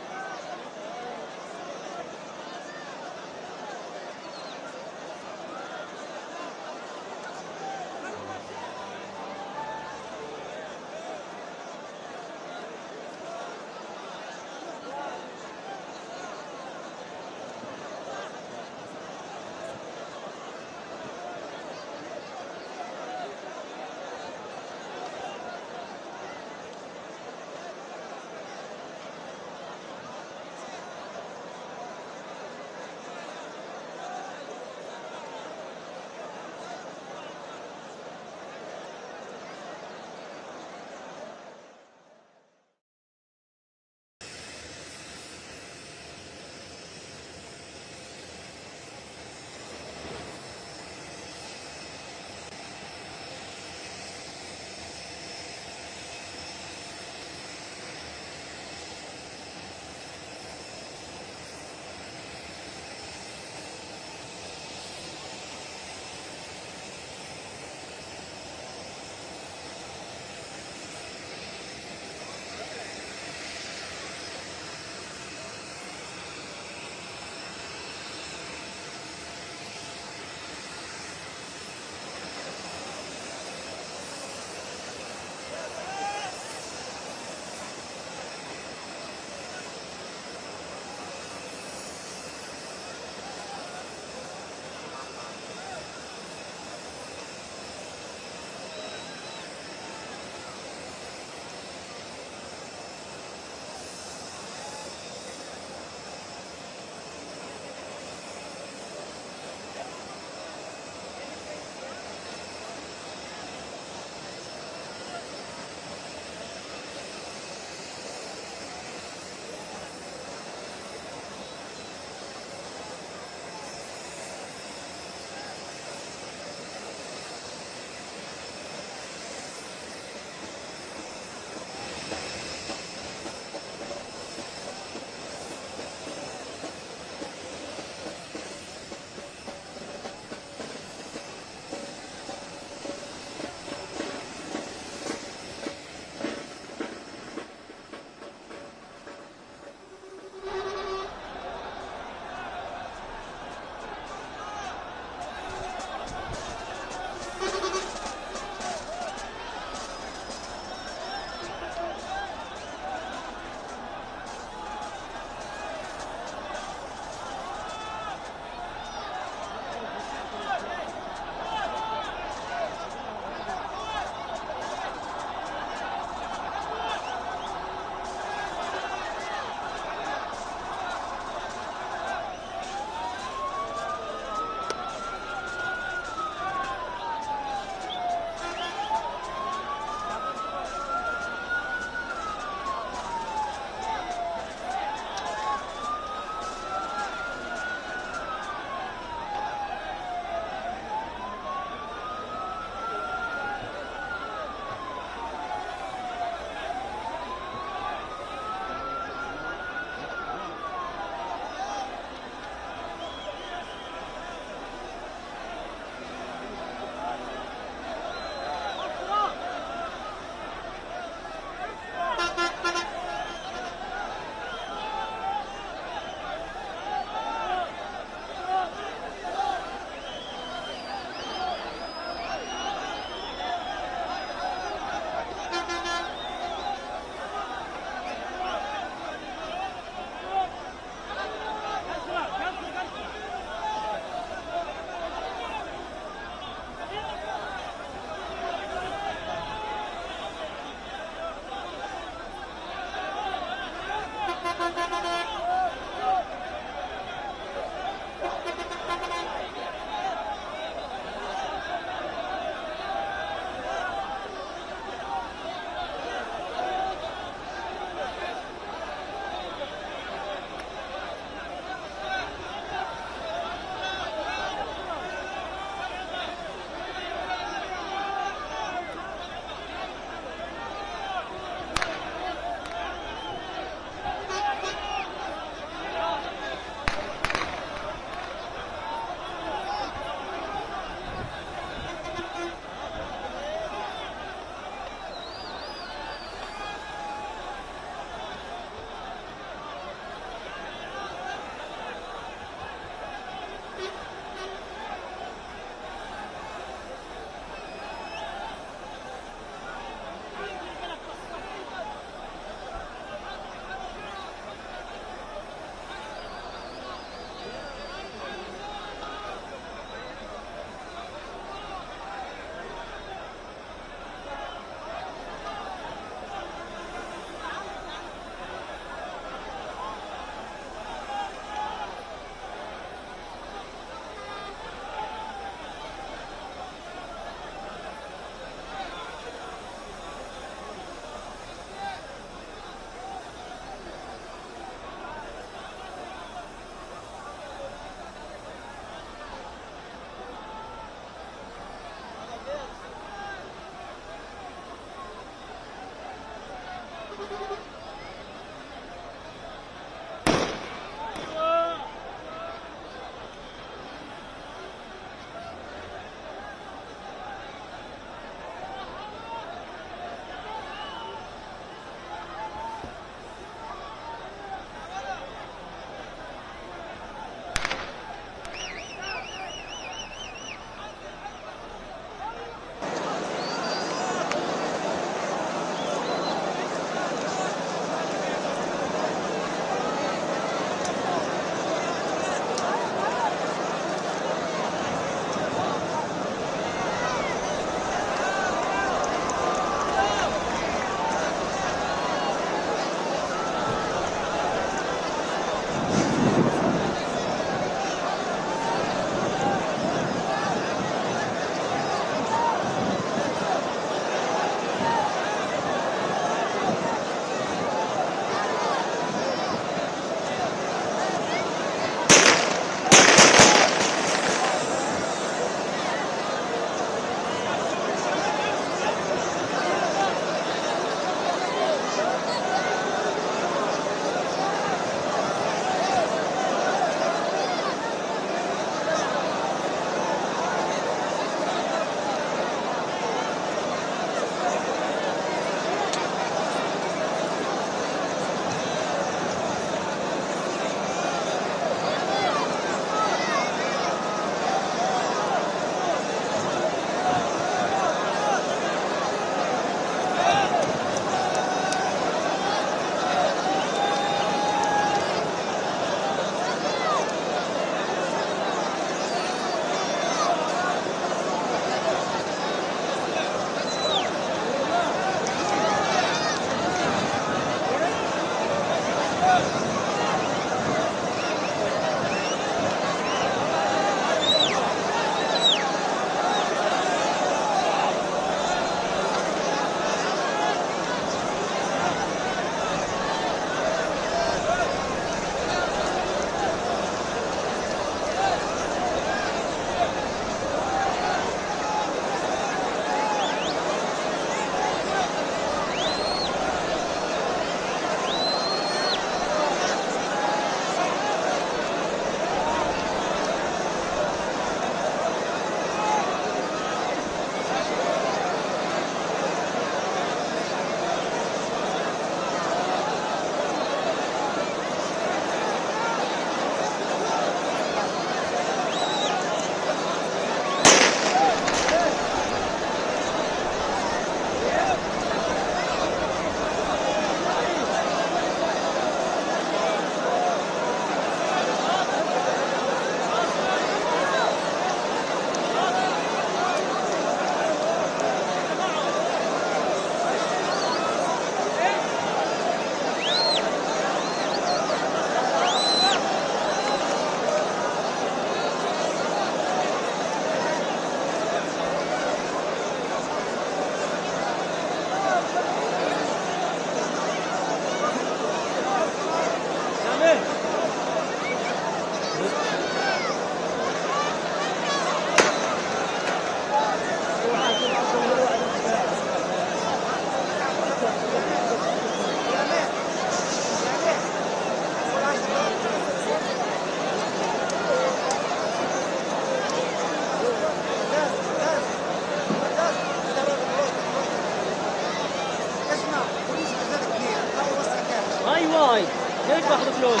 [SPEAKER 3] هاي ليش باخذ فلوس؟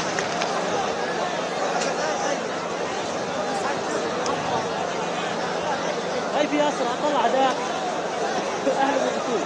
[SPEAKER 3] هاي في اسرع طلع ده اهل الدخول.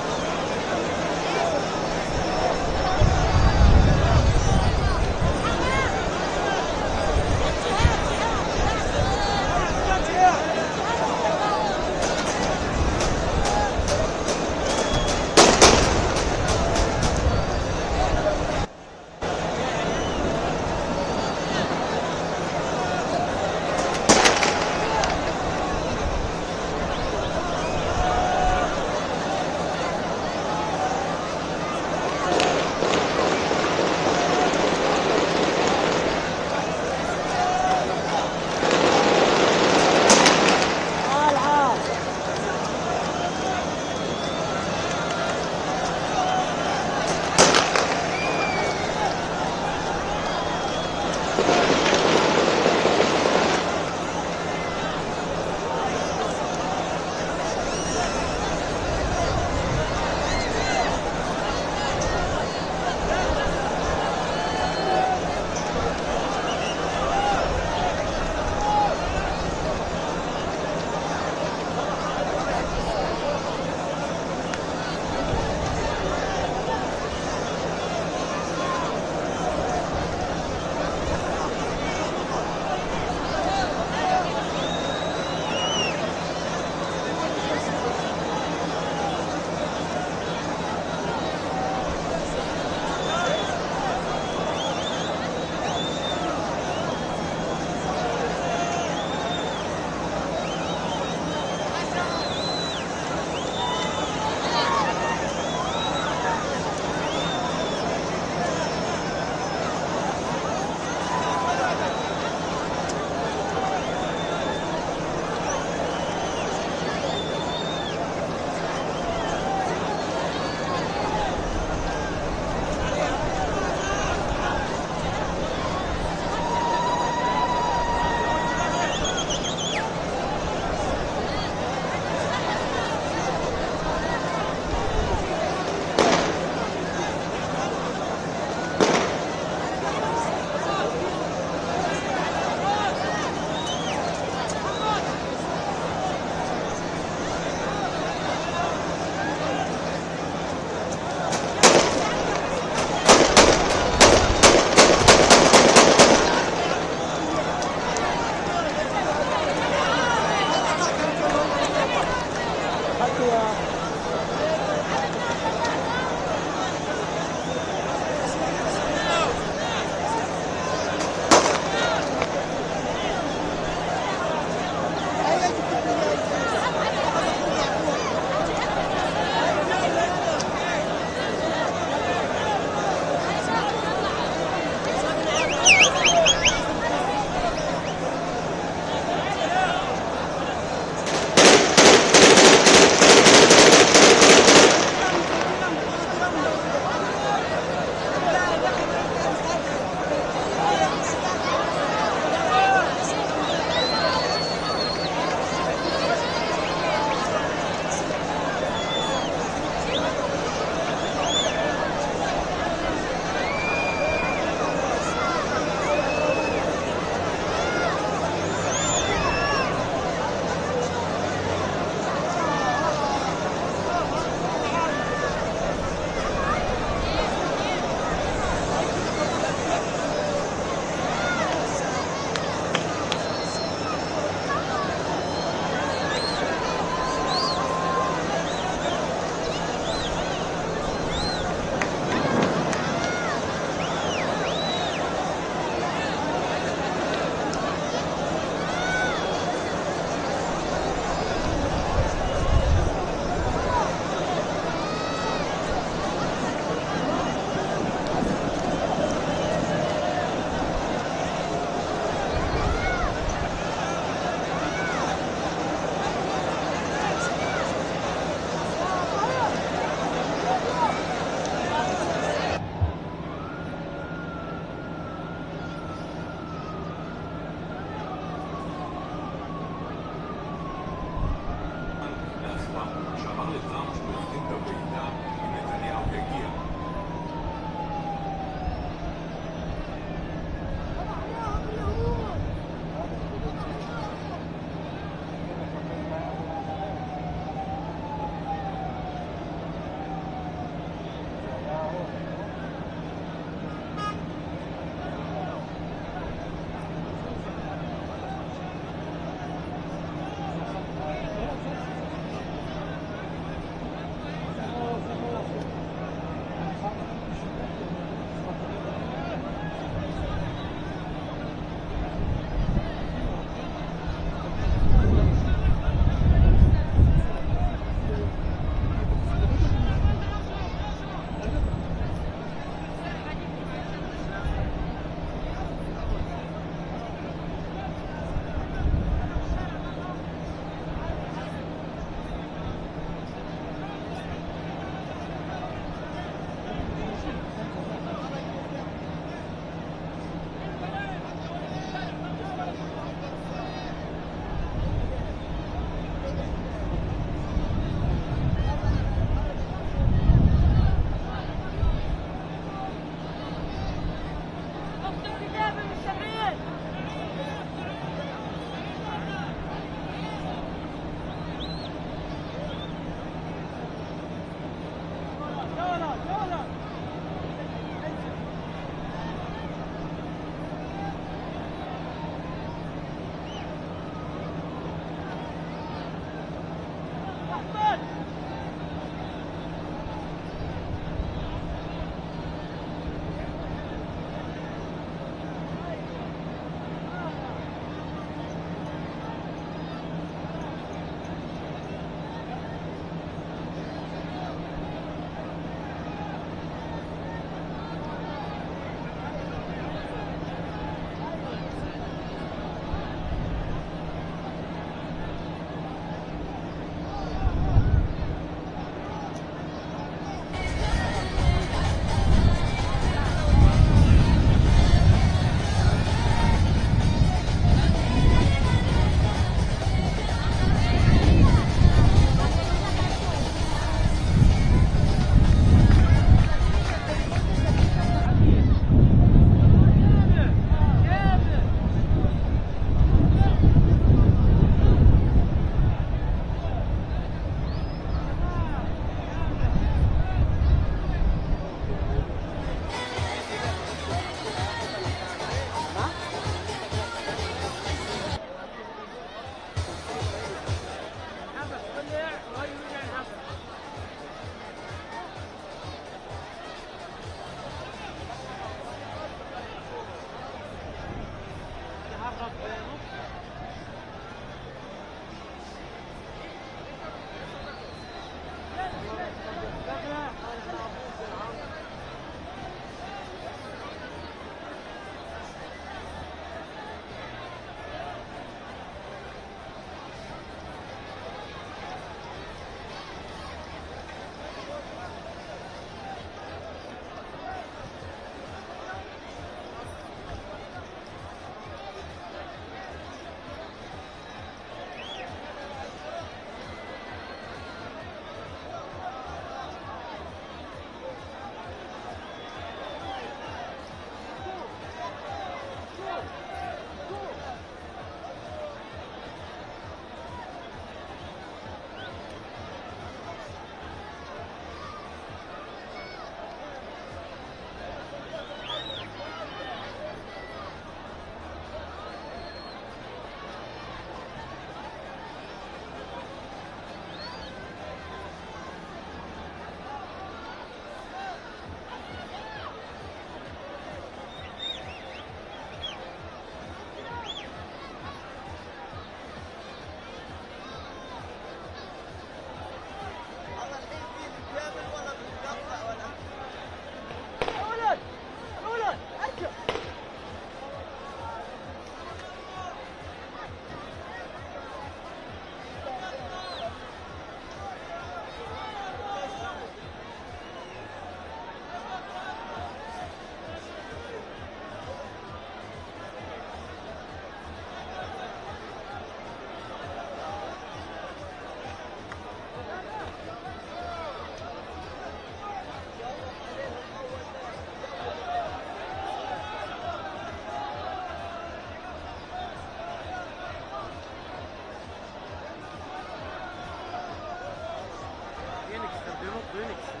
[SPEAKER 3] wenigsten.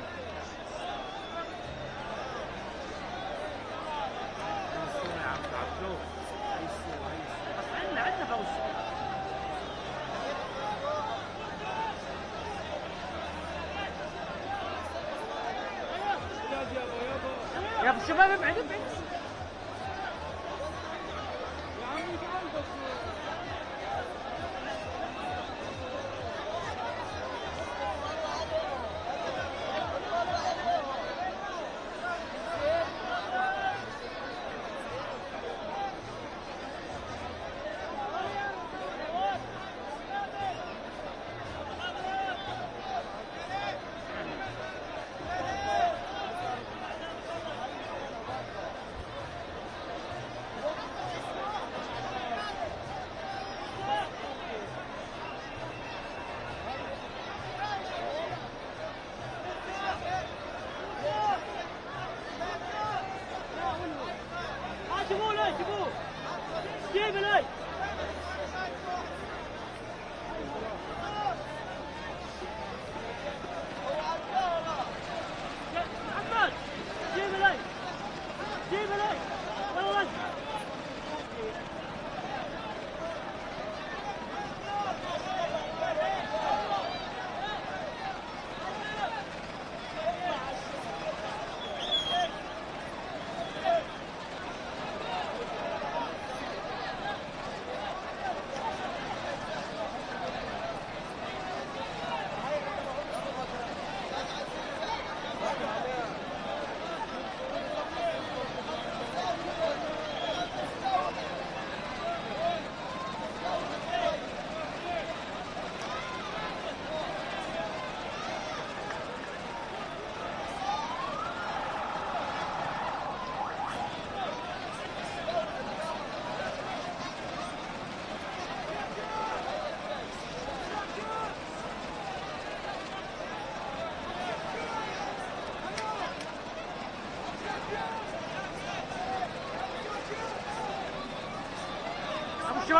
[SPEAKER 3] عندنا فوز. يا ابو الشباب ابعد ابعد.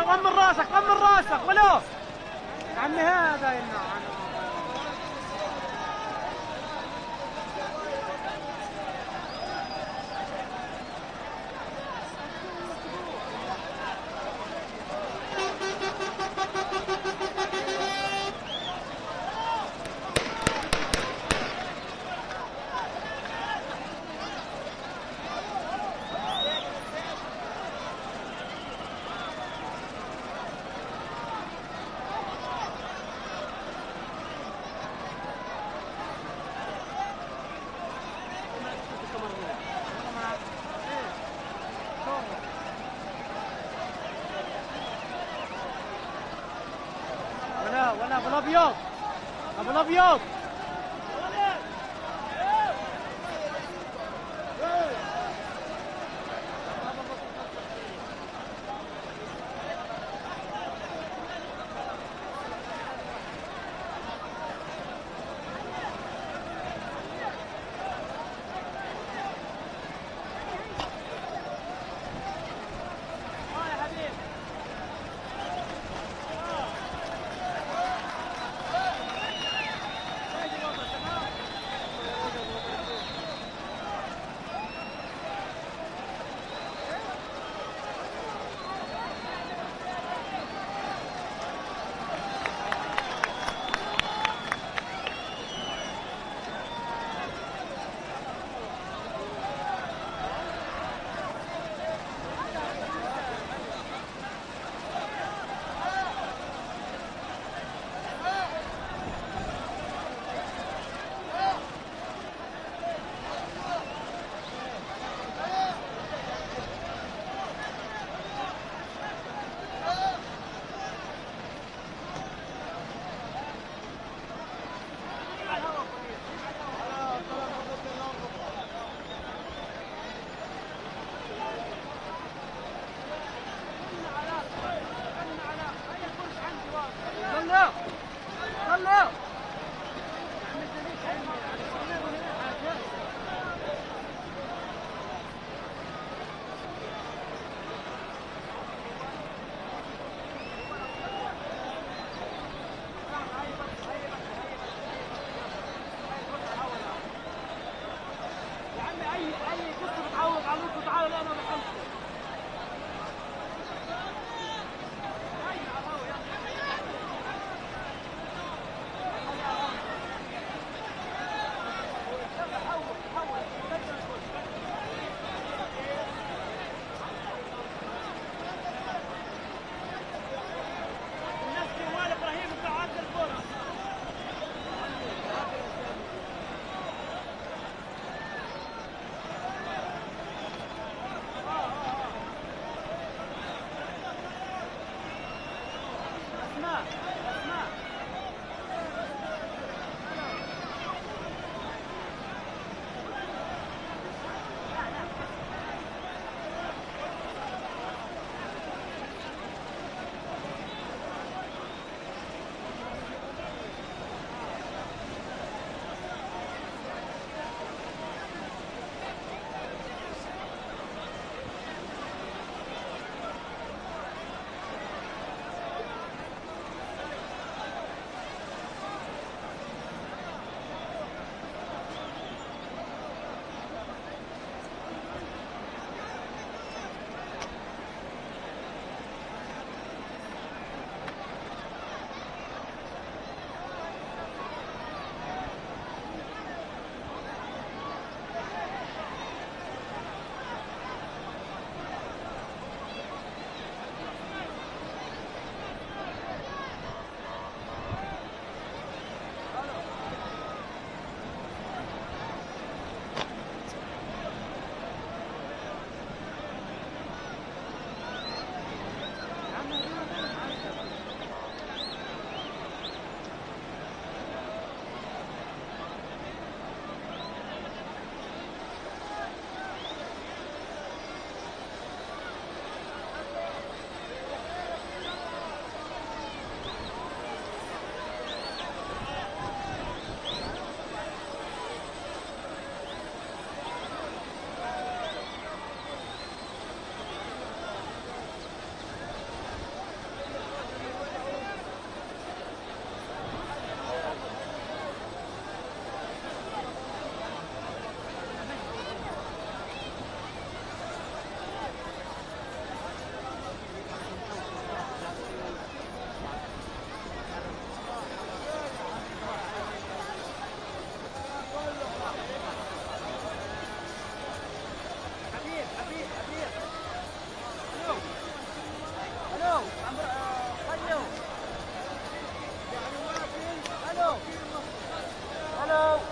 [SPEAKER 3] طمن راسك طمن راسك ولو عمي هذا يمنع. ولا ابو الابيض ابو الابيض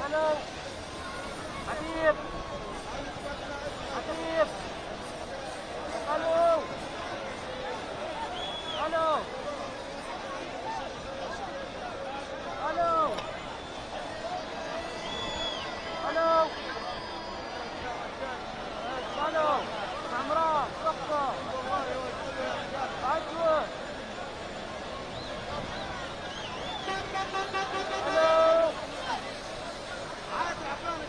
[SPEAKER 3] الو حبيب حبيب الو الو الو الو الو عمران صفقة عجوة الو عاد عفان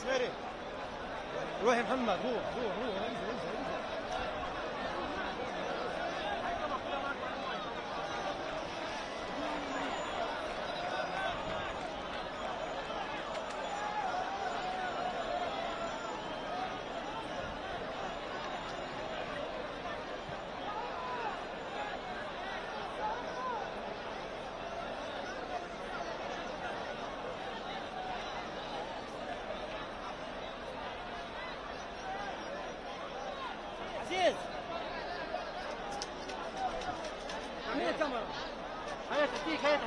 [SPEAKER 20] سميري روح يا محمد روح انزل
[SPEAKER 3] عزيز هي الكاميرا هي تحتيك هي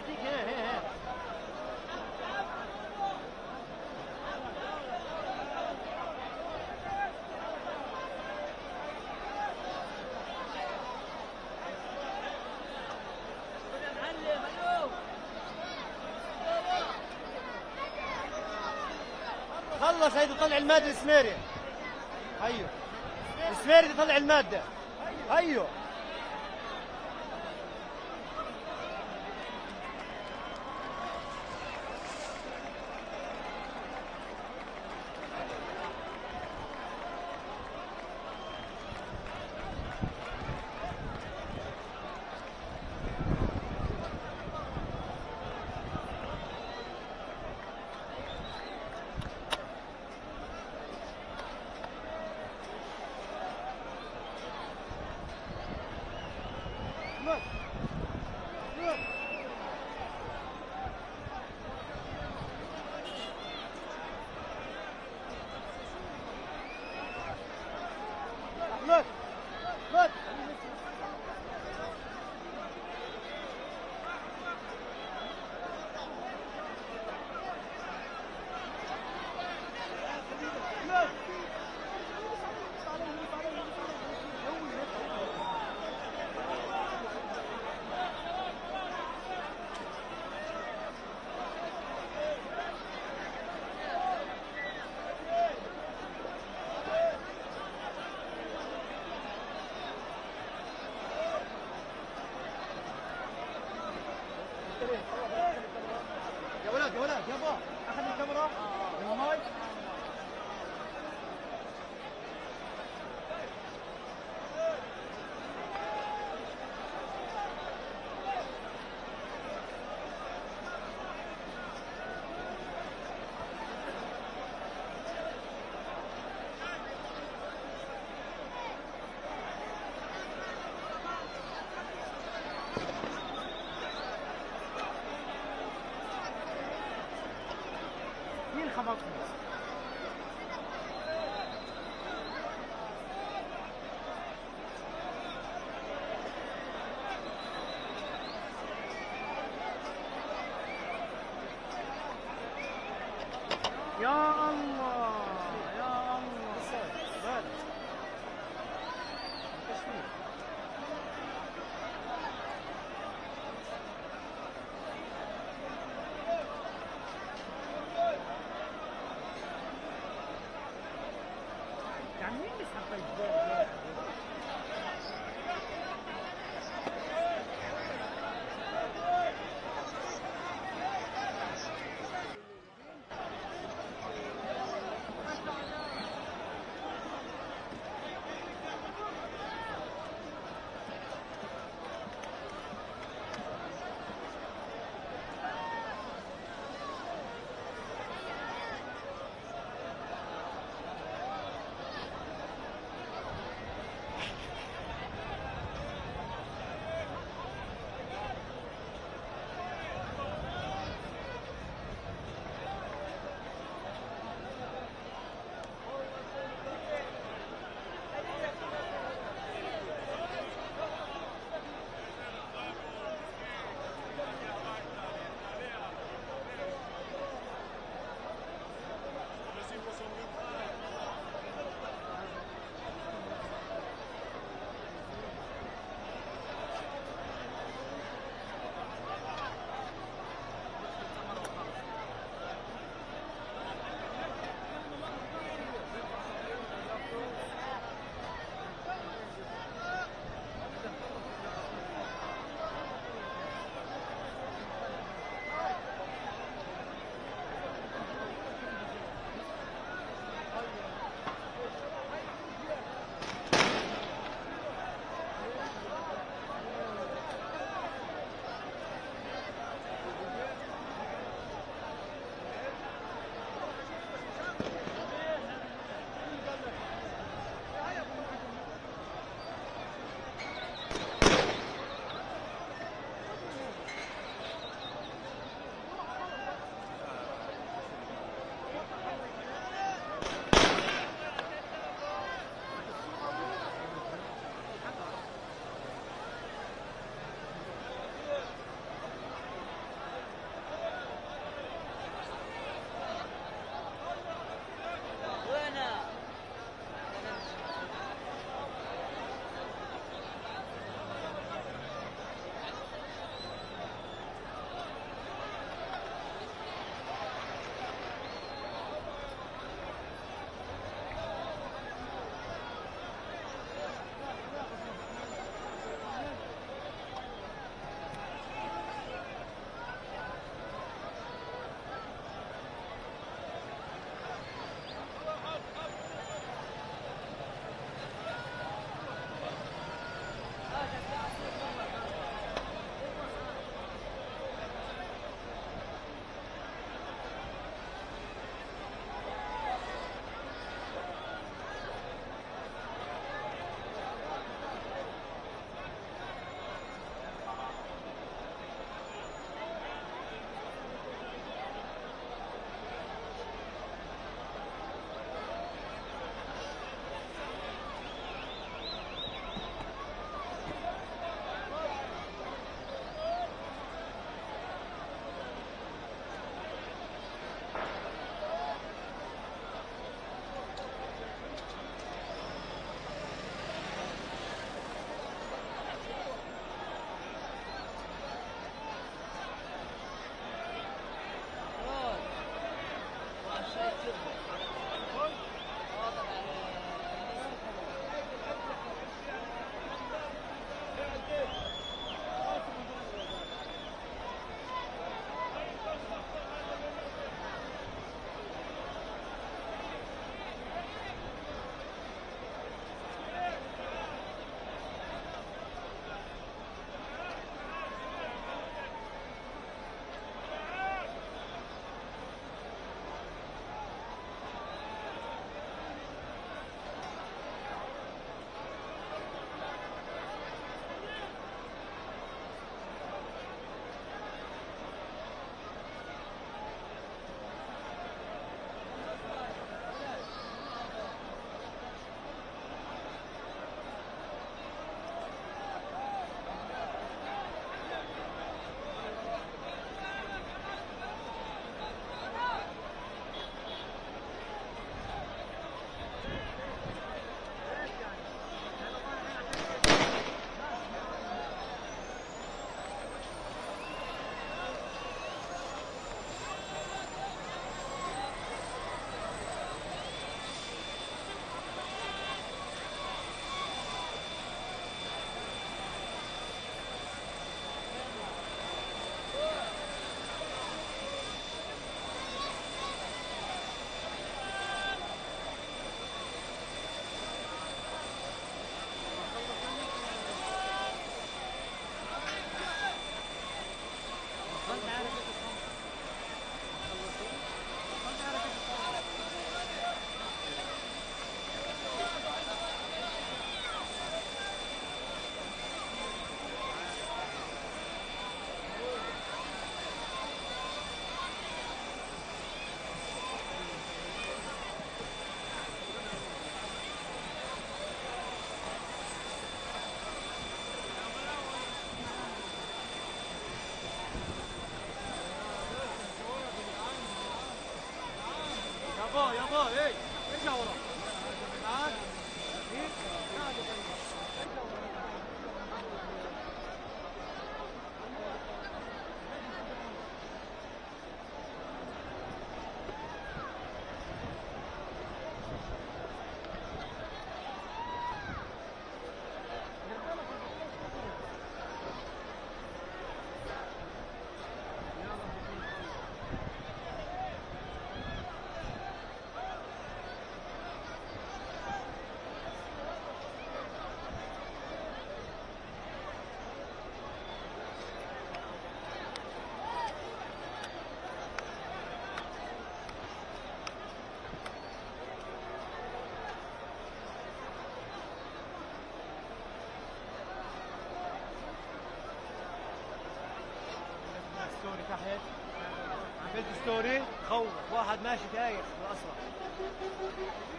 [SPEAKER 20] خلص هيدي طلع المادة السميري ايوه السميري تطلع المادة ايوه يا الله يا الله بس يعني مين بيسحب الجول؟
[SPEAKER 22] يابا ايه ارجع ورا معاك ستوري تحت عملت ستوري خوف واحد ماشي تايه بالاسرع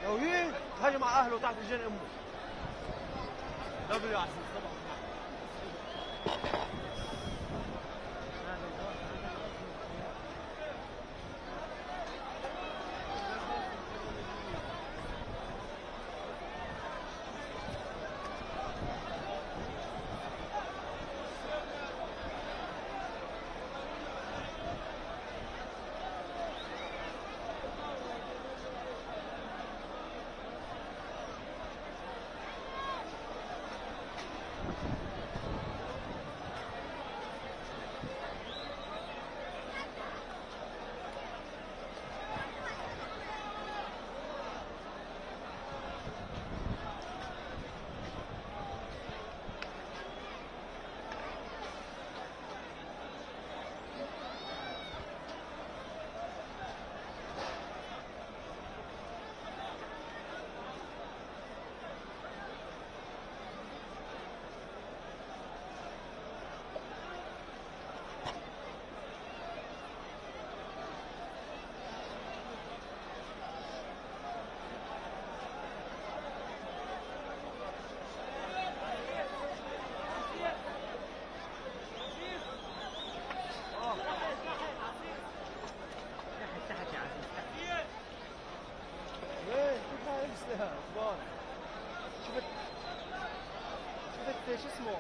[SPEAKER 22] لو تهاجم على اهله تحت رجال امه دبليو عزيز طبعا شفت شو اسمه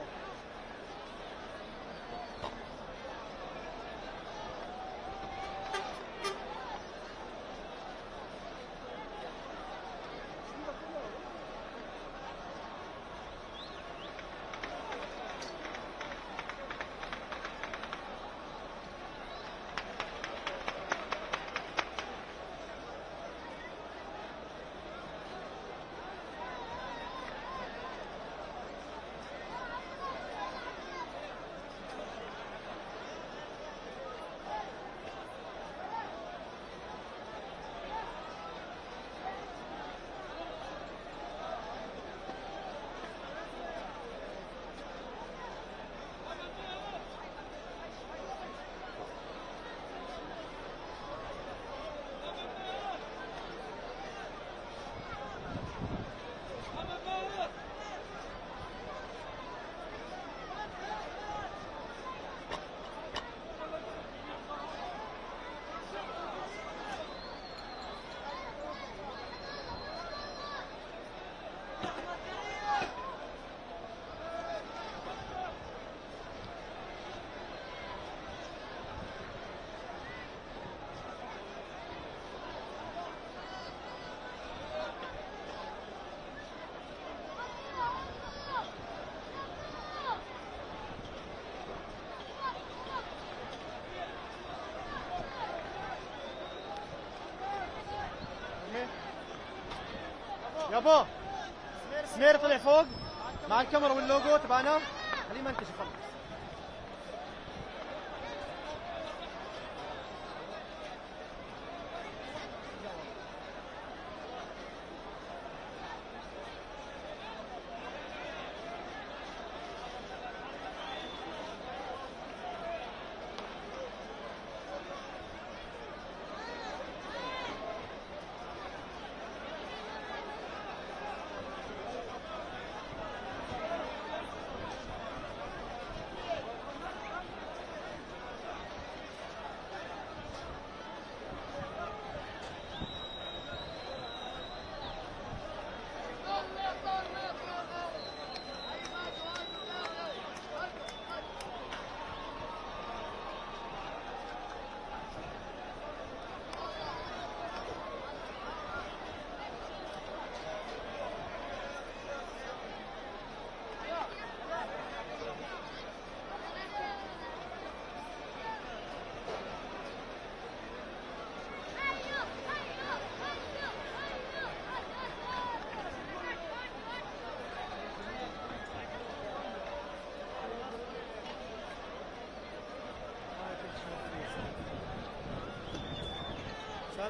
[SPEAKER 22] يابا سمير طلع فوق مع الكاميرا واللوجو تبعنا خليه ما انتش خلص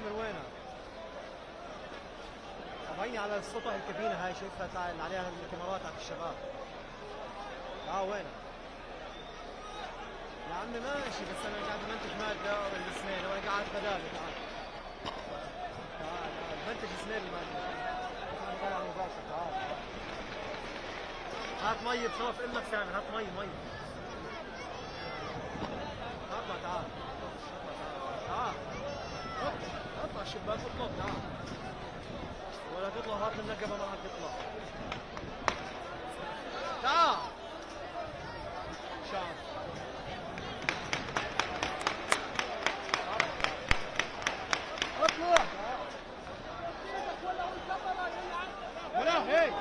[SPEAKER 22] عامر وينها؟ عيني على السطح الكابينة هاي شايفها اللي عليها الكاميرات على الشباب. وينها؟ يا عمي ماشي بس انا قاعد بمنتج مادة السنين وانا قاعد بدالي. تعال بمنتج سنين المادة. تعال طالع مباشر. تعال هات مي بصوف امك سامر. هات مي اطلع. تعال اطلع الشباك اطلب. تعال ولا تطلع. هات منك قبل ما تطلع. تعال شعر اطلع. ولا هي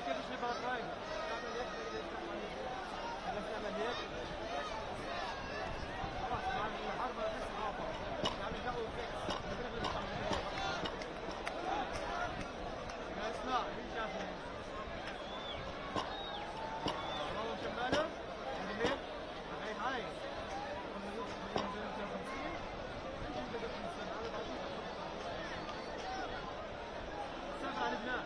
[SPEAKER 22] كيف تشرب الرايد؟ تعمل هيك خلاص مع الحرب بس عاطل. يعني جو فيكس. يا اسمع مين شافني؟ والله شمالة؟ عندي مين؟ هاي سبعة لبنان.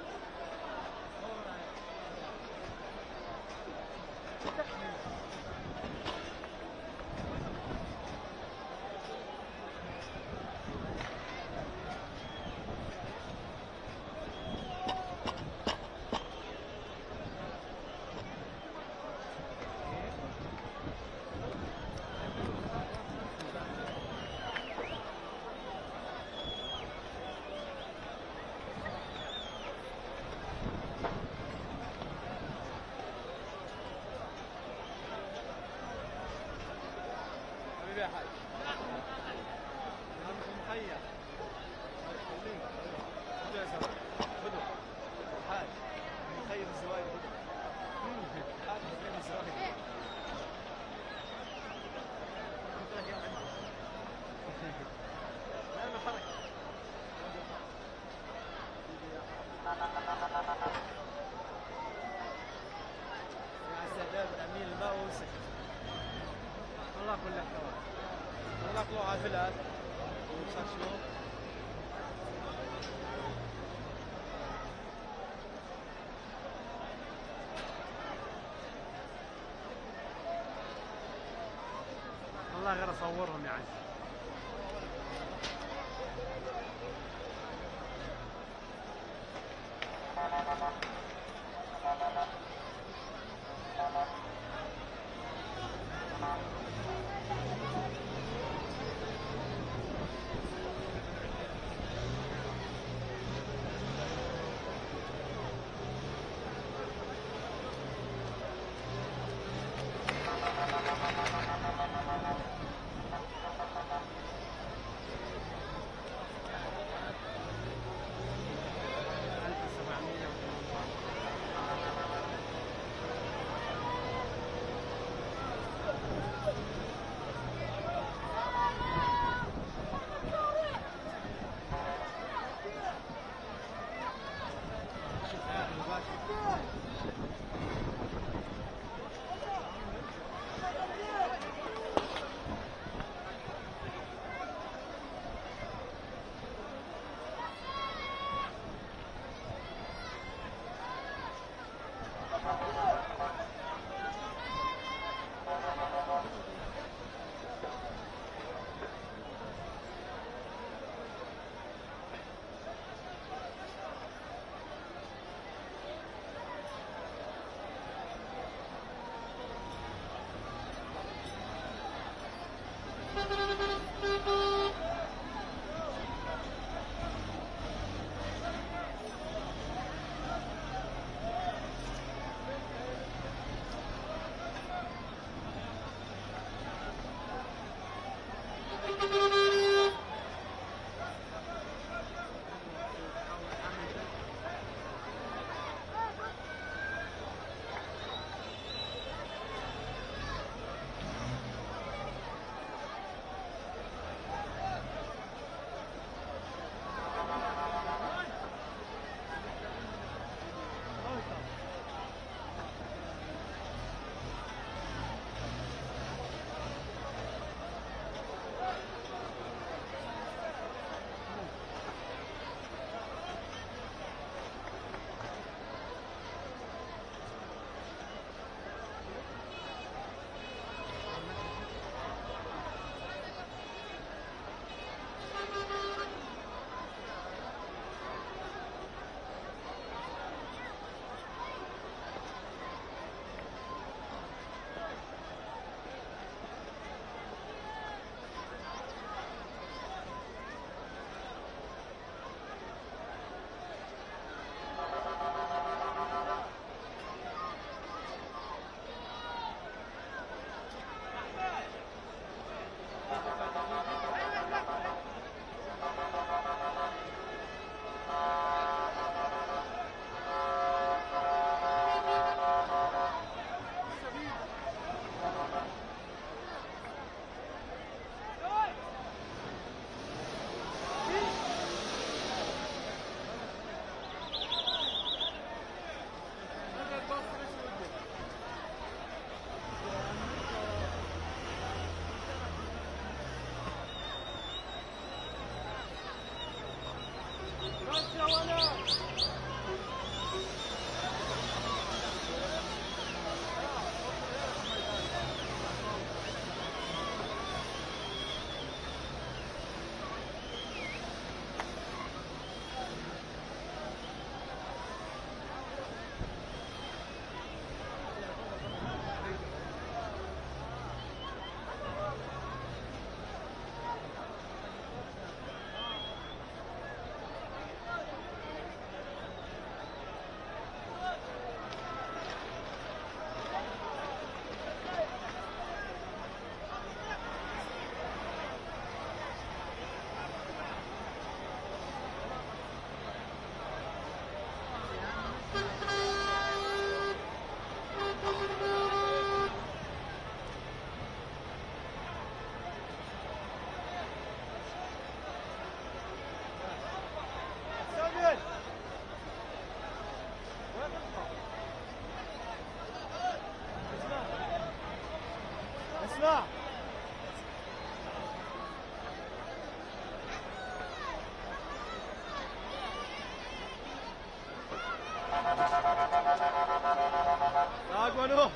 [SPEAKER 22] حافلات وصار شنو؟ والله غير اصورهم يا عزيزي. اسمع اقوى نوح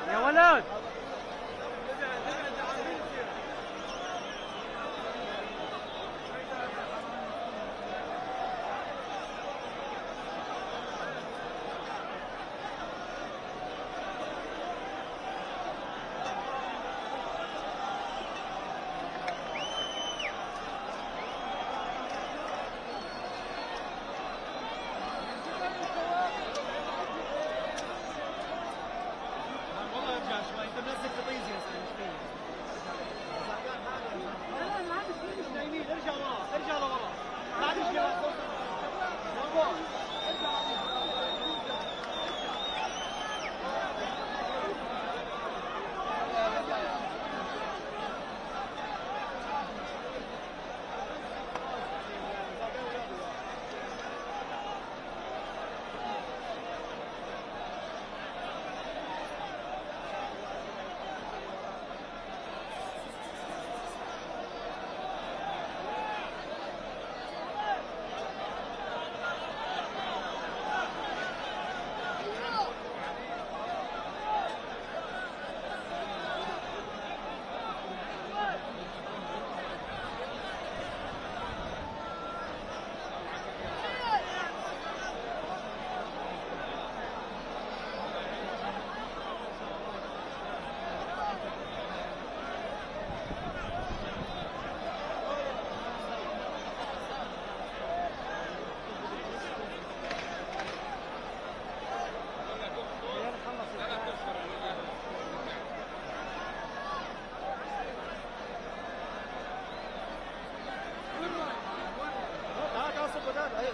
[SPEAKER 22] يا ولد والله ارجع شوي انت منزل تطيزي يا سيدي لا ما عاد مش نايمين ارجع ورا ارجع لورا بعد ارجع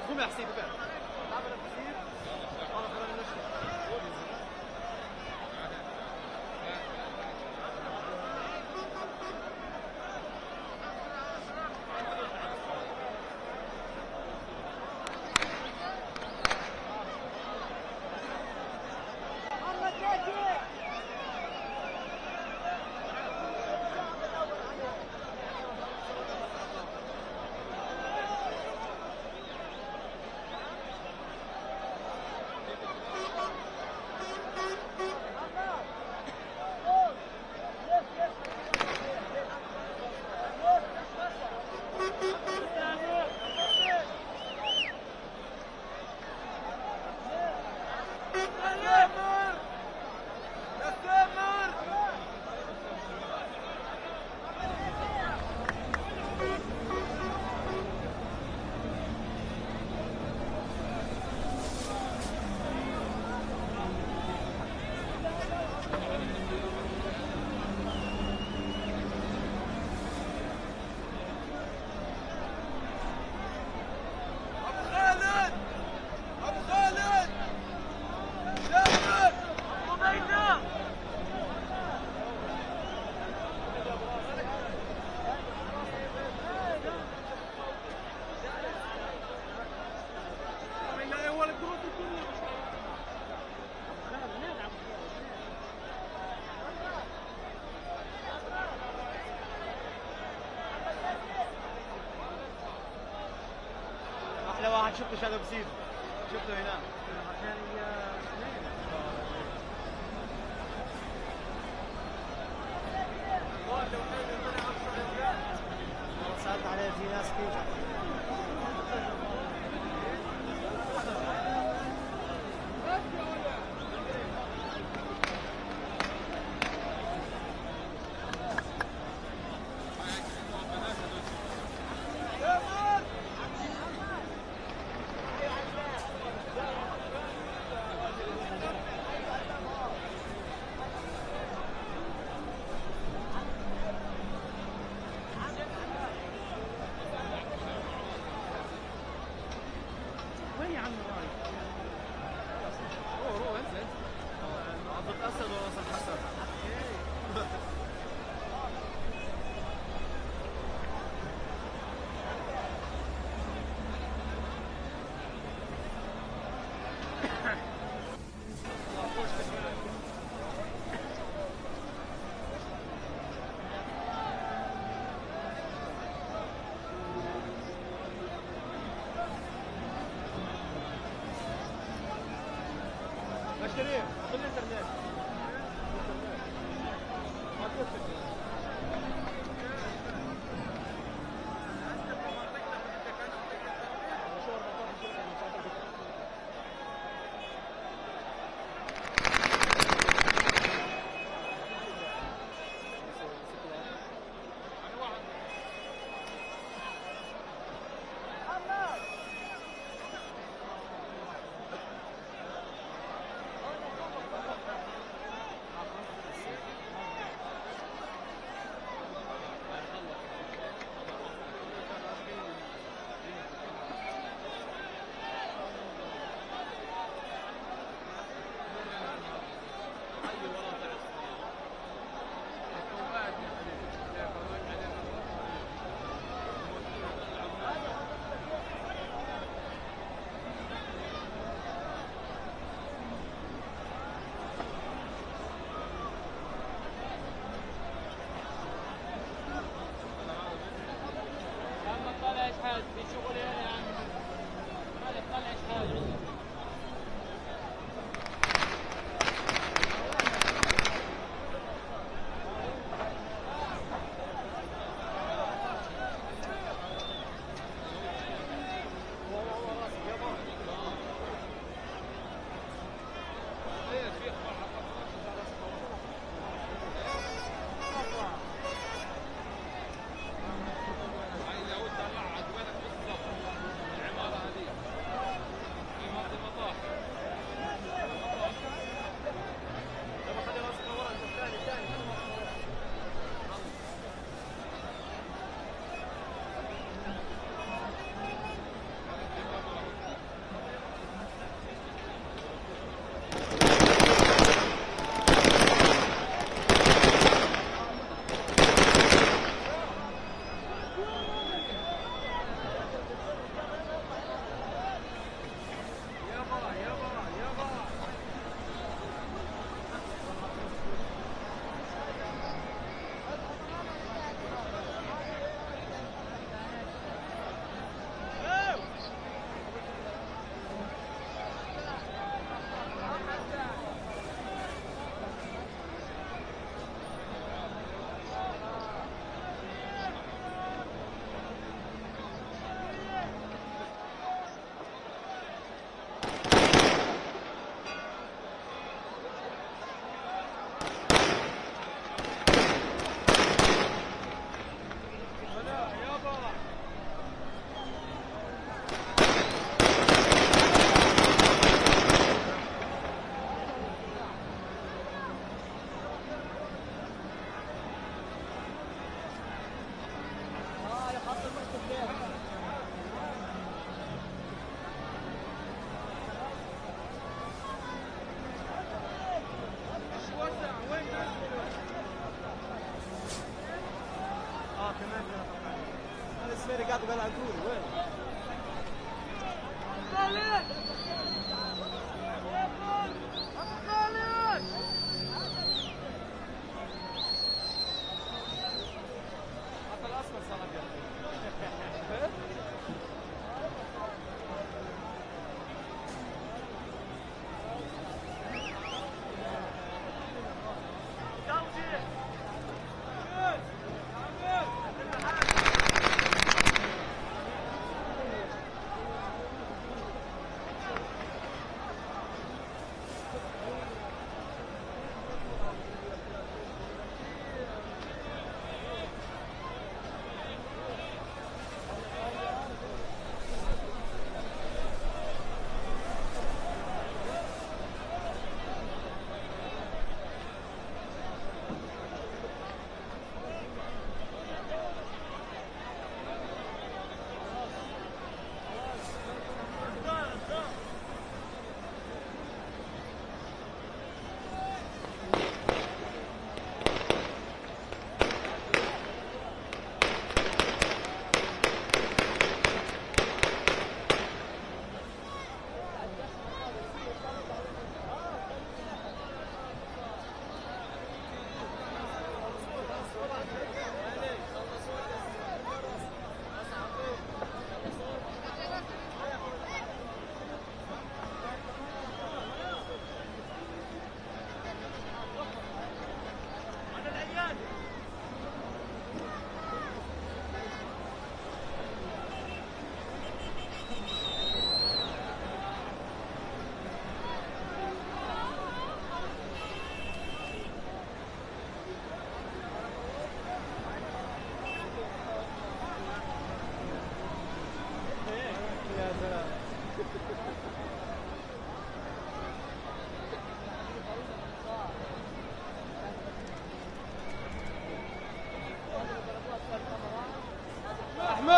[SPEAKER 22] قوم يا حسين بقى احلى واحد شفته شادو بسيف شفته هناك عشان سألت عليه زينة
[SPEAKER 20] وين يا عم رايح؟ روح انزل عضة اسد ولا راس الحسن؟ كريم خذ الانترنت ما تفكر قاعد قال عزوري وين؟ خالد! خالد! حتى الأصفر صار أبيض.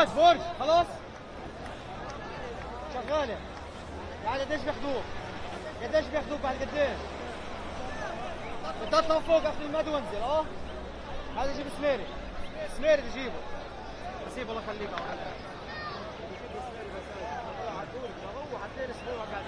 [SPEAKER 22] برج خلاص شغاله. يعني قديش بياخدوك؟ قديش بياخدوك بعد قديش؟ بتطلع فوق اخذ المد وانزل. هذا يجيب سميري. سميري تجيبه. بسيبه الله يخليك. هو حتى اسبوع قاعد.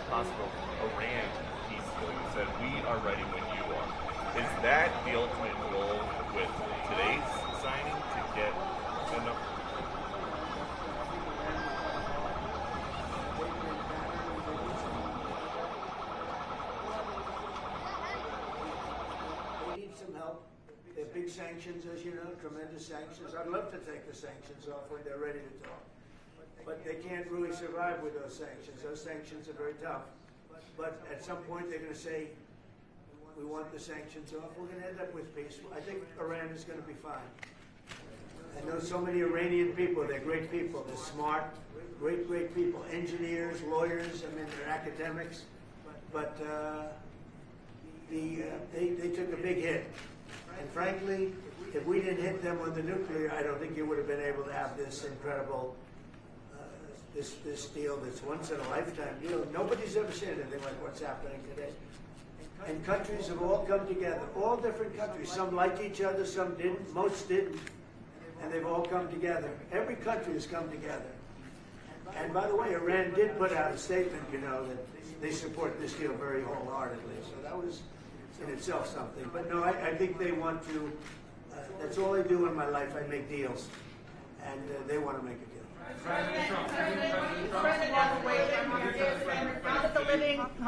[SPEAKER 2] possible Iran peace deal. You said we are ready when you are. Is that the ultimate goal with today's signing to get enough?
[SPEAKER 16] They need some help. They're big sanctions, as you know, tremendous sanctions. I'd love to take the sanctions off when they're ready to talk. But they can't really survive with those sanctions. Those sanctions are very tough. But at some point they're going to say, we want the sanctions off. We're going to end up with peace. I think Iran is going to be fine. I know so many Iranian people. They're great people. They're smart, great people. Engineers, lawyers, I mean, they're academics. But they took a big hit. And frankly, if we didn't hit them on the nuclear, I don't think you would have been able to have this incredible this deal that's once in a lifetime deal. Nobody's ever seen anything like what's happening today. And countries have all come together, all different countries. Some like each other, some didn't, most didn't. And they've all come together. Every country has come together. And by the way, Iran did put out a statement, you know, that they support this deal very wholeheartedly. So that was in itself something. But no, I think they want to, that's all I do in my life. I make deals. And they want to make a deal.
[SPEAKER 12] President walked away from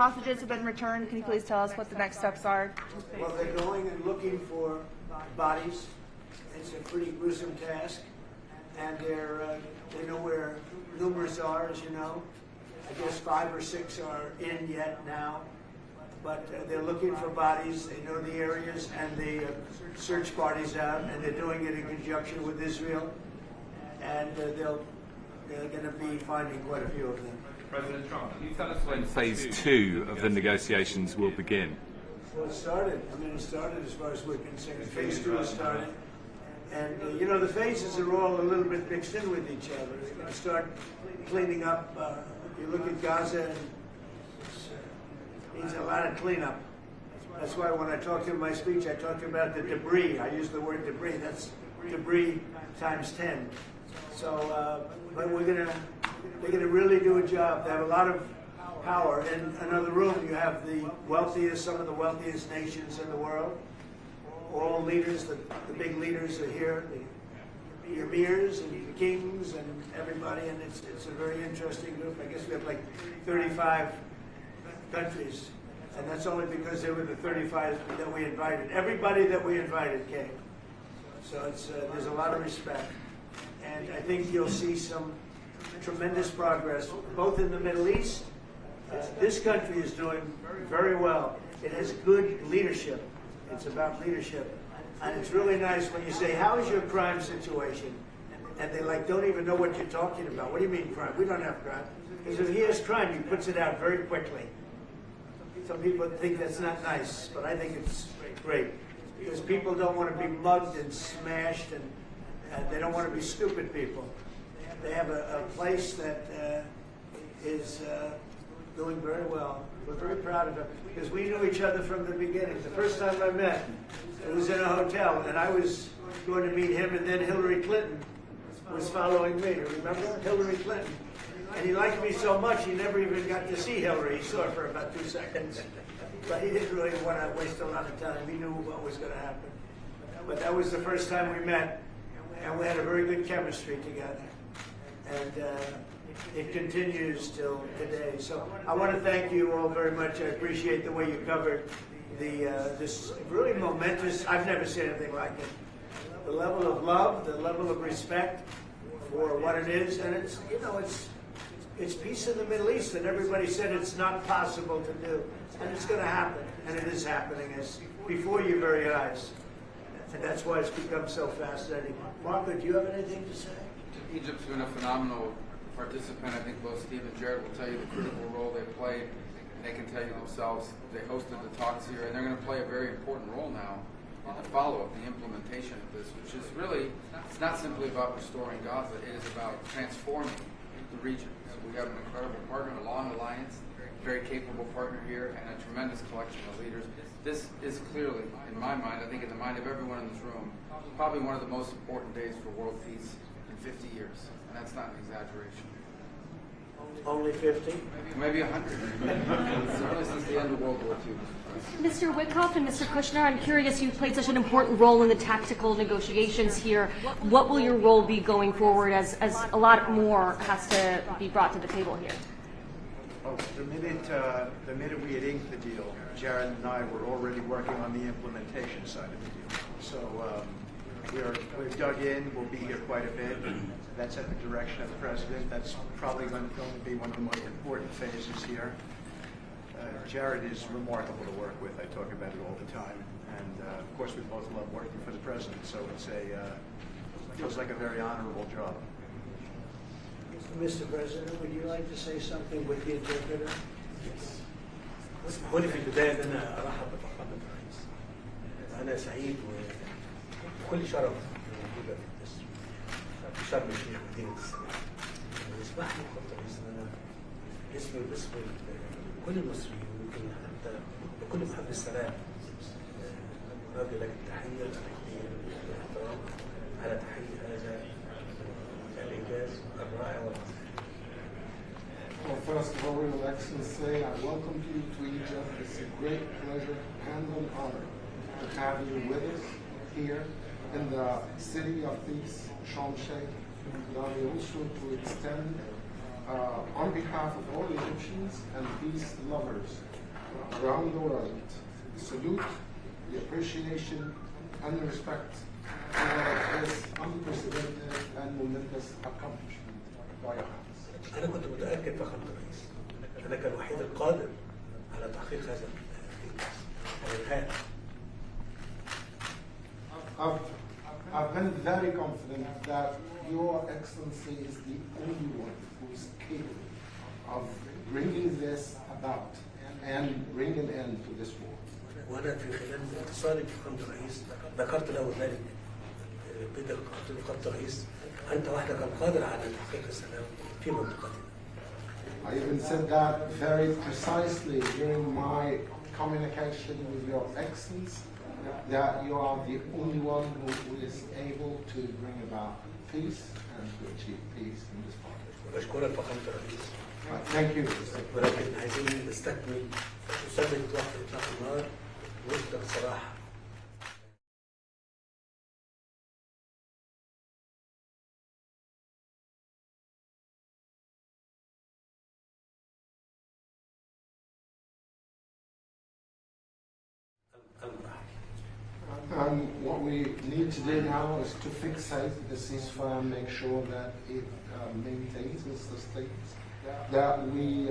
[SPEAKER 12] hostages have been returned. Can you please tell us what the next steps are?
[SPEAKER 16] Well, they're going and looking for bodies. It's a pretty gruesome task, and they know where numerous are, as you know. I guess 5 or 6 are in yet now, but they're looking for bodies. They know the areas, and the search parties out, and they're doing it in conjunction with Israel, and they're going to be finding quite a few of them.
[SPEAKER 11] President Trump, can you tell us when phase 2 of the negotiations will begin?
[SPEAKER 16] Well, it started. I mean, it started as far as we're concerned. Phase 2 has started. And, you know, the phases are all a little bit mixed in with each other. They're going to start cleaning up. You look at Gaza, and it needs a lot of cleanup. That's why when I talked in my speech, I talked about the debris. I used the word debris. That's debris times 10. So, but they're going to really do a job. They have a lot of power. In another room, you have the wealthiest, some of the wealthiest nations in the world. All leaders, the big leaders are here, the emirs and the kings and everybody, and it's a very interesting group. I guess we have like 35 countries, and that's only because they were the 35 that we invited. Everybody that we invited came. So there's a lot of respect. And I think you'll see some tremendous progress, both in the Middle East. This country is doing very well. It has good leadership. It's about leadership. And it's really nice when you say, how is your crime situation? And they don't even know what you're talking about. What do you mean crime? We don't have crime. Because if he has crime, he puts it out very quickly. Some people think that's not nice, but I think it's great. Because people don't want to be mugged and smashed, and they don't want to be stupid people. They have a place that is doing very well. We're very proud of it because we knew each other from the beginning. The first time I met, it was in a hotel, and I was going to meet him, and then Hillary Clinton was following me. Remember Hillary Clinton? And he liked me so much, he never even got to see Hillary. He saw her for about 2 seconds. But he didn't really want to waste a lot of time. He knew what was going to happen. But that was the first time we met, and we had a very good chemistry together. And it continues till today. So I want to thank you all very much. I appreciate the way you covered this really momentous, I've never seen anything like it. The level of love, the level of respect for what it is, and it's, you know, it's peace in the Middle East, and everybody said it's not possible to do, and it's going to happen, and it is happening. It's before your very eyes, and that's why it's become so fascinating. Marco, do you have anything to say?
[SPEAKER 21] Egypt's been a phenomenal participant. I think both Steve and Jared will tell you the critical role they played, and they can tell you themselves. They hosted the talks here, and they're going to play a very important role now in the follow-up, the implementation of this, which is really, it's not simply about restoring Gaza, it is about transforming the region. So we have an incredible partner, a long alliance, a very capable partner here, and a tremendous collection of leaders. This is clearly, in my mind, I think in the mind of everyone in this room, probably one of the most important days for world peace in 50 years, and that's not an exaggeration.
[SPEAKER 16] Only 50?
[SPEAKER 21] Maybe 100. Certainly since the end of World War II.
[SPEAKER 23] Mr. Witkoff and Mr. Kushner, I'm curious, you played such an important role in the tactical negotiations here. What will your role be going forward as a lot more has to be brought to the table here?
[SPEAKER 24] Oh, the minute we had inked the deal, Jared and I were already working on the implementation side of the deal. So we're dug in, we'll be here quite a bit. That's at the direction of the President. That's probably going to be one of the most important phases here. Jared is remarkable to work with. I talk about it all the time. And of course, we both love working for the President, so it feels like a very honorable job.
[SPEAKER 16] Mr. President, would you like to say something with the interpreter?
[SPEAKER 25] Yes. هنا في البداية أنا أرحب بفخامة الرئيس. أنا سعيد وكل شرف موجودة في شرم الشيخ مدينة السلام. واسمح لي خطة رئيس أن أنا باسم كل المصريين ويمكن حتى كل محب السلام نرجو لك التحية والتقدير والاحترام على تحقيق هذا الإنجاز الرائع والعظيم.
[SPEAKER 26] Well, first of all, we would like to say I welcome you to Egypt. It's a great pleasure and an honor to have you with us here in the city of peace, Sharm el-Sheikh. We are also to extend on behalf of all Egyptians and peace lovers around the world, salute the appreciation and the respect for this unprecedented and momentous accomplishment by your hands.
[SPEAKER 25] أنا كنت متأكد فخامة الرئيس أنا كان الوحيد القادر على تحقيق هذا الإنجاز.
[SPEAKER 26] I've been very confident that Your Excellency is the only one who is capable of bringing this about and bringing an end to this war.
[SPEAKER 25] وأنا في خلال اتصالي بفخامة الرئيس ذكرت له ذلك بدأ قلت له فخامة الرئيس أنت وحدك القادر على تحقيق السلام في منطقتنا.
[SPEAKER 26] I even said that very precisely during my communication with Your Excellency, that you are the only one who is able to bring about peace and to achieve peace in this part.
[SPEAKER 25] بشكرك فخامة الرئيس.
[SPEAKER 26] Thank you.
[SPEAKER 25] ولكن عايزين نستكمل نثبت وقت إطلاق النار ونبدأ بصراحة.
[SPEAKER 26] And what we need to do now is to fixate the ceasefire and make sure that it maintains and sustains, that we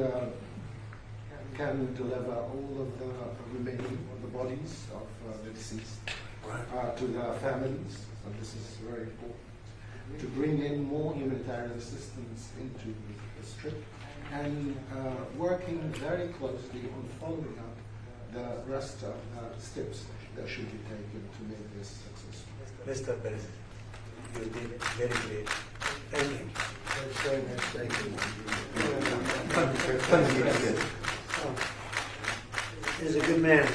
[SPEAKER 26] can deliver all of the remaining the bodies of the deceased to their families. So this is very important. To bring in more humanitarian assistance into the strip and working very closely on following up the rest of the steps that should be taken to make this successful.
[SPEAKER 25] Mr. President, you did very great. Thank you.
[SPEAKER 26] That's very much. Thank you.
[SPEAKER 25] He's a good man.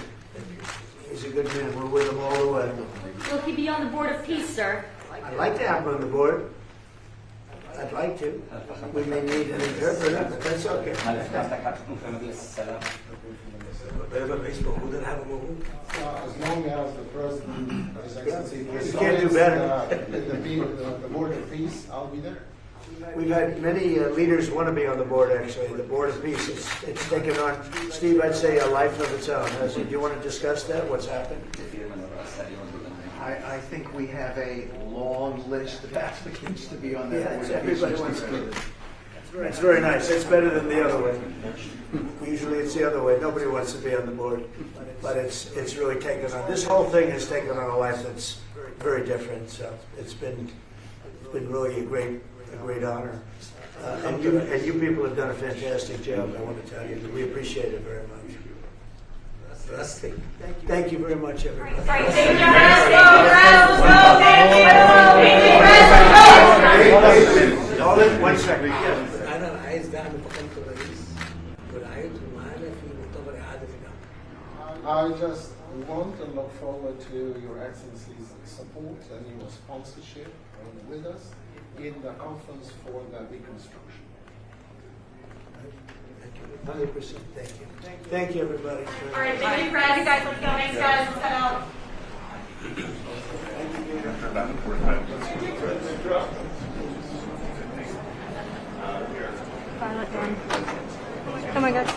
[SPEAKER 25] He's a good man. We're with him all the way.
[SPEAKER 23] Will he be on the Board of Peace, sir?
[SPEAKER 25] I'd like to have him on the board. I'd like to. We may need an interpreter, but that's okay.
[SPEAKER 26] As long as the President, His Excellency,
[SPEAKER 25] You can't do better.
[SPEAKER 26] The Board of Peace, I'll be there.
[SPEAKER 25] We've had many leaders want to be on the board, actually. The Board of Peace, it's taken on, Steve, I'd say a life of its own. Do you want to discuss that? What's happened?
[SPEAKER 24] I think we have a long list of applicants to be on that board.
[SPEAKER 25] Everybody wants to do it. It's very nice. It's better than the other way. Usually it's the other way. Nobody wants to be on the board. But it's really taken on, this whole thing has taken on a life that's very different. So it's been really a great honor. And you people have done a fantastic job, I want to tell you. We appreciate it very much. Thank you very much, everybody. Hold it 1 second. أنا عايز دعم فخامة الرئيس ورعايته معانا في مؤتمر إعادة العمل.
[SPEAKER 26] I just want and look forward to Your Excellency's support and your sponsorship with us in the conference for the reconstruction.
[SPEAKER 25] 100%. Thank you. Thank you, everybody.
[SPEAKER 23] All right, thank you, Fred. You guys, let's go. Thanks, guys. Let's head out.
[SPEAKER 10] Violet one. Oh my God.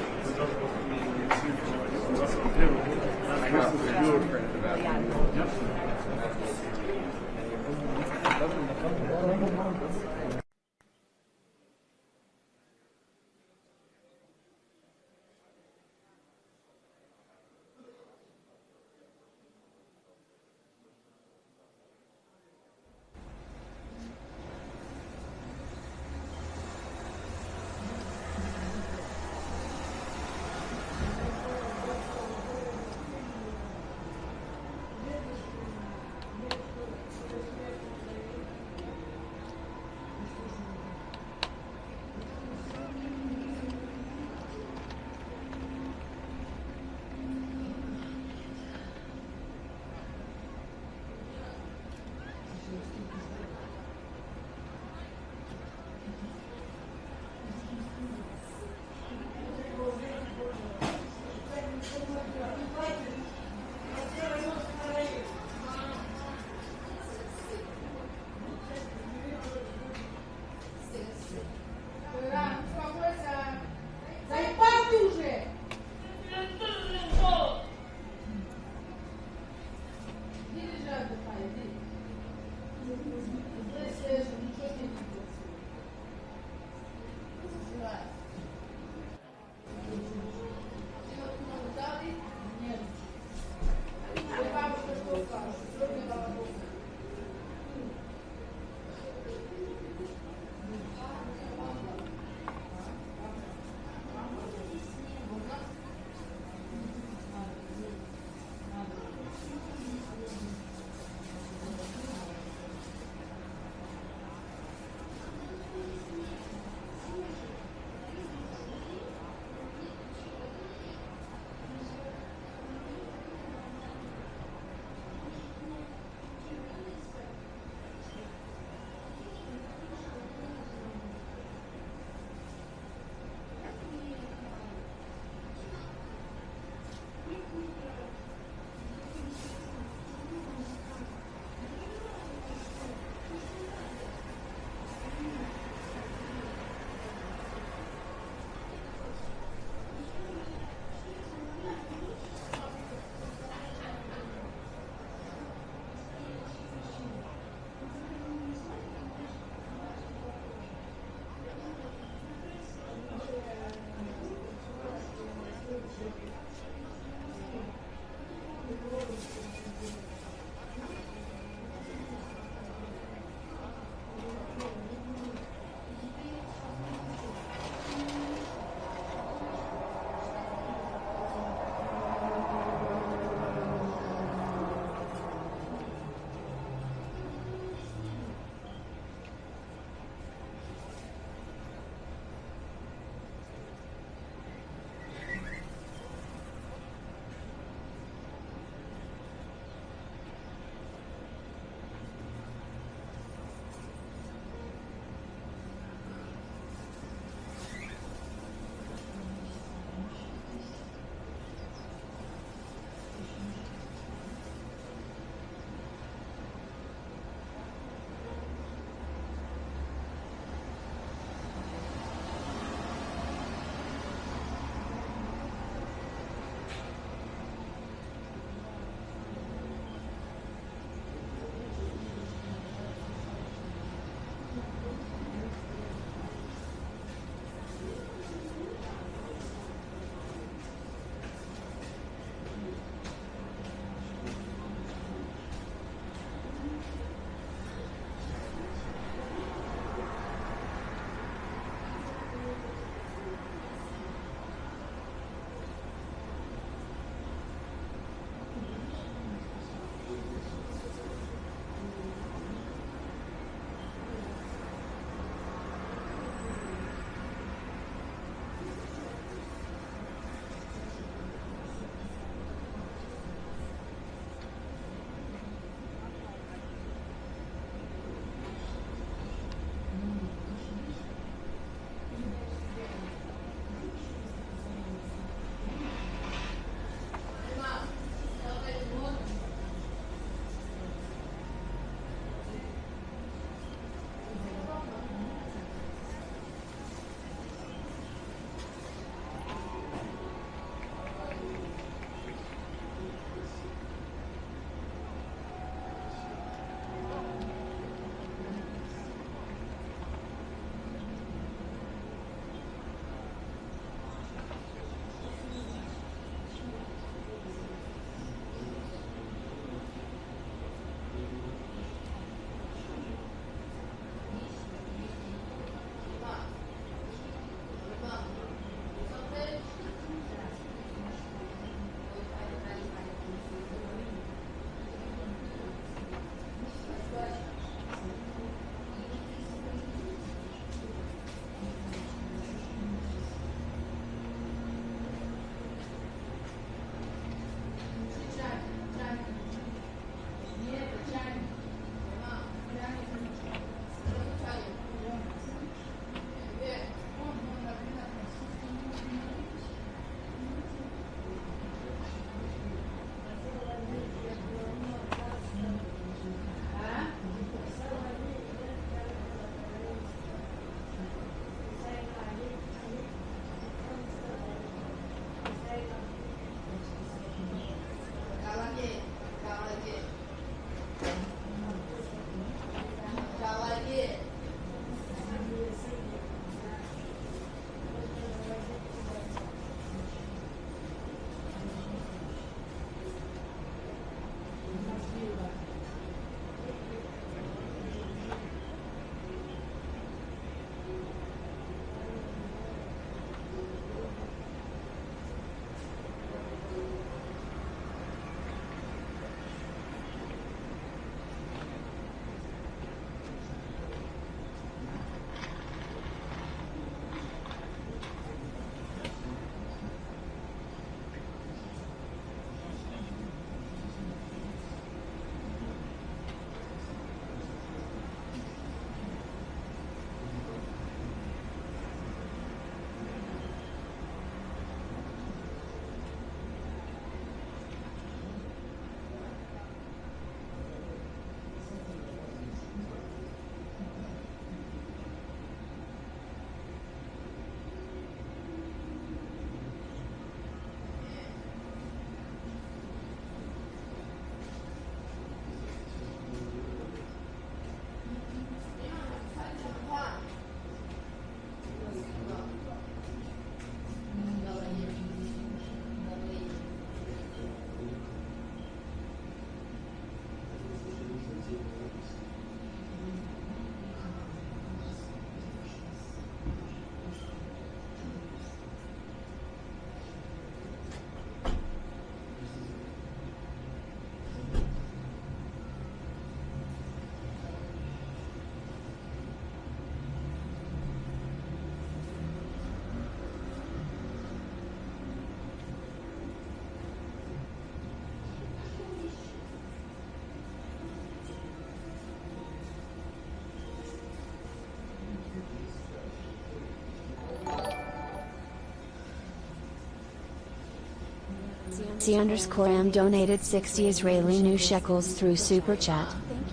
[SPEAKER 1] C_M donated 60 Israeli new shekels through Super Chat.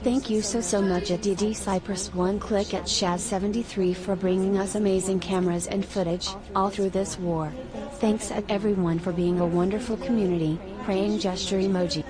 [SPEAKER 1] Thank you so much at DD Cyprus 1 click at Shaz73 for bringing us amazing cameras and footage, all through this war. Thanks at everyone for being a wonderful community, praying gesture emoji.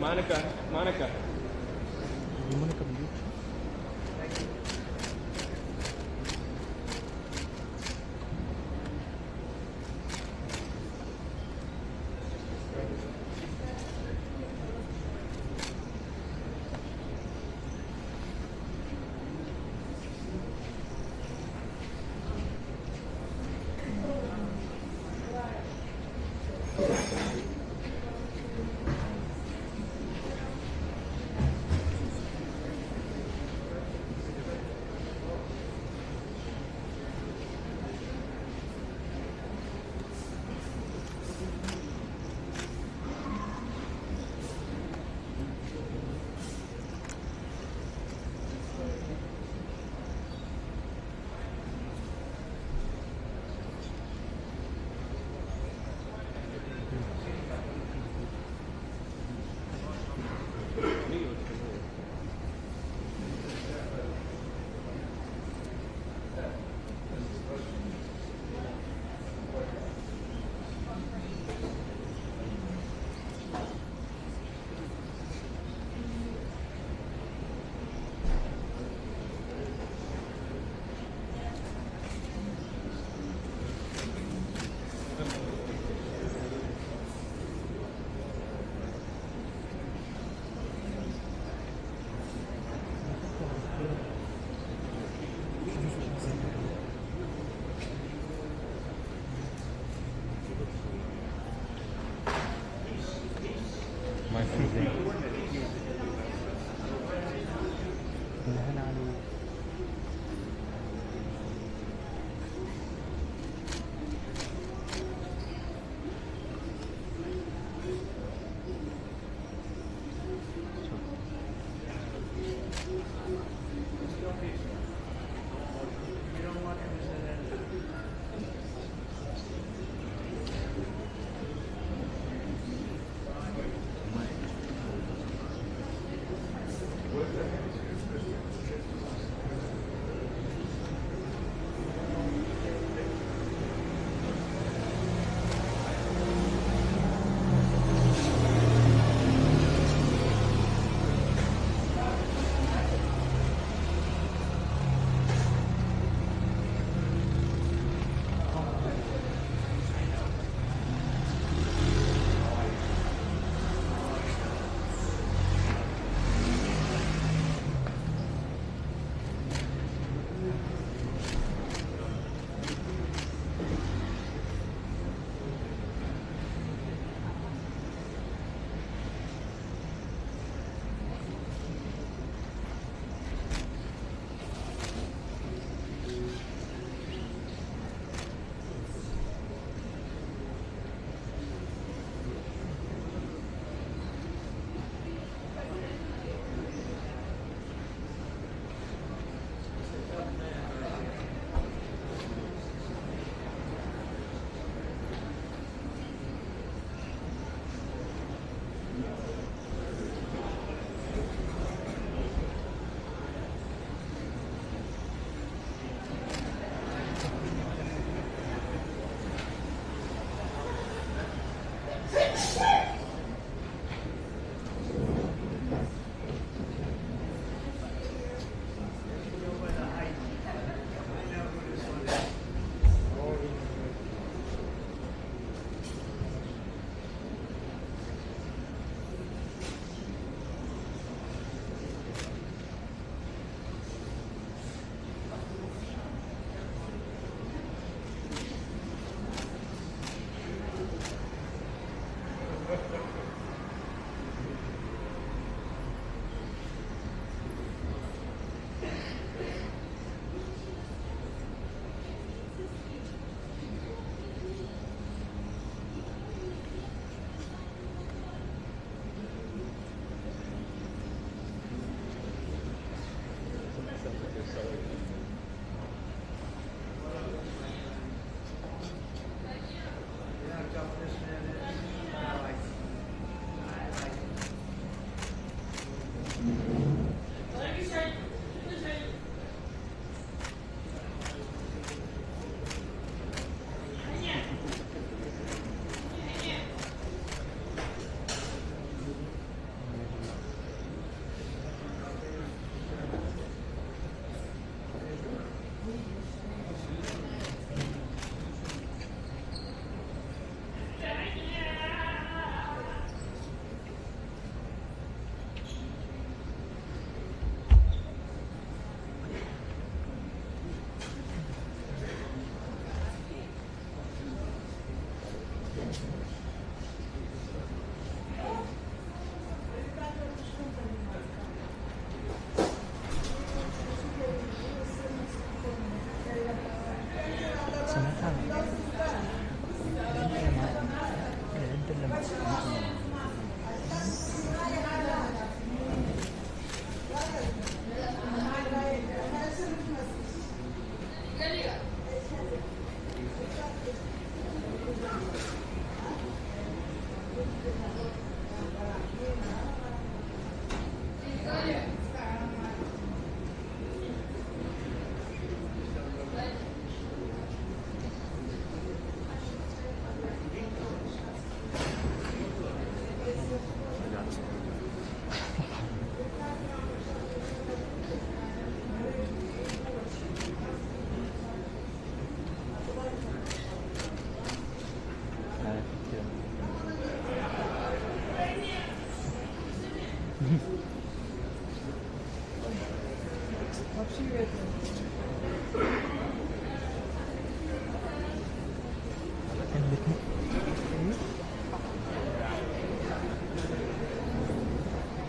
[SPEAKER 5] Monica.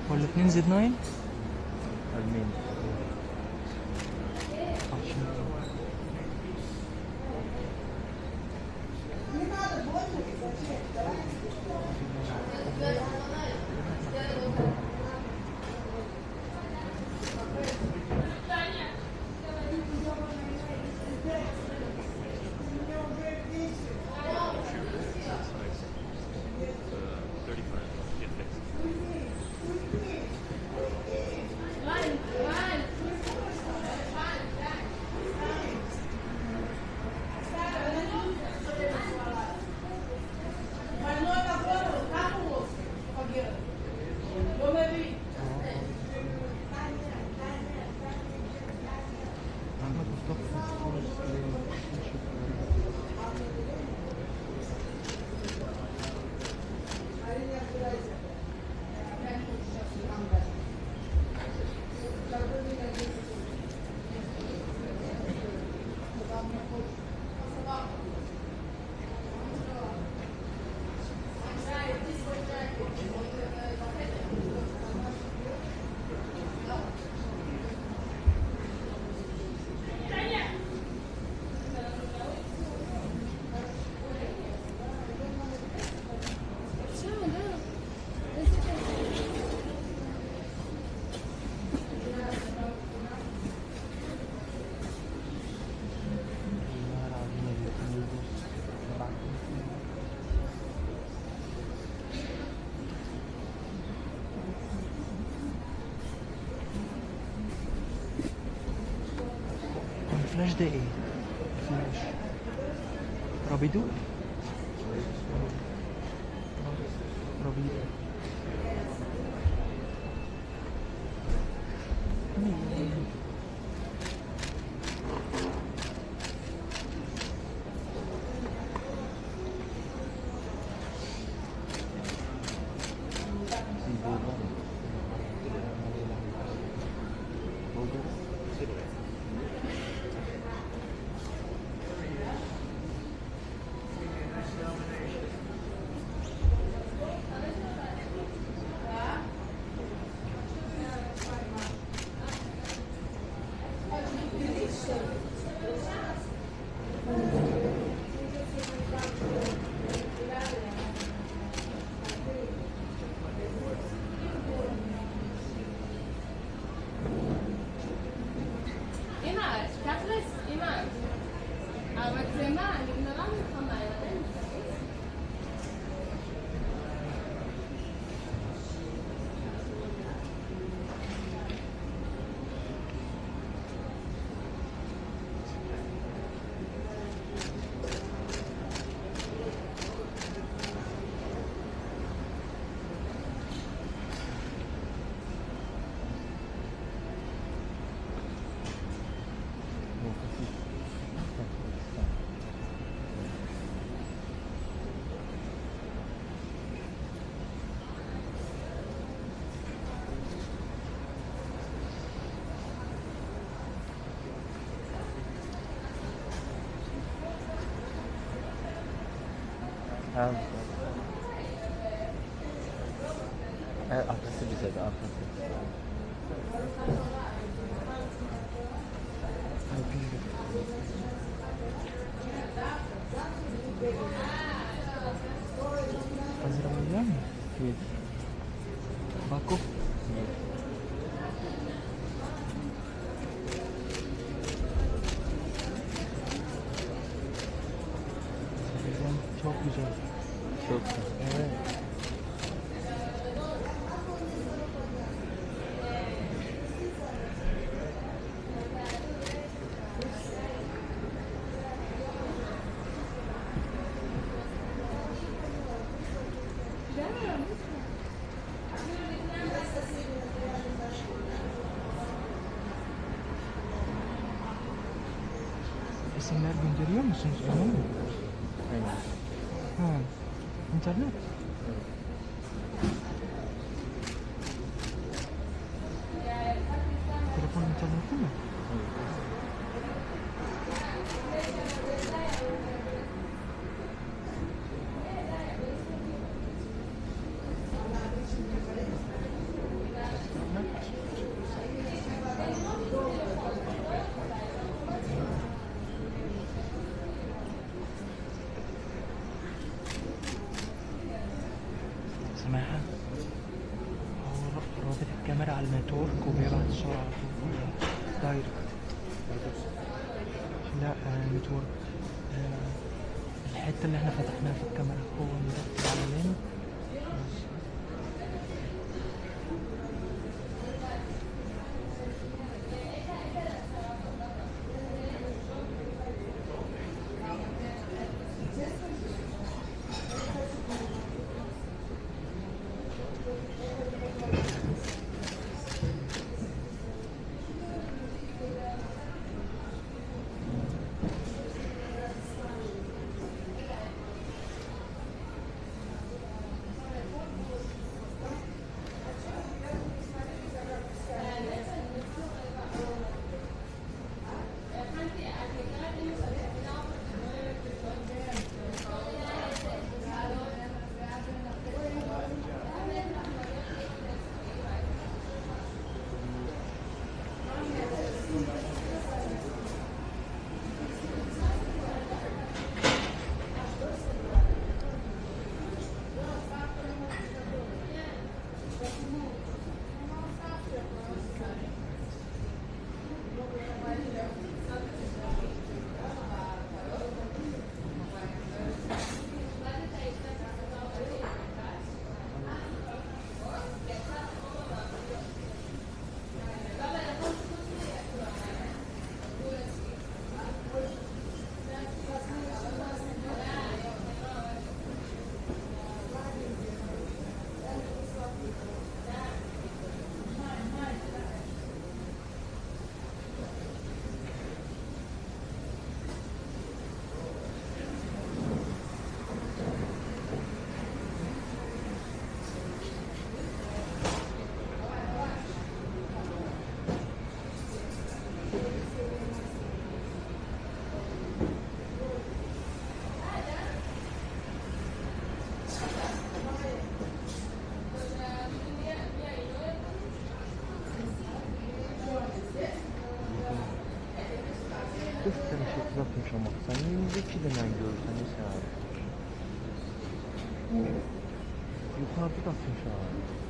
[SPEAKER 5] والاثنين زد 9 المين الفلاش ده ايه؟ الفلاش رابيدو؟ رابيدو arkası bize de arkası. Hazırlanıyor mu? Evet. Baku. Evet. güzel.
[SPEAKER 6] Çok güzel.
[SPEAKER 5] Evet. Resimler gönderiyor musunuz ona mı?
[SPEAKER 6] Aynen.
[SPEAKER 5] Ha. İnternet? Telefon interneti mi? سماحة هو رابط الكاميرا على الماتور وبيبعت الصورة على طول دايركت. لا نتورك. الحتة اللي احنا فتحناها في الكاميرا هو نركز على لين.
[SPEAKER 6] Gösterişi ama sen önümüzdeki dönem görürsen mesela yukarıda da atmış abi.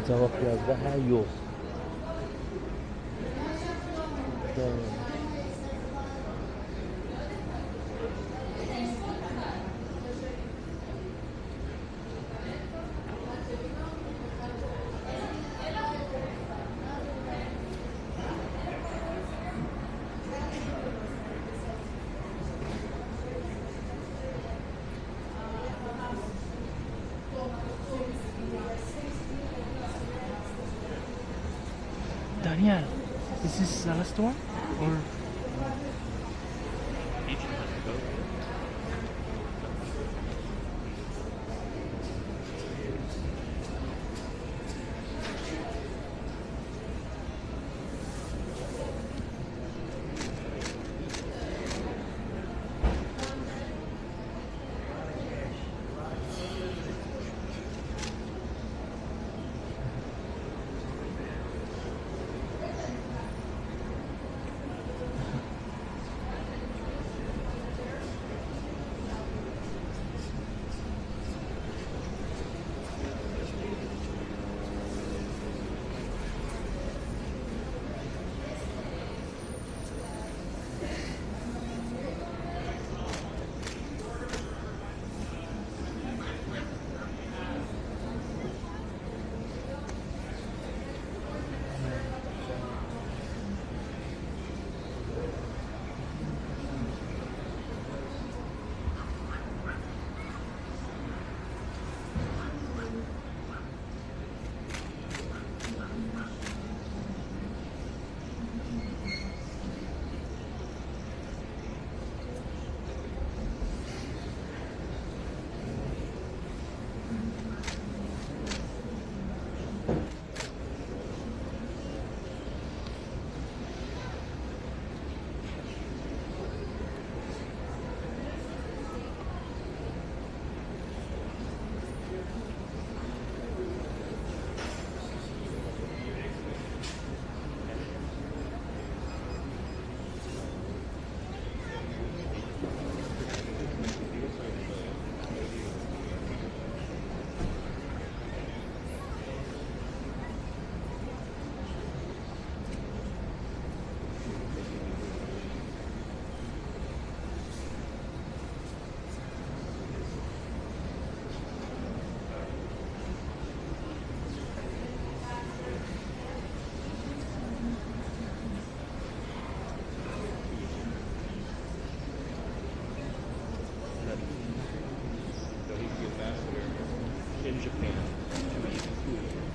[SPEAKER 6] Cevap yazdı, ha yok.
[SPEAKER 5] Daniel, is this the last one? Or
[SPEAKER 4] in Japan to eat food.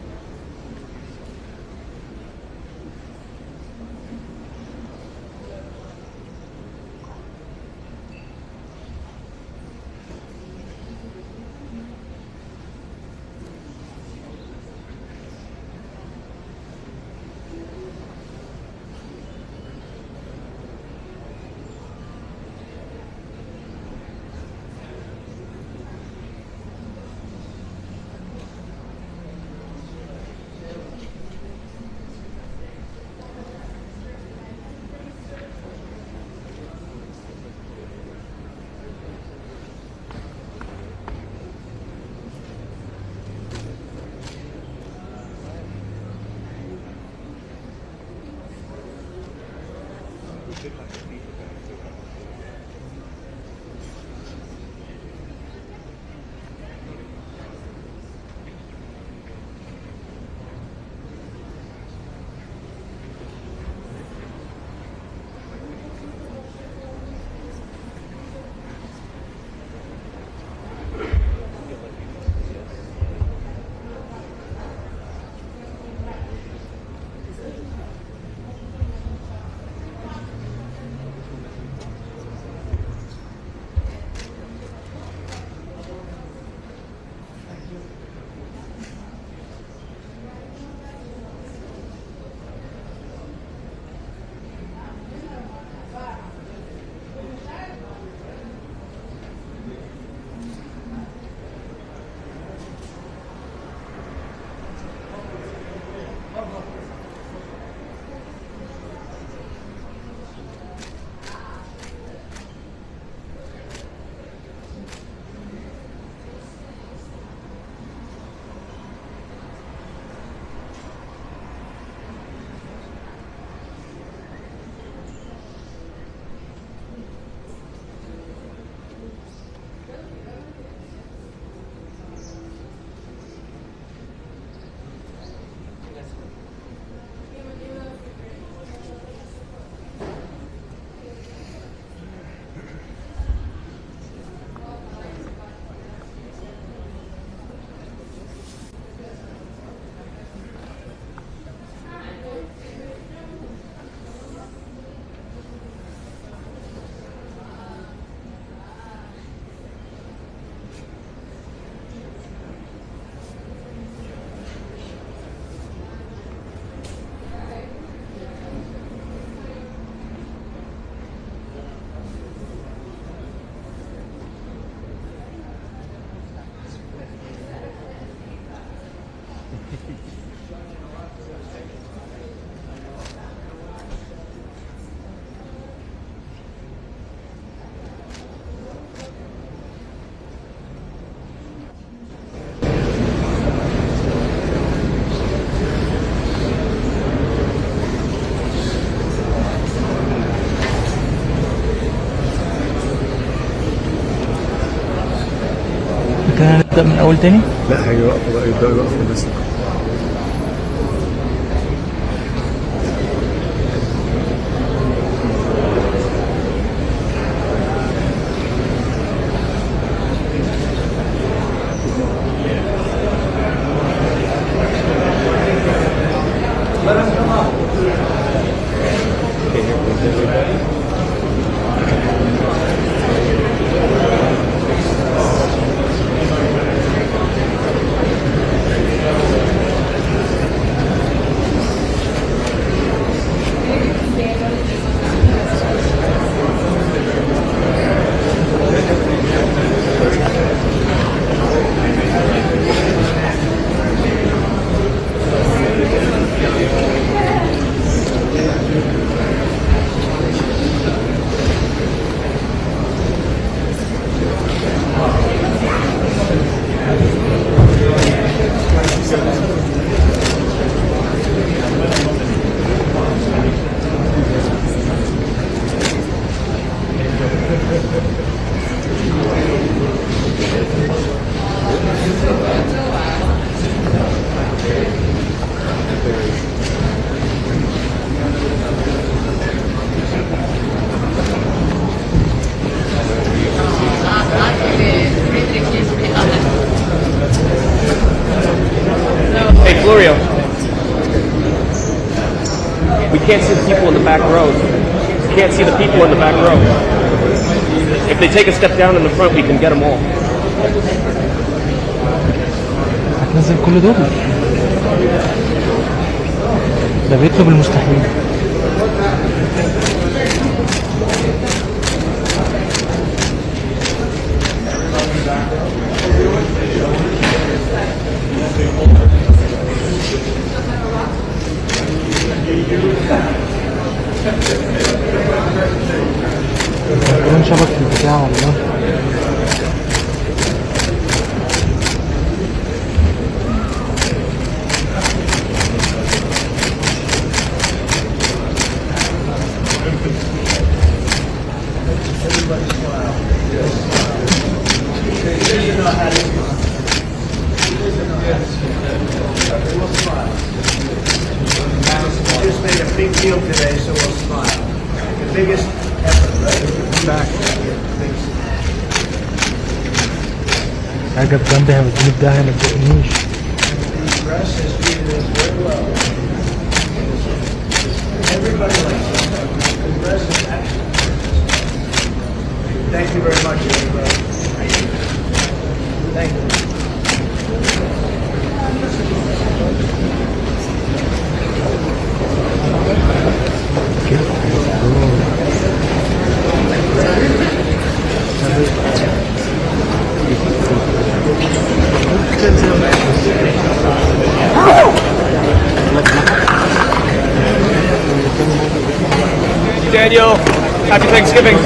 [SPEAKER 5] نبدأ من أول تاني؟
[SPEAKER 6] لا هيوقفوا بقى يبدأوا يوقفوا بس.
[SPEAKER 7] Florio, we can't see the people in the back row. We can't see the people in the back row. If they take a step down in the front, we can get them all.
[SPEAKER 5] هتنزل كل دول؟ ده بيطلب المستحيل. كلهم شبك في البتاع والله.
[SPEAKER 16] We just made a big deal today, so we'll smile. The biggest effort, right? Back.
[SPEAKER 5] عجب جنبي هبديني بداهية ما تزقنيش.
[SPEAKER 16] The press has treated us very well. Everybody likes us. The press is excellent. Thank you very much, everybody. Thank you.
[SPEAKER 7] Daniel, happy Thanksgiving.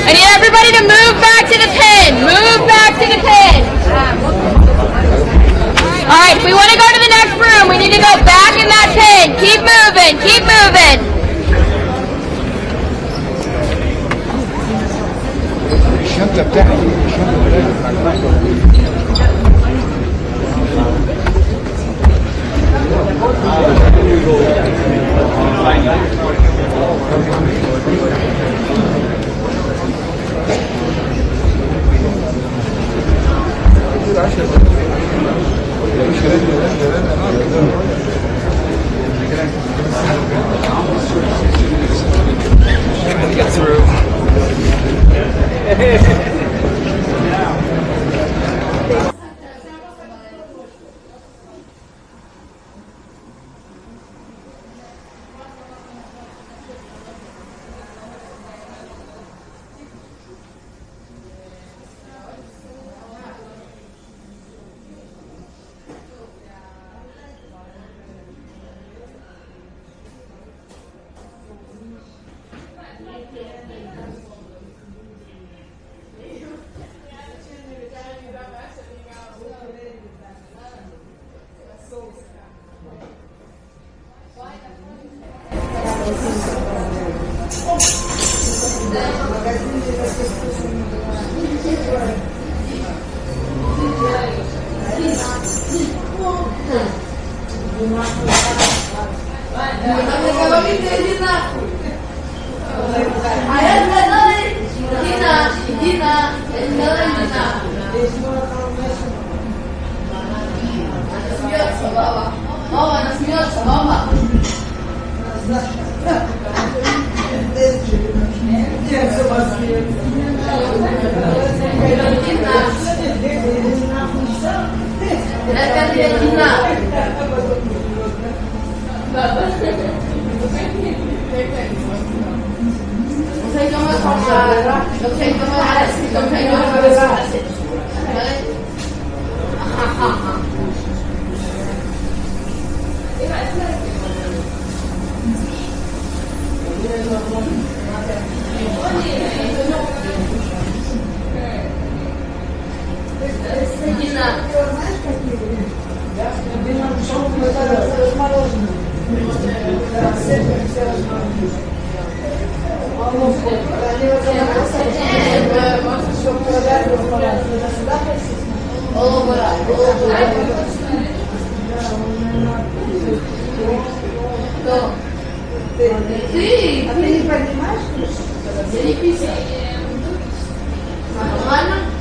[SPEAKER 10] I need everybody to move back to the pin. Move back to the pin. All right, if we want to go to the next room, we need to go back in that pin. Keep moving. Keep moving.
[SPEAKER 26] الشنطة بتاعتي الشنطة
[SPEAKER 12] Sí, ¿tienes para más? Es difícil. ¿Mano?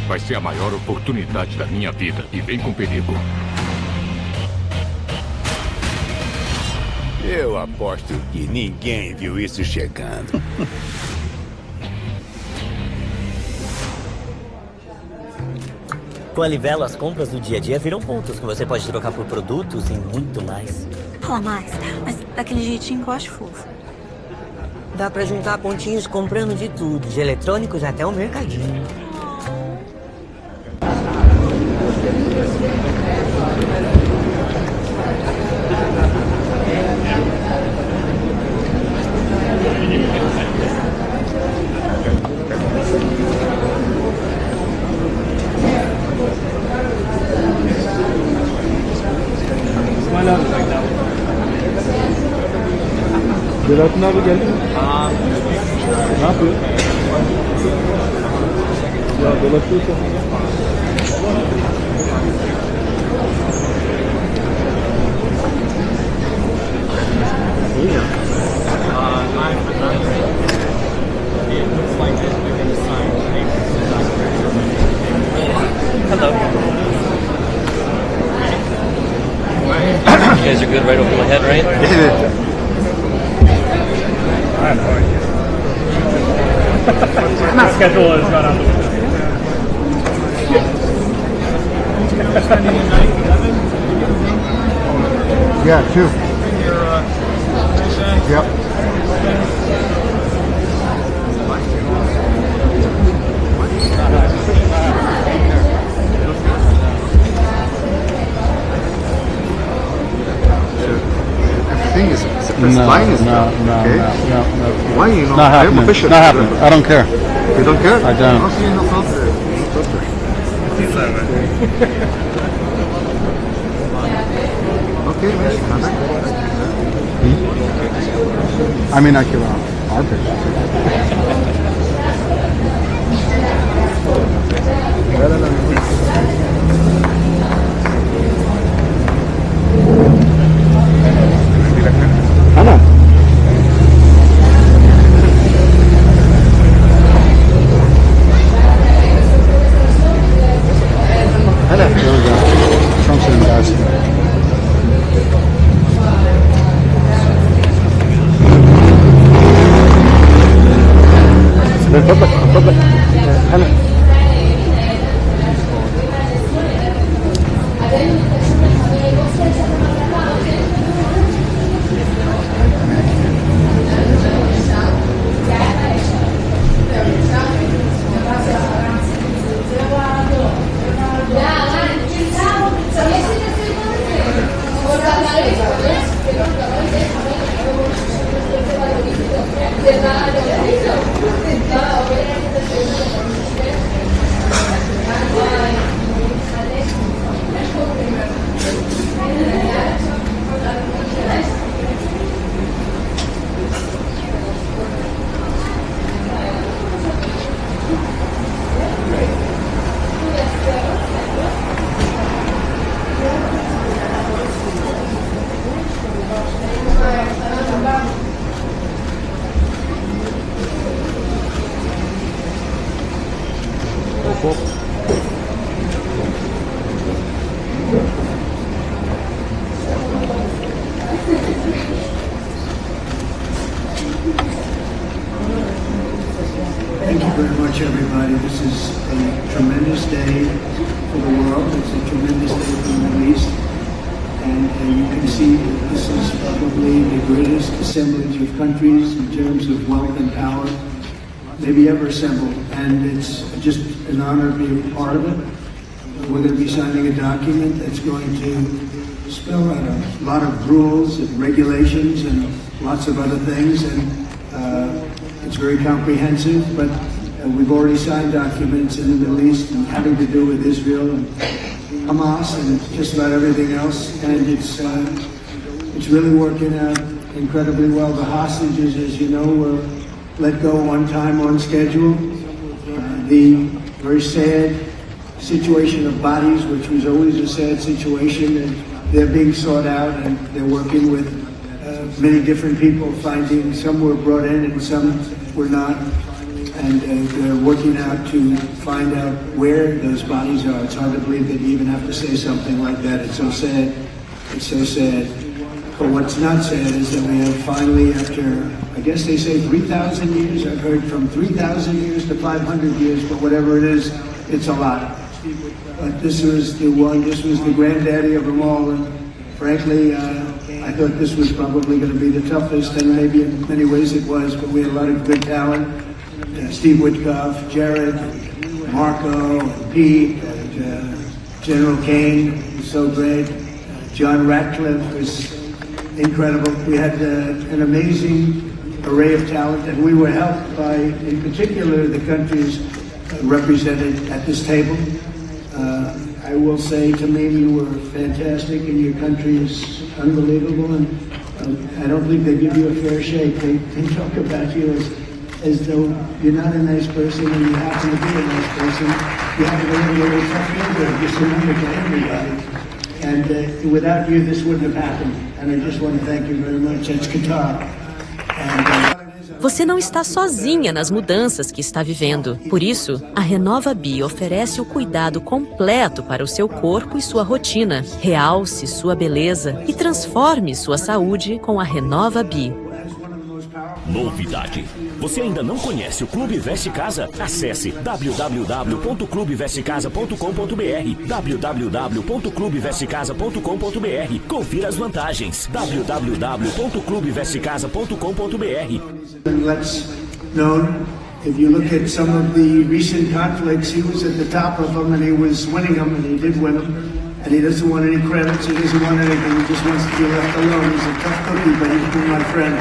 [SPEAKER 8] Vai ser a maior oportunidade da minha vida e vem com perigo.
[SPEAKER 9] Eu aposto que ninguém viu isso chegando.
[SPEAKER 13] Com a Livelo, as compras do dia a dia viram pontos que você pode trocar por produtos e muito mais.
[SPEAKER 14] Fala mais, mas daquele jeitinho que eu acho fofo.
[SPEAKER 13] Dá pra juntar pontinhos comprando de tudo, de eletrônicos até o mercadinho.
[SPEAKER 6] Berat'ın abi geldi mi? Ne yapıyor? Ya dolaşıyorsa. İyi ya.
[SPEAKER 13] Hello. You guys are good right over my head, right?
[SPEAKER 3] My schedule has gone out the window.
[SPEAKER 26] Yeah, 2. Yep.
[SPEAKER 6] Everything is
[SPEAKER 26] No,
[SPEAKER 6] line is
[SPEAKER 26] no,
[SPEAKER 6] okay.
[SPEAKER 26] no.
[SPEAKER 6] Why you know?
[SPEAKER 26] Not
[SPEAKER 6] I'm
[SPEAKER 26] happening.
[SPEAKER 6] official.
[SPEAKER 26] Not happening. I don't care.
[SPEAKER 6] You don't care?
[SPEAKER 26] I don't.
[SPEAKER 6] Okay, no problem. No problem. Okay,
[SPEAKER 26] I mean, I could our picture.
[SPEAKER 6] Ana.
[SPEAKER 26] There we go. Trump's an ambassador. اتفضل اتفضل هلا
[SPEAKER 16] for the world. It's a tremendous day for the Middle East. And you can see that this is probably the greatest assemblage of countries in terms of wealth and power maybe ever assembled. And it's just an honor to be a part of it. We're going to be signing a document that's going to spell out a lot of rules and regulations and lots of other things. And it's very comprehensive, but we've already signed documents in the Middle East and having to do with Israel and Hamas and just about everything else, and it's really working out incredibly well. The hostages, as you know, were let go on time, on schedule. The very sad situation of bodies, which was always a sad situation, and they're being sought out, and they're working with many different people, finding some were brought in and some were not. And they're working out to find out where those bodies are. It's hard to believe that you even have to say something like that. It's so sad. It's so sad. But what's not sad is that we have finally, after, I guess they say 3,000 years, I've heard from 3,000 years to 500 years, but whatever it is, it's a lot. But this was the one, this was the granddaddy of them all. And frankly, I thought this was probably going to be the toughest, and maybe in many ways it was, but we had a lot of good talent. Steve Witkoff, Jared, Marco, and Pete, and General Kane was so great. John Ratcliffe was incredible. We had an amazing array of talent, and we were helped by, in particular, the countries represented at this table. I will say, to me, you were fantastic, and your country is unbelievable, and I don't think they give you a fair shake. They talk about you as though you're not a nice person and you happen to be a nice person. You have a little tough finger, just remember, to everybody. And without you, this wouldn't have happened. And I just want to thank you very much. That's Qatar.
[SPEAKER 15] Você não está sozinha nas mudanças que está vivendo. Por isso, a Renova Bi oferece o cuidado completo para o seu corpo e sua rotina. Realce sua beleza e transforme sua saúde com a Renova Bi.
[SPEAKER 17] Novidade. Você ainda não conhece o Clube Veste Casa? Acesse www.clubevestecasa.com.br www.clubevestecasa.com.br. Confira as vantagens. www.clubevestecasa.com.br.
[SPEAKER 16] Let's known. If you look at some of the recent conflicts, he was at the top of them and he was winning them, and he did win them. And he doesn't want any credits, he doesn't want anything, he just wants to be left alone. He's a tough cookie, but he's been my friend.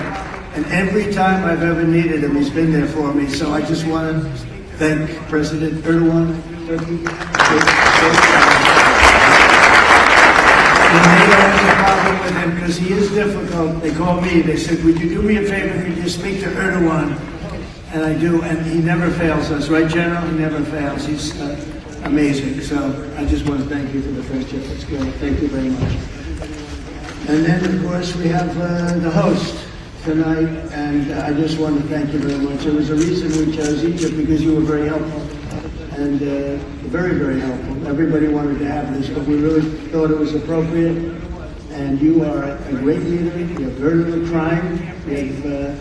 [SPEAKER 16] And every time I've ever needed him, he's been there for me. So I just want to thank President Erdogan, Turkey. NATO has a problem with him because he is difficult. They call me, they said, would you do me a favor, could you speak to Erdogan? And I do, and he never fails us, right, General? He never fails. He's amazing. So I just want to thank you for the friendship. It's great. Thank you very much. And then, of course, we have the host tonight, and I just want to thank you very much. There was a reason we chose Egypt, because you were very helpful, and very, very helpful. Everybody wanted to have this, but we really thought it was appropriate, and you are a great leader. You have very little crime. You have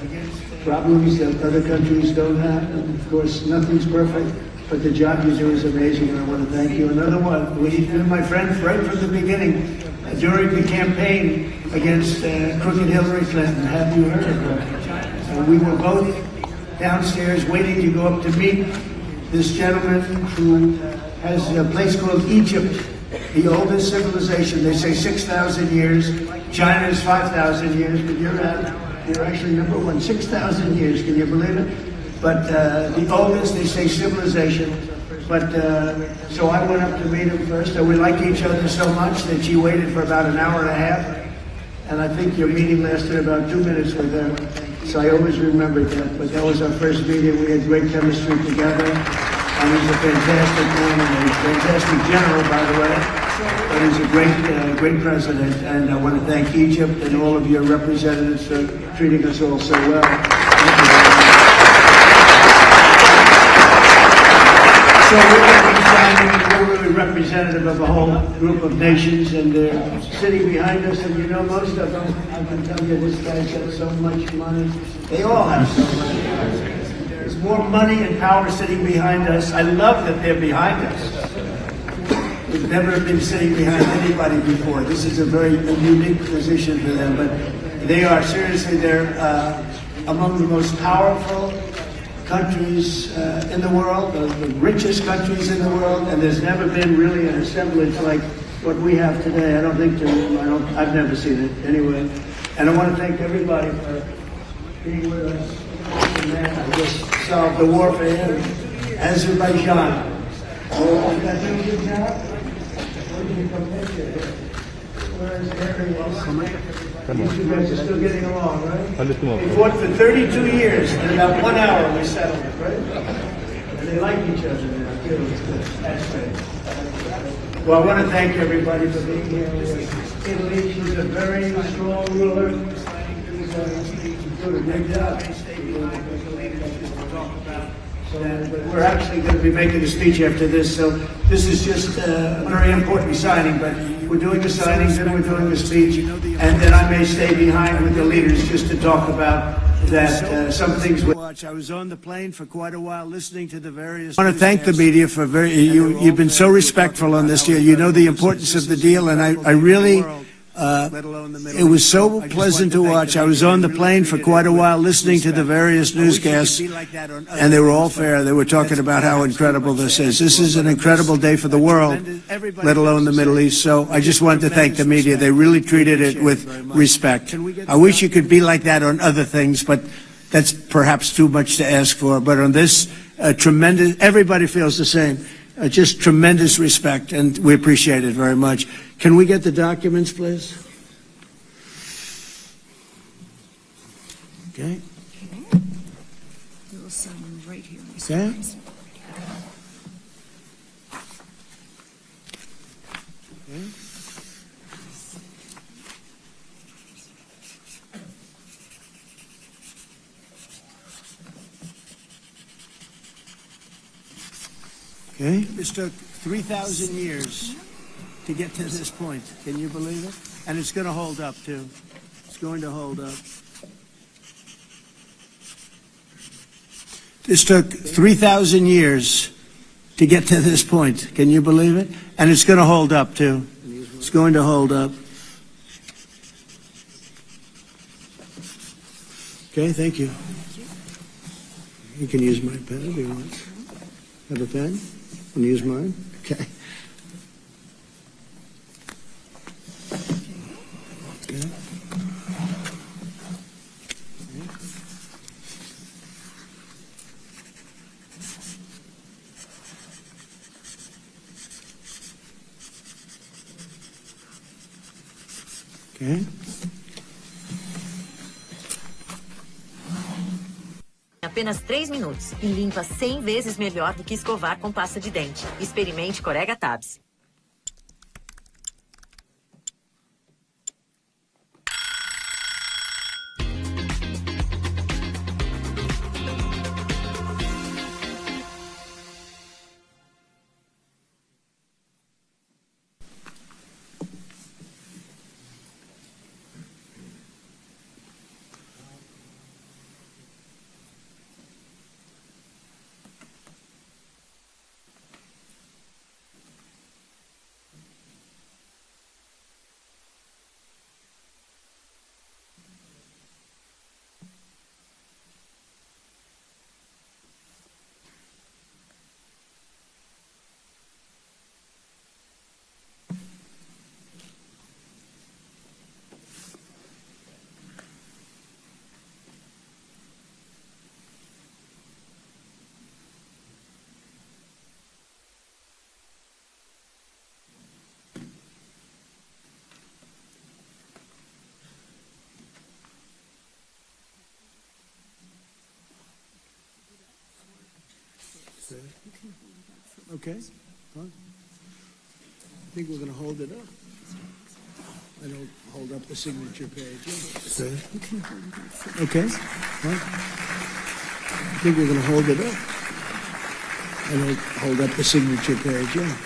[SPEAKER 16] problems that other countries don't have, and of course, nothing's perfect, but the job you do is amazing, and I want to thank you. Another one, you've been my friend right from the beginning. During the campaign against crooked Hillary Clinton, have you heard of her? We were both downstairs waiting to go up to meet this gentleman who has a place called Egypt, the oldest civilization. They say 6,000 years. China is 5,000 years, but you're actually number one. 6,000 years, can you believe it? But the oldest, they say, civilization. But so I went up to meet him first, and we like each other so much that she waited for about an hour and a half. And I think your meeting lasted about 2 minutes with her. So I always remembered that. But that was our first meeting. We had great chemistry together. And he's a fantastic man, and a fantastic general, by the way. But he's a great president. And I want to thank Egypt and all of your representatives for treating us all so well. Thank you very much. So we're really representative of a whole group of nations, and they're sitting behind us, and you know most of them. I can tell you this guy's got so much money. They all have so much money. There's more money and power sitting behind us. I love that they're behind us. would never have been sitting behind anybody before. This is a very unique position for them, but they are seriously, they're among the most powerful countries in the world, the richest countries in the world, and there's never been really an assemblage like what we have today. I don't think I've never seen it anyway. And I want to thank everybody for being with us. Man, I just solved the war for him. Azerbaijan. Oh, is that doing a good job? Where did you come in here? Where is Harry? You guys are still getting along, right? We fought for 32 years. In about 1 hour we settled it, right? And they like each other now, too. That's great. Well, I want to thank everybody for being here. Italy, she's a very strong ruler. She's doing a great job. So we're actually going to be making a speech after this, so this is just a very important signing, but we're doing the signings and we're doing the speech, and then I may stay behind with the leaders just to talk about that some things. I was on the plane for quite a while listening to the various. I want to thank the media for you've been so respectful on this deal. You know the importance of the deal, and I really. It was so pleasant to watch. I was on the plane for quite a while listening to the various newscasts, and they were all fair. They were talking about how incredible this is. This is an incredible day for the world, let alone the Middle East. So I just wanted to thank the media. They really treated it with respect. I wish you could be like that on other things, but that's perhaps too much to ask for. But on this, tremendous, everybody feels the same. Just tremendous respect, and we appreciate it very much. Can we get the documents, please? Okay.
[SPEAKER 14] We'll sign right here.
[SPEAKER 16] Okay. Okay. This took 3,000 years to get to this point. Can you believe it? And it's going to hold up, too. It's going to hold up. This took 3,000 years to get to this point. Can you believe it? And it's going to hold up, too. It's going to hold up. Okay, thank you. You can use my pen if you want. Have a pen? Can you use mine? Okay. Okay. Okay.
[SPEAKER 15] Apenas 3 minutos e limpa 100 vezes melhor do que escovar com pasta de dente. Experimente Corega Tabs.
[SPEAKER 16] Okay. Fine. I think we're going to hold it up. I don't hold up the signature page. Okay. Okay. Fine. I think we're going to hold it up. I don't hold up the signature page. Yeah.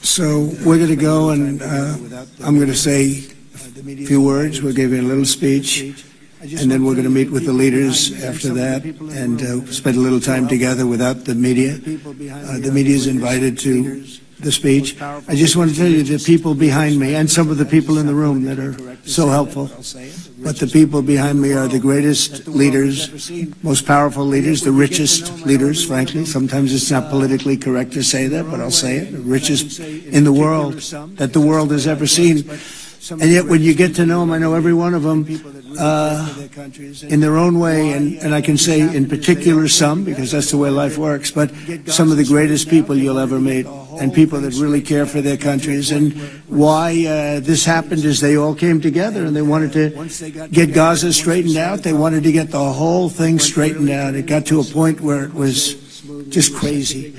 [SPEAKER 16] So we're going to go and I'm going to say a few words. We'll give you a little speech, and then we're going to meet with the leaders after that and spend a little time together without the media. The media is invited to the speech. I just want to tell you the people behind me and some of the people in the room that are so helpful. But the people behind me are the greatest leaders, most powerful leaders, the richest leaders, frankly. Sometimes it's not politically correct to say that, but I'll say it. The richest in the world that the world has ever seen. And yet when you get to know them, I know every one of them in their own way, and I can say in particular some, because that's the way life works, but some of the greatest people you'll ever meet, and people that really care for their countries. And why this happened is they all came together and they wanted to get Gaza straightened out. They wanted to get the whole thing straightened out. It got to a point where it was just crazy.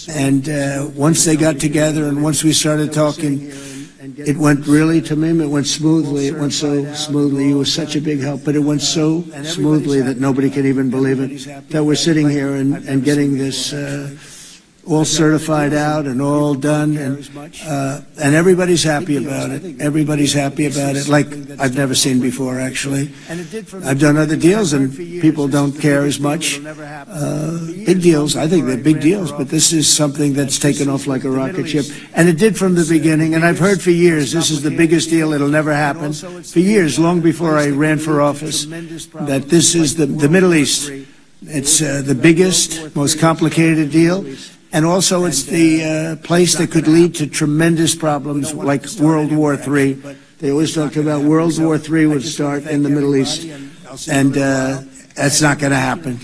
[SPEAKER 16] And once they got together and once we started talking, it went really, to me, it went smoothly. It went so smoothly. It was such a big help, but it went so smoothly that nobody can even believe it, that we're sitting here and getting this all certified out and all done, and everybody's happy about it. Everybody's happy about it, like I've never seen before, actually. I've done other deals, and people don't care as much. Big deals, I think they're big deals, but this is something that's taken off like a rocket ship. And it did from the beginning, and I've heard for years, this is the biggest deal, it'll never happen. For years, long before I ran for office, that this is the Middle East. It's the biggest, most complicated deal. And also it's the place that could lead to tremendous problems like World War III. They always talked about World War III would start in the Middle East. And that's not going to happen.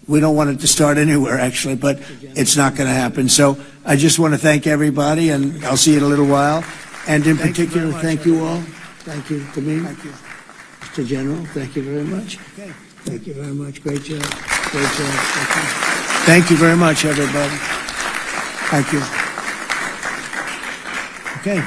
[SPEAKER 16] We don't want it to start anywhere, actually, but it's not going to happen. So I just want to thank everybody, and I'll see you in a little while. And in particular, thank you all. Thank you to me. Mr. General, thank you very much. Thank you very much. Great job. Great job. Thank you very much, everybody. Thank you. Okay.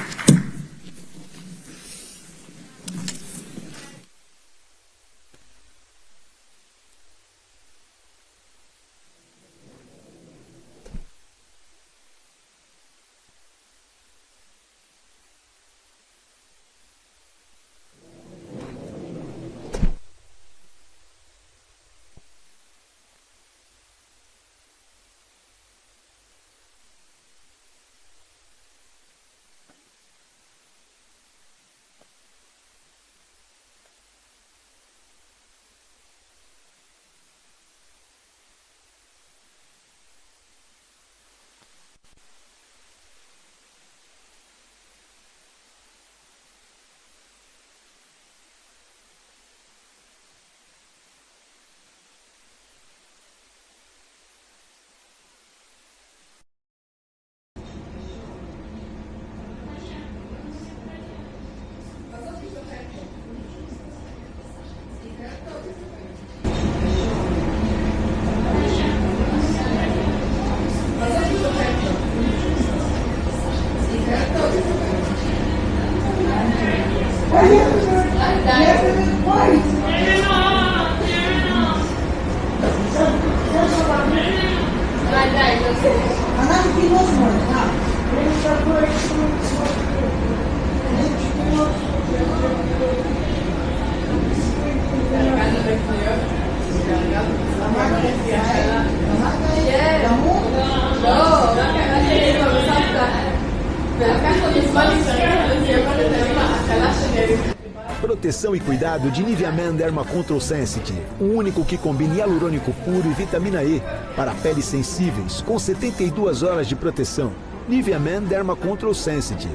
[SPEAKER 2] Proteção e cuidado de Nivea Man Derma Control Sensitive, o único que combina hialurônico puro e vitamina E para peles sensíveis, com 72 horas de proteção. Nivea Man Derma Control Sensitive.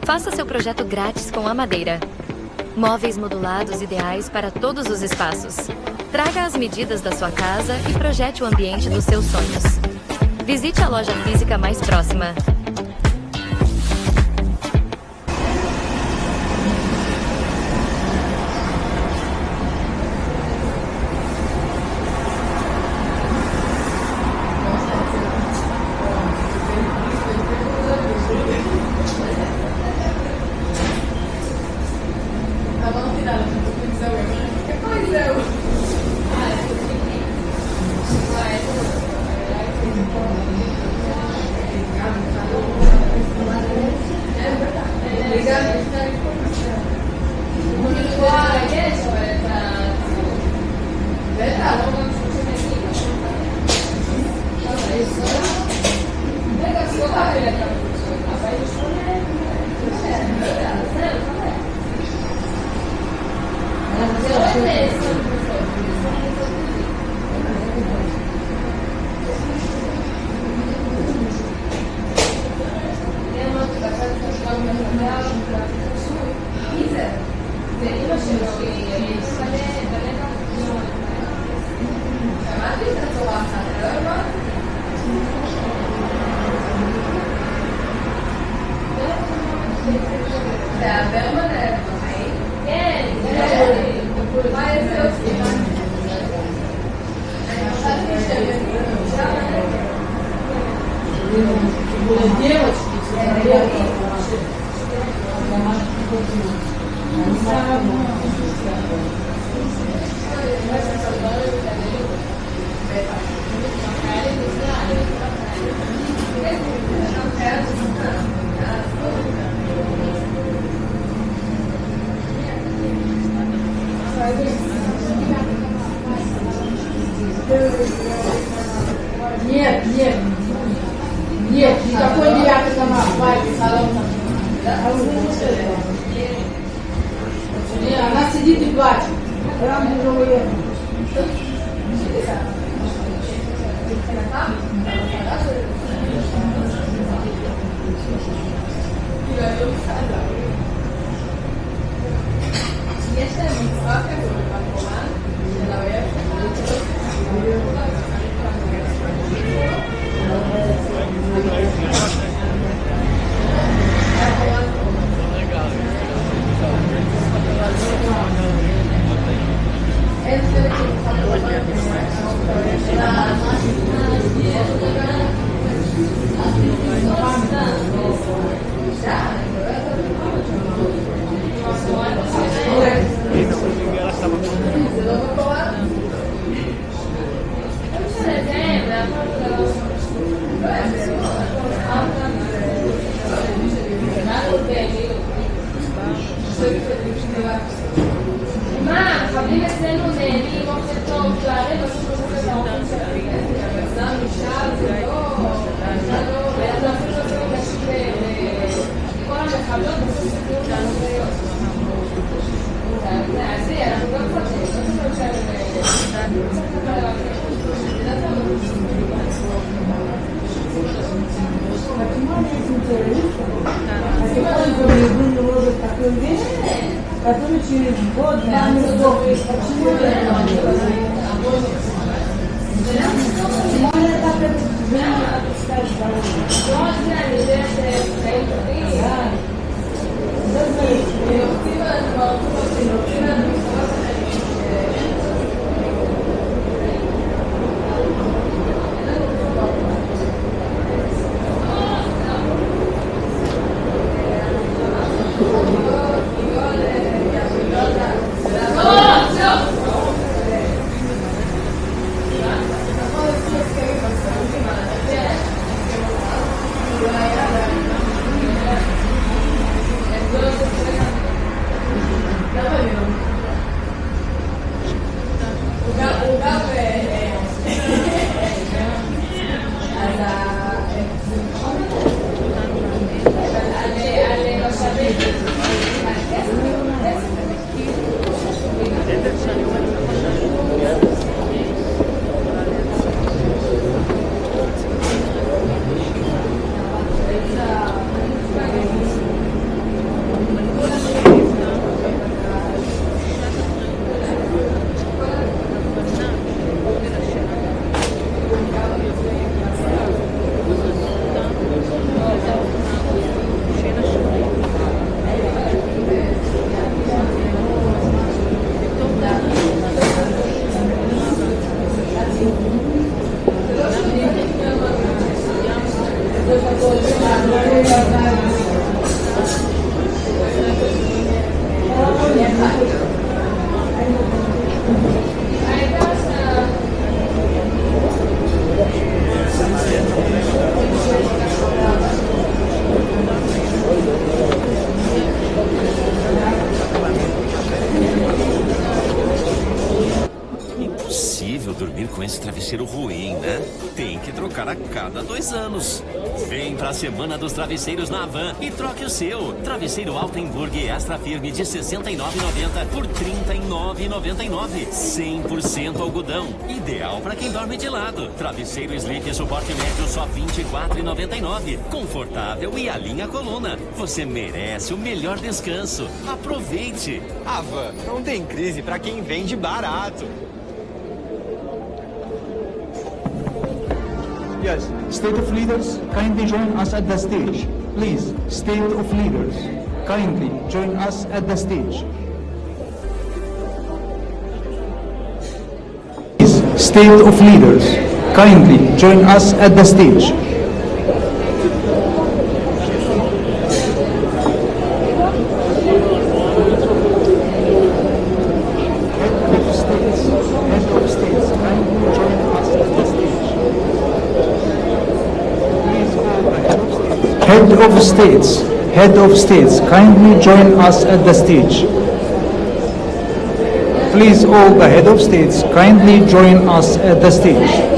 [SPEAKER 11] Faça seu projeto grátis com a Madeira. Móveis modulados ideais para todos os espaços. Traga as medidas da sua casa e projete o ambiente dos seus sonhos. Visite a loja física mais próxima.
[SPEAKER 12] Нет, нет. Нет, никакой 9 канал, Вайки, салон. Нет, она сидит и плачет. Прям уже который через год сдохнет. Почему она так отпускать
[SPEAKER 17] Impossível dormir com esse travesseiro ruim, né? Tem que trocar a cada 2 anos. Vem pra Semana dos Travesseiros na Havan e troque o seu. Travesseiro Altenburg Extra Firme de R$ 69,90 por R$ 39,99. 100% algodão. Ideal pra quem dorme de lado. Travesseiro Sleep suporte médio só R$ 24,99. Confortável e alinha a coluna. Você merece o melhor descanso. Aproveite.
[SPEAKER 18] Havan, não tem crise pra quem vende barato.
[SPEAKER 19] Yes, State of Leaders, kindly join us at the stage. Please, State of Leaders, kindly join us at the stage. Please, State of Leaders, kindly join us at the stage. Head of States, kindly join us at the stage. Please, all the Head of States, kindly join us at the stage.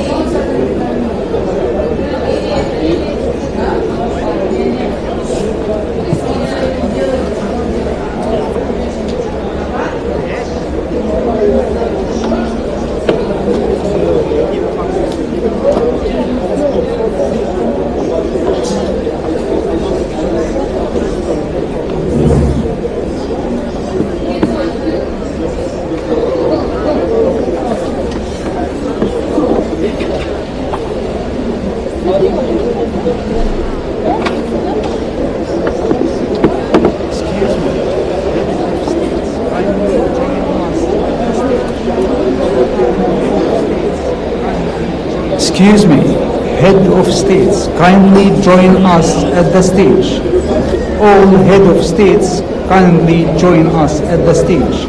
[SPEAKER 19] Excuse me, Head of States, kindly join us at the stage. All Head of States, kindly join us at the stage.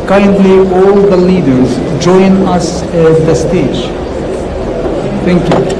[SPEAKER 19] Kindly all the leaders join us at the stage. Thank you.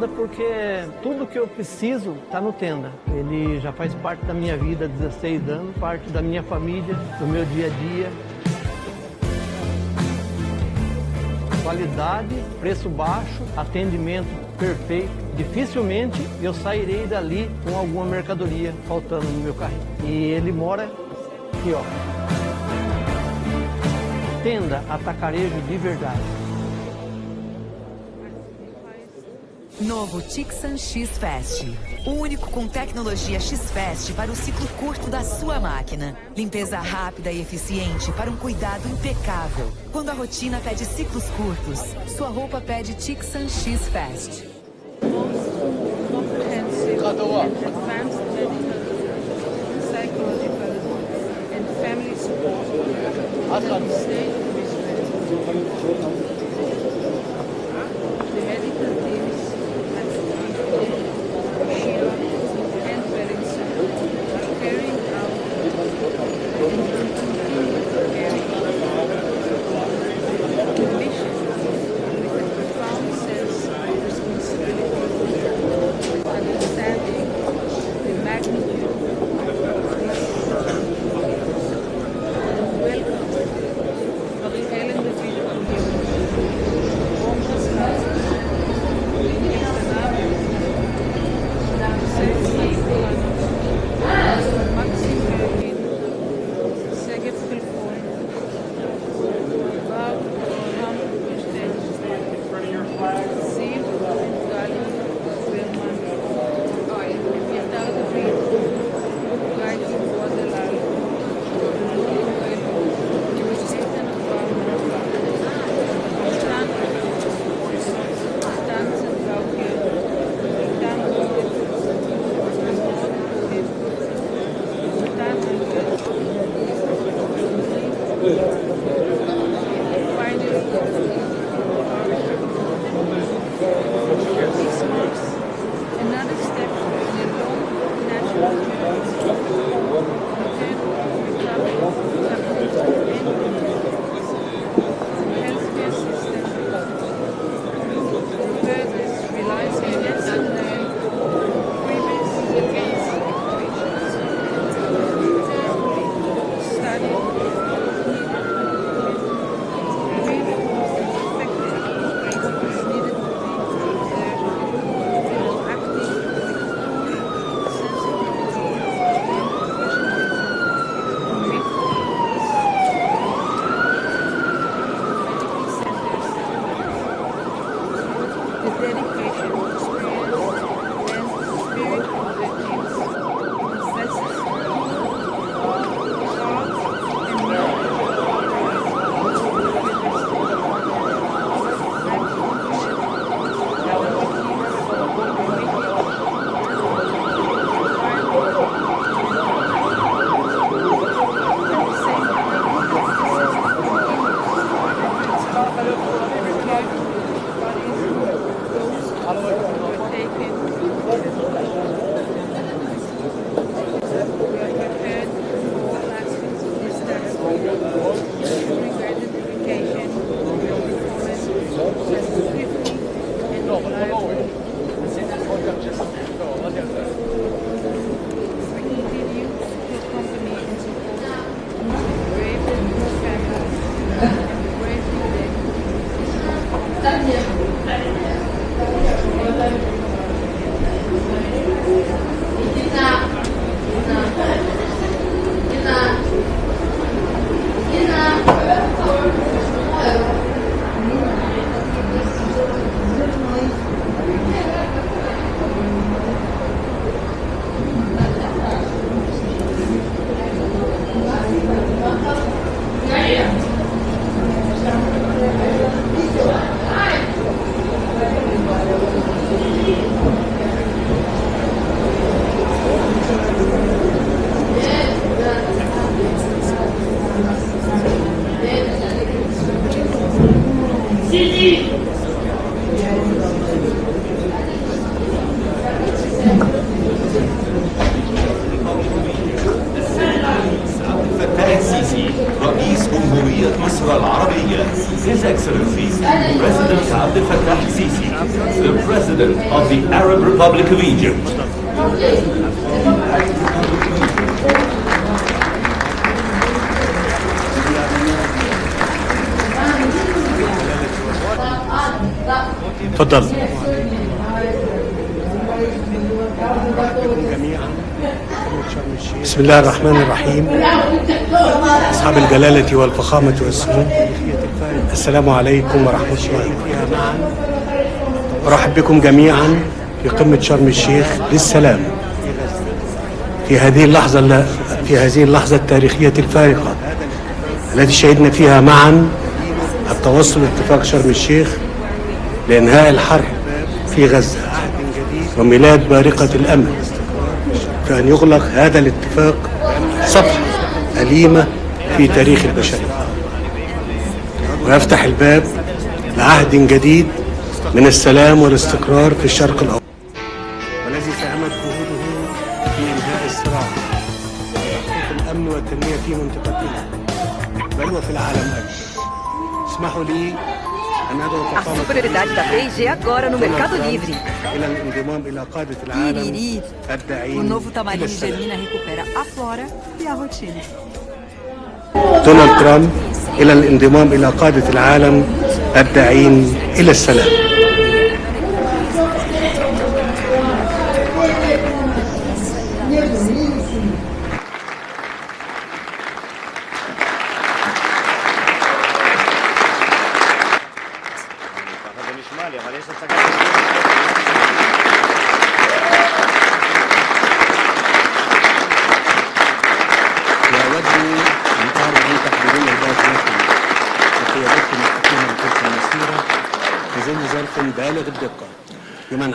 [SPEAKER 20] Tenda porque tudo que eu preciso está no Tenda. Ele já faz parte da minha vida há 16 anos, parte da minha família, do meu dia a dia. Qualidade, preço baixo, atendimento perfeito. Dificilmente eu sairei dali com alguma mercadoria faltando no meu carrinho. E ele mora aqui, ó. Tenda atacarejo de verdade.
[SPEAKER 21] Novo Tixan X-Fast. O único com tecnologia X-Fast para o ciclo curto da sua máquina. Limpeza rápida e eficiente para um cuidado impecável. Quando a rotina pede ciclos curtos, sua roupa pede Tixan X-Fast.
[SPEAKER 12] Comprehensive advanced medical, psychological and family support at the state of Israel. The medical teams at Shira and Berenson are carrying out and will continue to carry the mission with a profound sense of responsibility, understanding the magnitude of this. Welcome, Ellen de Vivo
[SPEAKER 22] His Excellency, President Abdel Fattah Sisi, the President of
[SPEAKER 9] the Arab Republic of Egypt.
[SPEAKER 1] تفضل. بسم الله الرحمن الرحيم. أصحاب الجلالة والفخامة والسمو، السلام عليكم ورحمة الله. أرحب بكم جميعا في قمة شرم الشيخ للسلام في هذه اللحظة التاريخية الفارقة التي شهدنا فيها معا التوصل لاتفاق شرم الشيخ لإنهاء الحرب في غزة وميلاد بارقة الأمل في أن يغلق هذا الاتفاق صفحة أليمة في تاريخ البشرية ويفتح الباب لعهد جديد من السلام والاستقرار في الشرق الأوسط، والذي ساهمت جهوده في إنهاء الصراع وتحقيق الأمن والتنمية في منطقتنا بل وفي العالم أجمع. اسمحوا لي
[SPEAKER 4] A superioridade da 3G agora no Mercado Livre.
[SPEAKER 14] Iriri, o novo tamarim germina recupera a flora e a rotina.
[SPEAKER 1] دونالد ترامب إلى الانضمام إلى قادة العالم الداعين إلى السلام.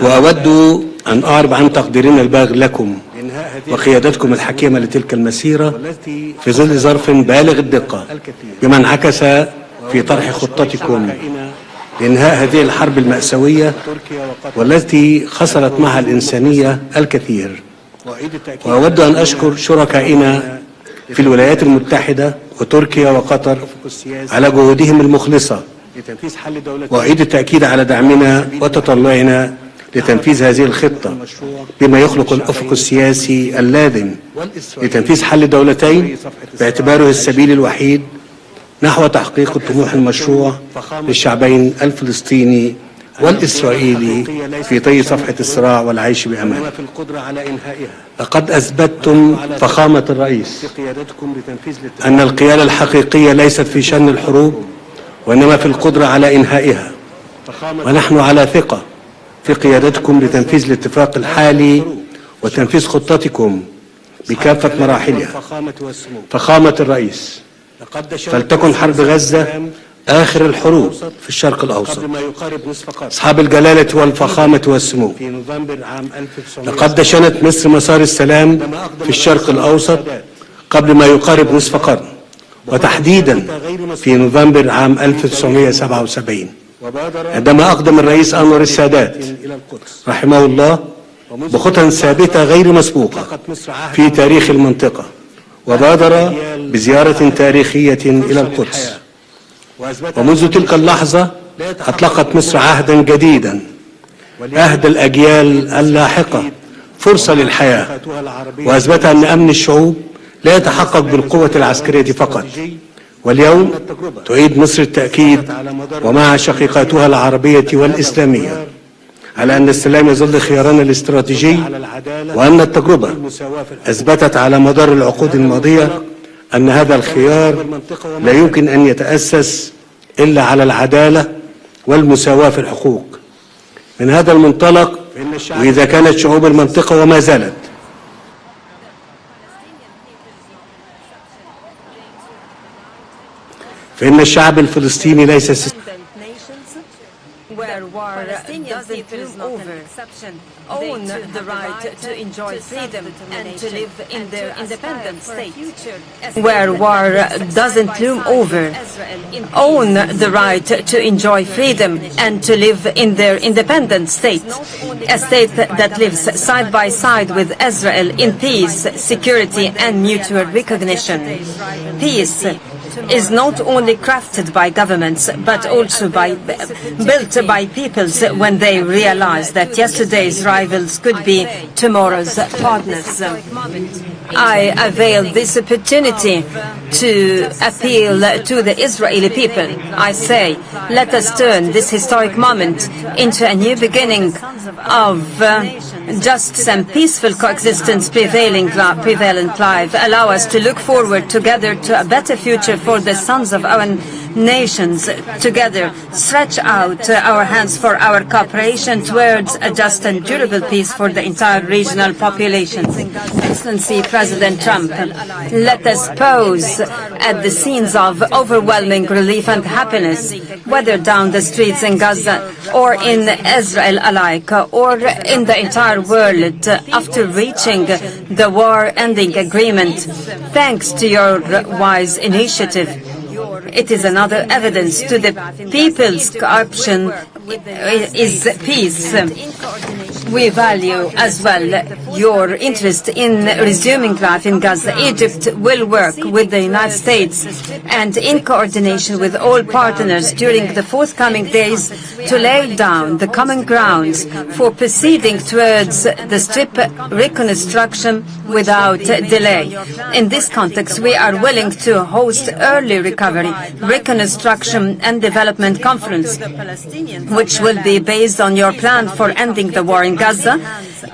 [SPEAKER 1] وأود أن أعرب عن تقديرنا البالغ لكم وقيادتكم الحكيمة لتلك المسيرة في ظل ظرف بالغ الدقة بما انعكس في طرح خطتكم لإنهاء هذه الحرب المأساوية والتي خسرت معها الإنسانية الكثير. وأود أن أشكر شركائنا في الولايات المتحدة وتركيا وقطر على جهودهم المخلصة، وأعيد التأكيد على دعمنا وتطلعنا لتنفيذ هذه الخطة بما يخلق الأفق السياسي اللازم لتنفيذ حل دولتين باعتباره السبيل الوحيد نحو تحقيق الطموح المشروع للشعبين الفلسطيني والإسرائيلي في طي صفحة الصراع والعيش بأمان. لقد أثبتتم فخامة الرئيس أن القيادة الحقيقية ليست في شن الحروب وإنما في القدرة على إنهائها، ونحن على ثقة في قيادتكم لتنفيذ الاتفاق الحالي وتنفيذ خطتكم بكافة مراحلها. فخامة الرئيس، فلتكن حرب غزة آخر الحروب في الشرق الأوسط. أصحاب الجلالة والفخامة والسمو، لقد دشنت مصر مسار السلام في الشرق الأوسط قبل ما يقارب نصف قرن، وتحديدا في نوفمبر عام 1977 عندما أقدم الرئيس أنور السادات رحمه الله بخطى ثابتة غير مسبوقة في تاريخ المنطقة، وبادر بزيارة تاريخية إلى القدس. ومنذ تلك اللحظة أطلقت مصر عهدا جديدا أهدى الأجيال اللاحقة فرصة للحياة، وأثبت أن أمن الشعوب لا يتحقق بالقوة العسكرية فقط. واليوم تعيد مصر التأكيد ومع شقيقاتها العربية والإسلامية على أن السلام يظل خيارنا الاستراتيجي، وأن التجربة أثبتت على مدار العقود الماضية أن هذا الخيار لا يمكن أن يتأسس إلا على العدالة والمساواة في الحقوق. من هذا المنطلق، وإذا كانت شعوب المنطقة وما زالت فإن الشعب الفلسطيني ليس
[SPEAKER 4] where war doesn't loom over, own the right to enjoy freedom and to live in their independent state. Where war doesn't loom over, own the right to enjoy freedom and to live in their independent state. A state that lives side by side with Israel in peace, security and mutual recognition. Peace, is not only crafted by governments, but also built by peoples when they realize that yesterday's rivals could be tomorrow's partners. I avail this opportunity to appeal to the Israeli people. I say, let us turn this historic moment into a new beginning of just and peaceful coexistence prevalent life. Allow us to look forward together to a better future for the sons of our nations. Together, stretch out our hands for our cooperation towards a just and durable peace for the entire regional population. Excellency President Trump, let us pause at the scenes of overwhelming relief and happiness, whether down the streets in Gaza or in Israel alike, or in the entire world after reaching the war-ending agreement. Thanks to your wise initiative, it is another evidence to the people's option is peace. We value as well your interest in resuming life in Gaza. Egypt will work with the United States and in coordination with all partners during the forthcoming days to lay down the common grounds for proceeding towards the strip reconstruction without delay. In this context, we are willing to host early recovery, reconstruction and development conference, which will be based on your plan for ending the war in Gaza,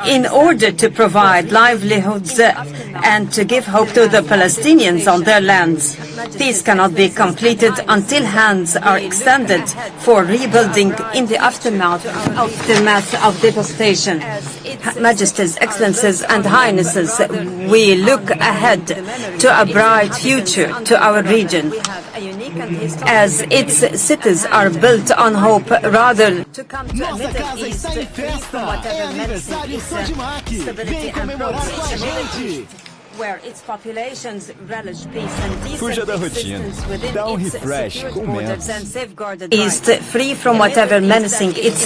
[SPEAKER 4] in order to provide livelihoods and to give hope to the Palestinians on their lands. Peace cannot be completed until hands are extended for rebuilding in the aftermath of devastation. Majesties, Excellencies and Highnesses, we look ahead to a bright future to our region, as its cities are built on hope rather to come to a Middle East free from whatever menacing stability and progress, where its populations relish peace and decent existence within its secured borders and safeguarded East, free from whatever menacing its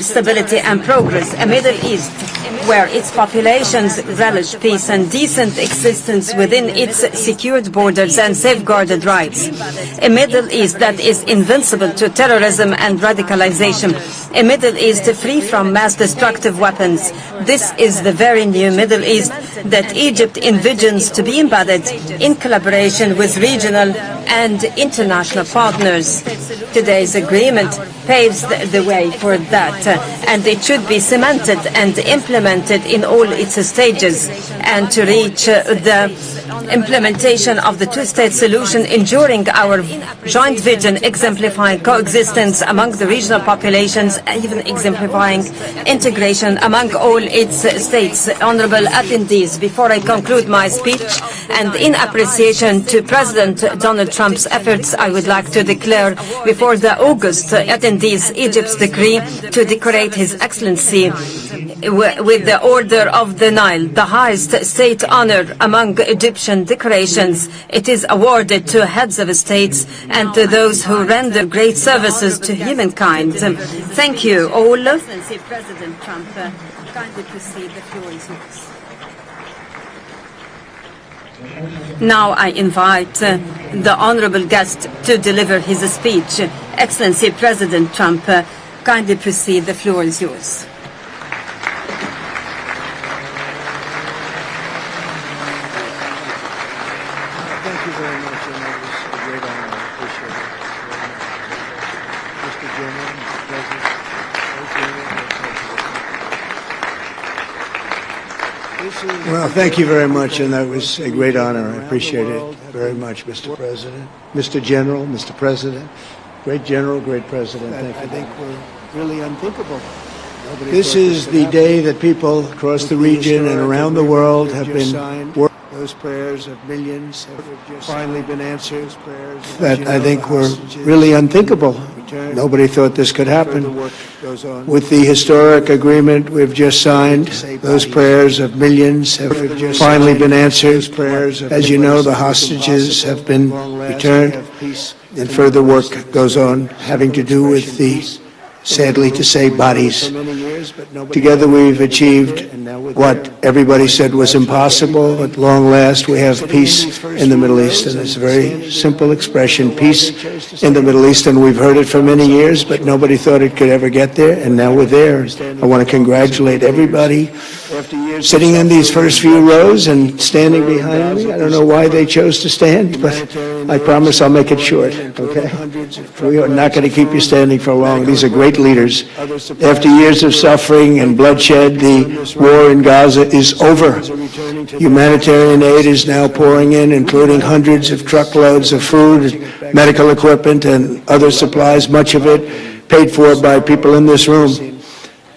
[SPEAKER 4] stability and progress. A Middle East where its populations relish peace and decent existence within its secured borders and safeguarded rights. A Middle East that is invincible to terrorism and radicalization. A Middle East free from mass destructive weapons. This is the very new Middle East that Egypt envisions to be embedded in collaboration with regional and international partners. Today's agreement paves the way for that, and it should be cemented and implemented in all its stages, and to reach the implementation of the two-state solution, ensuring our joint vision, exemplifying coexistence among the regional populations, even exemplifying integration among all its states. Honorable attendees, before I conclude my speech, and in appreciation to President Donald Trump's efforts, I would like to declare before the August attendees Egypt's decree to decorate His Excellency with the Order of the Nile, the highest state honor among Egyptian decorations. It is awarded to heads of states and to those who render great services to humankind. Thank you all. Excellency President Trump, kindly proceed. The floor is yours. Now I invite the honorable guest to deliver his speech. Excellency President Trump, kindly proceed. The floor is yours.
[SPEAKER 16] Thank you very much, and it was a great honor. I appreciate it. Mr. General, Mr. President, well, thank you very much, and that was a great honor. I appreciate it very much, Mr. President. Mr. General, Mr. President, great General, great President. Thank you. I think we're really unthinkable. This is the day that people across the region and around the world have been working. Those prayers of millions have finally been answered. That I think were really unthinkable. Nobody thought this could happen. With the historic agreement we've just signed, those prayers of millions have finally been answered. As you know, the hostages have been returned, and further work goes on having to do with the sadly to say, bodies. Together we've achieved what everybody said was impossible. At long last, we have peace in the Middle East, and it's a very simple expression, peace in the Middle East, and we've heard it for many years, but nobody thought it could ever get there, and now we're there. I want to congratulate everybody sitting in these first few rows and standing behind me. I don't know why they chose to stand, but I promise I'll make it short, okay? We are not going to keep you standing for long. These are great leaders. After years of suffering and bloodshed, the war in Gaza is over. Humanitarian aid is now pouring in, including hundreds of truckloads of food, medical equipment, and other supplies, much of it paid for by people in this room.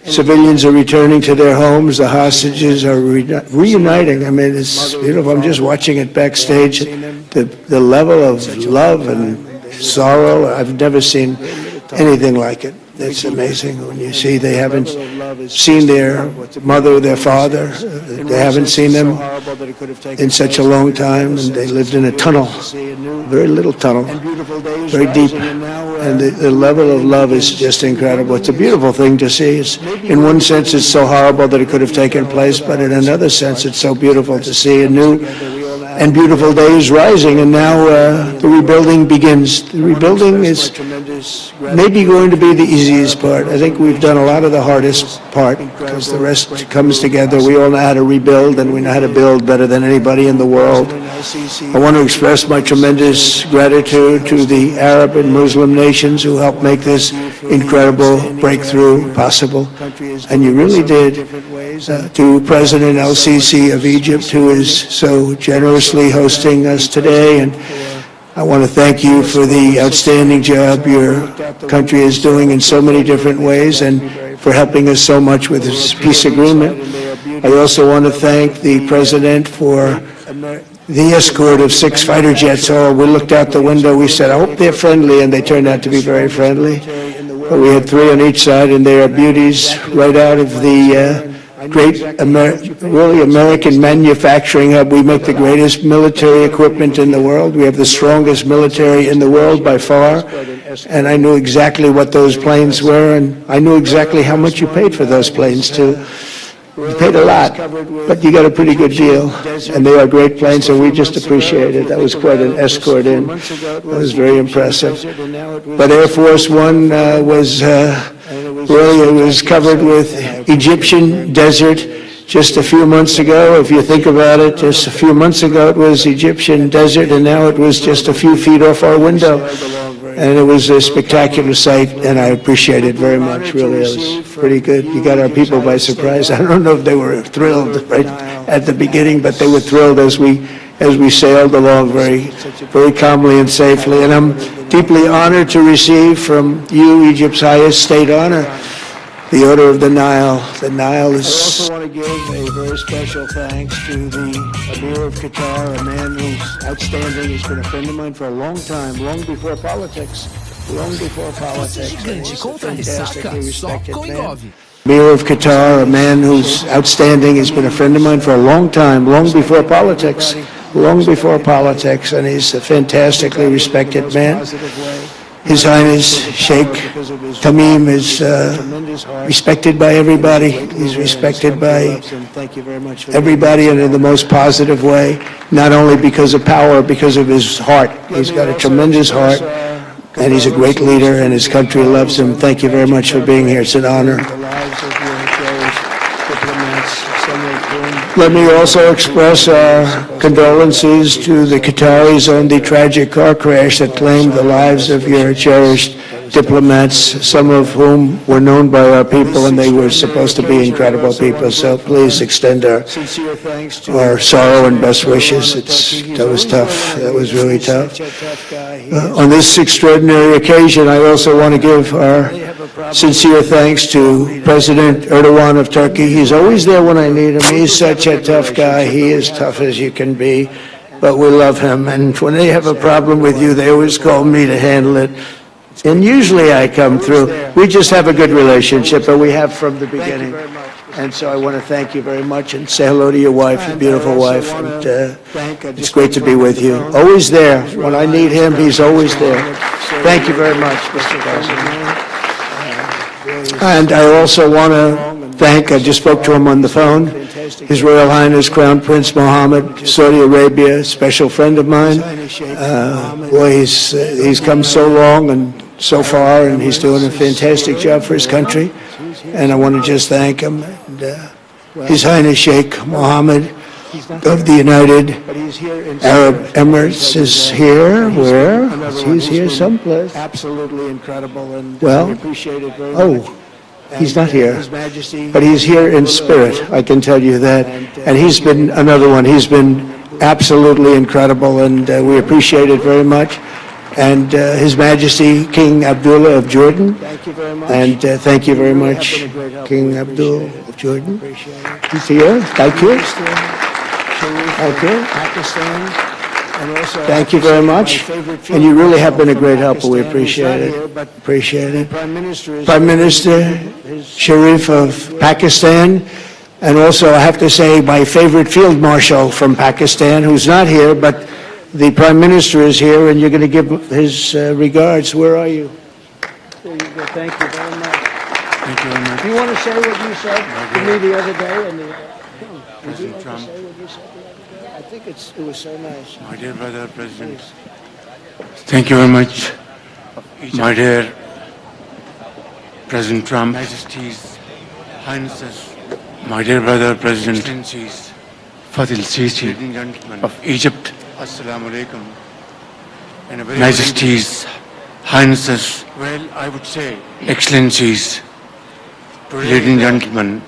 [SPEAKER 16] Civilians are returning to their homes. The hostages are reuniting. I mean, it's beautiful. I'm just watching it backstage. The level of love and sorrow, I've never seen anything like it. It's amazing when you see they haven't seen their mother, their father. They haven't seen them in such a long time, and they lived in a tunnel, very little tunnel, very deep. And the level of love is just incredible. It's a beautiful thing to see. In one sense, it's so horrible that it could have taken place, but in another sense, it's so beautiful to see a new and beautiful day is rising, and now the rebuilding begins. The rebuilding is maybe going to be the easiest part. I think we've done a lot of the hardest part because the rest comes together. We all know how to rebuild, and we know how to build better than anybody in the world. I want to express my tremendous gratitude to the Arab and Muslim nations who helped make this incredible breakthrough possible. And you really did. To President El-Sisi of Egypt, who is so generously hosting us today, and I want to thank you for the outstanding job your country is doing in so many different ways and for helping us so much with this peace agreement. I also want to thank the President for the escort of 6 fighter jets. Oh, we looked out the window, we said, I hope they're friendly, and they turned out to be very friendly. But we had 3 on each side, and they are beauties right out of the great really American manufacturing hub. We make the greatest military equipment in the world. We have the strongest military in the world by far. And I knew exactly what those planes were, and I knew exactly how much you paid for those planes too. You paid a lot, but you got a pretty good deal. And they are great planes, and we just appreciate it. That was quite an escort in. That was very impressive. But Air Force One was really, it was covered with Egyptian desert just a few months ago. If you think about it, just a few months ago it was Egyptian desert, and now it was just a few feet off our window. And it was a spectacular sight, and I appreciate it very much, really. It was pretty good. You got our people by surprise. I don't know if they were thrilled right at the beginning, but they were thrilled as we sailed along very calmly and safely. And I'm deeply honored to receive from you, Egypt's highest state honor, the Order of the Nile. The Nile is... I also want to give a very special thanks to the Emir of Qatar, a man who's outstanding. He's been a friend of mine for a long time, long before politics. Long before politics. He's a fantastically respected man. Emir of Qatar, a man who's outstanding. He's been a friend of mine for a long time, long before politics. Long before politics, and he's a fantastically respected man. His Highness Sheikh Tamim is respected by everybody. He's respected by everybody, and in the most positive way, not only because of power, because of his heart. He's got a tremendous heart, and he's a great leader, and his country loves him. Thank you very much for being here. It's an honor. Let me also express our condolences to the Qataris on the tragic car crash that claimed the lives of your cherished diplomats, some of whom were known by our people, and they were supposed to be incredible people. So please extend our sorrow and best wishes. That was tough. That was really tough. On this extraordinary occasion, I also want to give our sincere thanks to President Erdogan of Turkey. He's always there when I need him. He's such a tough guy. He is tough as you can be, but we love him. And when they have a problem with you, they always call me to handle it. And usually I come through. We just have a good relationship, and we have from the beginning. And so I want to thank you very much and say hello to your wife, your beautiful wife. And it's great to be with you. Always there. When I need him, he's always there. Thank you very much, Mr. President. And I also want to thank, I just spoke to him on the phone, His Royal Highness Crown Prince Mohammed, Saudi Arabia, special friend of mine. Boy, he's come so long and so far, and he's doing a fantastic job for his country. And I want to just thank him. And, His Highness Sheikh Mohammed of the United Arab Emirates is here. Where? He's here someplace. Absolutely incredible, and
[SPEAKER 2] Well,
[SPEAKER 16] we appreciate it very much.
[SPEAKER 2] He's not here,
[SPEAKER 16] His Majesty,
[SPEAKER 2] but he's here in spirit, I can tell you that. And he's been another one. He's been absolutely incredible, and we appreciate it very much. And His Majesty King Abdullah of Jordan.
[SPEAKER 16] Thank you very much.
[SPEAKER 2] And thank you very much, King Abdul of Jordan. He's here. Thank you. Thank you.
[SPEAKER 16] Pakistan, and also
[SPEAKER 2] Thank you very much. And you really have been a great helper. We appreciate it. Appreciate it. Prime Minister Sharif of Pakistan, and also I have to say my favorite field marshal from Pakistan, who's not here, but the Prime Minister is here, and you're going to give his regards. Where are you?
[SPEAKER 16] There you go. Thank you very much.
[SPEAKER 5] Thank you very much.
[SPEAKER 16] Do you want to say what you said to me the other day? And
[SPEAKER 5] President Trump.
[SPEAKER 16] I think it was so nice.
[SPEAKER 5] My dear brother, President. Thank you very much. My dear President Trump. Majesties, Highnesses. My dear brother, President. Excellencies. Fadil Sisi of Egypt. Assalamu alaikum. Majesties, Highnesses. Well, I would say. Excellencies. Ladies and gentlemen.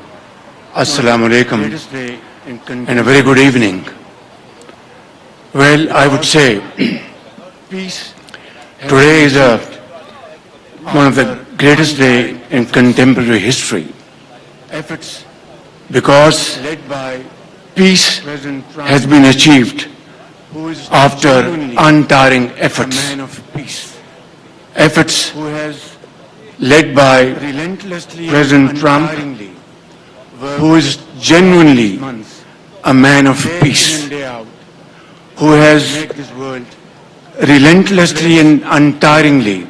[SPEAKER 5] Assalamu alaikum. And a very good evening. Well, I would say today is one of the greatest days in contemporary history because peace has been achieved after untiring efforts. Efforts led by President Trump, who is genuinely a man of peace, who has relentlessly and untiringly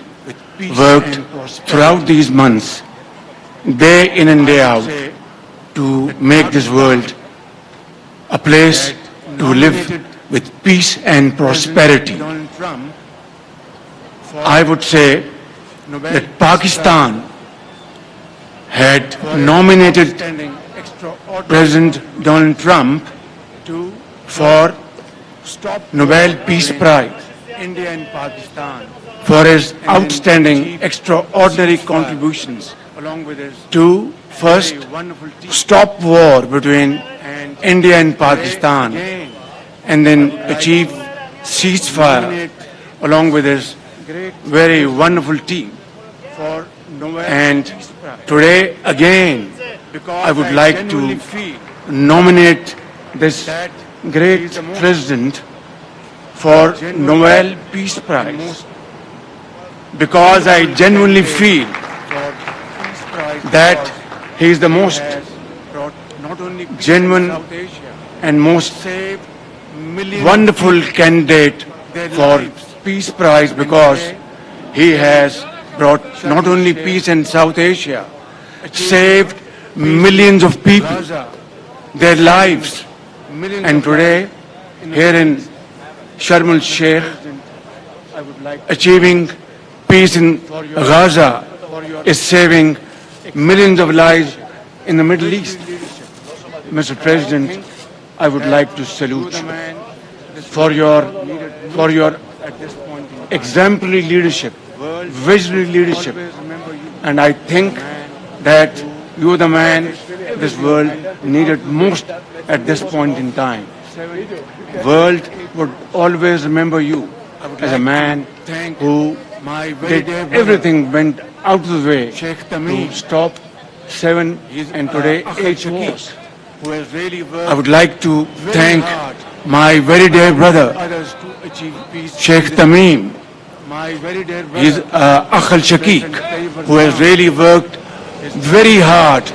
[SPEAKER 5] worked throughout these months, day in and day out, to make this world a place to live with peace and prosperity. I would say that Pakistan had nominated President Donald Trump for Nobel Peace Prize for his outstanding, extraordinary contributions to first stop war between India and Pakistan and then achieve ceasefire along with his very wonderful team. And today again I would like to nominate this great president for Nobel Peace Prize because I genuinely feel that he is the most genuine and most wonderful candidate for Peace Prize because he has brought not only peace in South Asia, saved millions of people, their lives. And today, here in Sharm el-Sheikh, achieving peace in Gaza is saving millions of lives in the Middle East. Mr. President, I would like to salute you for your exemplary leadership, visionary leadership, and I think that you are the man this world needed most at this point in time. World would always remember you as a man who did everything, went out of the way to stop 7 and today 8 wars. I would like to thank my very dear brother, Sheikh Tamim. He's Akhal Shaqiq, who has really worked very hard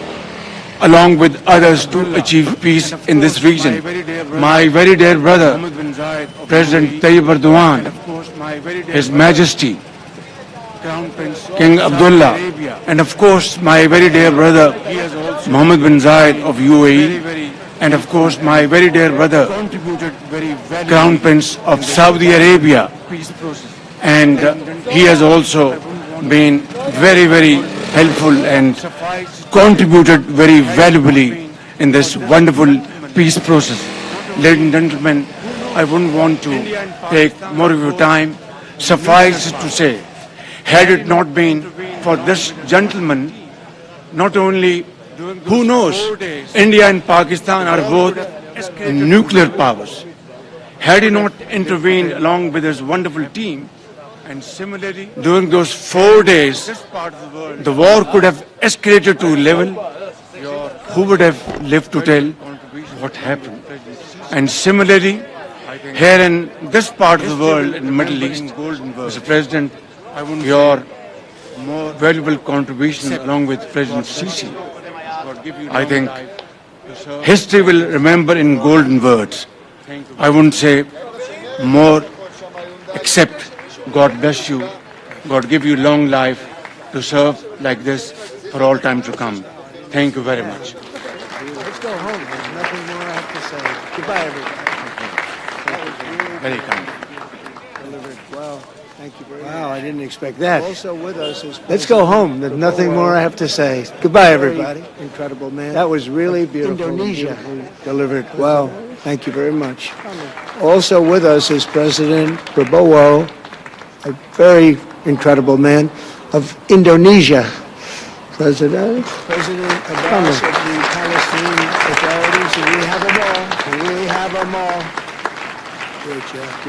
[SPEAKER 5] along with others to achieve peace in this region. My very dear brother, President Tayyip Erdogan, His Majesty, Crown Prince King Abdullah, and of course my very dear brother Mohammed bin Zayed of UAE, and of course my very dear brother Crown Prince of Saudi Arabia, and he has also been very, very helpful and contributed very valuably in this wonderful peace process. Ladies and gentlemen, I wouldn't want to take more of your time. Suffice it to say, had it not been for this gentleman, not only, who knows, India and Pakistan are both nuclear powers. Had he not intervened along with his wonderful team, and similarly, during those 4 days, the war could have escalated to a level who would have lived to tell what happened. And similarly, here in this part of the world, in the Middle East, Mr. President, your more valuable contribution along with President Sisi, I think history will remember in golden words. I wouldn't say more except God bless you, God give you long life to serve like this for all time to come. Thank you very much.
[SPEAKER 16] Let's go home. There's nothing more I have to say. Goodbye, everybody.
[SPEAKER 5] Very kind.
[SPEAKER 16] Wow, thank you very much. Wow, I didn't expect that. Also with us is let's go home. There's nothing more I have to say. Goodbye, everybody. Incredible man. That was really beautiful. Indonesia delivered. Wow, thank you very much. Also with us is President Prabowo, a very incredible man of Indonesia. President Abbas of the Palestinian authorities, and we have them all. We have them all. Great, Jeff.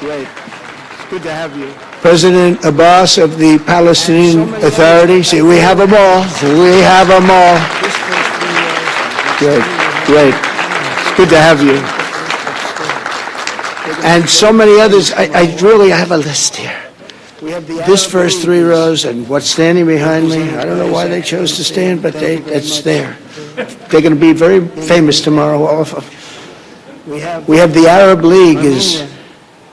[SPEAKER 16] Great. It's good to have you. President Abbas of the Palestinian authorities, we have them all. We have them all. Great. It's good to have you. And so many others. I have a list here. This first 3 rows and what's standing behind me, I don't know why they chose to stand, but it's there. They're going to be very famous tomorrow, all of them. We have the Arab League is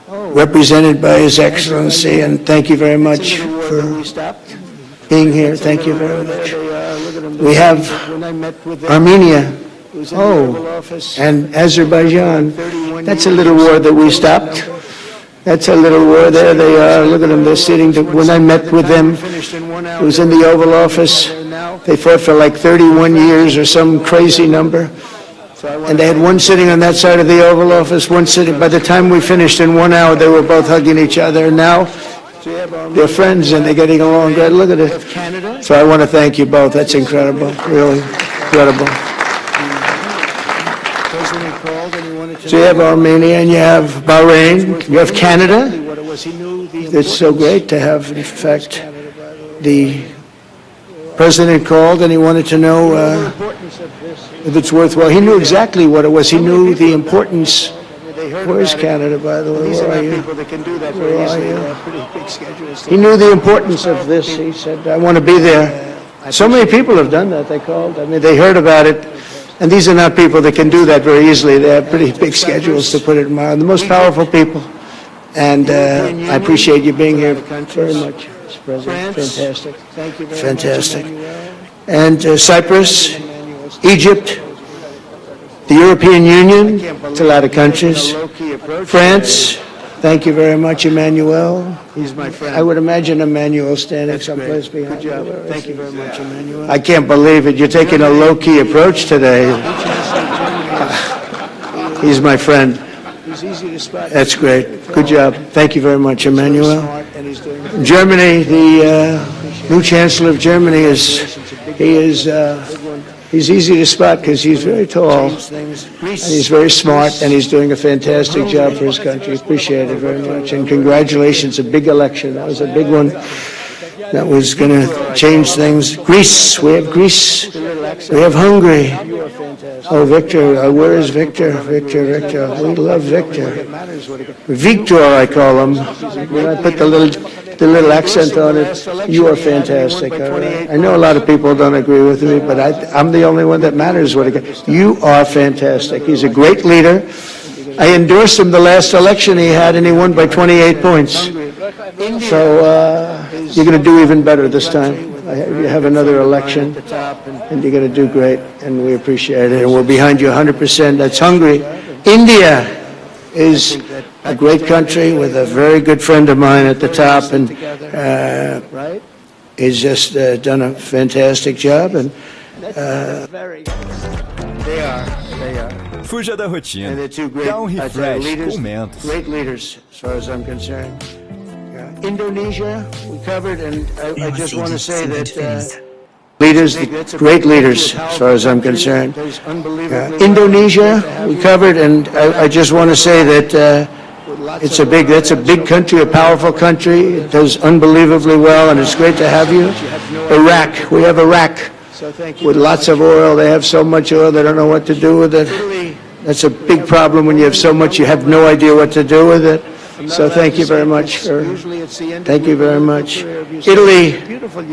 [SPEAKER 16] represented by His Excellency, and thank you very much for being here. Thank you very much. We have Armenia, and Azerbaijan. That's a little war that we stopped. That's a little war. There they are. Look at them. They're sitting. When I met with them, it was in the Oval Office. They fought for like 31 years or some crazy number. And they had one sitting on that side of the Oval Office, one sitting. By the time we finished in 1 hour, they were both hugging each other. And now they're friends and they're getting along good. Look at it. So I want to thank you both. That's incredible. Really incredible. So you have Armenia and you have Bahrain, you have Canada. It's so great to have, in fact, the president called and he wanted to know if it's worthwhile. He knew exactly what it was. He knew the importance. Where's Canada, by the way? Where are you? Where are you? He knew the importance of this. He said, I want to be there. So many people have done that. They called. I mean, they heard about it. And these are not people that can do that very easily. They have pretty big schedules, to put it mildly. The most powerful people. And I appreciate you being here very much, Mr. President. Fantastic. Fantastic. And Cyprus, Egypt, the European Union, it's a lot of countries. France, thank you very much, Emmanuel. He's my friend. I would imagine Emmanuel standing someplace behind. Good job. Thank you very much, Emmanuel. I can't believe it. You're taking a low-key approach today. He's my friend. He's easy to spot. That's great. Good job. Thank you very much, Emmanuel. Germany, the new Chancellor of Germany he's easy to spot because he's very tall, and he's very smart, and he's doing a fantastic job for his country. Appreciate it very much, and congratulations, a big election. That was a big one. That was going to change things. Greece, we have Greece. We have Hungary. Oh, Victor, where is Victor? Victor. We love Victor. Victor, I call him. When I put the little accent on it, you are fantastic. All right? I know a lot of people don't agree with me, but I'm the only one that matters. You are fantastic. He's a great leader. I endorsed him the last election he had, and he won by 28 points. So you're going to do even better this time. You have another election, and you're going to do great, and we appreciate it. And we're behind you 100%. That's Hungary. India is a great country with a very good friend of mine at the top, and he's just done a fantastic job. And they are.
[SPEAKER 7] Fuja da rotina.
[SPEAKER 16] And they're two great,
[SPEAKER 7] refresh
[SPEAKER 16] leaders,
[SPEAKER 7] com Mentos.
[SPEAKER 16] great leaders, as far as I'm concerned. Indonesia, we covered, and I just want to say that leaders, great leaders, as far as I'm concerned. Indonesia, we covered, and I just want to say that that's a big country, a powerful country. It does unbelievably well, and it's great to have you. Iraq, we have Iraq with lots of oil. They have so much oil, they don't know what to do with it. That's a big problem when you have so much, you have no idea what to do with it. So thank you very much. Thank you very much. Italy,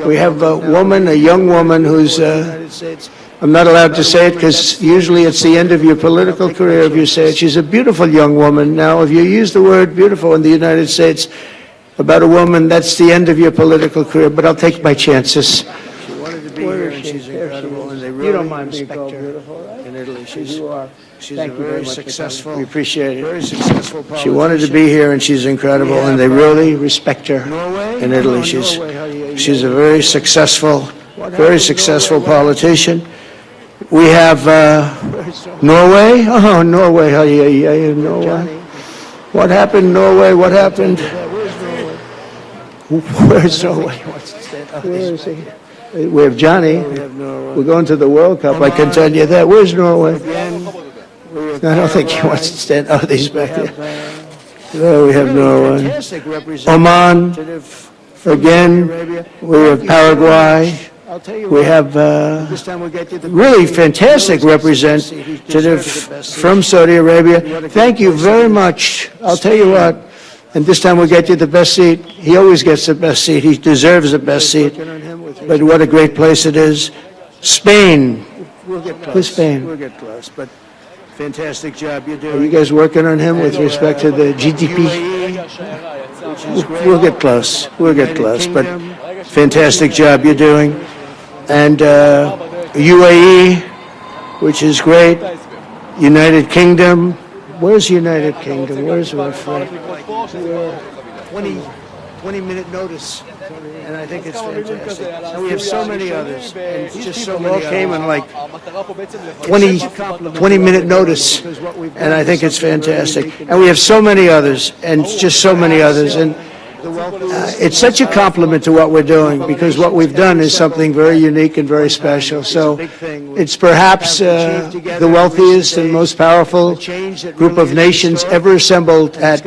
[SPEAKER 16] we have a woman, a young woman who's, I'm not allowed to say it because usually it's the end of your political career if you say it. She's a beautiful young woman. Now, if you use the word beautiful in the United States about a woman, that's the end of your political career, but I'll take my chances. She wanted to be here, and she's incredible, and they really respect her in Italy. She's a very successful. We appreciate it. Very successful politician. She wanted to be here, and she's incredible, and they really respect her in Italy. She's a very successful politician. We have Norway. Oh, Norway. Norway. What happened, Norway? What happened? Where's Norway? Where is he? We have Johnny. We're going to the World Cup. I can tell you that. Where's Norway? I don't think he wants to stand. Oh, he's back there. There we have Norway. Oman. Again, we have Paraguay. We have really fantastic representative from Saudi Arabia. Thank you very much. I'll tell you what. And this time we'll get you the best seat. He always gets the best seat. He deserves the best seat. But what a great place it is. Spain. Who's Spain? We'll get close, but fantastic job you're doing. Are you guys working on him with respect to the GDP? We'll get close. We'll get close, but fantastic job you're doing. And UAE, which is great. United Kingdom. Where's United Kingdom? Where's our friend? 20-minute notice, and I think it's fantastic. And we have so many others, and just so many came in like 20-minute notice, and I think it's fantastic. And we have so many others, and just so many others, and it's such a compliment to what we're doing, because what we've done is something very unique and very special. So it's perhaps the wealthiest and most powerful group of nations ever assembled at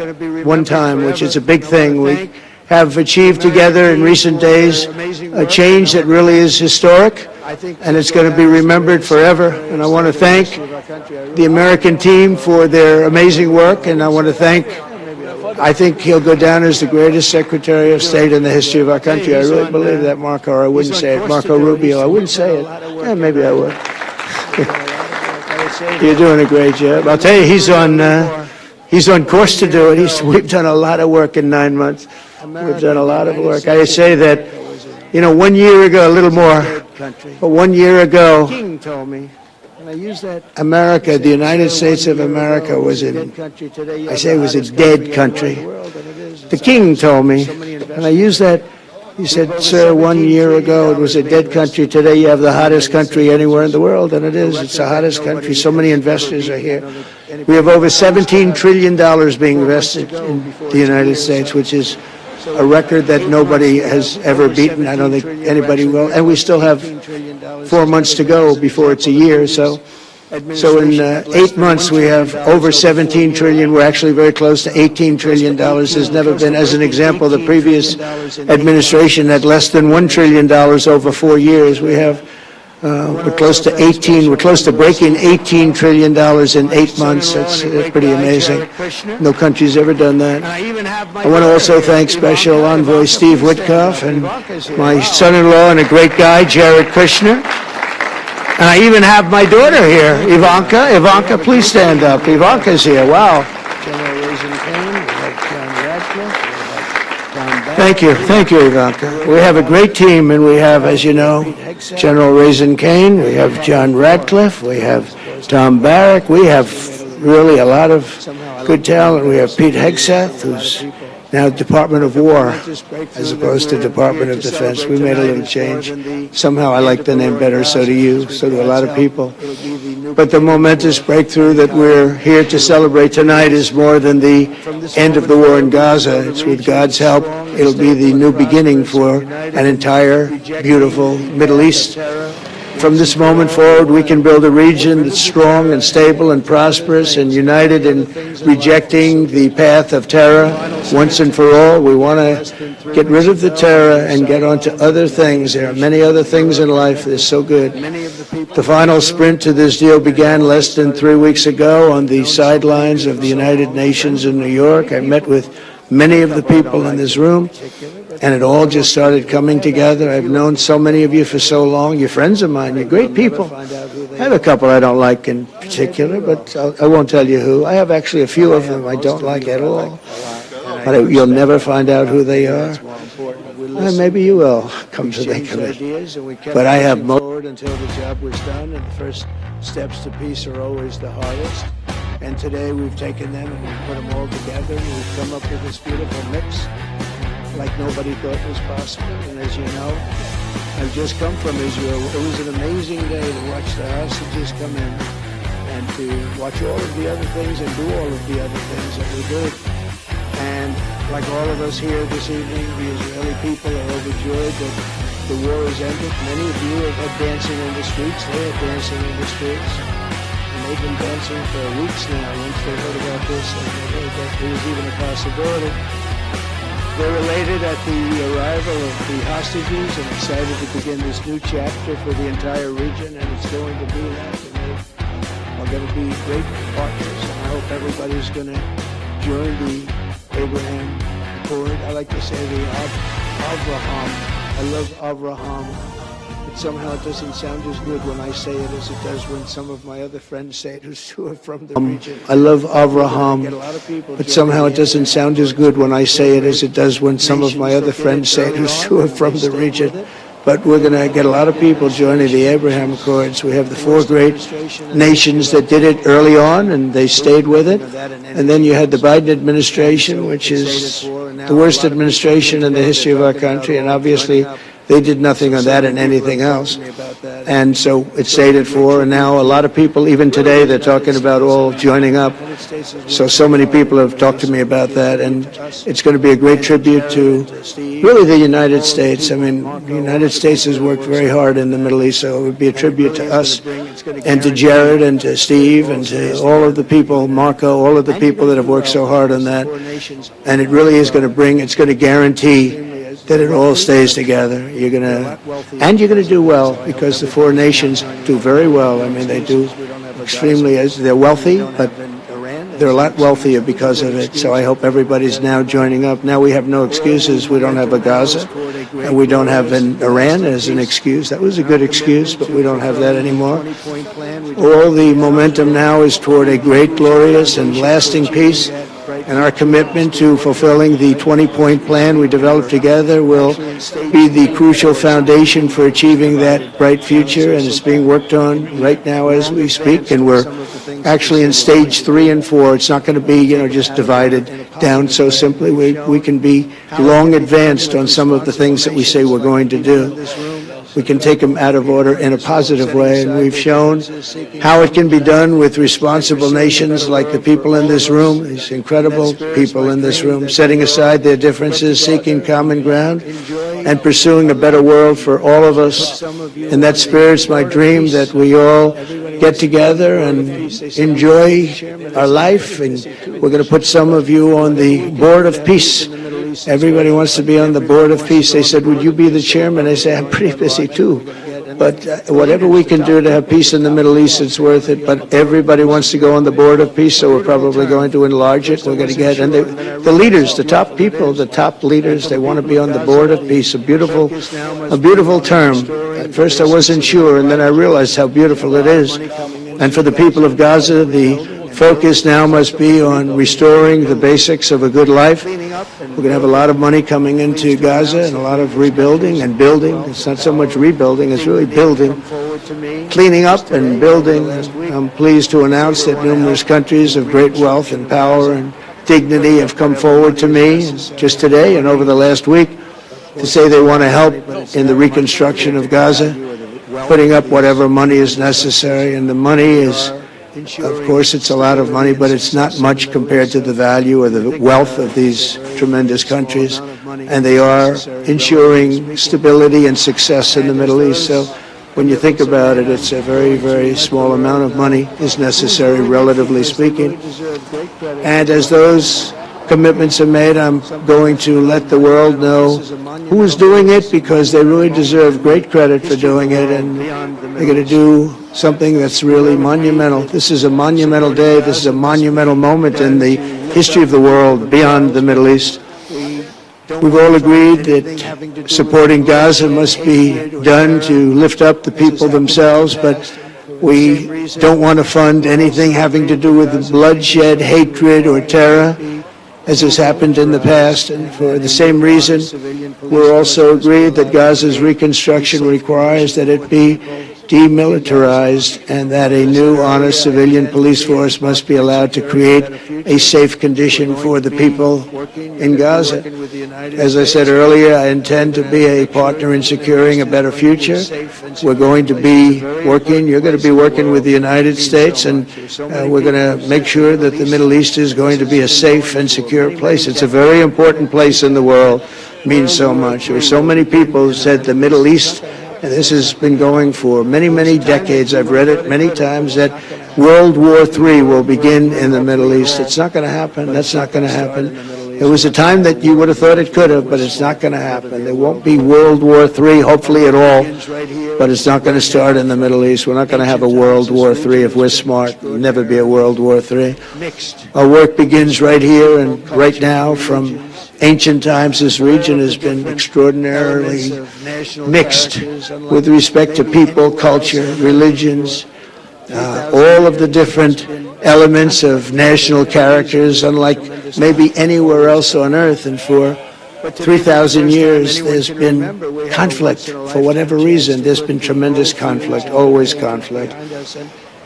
[SPEAKER 16] one time, which is a big thing. We have achieved together in recent days a change that really is historic, and it's going to be remembered forever. And I want to thank the American team for their amazing work, and I want to thank, I think he'll go down as the greatest Secretary of State in the history of our country. I really believe that, Marco, or I wouldn't say it. Marco Rubio, I wouldn't say it. Yeah, maybe I would. You're doing a great job. I'll tell you, he's on course to do it. We've done a lot of work in 9 months. We've done a lot of work. I say that, 1 year ago, a little more, but 1 year ago, King told me, and I use that, America, the United States of America was a dead country. The King told me, and I use that, he said, sir, 1 year ago it was a dead country. Today you have the hottest country anywhere in the world, and it is. It's the hottest country. So many investors are here. We have over $17 trillion being invested in the United States, which is a record that nobody has ever beaten. I don't think anybody will. And we still have 4 months to go before it's a year. So in 8 months, we have over 17 trillion. We're actually very close to $18 trillion. There's never been, as an example, the previous administration had less than $1 trillion over 4 years. We have, we're close to 18. We're close to breaking $18 trillion in 8 months. That's pretty amazing. No country's ever done that. I want to also thank Special Envoy Steve Witkoff and my son-in-law and a great guy, Jared Kushner. And I even have my daughter here, Ivanka. Ivanka, please stand up. Ivanka's here. Wow. General Raising Cane. We have John Radcliffe. We have Thank you, Ivanka. We have a great team, and we have, as you know, General Raisin Kane, we have John Radcliffe, we have Tom Barrack, we have really a lot of good talent. We have Pete Hegseth, who's now Department of War, as opposed to Department of Defense. We made a little change. Somehow I like the name better, so do you, so do a lot of people. But the momentous breakthrough that we're here to celebrate tonight is more than the end of the war in Gaza. It's with God's help. It'll be the new beginning for an entire beautiful Middle East. From this moment forward, we can build a region that's strong and stable and prosperous and united in rejecting the path of terror once and for all. We want to get rid of the terror and get on to other things. There are many other things in life that are so good. The final sprint to this deal began less than 3 weeks ago on the sidelines of the United Nations in New York. I met with many of the people in this room, and it all just started coming together. I've known so many of you for so long. You're friends of mine. You're great people. I have a couple I don't like in particular, but I won't tell you who. I have actually a few of them I don't like at all. But you'll never find out who they are. Maybe you will, come to think of it. But I have forward until the job was done, and the first steps to peace are always the hardest. And today we've taken them and we've put them all together, and we've come up with this beautiful mix like nobody thought was possible. And as you know, I've just come from Israel. It was an amazing day to watch the hostages come in and to watch all of the other things and do all of the other things that we did. And like all of us here this evening, the Israeli people are overjoyed that the war has ended. Many of you have had dancing in the streets. They had dancing in the streets. And they've been dancing for weeks now. Once they heard about this, and they heard that there was even a possibility. They're elated at the arrival of the hostages and excited to begin this new chapter for the entire region, and it's going to be that. And they are going to be great partners, and I hope everybody's going to join the Abraham Accord. I like to say the Avraham. I love Avraham. But somehow it doesn't sound as good when I say it as it does when some of my other friends say it who are from the region. I love Avraham, but somehow it doesn't sound as good when I say it as it does when some of my other friends say it who are from the region. But we're going to get a lot of people joining the Abraham Accords. We have the 4 great nations that did it early on, and they stayed with it. And then you had the Biden administration, which is the worst administration in the history of our country, and obviously they did nothing on that and anything else. And so it stayed at 4, and now a lot of people, even today, they're talking about all joining up. So many people have talked to me about that, and it's going to be a great tribute to really the United States. I mean, the United States has worked very hard in the Middle East, so it would be a tribute to us and to Jared and to Steve and to all of the people, Marco, all of the people that have worked so hard on that. And it really is going to it's going to guarantee that it all stays together. You're going to do well, because the 4 nations do very well. I mean, they do extremely, they're wealthy, but they're a lot wealthier because of it. So I hope everybody's now joining up. Now we have no excuses. We don't have a Gaza, and we don't have an Iran as an excuse. That was a good excuse, but we don't have that anymore. All the momentum now is toward a great, glorious, and lasting peace. And our commitment to fulfilling the 20-point plan we developed together will be the crucial foundation for achieving that bright future, and it's being worked on right now as we speak, and we're actually in stage 3 and 4. It's not going to be, just divided down so simply. We can be long advanced on some of the things that we say we're going to do. We can take them out of order in a positive way, and we've shown how it can be done with responsible nations like the people in this room, these incredible people in this room, setting aside their differences, seeking common ground, and pursuing a better world for all of us. In that spirit, it's my dream that we all get together and enjoy our life, and we're going to put some of you on the Board of Peace. Everybody wants to be on the Board of Peace. They said, would you be the chairman? I say, I'm pretty busy too. But whatever we can do to have peace in the Middle East, it's worth it. But everybody wants to go on the Board of Peace, so we're probably going to enlarge it. We're going to get, and the leaders, the top people, the top leaders, they want to be on the Board of Peace. A beautiful term. At first I wasn't sure, and then I realized how beautiful it is. And for the people of Gaza, the focus now must be on restoring the basics of a good life, We're going to have a lot of money coming into Gaza and a lot of rebuilding and building. It's not so much rebuilding, it's really building, cleaning up and building. I'm pleased to announce that numerous countries of great wealth and power and dignity have come forward to me just today and over the last week to say they want to help in the reconstruction of Gaza, putting up whatever money is necessary. And the money is, of course, it's a lot of money, but it's not much compared to the value or the wealth of these tremendous countries. And they are ensuring stability and success in the Middle East. So when you think about it, it's a very, very small amount of money is necessary, relatively speaking. And as those commitments are made, I'm going to let the world know who is doing it, because they really deserve great credit for doing it, and they're going to do something that's really monumental. This is a monumental day. This is a monumental moment in the history of the world beyond the Middle East. We've all agreed that supporting Gaza must be done to lift up the people themselves, but we don't want to fund anything having to do with bloodshed, hatred, or terror, as has happened in the past. And for the same reason, we're also agreed that Gaza's reconstruction requires that it be demilitarized and that a new, honest civilian police force must be allowed to create a safe condition for the people in Gaza. As I said earlier, I intend to be a partner in securing a better future. We're going to be working, you're going to be working with the United States, and we're going to make sure that the Middle East is going to be a safe and secure place. It's a very important place in the world. It means so much. There are so many people who said the Middle East, and this has been going for many, many decades. I've read it many times, that World War III will begin in the Middle East. It's not going to happen. That's not going to happen. There was a time that you would have thought it could have, but it's not going to happen. There won't be World War III, hopefully at all, but it's not going to start in the Middle East. We're not going to have a World War III if we're smart. There'll never be a World War III. Our work begins right here and right now. From ancient times, this region has been extraordinarily mixed with respect to people, culture, religions, all of the different elements of national characters, unlike maybe anywhere else on earth. And for 3,000 years, there's been conflict. For whatever reason, there's been tremendous conflict, always conflict.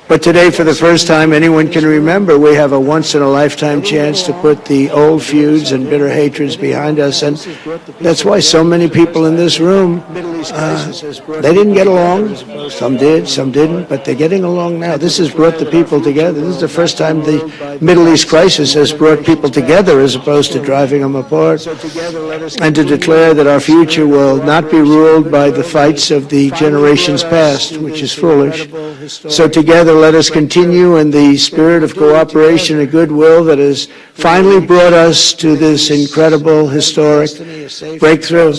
[SPEAKER 16] But today, for the first time anyone can remember, we have a once-in-a-lifetime chance to put the old feuds and bitter hatreds behind us. And that's why so many people in this room, they didn't get along. Some did, some didn't, but they're getting along now. This has brought the people together. This is the first time the Middle East crisis has brought people together as opposed to driving them apart. And to declare that our future will not be ruled by the fights of the generations past, which is foolish. So together, let us continue in the spirit of cooperation and goodwill that has finally brought us to this incredible, historic breakthrough.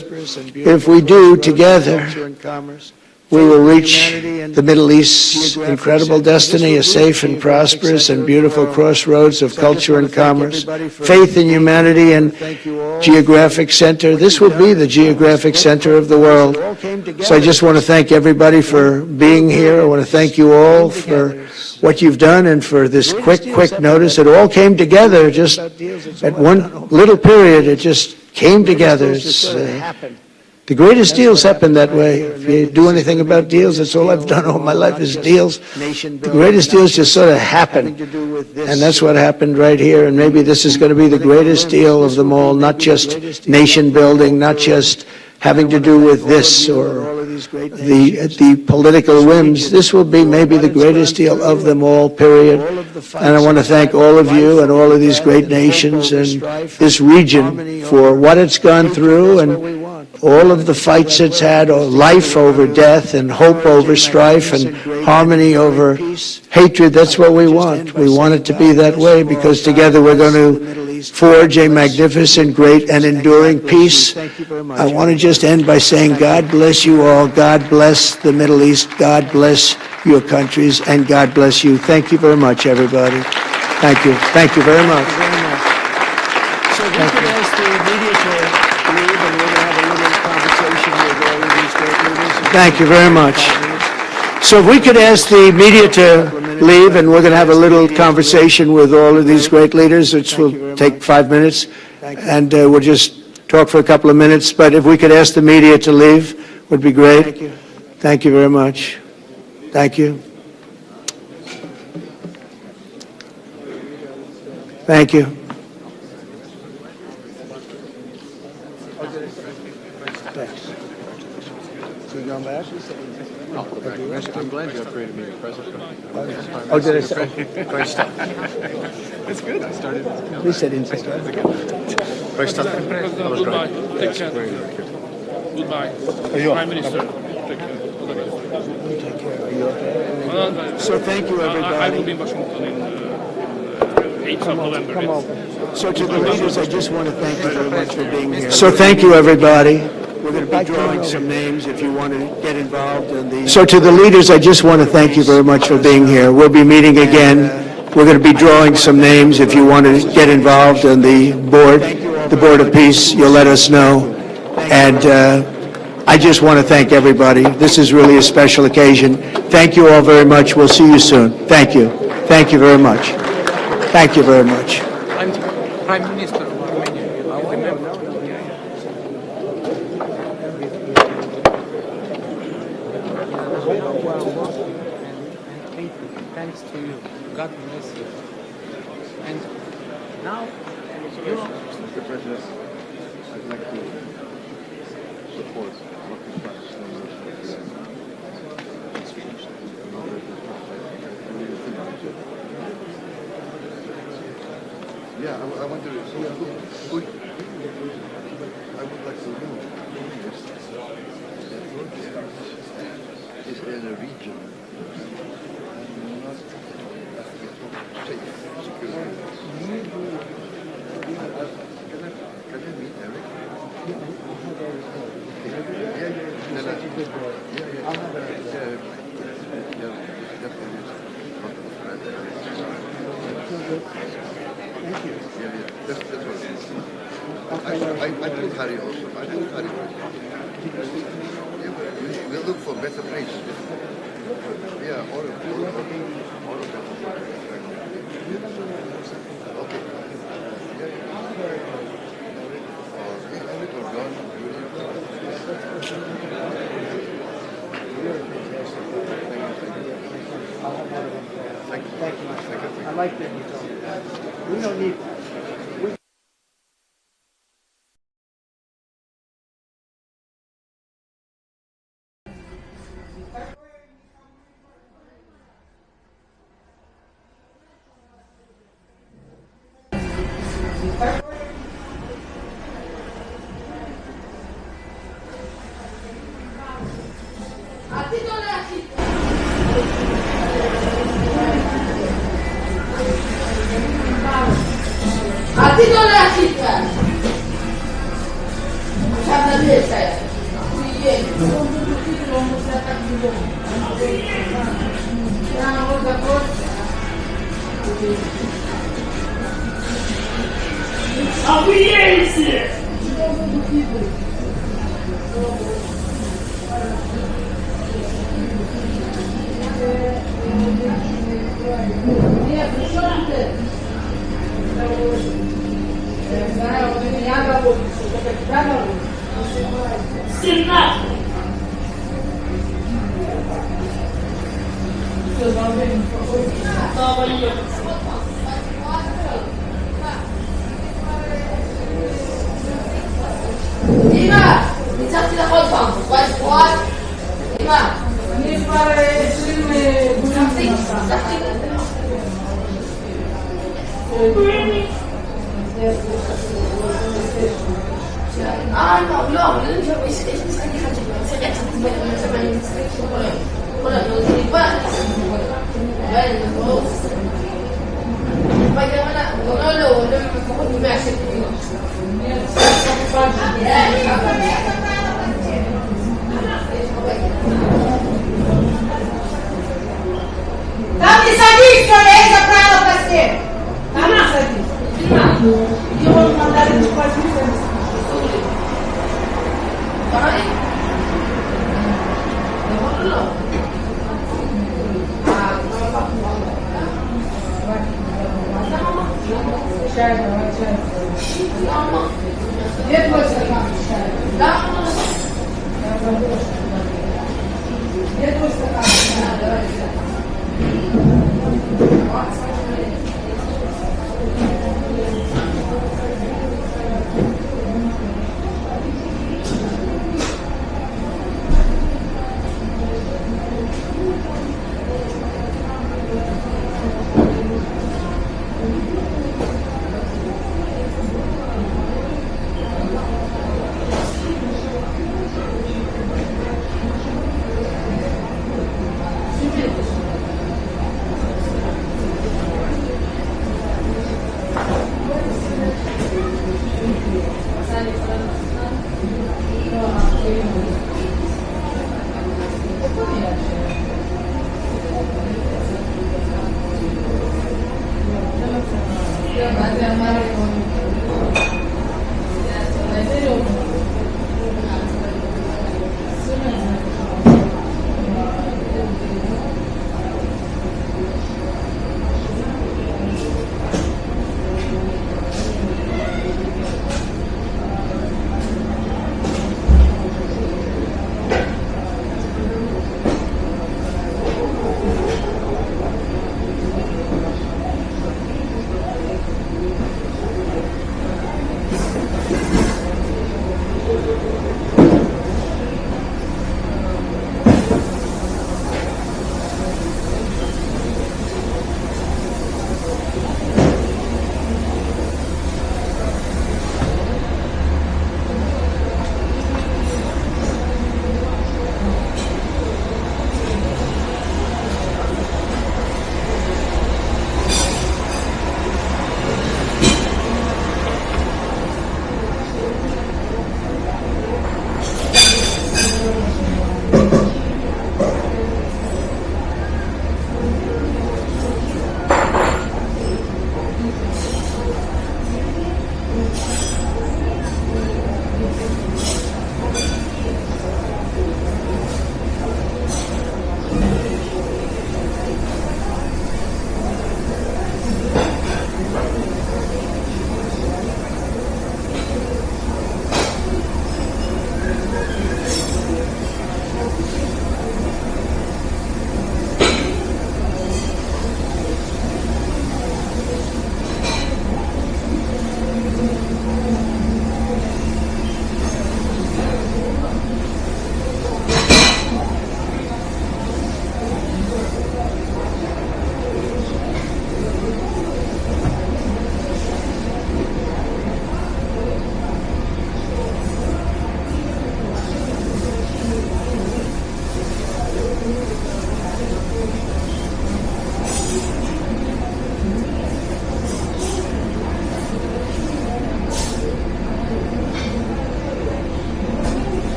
[SPEAKER 16] If we do, together, we will reach the Middle East's incredible destiny, a safe and prosperous and beautiful crossroads of culture and commerce, faith in humanity and geographic center. This will be the geographic center of the world. So I just want to thank everybody for being here. I want to thank you all for what you've done and for this quick notice. It all came together just at one little period. It just came together. The greatest deals happen that way. If you do anything about deals, that's all I've done all my life is deals. The greatest deals just sort of happen. And that's what happened right here. And maybe this is going to be the greatest deal of them all, not just nation building, not just having to do with this or the political whims. This will be maybe the greatest deal of them all, period. And I want to thank all of you and all of these great nations and this region for what it's gone through and all of the fights it's had, life over death and hope over strife and harmony over hatred. That's what we want. We want it to be that way because together we're going to forge a magnificent, great, and enduring peace. I want to just end by saying God bless you all. God bless the Middle East. God bless your countries, and God bless you. Thank you very much, everybody. Thank you. Thank you very much. So we could ask the media to leave, and we're going to have a little conversation with all of these great leaders. Thank you very much. So if we could ask the media to leave, and we're going to have a little conversation with all of these great leaders, which will take 5 minutes. and we'll just talk for a couple of minutes. But if we could ask the media to leave, would be great. Thank you. Thank you very much. Thank you. Thank you. Thanks. So you going back?
[SPEAKER 8] I'll go back. I'm glad you upgraded me to president.
[SPEAKER 16] Oh, did I say?
[SPEAKER 8] Great stuff. That's good. I started.
[SPEAKER 16] Please sit in.
[SPEAKER 8] Great stuff. That was
[SPEAKER 3] Goodbye.
[SPEAKER 8] great.
[SPEAKER 3] Take care.
[SPEAKER 8] Very good.
[SPEAKER 3] Goodbye.
[SPEAKER 8] you?
[SPEAKER 3] Prime Minister. Take care.
[SPEAKER 16] Take care. Are you okay? So thank you, everybody.
[SPEAKER 3] I will be in Washington in 8th of November.
[SPEAKER 16] Come over. So to the leaders, I just want to thank you very much for being here. So thank you, everybody. We're going to be drawing some names if you want to get involved in the... So to the leaders, I just want to thank you very much for being here. We'll be meeting again. We're going to be drawing some names if you want to get involved in the Board of Peace. You'll let us know. And I just want to thank everybody. This is really a special occasion. Thank you all very much. We'll see you soon. Thank you. Thank you very much. Thank you very much.
[SPEAKER 19] I'm Prime Minister of Romania. You remember? Thanks to you. God bless you. And now, you know,
[SPEAKER 8] Mr. President, I'd like to support working class members of the speech. Yeah, I want to. Who, I would like to know is in a region not safe, secure. Can I meet Eric?
[SPEAKER 16] Thank you.
[SPEAKER 8] That's what it is. I told Harry also. I told Harry we'll look for better places. Yeah, all of them. Okay.
[SPEAKER 16] Thank you. I like that you told me that. We don't need that.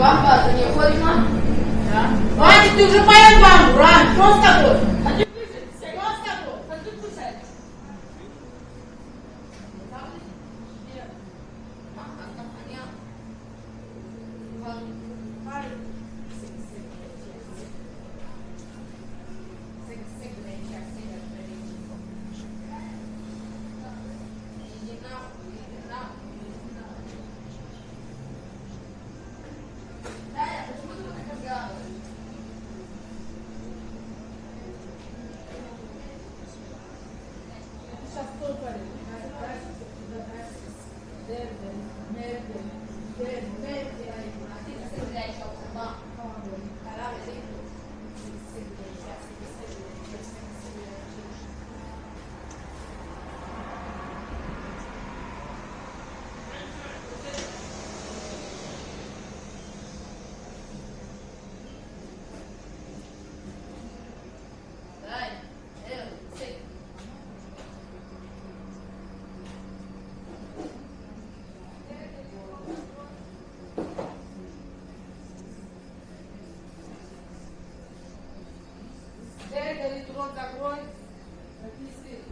[SPEAKER 12] Бамба, не ходит на? Да. Ваня, ты уже поел бамбу, Ран, что с тобой? А ты пишешь, что с тобой? А ты пишешь.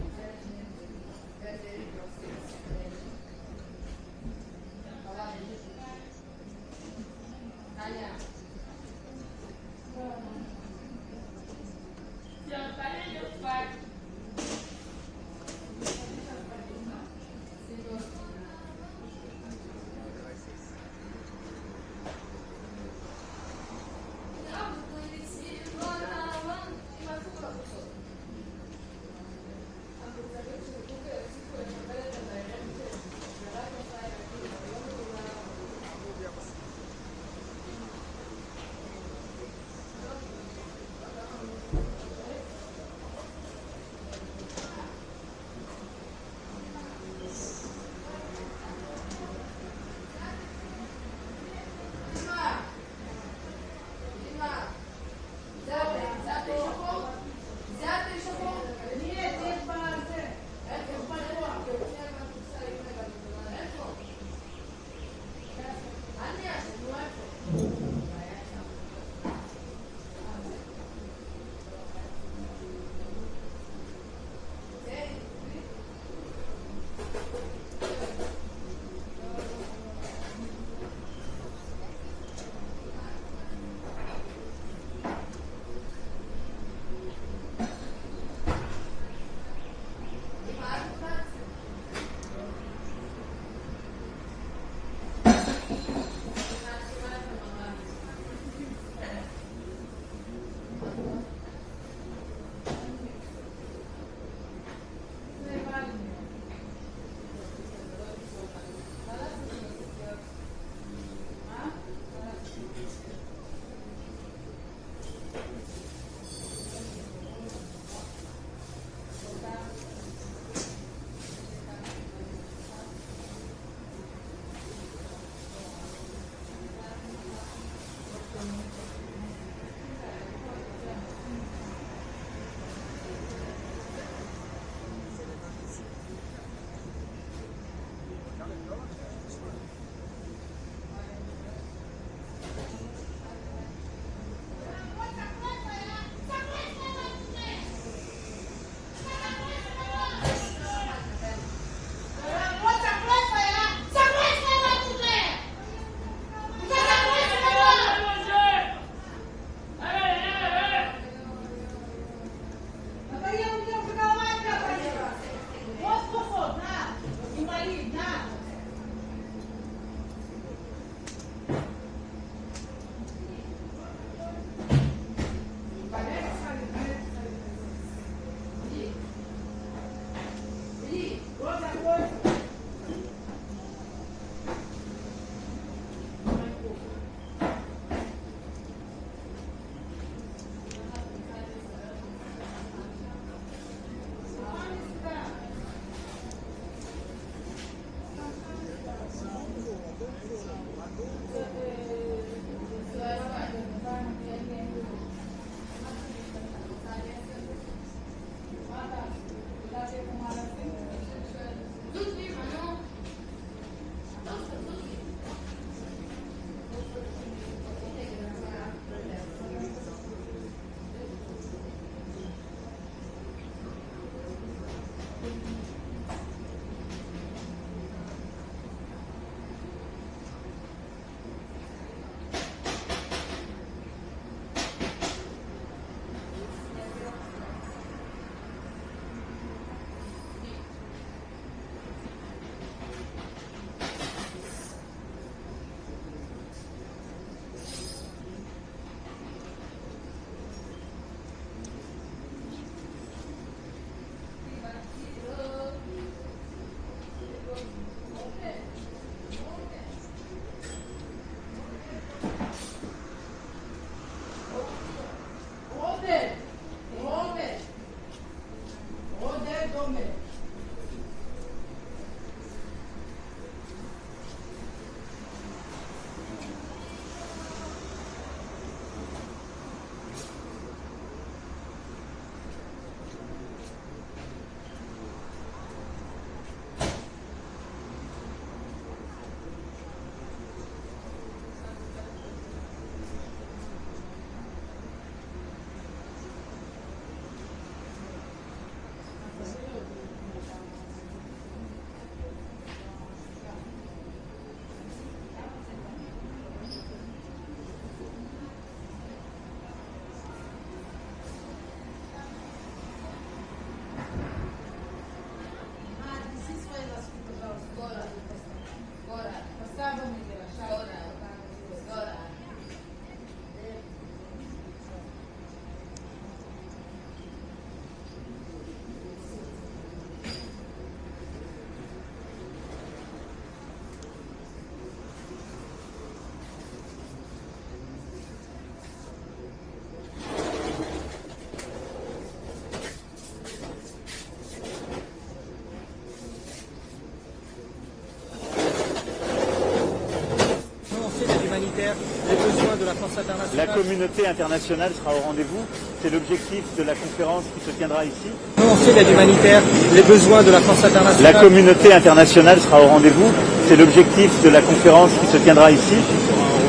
[SPEAKER 3] de la force internationale.
[SPEAKER 10] La communauté internationale sera au rendez-vous. C'est l'objectif de la conférence qui se tiendra ici.
[SPEAKER 3] Annoncer l'aide humanitaire, les besoins de la force internationale.
[SPEAKER 10] La communauté internationale sera au rendez-vous. C'est l'objectif de la conférence qui se tiendra ici.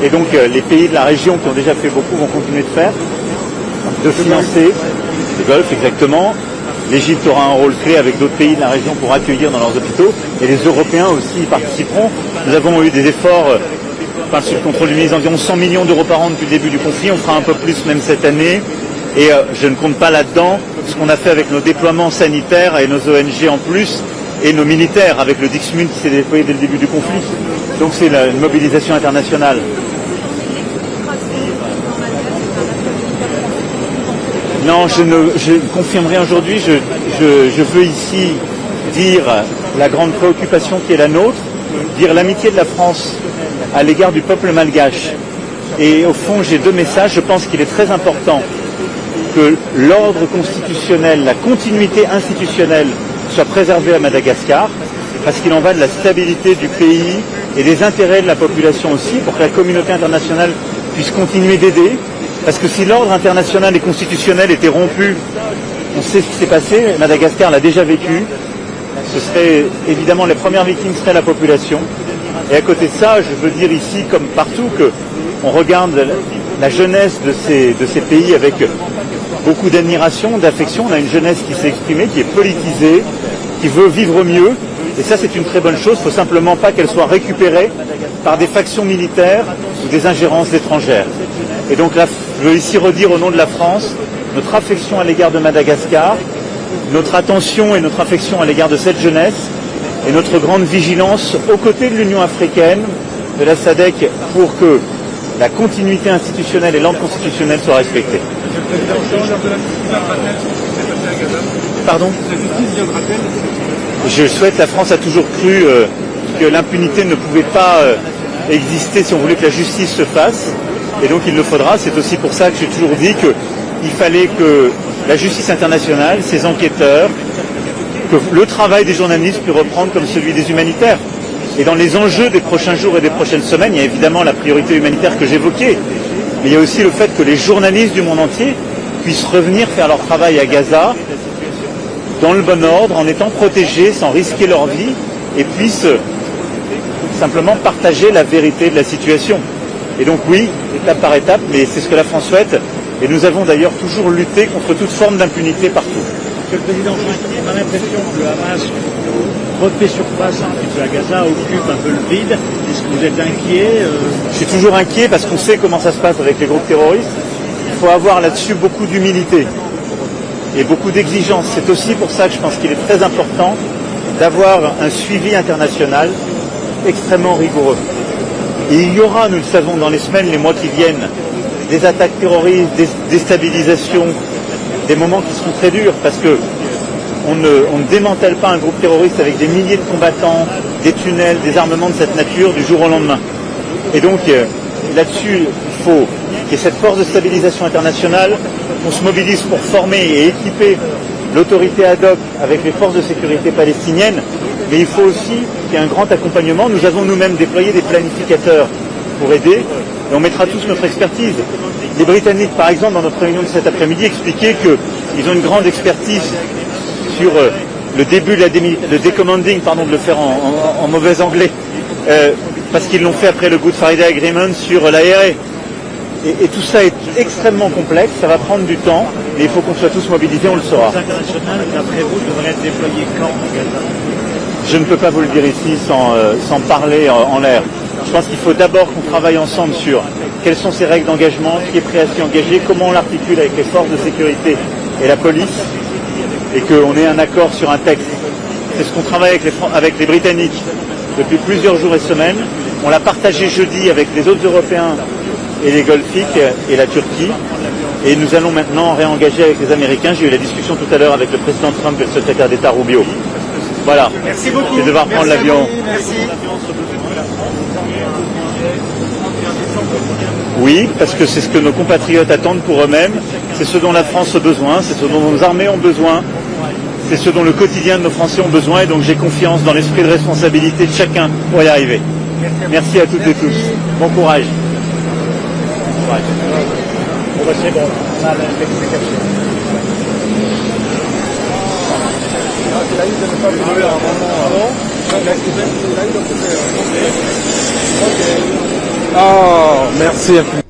[SPEAKER 10] Et donc les pays de la région qui ont déjà fait beaucoup vont continuer de faire, de financer le Golfe exactement. L'Égypte aura un rôle clé avec d'autres pays de la région pour accueillir dans leurs hôpitaux. Et les Européens aussi y participeront. Nous avons eu des efforts, sous le contrôle du ministre, d'environ 100 millions d'euros par an depuis le début du conflit. On fera un peu plus même cette année. Et je ne compte pas là-dedans ce qu'on a fait avec nos déploiements sanitaires et nos ONG en plus, et nos militaires avec le Dixmude qui s'est déployé dès le début du conflit. Donc c'est une mobilisation internationale. Non, je confirmerai aujourd'hui, je veux ici dire la grande préoccupation qui est la nôtre, dire l'amitié de la France à l'égard du peuple malgache. Et au fond, j'ai deux messages. Je pense qu'il est très important que l'ordre constitutionnel, la continuité institutionnelle soit préservée à Madagascar, parce qu'il en va de la stabilité du pays et des intérêts de la population aussi, pour que la communauté internationale puisse continuer d'aider. Parce que si l'ordre international et constitutionnel était rompu, on sait ce qui s'est passé, Madagascar l'a déjà vécu, ce serait évidemment les premières victimes seraient la population. Et à côté de ça, je veux dire ici, comme partout, qu'on regarde la jeunesse de ces pays avec beaucoup d'admiration, d'affection. On a une jeunesse qui s'est exprimée, qui est politisée, qui veut vivre mieux. Et ça, c'est une très bonne chose. Il ne faut simplement pas qu'elle soit récupérée par des factions militaires ou des ingérences étrangères. Et donc là, je veux ici redire au nom de la France notre affection à l'égard de Madagascar, notre attention et notre affection à l'égard de cette jeunesse et notre grande vigilance aux côtés de l'Union africaine, de la SADC, pour que la continuité institutionnelle et l'ordre constitutionnel soient respectés. Pardon ? Je souhaite, la France a toujours cru que l'impunité ne pouvait pas exister si on voulait que la justice se fasse. Et donc il le faudra. C'est aussi pour ça que j'ai toujours dit qu'il fallait que la justice internationale, ses enquêteurs, que le travail des journalistes puisse reprendre comme celui des humanitaires. Et dans les enjeux des prochains jours et des prochaines semaines, il y a évidemment la priorité humanitaire que j'évoquais. Mais il y a aussi le fait que les journalistes du monde entier puissent revenir faire leur travail à Gaza dans le bon ordre, en étant protégés, sans risquer leur vie, et puissent simplement partager la vérité de la situation. Et donc oui, étape par étape, mais c'est ce que la France souhaite. Et nous avons d'ailleurs toujours lutté contre toute forme d'impunité partout.
[SPEAKER 3] Monsieur le Président, on a l'impression que le Hamas refait surface un petit peu à Gaza, occupe un peu le vide. Est-ce que vous êtes inquiet
[SPEAKER 10] Je suis toujours inquiet parce qu'on sait comment ça se passe avec les groupes terroristes. Il faut avoir là-dessus beaucoup d'humilité et beaucoup d'exigence. C'est aussi pour ça que je pense qu'il est très important d'avoir un suivi international extrêmement rigoureux. Et il y aura, nous le savons, dans les semaines, les mois qui viennent, des attaques terroristes, des déstabilisations, des moments qui seront très durs, parce que on ne démantèle pas un groupe terroriste avec des milliers de combattants, des tunnels, des armements de cette nature du jour au lendemain. Et donc là-dessus, il faut qu'il y ait cette force de stabilisation internationale, qu'on se mobilise pour former et équiper l'autorité ad hoc avec les forces de sécurité palestiniennes, mais il faut aussi qu'il y ait un grand accompagnement. Nous avons nous-mêmes déployé des planificateurs pour aider, et on mettra tous notre expertise. Les Britanniques, par exemple, dans notre réunion de cet après-midi, expliquaient qu'ils ont une grande expertise sur le début de le décommanding, pardon de le faire en mauvais anglais, parce qu'ils l'ont fait après le Good Friday Agreement sur l'ARE. Et tout ça est extrêmement complexe, ça va prendre du temps, mais il faut qu'on soit tous mobilisés, on le saura.
[SPEAKER 3] Les forces internationales, d'après vous, devraient être déployées quand à Gaza?
[SPEAKER 10] Je ne peux pas vous le dire ici sans parler en l'air. Je pense qu'il faut d'abord qu'on travaille ensemble sur quelles sont ces règles d'engagement, qui est prêt à s'y engager, comment on l'articule avec les forces de sécurité et la police, et qu'on ait un accord sur un texte. C'est ce qu'on travaille avec les Britanniques depuis plusieurs jours et semaines. On l'a partagé jeudi avec les autres Européens et les Golfiques et la Turquie. Et nous allons maintenant réengager avec les Américains. J'ai eu la discussion tout à l'heure avec le président Trump et le secrétaire d'État Rubio. Voilà.
[SPEAKER 3] Merci beaucoup.
[SPEAKER 10] Je vais devoir prendre l'avion.
[SPEAKER 3] Merci.
[SPEAKER 10] Oui, parce que c'est ce que nos compatriotes attendent pour eux-mêmes. C'est ce dont la France a besoin, c'est ce dont nos armées ont besoin. C'est ce dont le quotidien de nos Français ont besoin. Et donc j'ai confiance dans l'esprit de responsabilité de chacun pour y arriver. Merci à toutes et tous. Bon courage. Au revoir.
[SPEAKER 3] C'est bon, on a l'explication.
[SPEAKER 8] Il a eu de ne pas venir à un moment. Il a eu de couper. Oh, merci.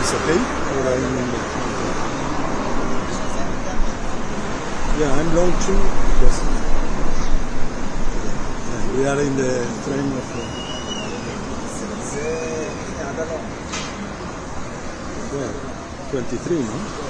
[SPEAKER 8] It's okay? Or yeah, I'm going to because we are in the train of yeah, 23, no?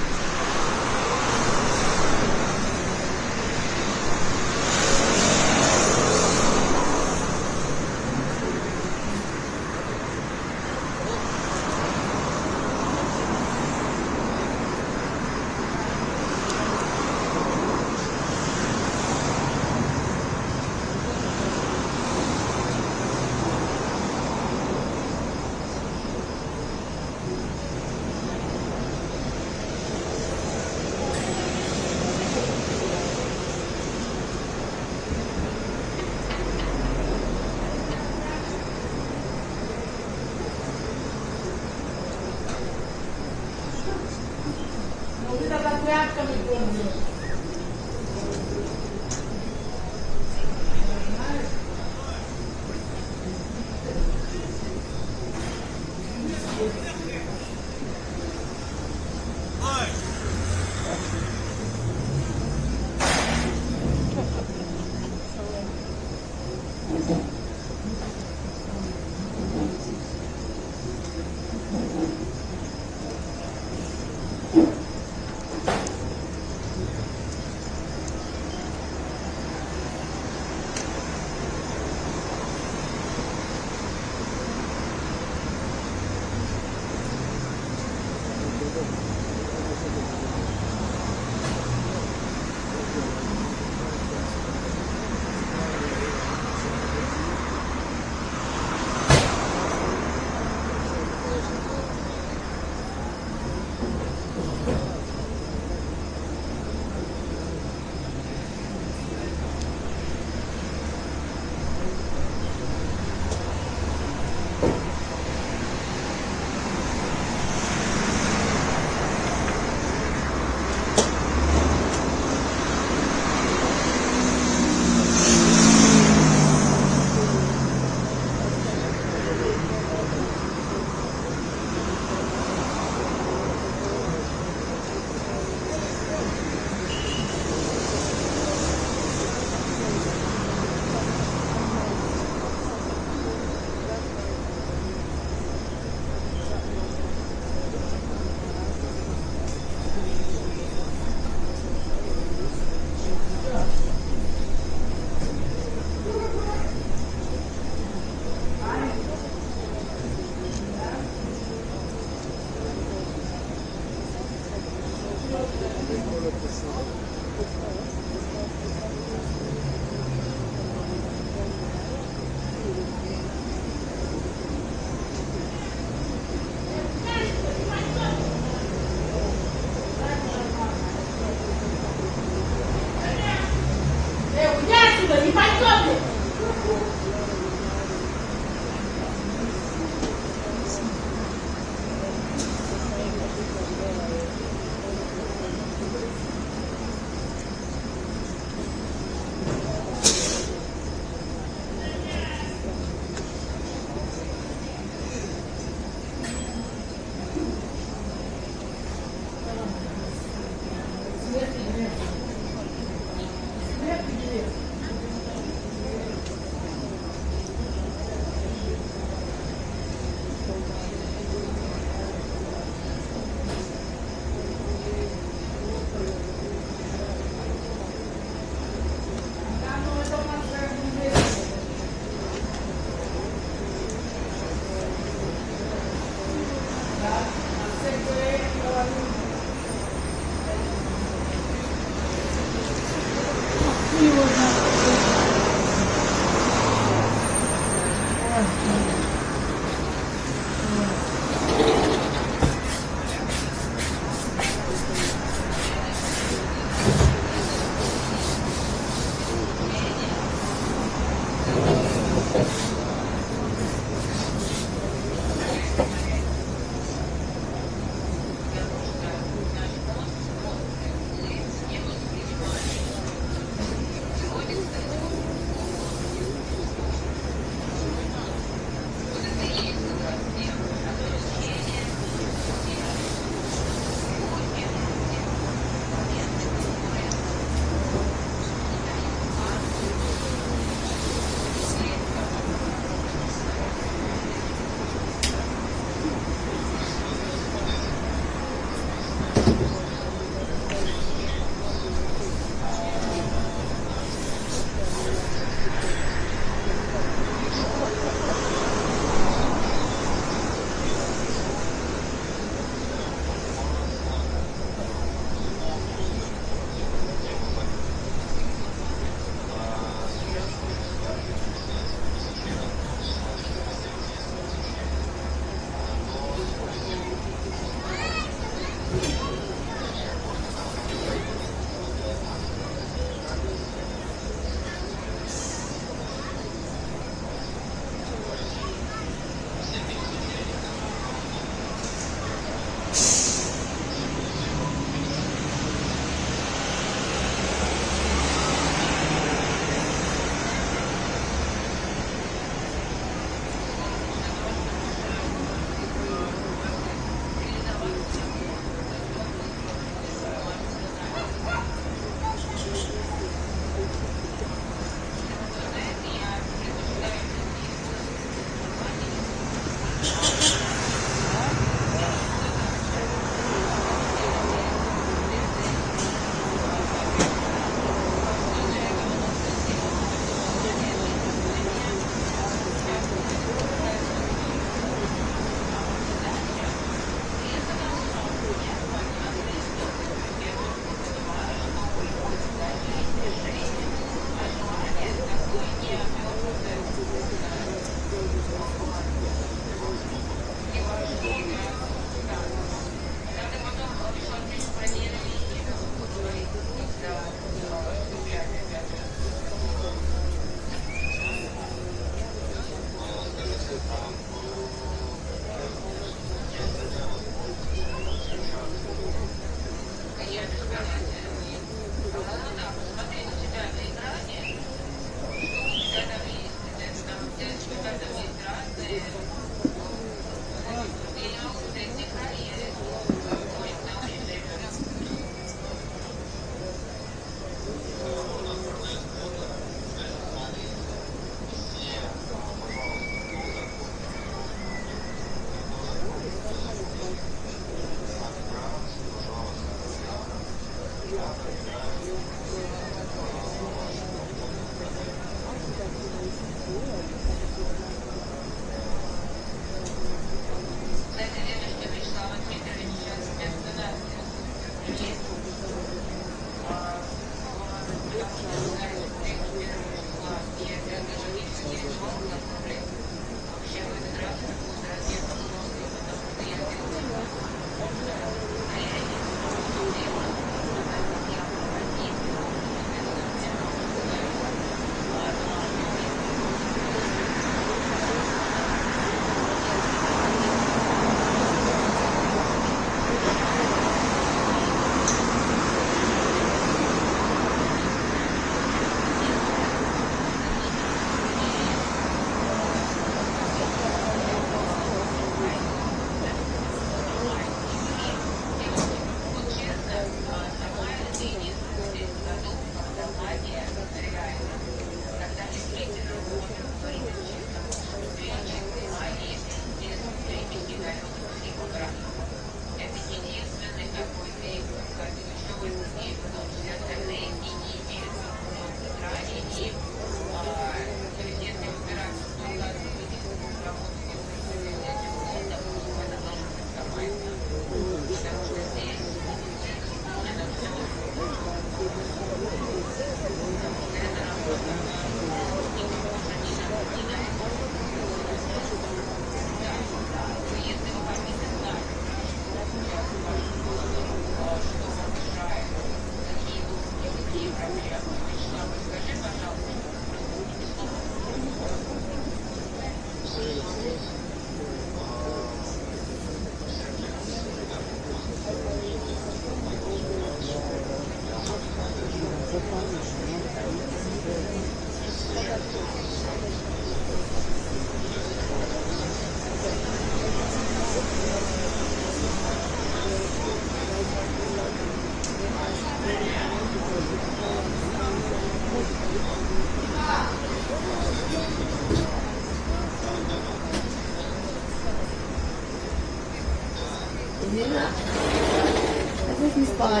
[SPEAKER 6] не спала,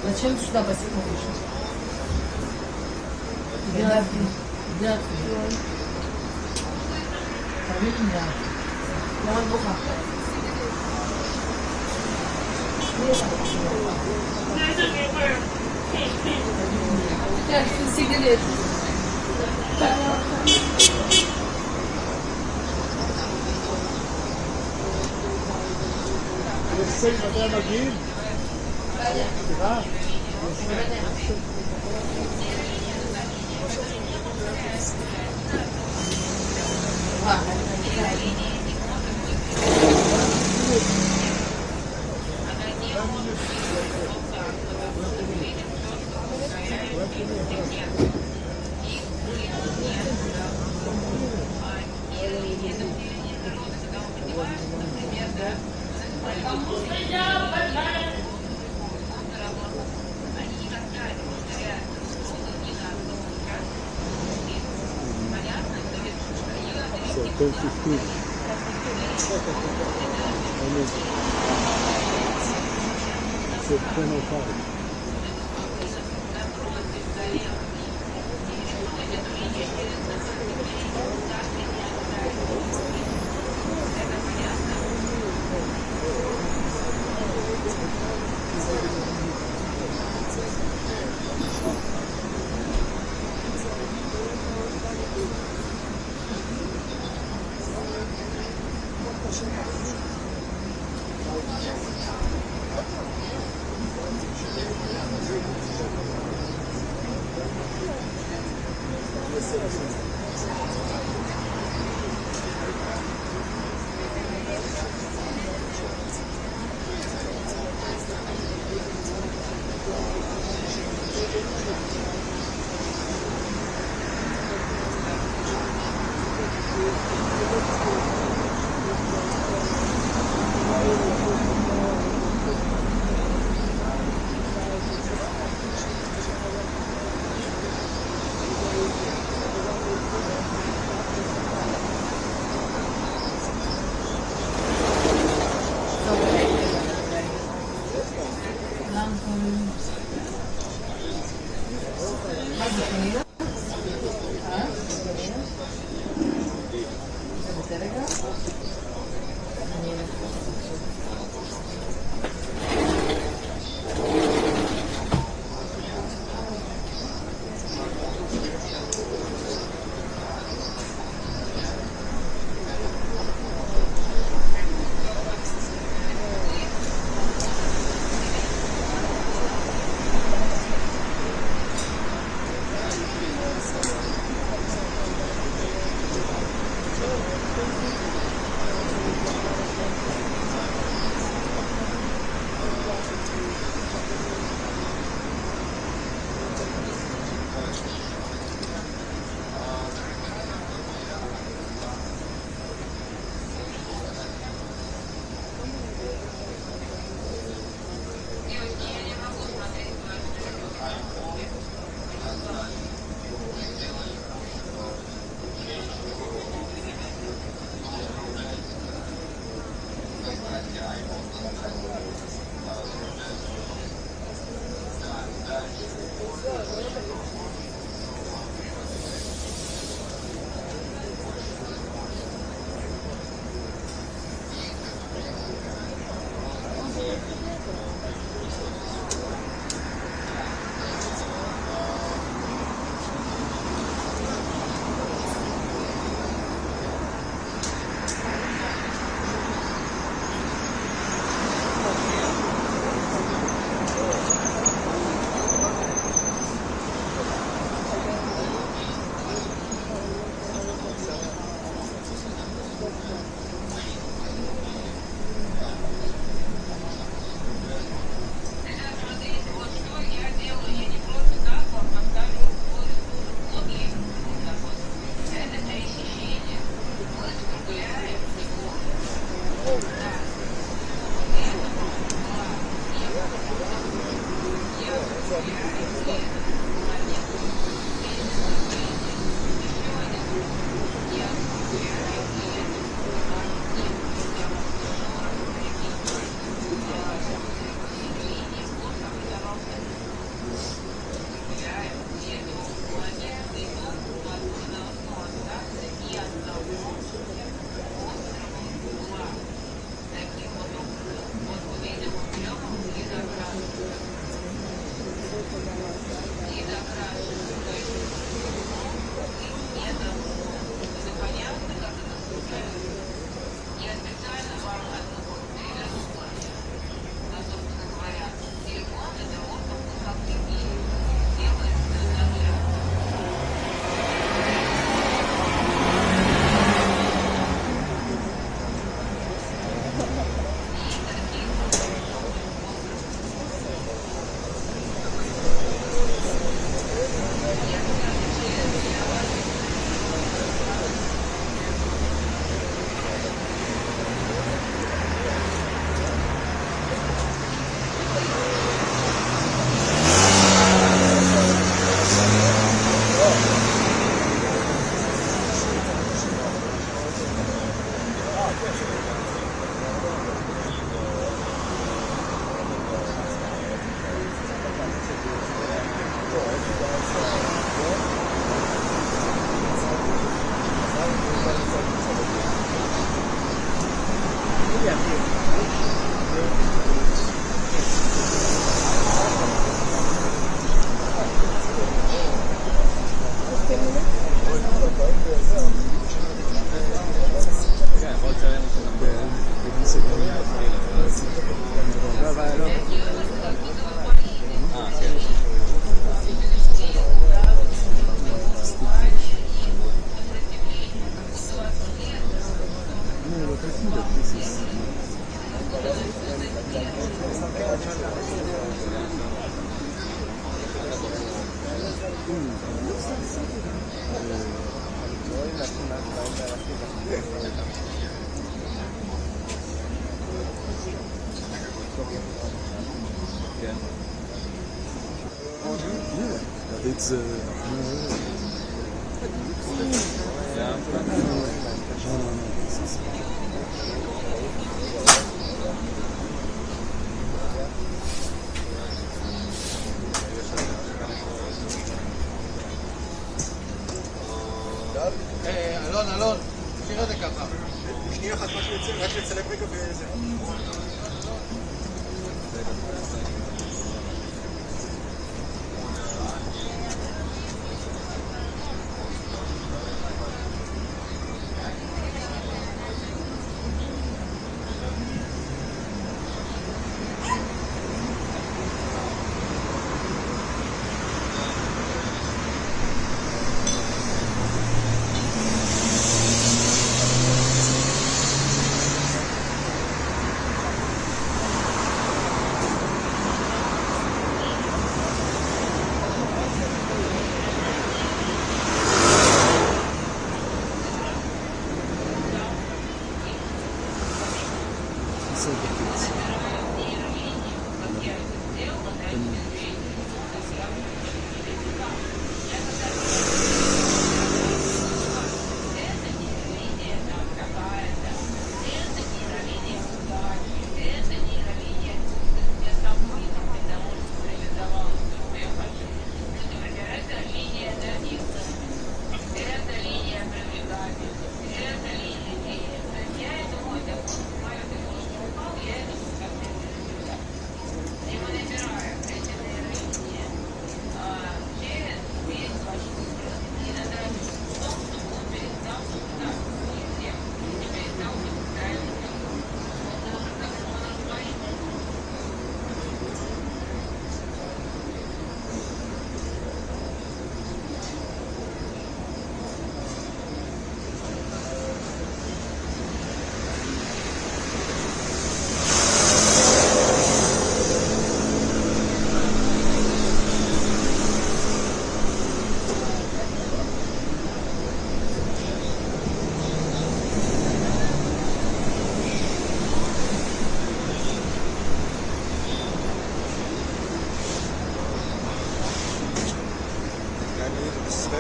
[SPEAKER 6] зачем сюда босиком вышел? Да.
[SPEAKER 8] Vocês podendo aqui? Tá?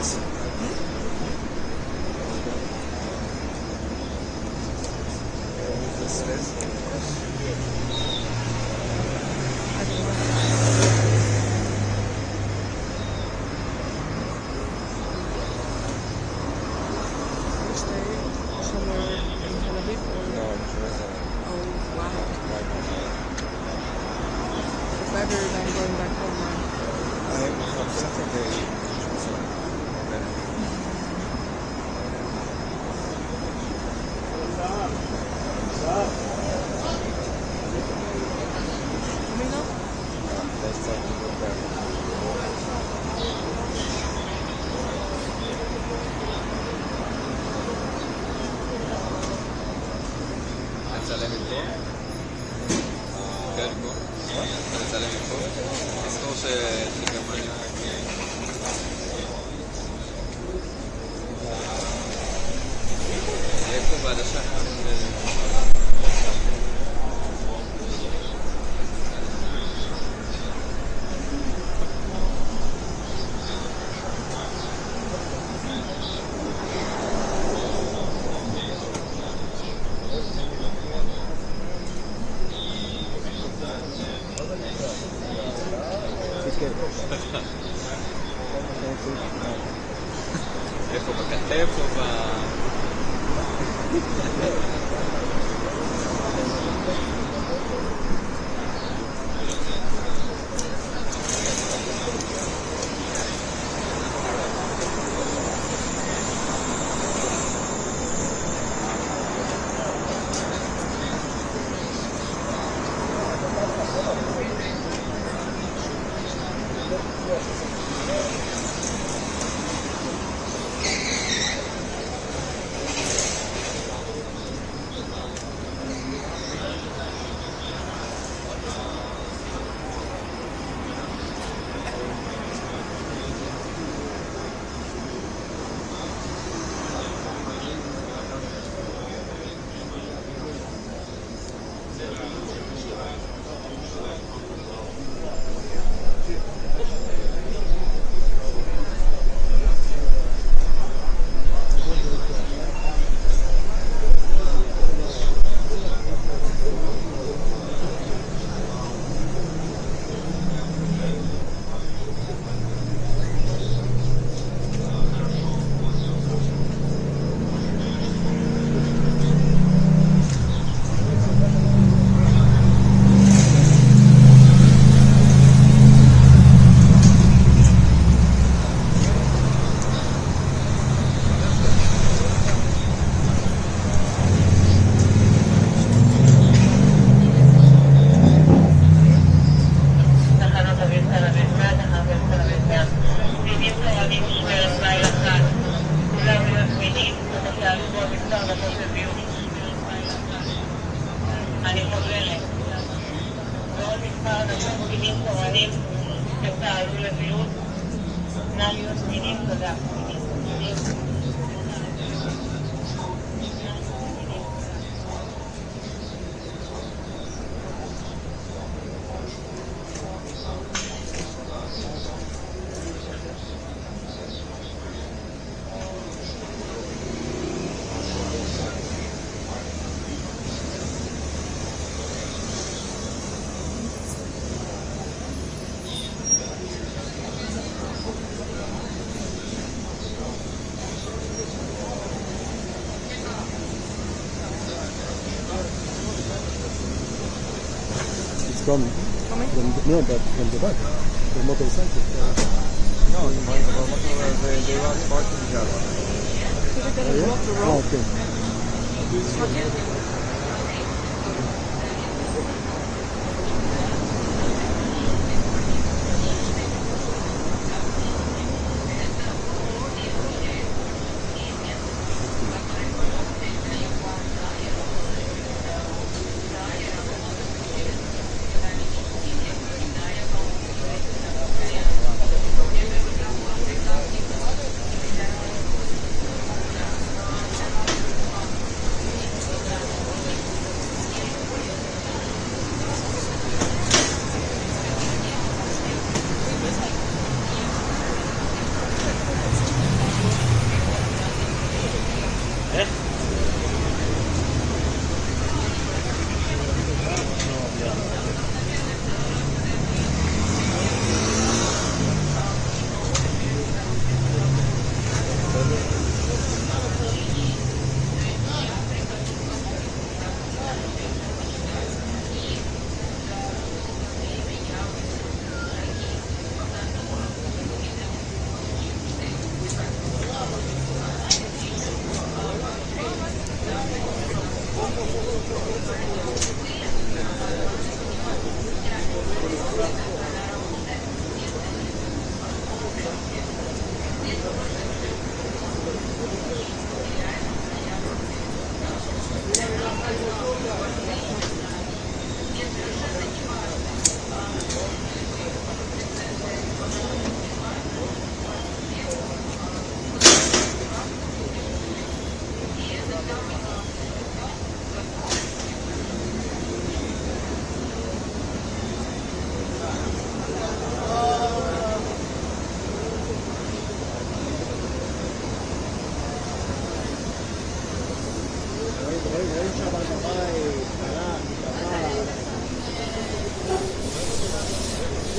[SPEAKER 8] estresse. Muito estresse. From the back, the motorcycle.
[SPEAKER 18] No, they were parking here.
[SPEAKER 8] Okay.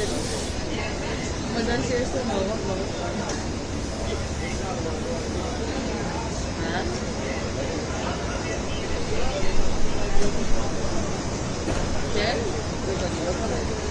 [SPEAKER 6] Mas eu achei essa nova forma. Quer? Eu falei.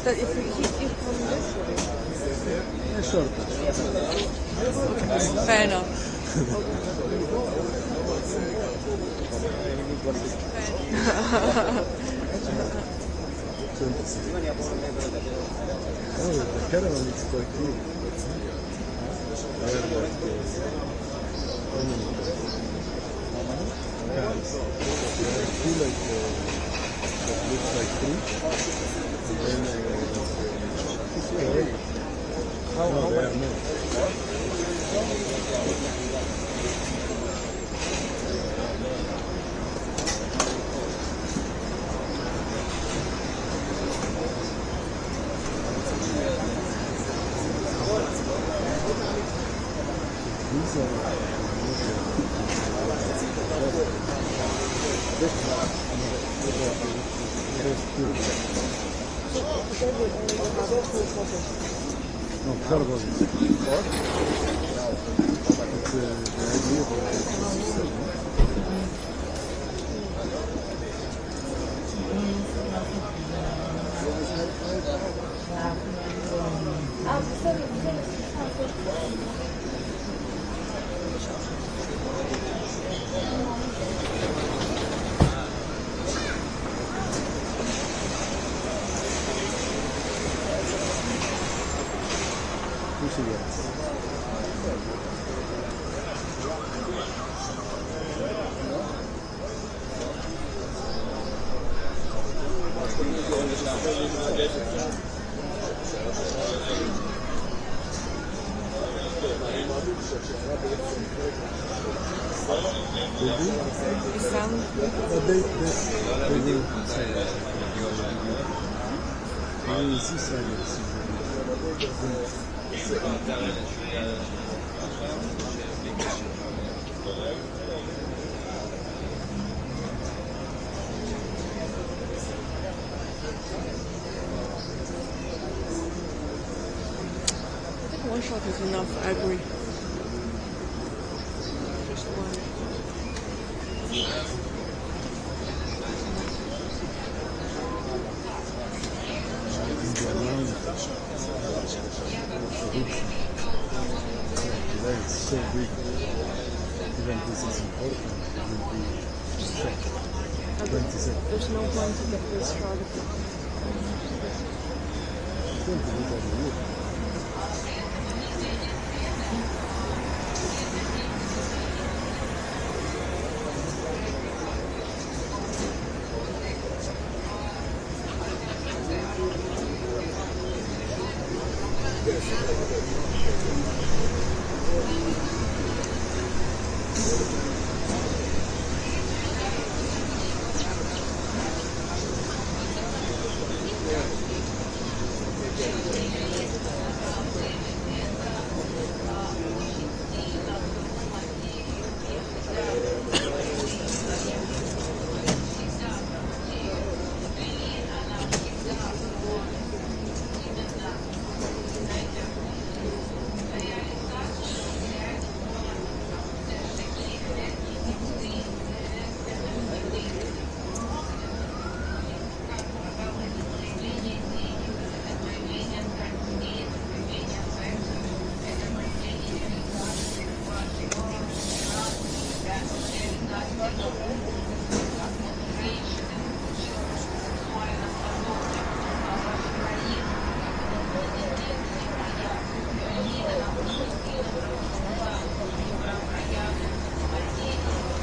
[SPEAKER 6] But if you from this way. Fair enough. One shot is enough, I agree. Just one.
[SPEAKER 8] It's so big. Even this is important, it will be short. 20 seconds.
[SPEAKER 6] There's no point to get this shot.